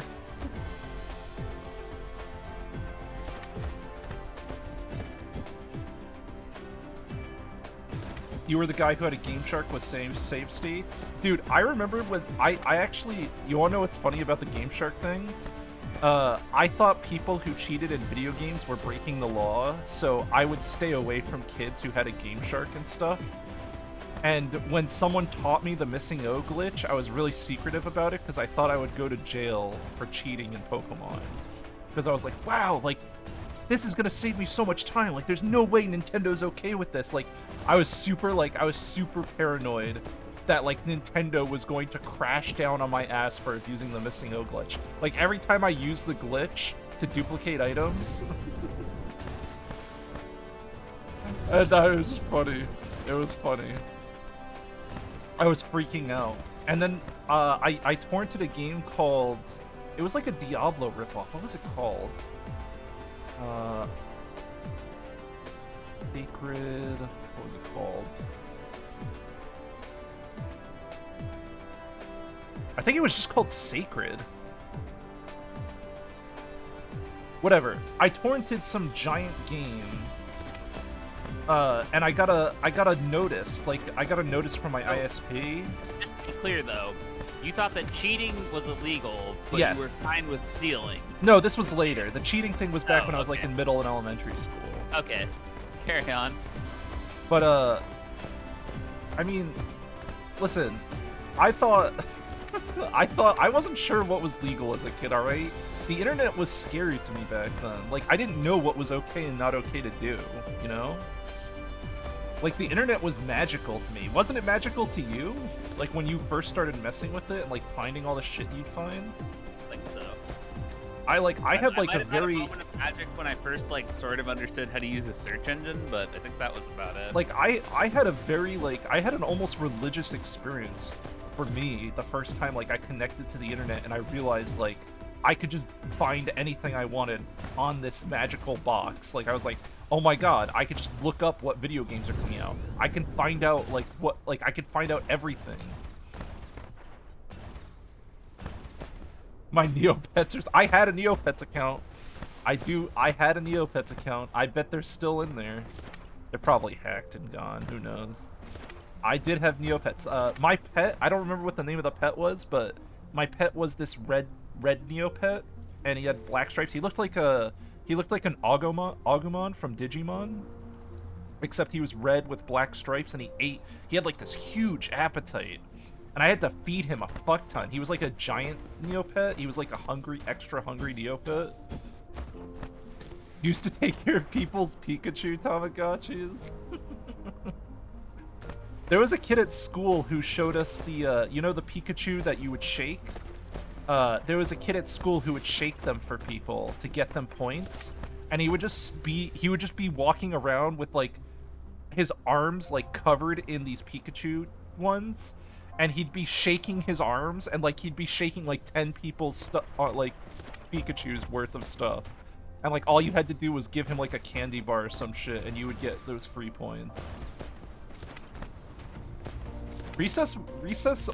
You were the guy who had a Game Shark with save states? Dude, I remember when I actually, you wanna know what's funny about the Game Shark thing? I thought people who cheated in video games were breaking the law, so I would stay away from kids who had a Game Shark and stuff. And when someone taught me the missing O glitch, I was really secretive about it because I thought I would go to jail for cheating in Pokemon. Because I was like, wow, like, this is gonna save me so much time. Like, there's no way Nintendo's okay with this. Like, I was super paranoid that, like, Nintendo was going to crash down on my ass for abusing the missing O glitch. Like, every time I used the glitch to duplicate items... and that was funny. It was funny. I was freaking out. And then, I torrented a game called... It was like a Diablo ripoff. What was it called? Sacred... What was it called? I think it was just called Sacred. Whatever. I torrented some giant game. And I got a notice. Like, I got a notice from my ISP. Just to be clear, though, you thought that cheating was illegal, but Yes. you were fine with stealing. No, this was later. The cheating thing was back when I was, like, okay. in middle and elementary school. Okay, carry on. But, I mean, listen, I thought... I wasn't sure what was legal as a kid, alright? The internet was scary to me back then. Like, I didn't know what was okay and not okay to do, you know? Like, the internet was magical to me. Wasn't it magical to you? Like, when you first started messing with it and, like, finding all the shit you'd find? I think so. I had, like, I a very... had a moment of magic when I first, like, sort of understood how to use a search engine, but I think that was about it. Like, I had a very, like, I had an almost religious experience for me the first time, like, I connected to the internet and I realized, like, I could just find anything I wanted on this magical box. Like, I was like, oh my god, I could just look up what video games are coming out. I can find out, like, I could find out everything. My Neopets are... I had a Neopets account. I had a Neopets account. I bet they're still in there. They're probably hacked and gone. Who knows? I did have Neopets. My pet, I don't remember what the name of the pet was, but my pet was this red Neopet, and he had black stripes. He looked like an Agumon from Digimon, except he was red with black stripes, and he had like this huge appetite, and I had to feed him a fuck ton. He was like a giant Neopet. He was like a extra hungry Neopet. Used to take care of people's Pikachu Tamagotchis. There was a kid at school who showed us the, you know, the Pikachu that you would shake? There was a kid at school who would shake them for people to get them points, and he would just be walking around with, like, his arms, like, covered in these Pikachu ones, and he'd be shaking his arms, and, like, he'd be shaking, like, 10 people's stuff, like, Pikachu's worth of stuff. And, like, all you had to do was give him, like, a candy bar or some shit, and you would get those free points.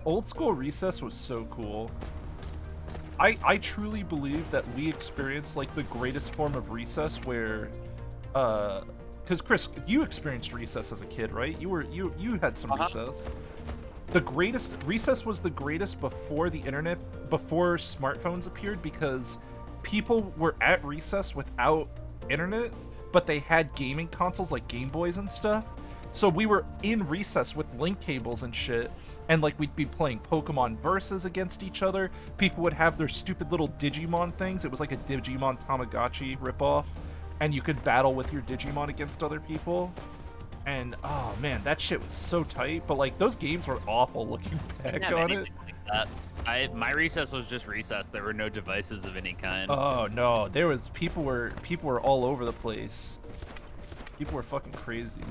Old school Recess was so cool. I truly believe that we experienced, like, the greatest form of Recess where, because Chris, you experienced Recess as a kid, right? You had some Recess. Recess was the greatest before the internet, before smartphones appeared, because people were at recess without internet, but they had gaming consoles like Game Boys and stuff, So we were in recess with link cables and shit, and like we'd be playing Pokemon Versus against each other. People would have their stupid little Digimon things. It was like a Digimon Tamagotchi ripoff, and you could battle with your Digimon against other people. And oh man, that shit was so tight. But like those games were awful looking back on it. Like that. My recess was just recess. There were no devices of any kind. Oh no, there was people were all over the place. People were fucking crazy.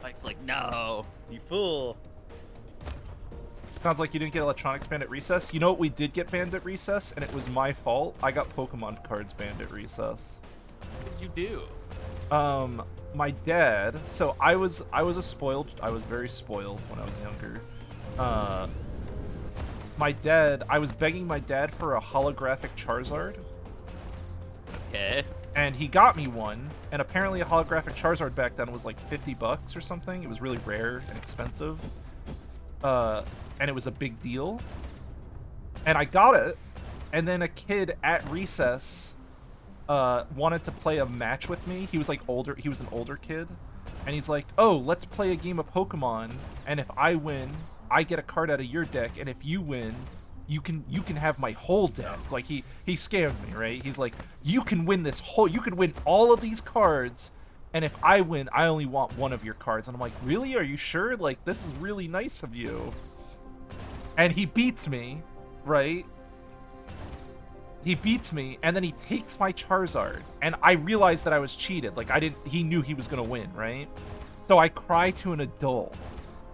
Mike's like, no, you fool. Sounds like you didn't get electronics banned at recess. You know what we did get banned at recess, and it was my fault. I got Pokemon cards banned at recess. What did you do? My dad. So I was very spoiled when I was younger. I was begging my dad for a holographic Charizard. Okay. And he got me one, and apparently a holographic Charizard back then was like $50 or something. It was really rare and expensive. And it was a big deal. And I got it, and then a kid at recess wanted to play a match with me. He was like older, he was an older kid. And he's like, oh, let's play a game of Pokemon, and if I win, I get a card out of your deck, and if you win, you can have my whole deck. Like he scammed me, right? He's like, you can win all of these cards, and if I win, I only want one of your cards. And I'm like, really? Are you sure? Like, this is really nice of you. And he beats me, right? He beats me, and then he takes my Charizard, and I realized that I was cheated. Like, he knew he was gonna win, right? So I cry to an adult,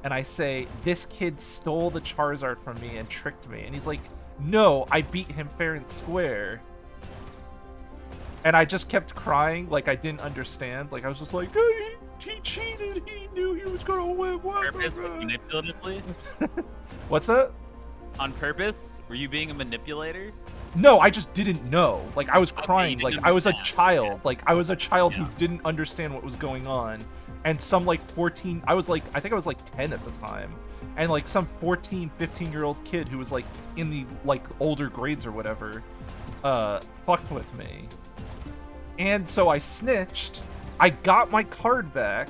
and I say, this kid stole the Charizard from me and tricked me. And he's like, no, I beat him fair and square. And I just kept crying, like I didn't understand. Like, I was just like, hey, he cheated, he knew he was gonna win. Purpose, manipulatively? What's that? On purpose? Were you being a manipulator? No, I just didn't know. Like, I was crying. Okay, like, I was a child. Yeah. Like, I was a child Yeah. who didn't understand what was going on. And some, like, 14... I think I was, like, 10 at the time. And, like, some 14, 15-year-old kid who was, like, in the, like, older grades or whatever, fucked with me. And so I snitched. I got my card back.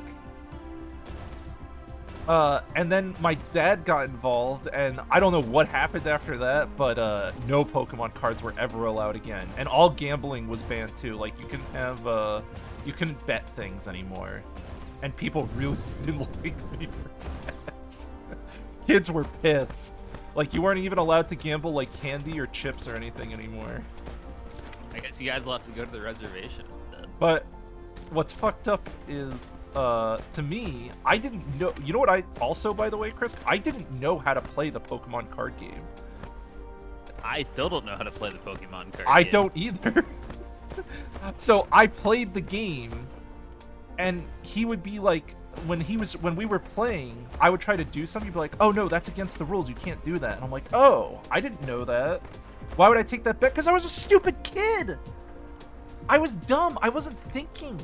And then my dad got involved, and I don't know what happened after that, but no Pokemon cards were ever allowed again. And all gambling was banned too. Like, you couldn't bet things anymore. And people really didn't like me for that. Kids were pissed. Like, you weren't even allowed to gamble like candy or chips or anything anymore. I guess you guys will have to go to the reservation instead. But what's fucked up is, to me, I didn't know. You know what I also, by the way, Chris? I didn't know how to play the Pokemon card game. I still don't know how to play the Pokemon card I game. don't either. So I played the game, and he would be like, when we were playing, I would try to do something. He'd be like, "Oh no, that's against the rules. You can't do that." And I'm like, "Oh, I didn't know that. Why would I take that bet? Because I was a stupid kid. I was dumb. I wasn't thinking."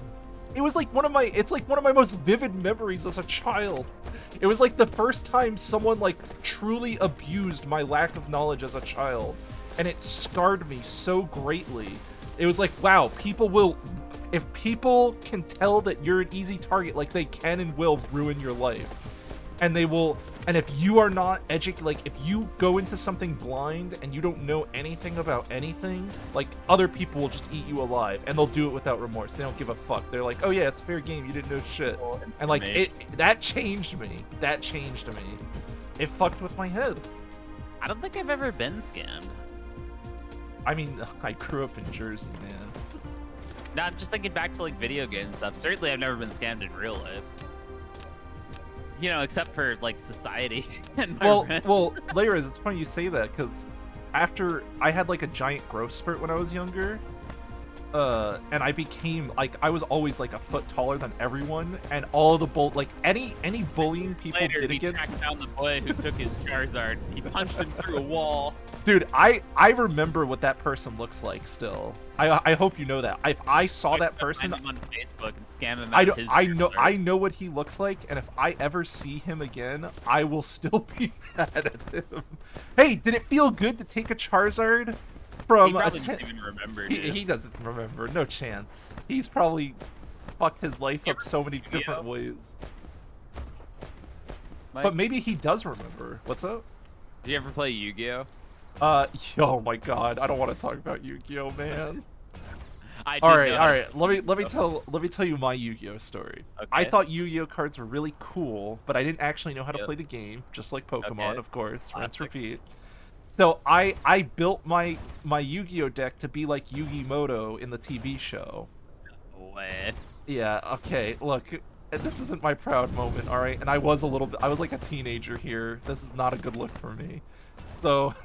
It was like it's like one of my most vivid memories as a child. It was like the first time someone like truly abused my lack of knowledge as a child, and it scarred me so greatly. It was like, wow, if people can tell that you're an easy target, like, they can and will ruin your life. And they will, and if you are not educated, like, if you go into something blind and you don't know anything about anything, like, other people will just eat you alive, and they'll do it without remorse. They don't give a fuck. They're like, oh yeah, it's fair game, you didn't know shit. And like, that changed me. That changed me. It fucked with my head. I don't think I've ever been scammed. I mean, I grew up in Jersey, man. No, I'm just thinking back to like video game stuff. Certainly I've never been scammed in real life. You know, except for like society and my rent. Well, Layers, it's funny you say that, because after I had like a giant growth spurt when I was younger, and I became like, I was always like a foot taller than everyone, and all the any bullying people Later, did he against tracked down the boy who took his Charizard. He punched him through a wall. Dude, I remember what that person looks like still. I hope you know that. If I saw that person, find him on Facebook and scam him out of his Charizard. I know what he looks like, and if I ever see him again, I will still be mad at him. Hey, did it feel good to take a Charizard from He probably doesn't even remember, dude. He doesn't remember, no chance. He's probably fucked his life up so many different ways. Mike? But maybe he does remember. What's up? Did you ever play Yu-Gi-Oh? Oh my god, I don't want to talk about Yu-Gi-Oh, man. I did All right, know all how right. to- Let me tell you my Yu-Gi-Oh story. I Okay. thought Yu-Gi-Oh cards were really cool, but I didn't actually know how to Yep. play the game, just like Pokemon, Okay. of course, rinse Classic. repeat. So I built my Yu-Gi-Oh deck to be like Yu-Gi-Moto in the TV show. Way. Yeah, okay. Look, this isn't my proud moment, all right? And I was like a teenager here. This is not a good look for me. So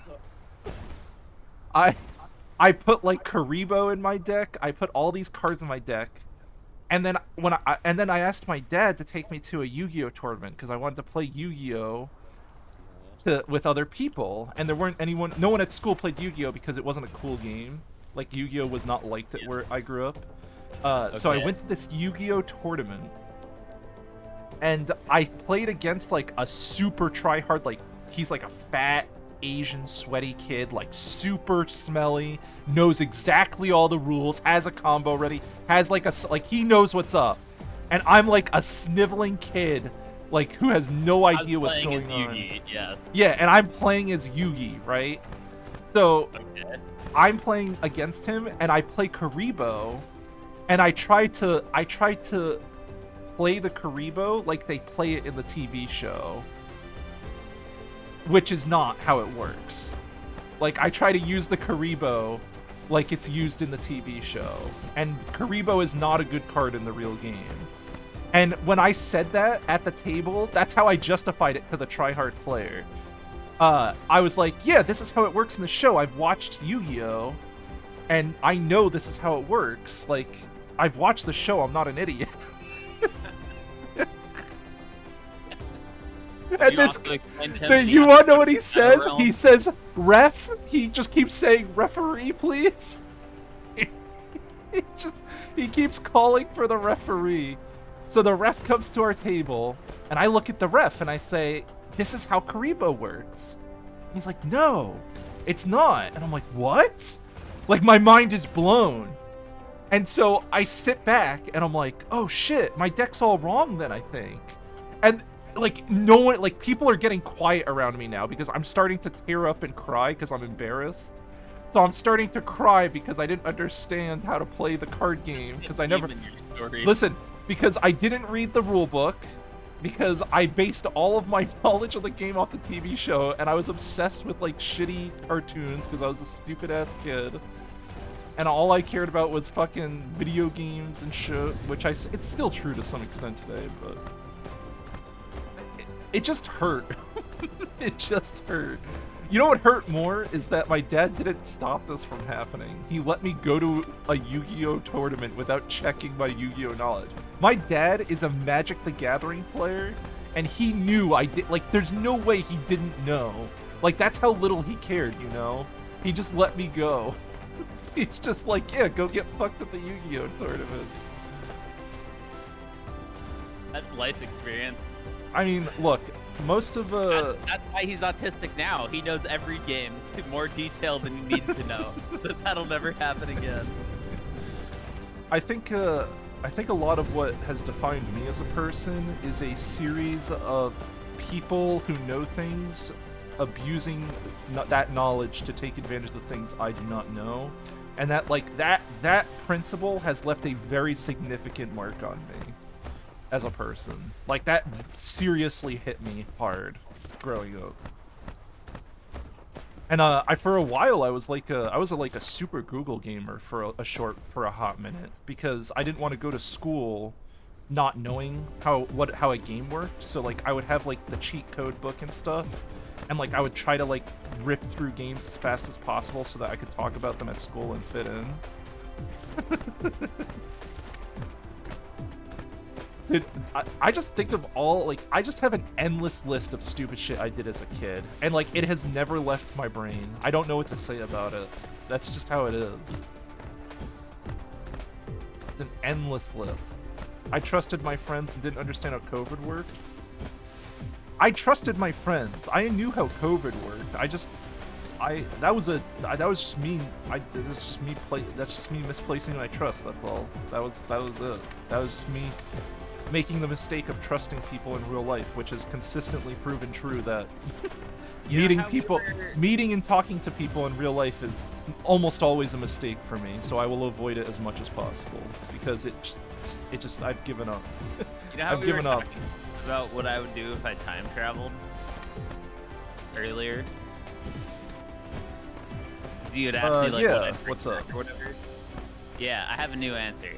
I put like Karibo in my deck. I put all these cards in my deck. And then I asked my dad to take me to a Yu-Gi-Oh tournament because I wanted to play Yu-Gi-Oh with other people. And there weren't no one at school played Yu-Gi-Oh because it wasn't a cool game. Like Yu-Gi-Oh was not liked at where I grew up. So I Okay. went to this Yu-Gi-Oh tournament. And I played against like a super try-hard, like he's like a fat Asian sweaty kid, like super smelly, knows exactly all the rules, has a combo ready, has like he knows what's up. And I'm like a sniveling kid, like who has no idea what's going on. Yugi, yes. Yeah, and I'm playing as Yugi, right? So Okay. I'm playing against him, and I play Karibo, and I try to play the Karibo like they play it in the TV show, which is not how it works. Like, I try to use the Karibo like it's used in the TV show, and Karibo is not a good card in the real game. And when I said that at the table, that's how I justified it to the tryhard player. I was like, yeah, this is how it works in the show. I've watched Yu-Gi-Oh! And I know this is how it works. Like, I've watched the show, I'm not an idiot. And You this, also explained to him he you has want to to know what go he to the says? realm. He says, ref. He just keeps saying, referee, please. He keeps calling for the referee. So the ref comes to our table, and I look at the ref, and I say, this is how Karibo works. He's like, no, it's not. And I'm like, what? Like, my mind is blown. And so I sit back, and I'm like, oh shit, my deck's all wrong then, I think. And like, no one, like, people are getting quiet around me now because I'm starting to tear up and cry because I'm embarrassed. So I'm starting to cry because I didn't understand how to play the card game because I never... Even your story. Listen, because I didn't read the rule book, because I based all of my knowledge of the game off the TV show, and I was obsessed with, like, shitty cartoons because I was a stupid-ass kid. And all I cared about was fucking video games and shit, which it's still true to some extent today, but... It just hurt. It just hurt. You know what hurt more is that my dad didn't stop this from happening. He let me go to a Yu-Gi-Oh tournament without checking my Yu-Gi-Oh knowledge. My dad is a Magic the Gathering player, and he knew I did. Like, there's no way he didn't know. Like, that's how little he cared, you know? He just let me go. He's just like, yeah, go get fucked at the Yu-Gi-Oh tournament. That's life experience. I mean, look, most of That's why he's autistic now. He knows every game to more detail than he needs to know. So that'll never happen again. I think a lot of what has defined me as a person is a series of people who know things abusing that knowledge to take advantage of the things I do not know, and that principle has left a very significant mark on me as a person. Like, that seriously hit me hard growing up. And for a while I was like a super Google gamer for a hot minute, because I didn't want to go to school not knowing how a game worked. So like I would have like the cheat code book and stuff, and like I would try to like rip through games as fast as possible so that I could talk about them at school and fit in. Dude, I just think of I just have an endless list of stupid shit I did as a kid, and like it has never left my brain. I don't know what to say about it. That's just how it is. It's an endless list. I trusted my friends and didn't understand how COVID worked. I trusted my friends. I knew how COVID worked. That was just me. That's just me misplacing my trust. That's all. That was it. That was just me making the mistake of trusting people in real life, which has consistently proven true that You know how we were- meeting and talking to people in real life is almost always a mistake for me. So I will avoid it as much as possible because it just I've given up. You know how I've given up. talking about what I would do if I time traveled earlier? 'Cause you had asked me like yeah, what I'd what's bring up? back or whatever. Yeah, I have a new answer.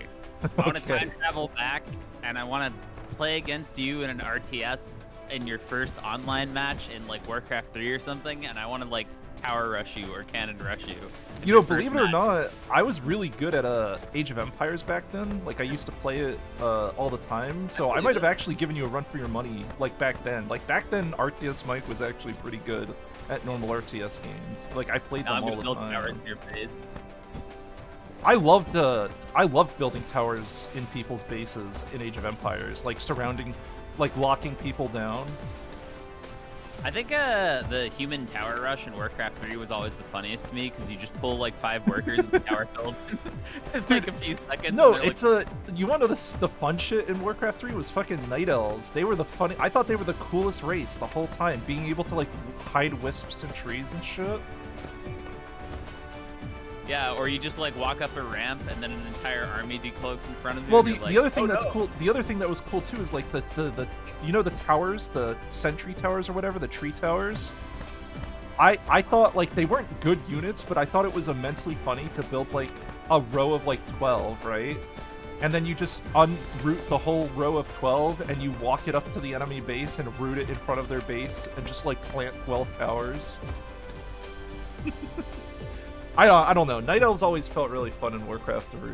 I want to Okay. time travel back, and I want to play against you in an RTS in your first online match in like Warcraft 3 or something, and I want to like tower rush you or cannon rush you. in You your know, first believe it or match. not, I was really good at Age of Empires back then. Like, I used to play it all the time, so I believe might have it. actually given you a run for your money, like, back then. Like, back then, RTS Mike was actually pretty good at normal RTS games. Like, I played Now I'm them all gonna the build time. towers in your base. I loved building towers in people's bases in Age of Empires, like, surrounding, like, locking people down. I think the human tower rush in Warcraft 3 was always the funniest to me because you just pull like 5 workers in the tower build. It's like a few seconds. No, and they're, it's you want to know the fun shit in Warcraft 3 was fucking Night Elves. They were the funny. I thought they were the coolest race the whole time, being able to like hide wisps in trees and shit. Yeah, or you just like walk up a ramp and then an entire army decloaks in front of you. Well, and the, you're like, the other thing "Oh, that's no." cool, the other thing that was cool too is like the you know the towers, the sentry towers or whatever, the tree towers. I thought like they weren't good units, but I thought it was immensely funny to build like a row of like 12, right? And then you just unroot the whole row of 12 and you walk it up to the enemy base and root it in front of their base and just like plant 12 towers. I don't know. Night Elves always felt really fun in Warcraft 3.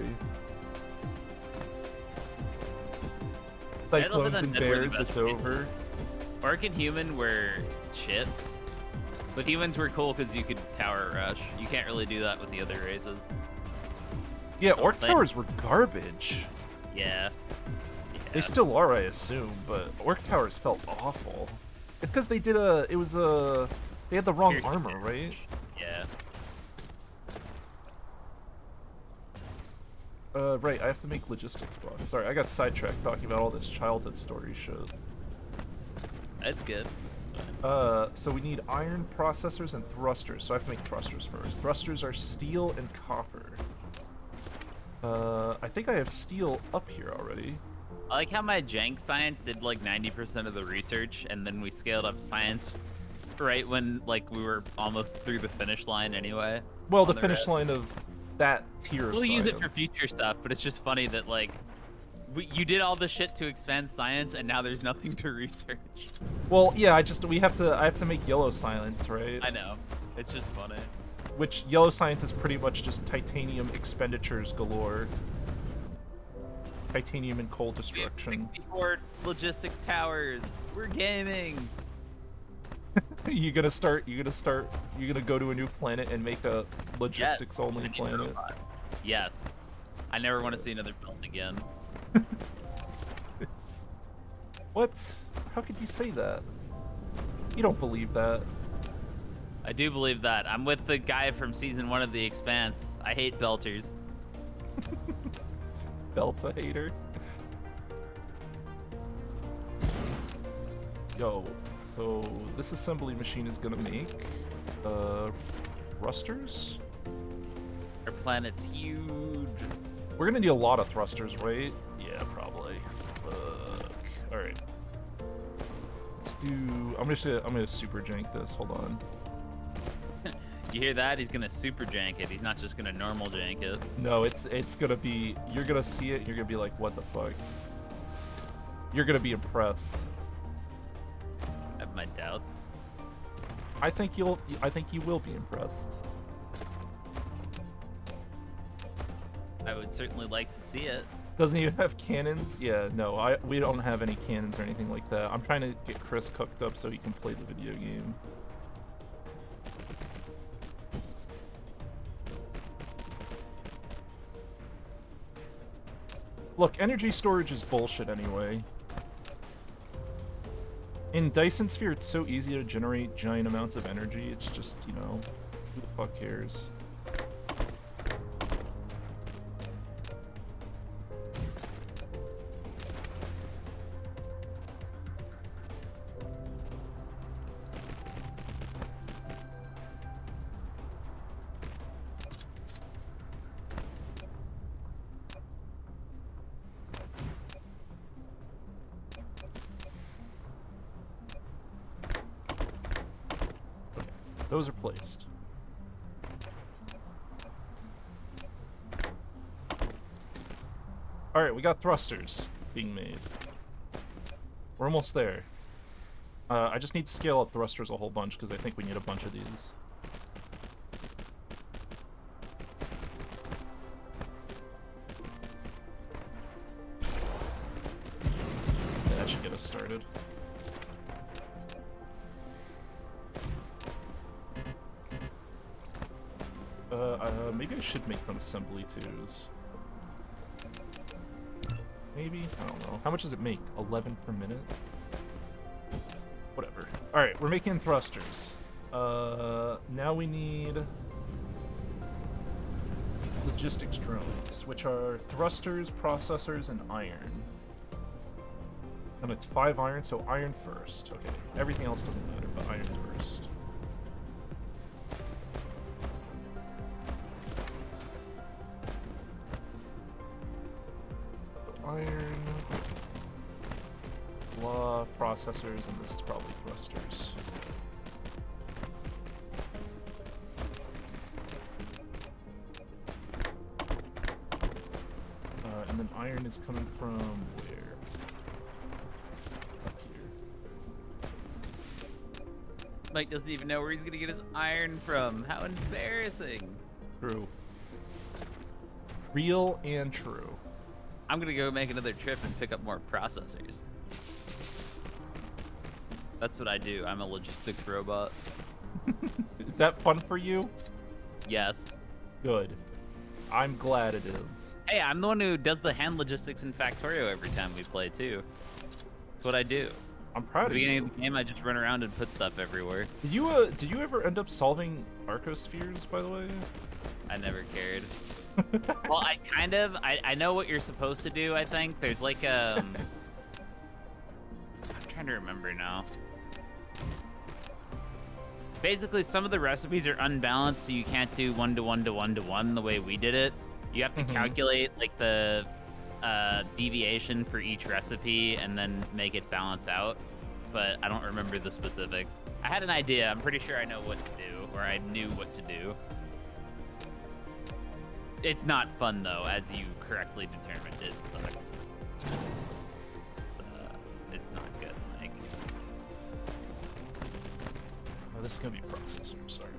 Cyclones and bears, it's over. Orc and human were shit, but humans were cool because you could tower rush. You can't really do that with the other races. Yeah, Orc Like- Towers were garbage. Yeah. They still are, I assume, but Orc Towers felt awful. It's because they did they had the wrong Piercing armor, damage. right? Yeah. Right, I have to make logistics bots. Sorry, I got sidetracked talking about all this childhood story shit. That's good. That's fine. So we need iron processors and thrusters, so I have to make thrusters first. Thrusters are steel and copper. I think I have steel up here already. I like how my jank science did like 90% of the research, and then we scaled up science right when like we were almost through the finish line anyway. Well, on the finish red. line of that tier of We'll use it for science. future stuff, but it's just funny that like you did all the shit to expand science, and now there's nothing to research. Well, yeah, I have to make yellow science, right? I know. It's just funny. Which yellow science is pretty much just titanium expenditures galore. Titanium and coal We have destruction. 64 logistics towers. We're gaming. You're gonna go to a new planet and make a logistics only I need a planet. robot. Yes. I never want to see another build again. What? How could you say that? You don't believe that. I do believe that. I'm with the guy from season 1 of The Expanse. I hate belters. Delta hater. Yo, so this assembly machine is gonna make thrusters? Our planet's huge. We're gonna need a lot of thrusters, right? Yeah, probably. Fuck. Alright. Let's do I'm gonna super jank this, hold on. You hear that? He's gonna super jank it. He's not just gonna normal jank it. No, it's gonna be you're gonna see it, you're gonna be like, what the fuck? You're gonna be impressed. I have my doubts. I think you will be impressed. I would certainly like to see it. Doesn't even have cannons? Yeah, no, we don't have any cannons or anything like that. I'm trying to get Chris cooked up so he can play the video game. Look, energy storage is bullshit anyway. In Dyson Sphere, it's so easy to generate giant amounts of energy. It's just, you know, who the fuck cares? Those are placed. Alright, we got thrusters being made. We're almost there. I just need to scale up thrusters a whole bunch because I think we need a bunch of these. Yeah, that should get us started. Maybe I should make them assembly twos. Maybe? I don't know. How much does it make? 11 per minute? Whatever. Alright, we're making thrusters. Now we need logistics drones, which are thrusters, processors, and iron. And it's 5 iron, so iron first. Okay, everything else doesn't matter, but iron first. Iron, blah, processors, and this is probably thrusters. And then iron is coming from where? Up here. Mike doesn't even know where he's gonna get his iron from. How embarrassing. True. Real and true. I'm gonna go make another trip and pick up more processors. That's what I do. I'm a logistics robot. Is that fun for you? Yes. Good. I'm glad it is. Hey, I'm the one who does the hand logistics in Factorio every time we play, too. That's what I do. I'm proud At the of beginning you. of the game, I just run around and put stuff everywhere. Did you ever end up solving arcospheres, by the way? I never cared. Well, I know what you're supposed to do, I think. There's like, I'm trying to remember now. Basically, some of the recipes are unbalanced, so you can't do 1-to-1 to 1-to-1 the way we did it. You have to calculate, like, the deviation for each recipe and then make it balance out. But I don't remember the specifics. I had an idea. I'm pretty sure I know what to do, or I knew what to do. It's not fun, though, as you correctly determined. It sucks. It's not good, like. Oh, this is gonna be processors, sorry.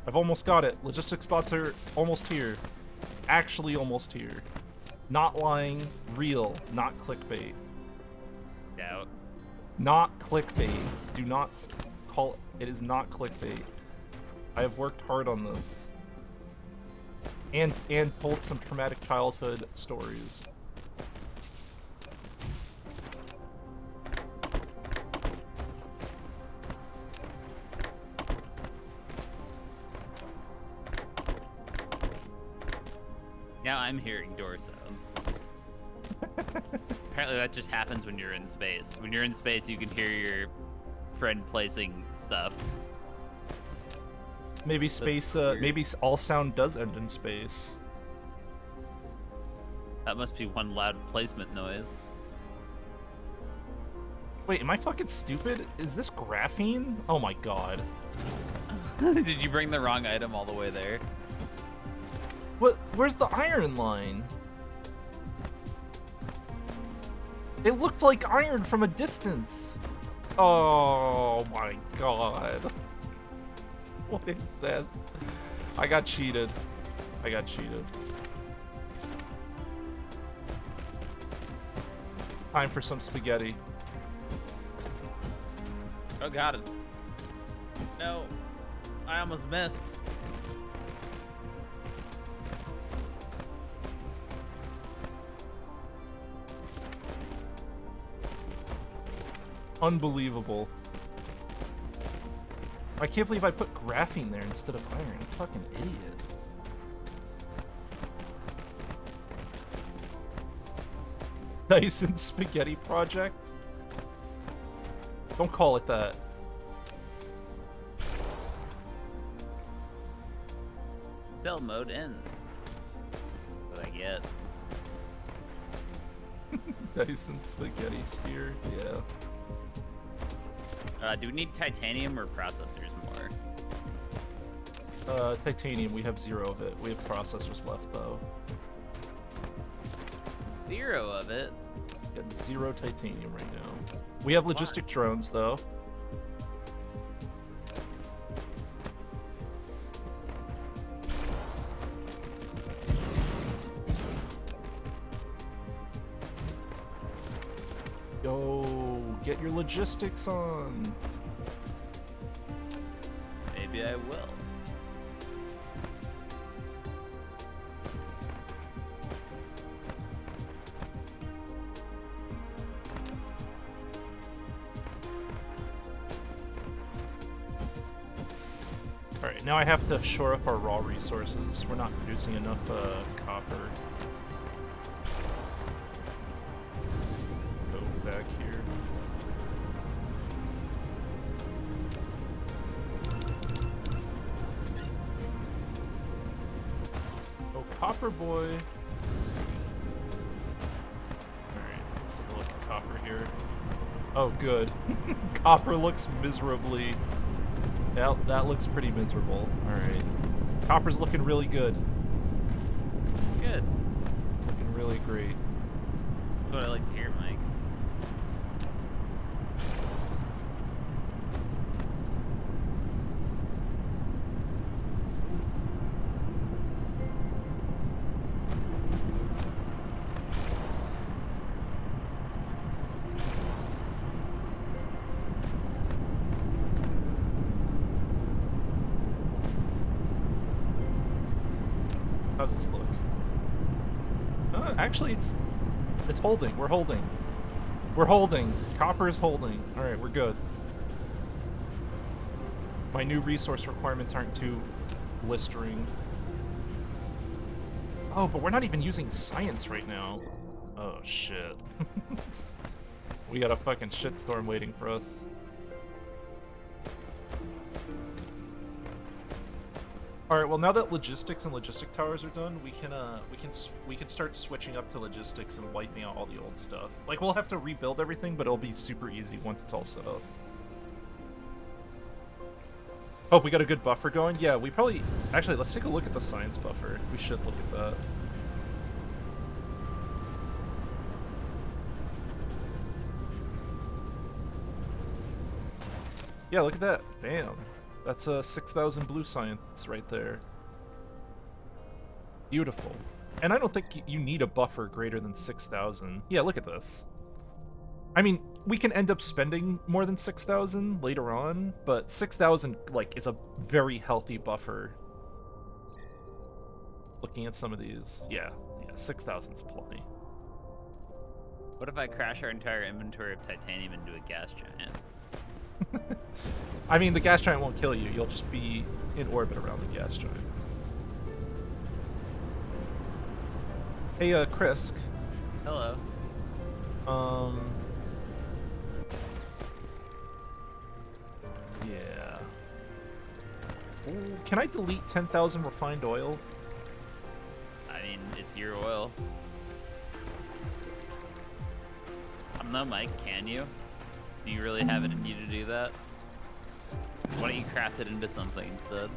I've almost got it. Logistics spots are almost here. Actually almost here. Not lying, real, not clickbait. Doubt. Not clickbait. Do not call it. It is not clickbait. I have worked hard on this. And told some traumatic childhood stories. Now I'm hearing door sounds. Apparently that just happens when you're in space. When you're in space, you can hear your friend placing stuff. Maybe space, maybe all sound does end in space. That must be one loud placement noise. Wait, am I fucking stupid? Is this graphene? Oh my god. Did you bring the wrong item all the way there? What? Where's the iron line? It looked like iron from a distance. Oh my god. What is this? I got cheated. I got cheated. Time for some spaghetti. Oh, got it. No. I almost missed. Unbelievable. I can't believe I put graphene there instead of iron. I'm a fucking idiot. Dyson Spaghetti Project? Don't call it that. Cell mode ends. What I get. Dyson spaghetti sphere, yeah. Do we need titanium or processors more? Titanium, we have 0 of it. We have processors left, though. 0 of it? Got 0 titanium right now. We have logistic drones, though. Yo, get your logistics on. Maybe I will. Alright, now I have to shore up our raw resources. We're not producing enough copper. Go back here. Oh, copper boy. Alright, let's take a look at copper here. Oh, good. Copper looks miserably... That looks pretty miserable. Alright. Copper's looking really good. Good. Looking really great. That's what I like to hear, Mike. How's this look? Actually, it's holding. We're holding. We're holding. Copper is holding. All right, we're good. My new resource requirements aren't too blistering. Oh, but we're not even using science right now. Oh, shit. We got a fucking shitstorm waiting for us. All right. Well, now that logistics and logistic towers are done, we can start switching up to logistics and wiping out all the old stuff. Like, we'll have to rebuild everything, but it'll be super easy once it's all set up. Oh, we got a good buffer going? Yeah, we probably... Actually, let's take a look at the science buffer. We should look at that. Yeah, look at that. Bam. That's a 6,000 blue science right there. Beautiful. And I don't think you need a buffer greater than 6,000. Yeah, look at this. I mean, we can end up spending more than 6,000 later on, but 6,000, like, is a very healthy buffer. Looking at some of these, yeah, 6,000's plenty. What if I crash our entire inventory of titanium into a gas giant? I mean, the gas giant won't kill you. You'll just be in orbit around the gas giant. Hey, Krisk. Hello. Yeah. Ooh, can I delete 10,000 refined oil? I mean, it's your oil. I don't know, Mike. Can you? Do you really have it in you to do that? Why don't you craft it into something instead?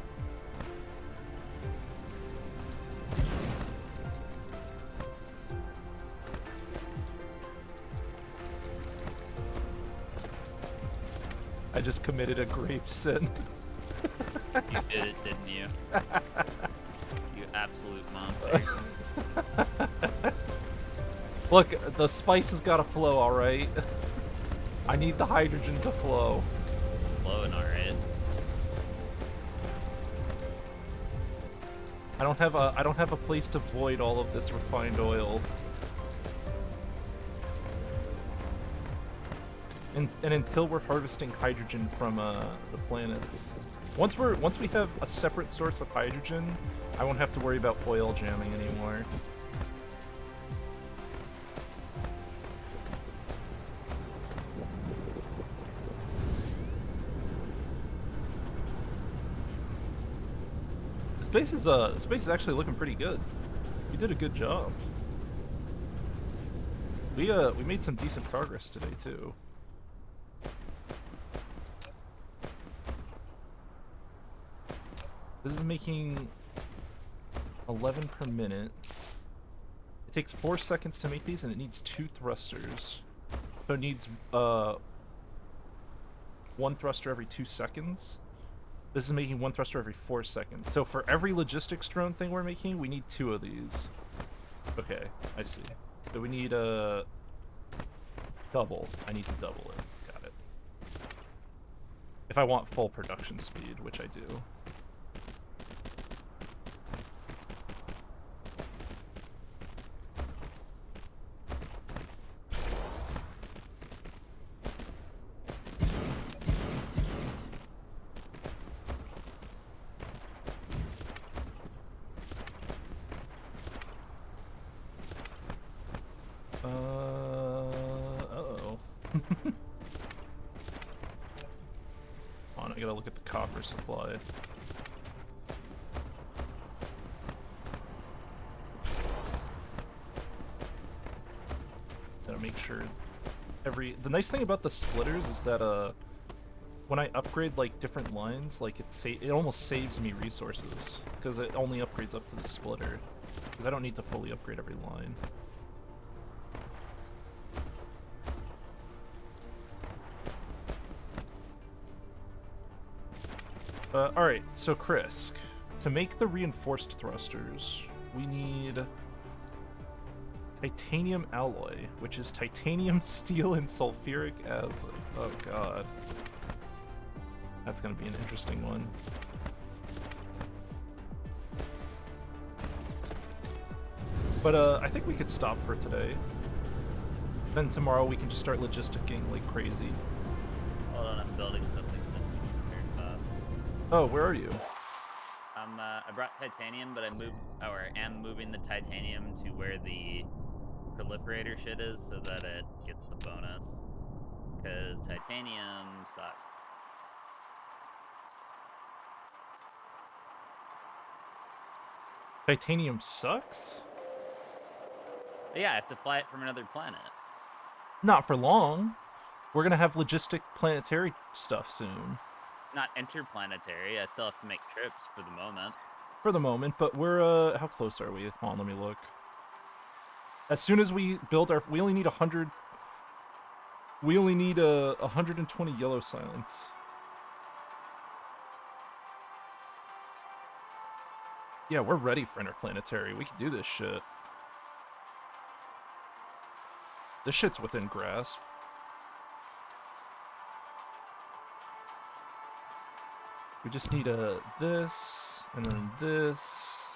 I just committed a grave sin. You did it, didn't you? You absolute monster. Look, the spice has got to flow, all right? I need the hydrogen to flow. Flowing alright. I don't have a place to void all of this refined oil. And until we're harvesting hydrogen from the planets. Once we have a separate source of hydrogen, I won't have to worry about oil jamming anymore. Space is actually looking pretty good. You did a good job. We made some decent progress today too. This is making 11 per minute. It takes 4 seconds to make these, and it needs 2 thrusters. So it needs 1 thruster every 2 seconds. This is making 1 thruster every 4 seconds. So for every logistics drone thing we're making, we need 2 of these. Okay, I see. So we need a double. I need to double it. Got it. If I want full production speed, which I do. Uh-oh. Hold on, I gotta look at the copper supply. Gotta make sure the nice thing about the splitters is that when I upgrade like different lines, like it almost saves me resources because it only upgrades up to the splitter, because I don't need to fully upgrade every line. Alright, so Krisk, to make the reinforced thrusters, we need titanium alloy, which is titanium, steel, and sulfuric acid. Oh god. That's gonna be an interesting one. But I think we could stop for today. Then tomorrow we can just start logisticking like crazy. Hold on, I'm building something. Oh, where are you? I brought titanium, but am moving the titanium to where the proliferator shit is, so that it gets the bonus. Because titanium sucks. Titanium sucks? But yeah, I have to fly it from another planet. Not for long. We're gonna have logistic planetary stuff soon. Not interplanetary. I still have to make trips for the moment. For the moment, but we're how close are we? Hold on, let me look. As soon as we build we only need 100. We only need 120 yellow silence. Yeah, we're ready for interplanetary. We can do this shit. This shit's within grasp. We just need this, and then this.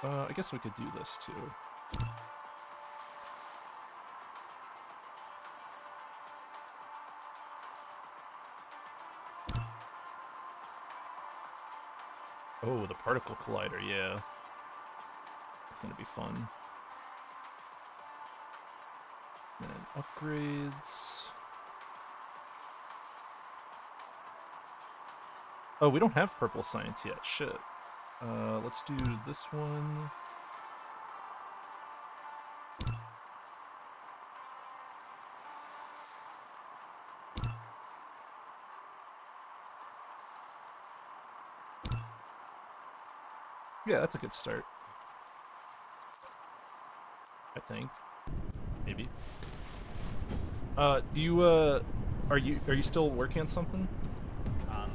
I guess we could do this too. Oh, the particle collider, yeah. That's gonna be fun. And then upgrades. Oh, we don't have purple science yet. Shit. Let's do this one. Yeah, that's a good start. I think. Maybe. Do you are you still working on something? I'm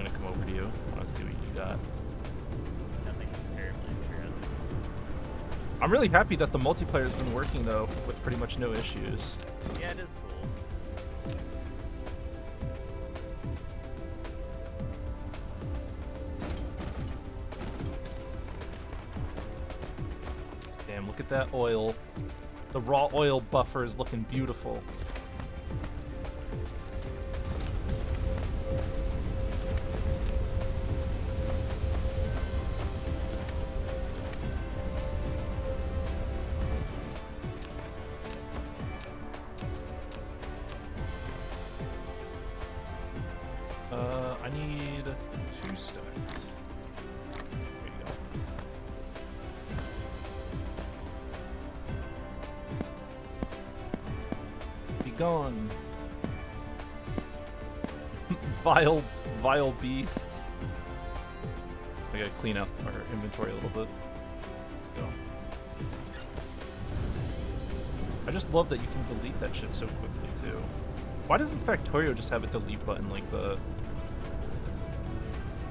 gonna come over to you. I want to see what you got. Nothing terribly interesting. I'm really happy that the multiplayer's been working though, with pretty much no issues. Yeah, it is cool. Damn, look at that oil. The raw oil buffer is looking beautiful. I need 2 stacks. There you go. gone. Vile beast. I gotta clean up our inventory a little bit. Go. I just love that you can delete that shit so quickly too. Why doesn't Factorio just have a delete button like the...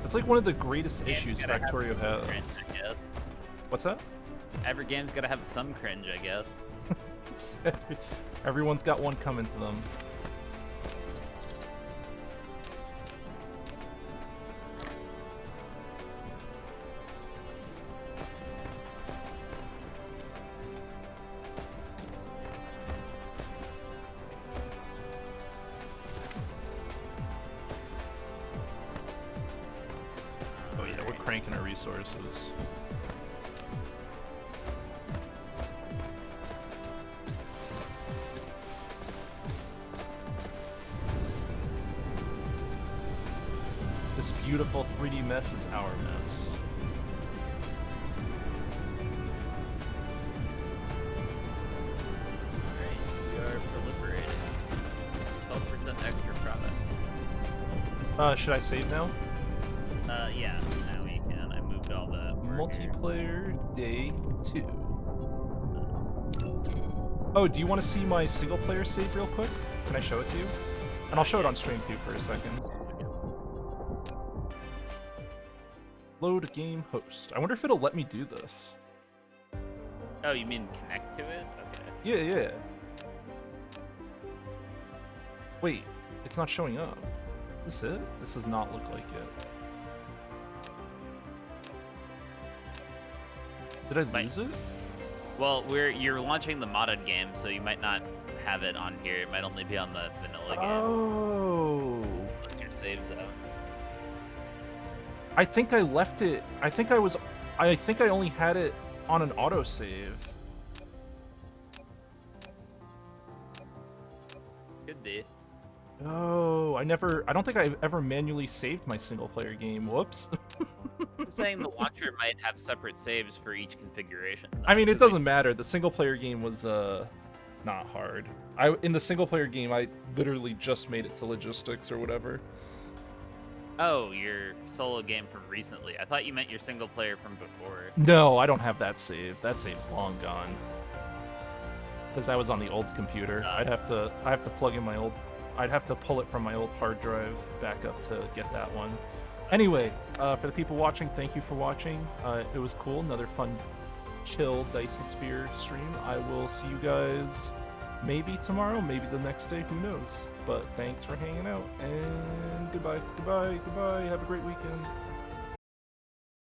That's like one of the greatest issues Factorio has. Cringe, I guess. What's that? Every game's gotta have some cringe, I guess. Everyone's got one coming to them. Oh yeah, we're cranking our resources. This beautiful 3D mess is our mess. Alright, we are proliferating. 12% extra product. Should I save now? Yeah, now we can. I moved all the Multiplayer day 2. Oh, do you want to see my single player save real quick? Can I show it to you? And I'll show it on stream too for a second. Load game host. I wonder if it'll let me do this. Oh, you mean connect to it? Okay. Yeah. Wait, it's not showing up. Is this it? This does not look like it. Did I lose it? Well, you're launching the modded game, so you might not have it on here. It might only be on the vanilla game. Oh. Unless your saves out. I think I left it. I think I only had it on an autosave. Could be. Oh, I don't think I've ever manually saved my single player game. Whoops. I'm saying the launcher might have separate saves for each configuration. I mean, it doesn't matter. The single player game was not hard. In the single player game, I literally just made it to logistics or whatever. Oh, your solo game from recently. I thought you meant your single player from before. No, I don't have that save. That save's long gone. Because that was on the old computer. I have to plug in my old... I'd have to pull it from my old hard drive back up to get that one. Anyway, for the people watching, thank you for watching. It was cool. Another fun, chill Dyson Sphere stream. I will see you guys maybe tomorrow, maybe the next day. Who knows? But thanks for hanging out, and goodbye. Have a great weekend.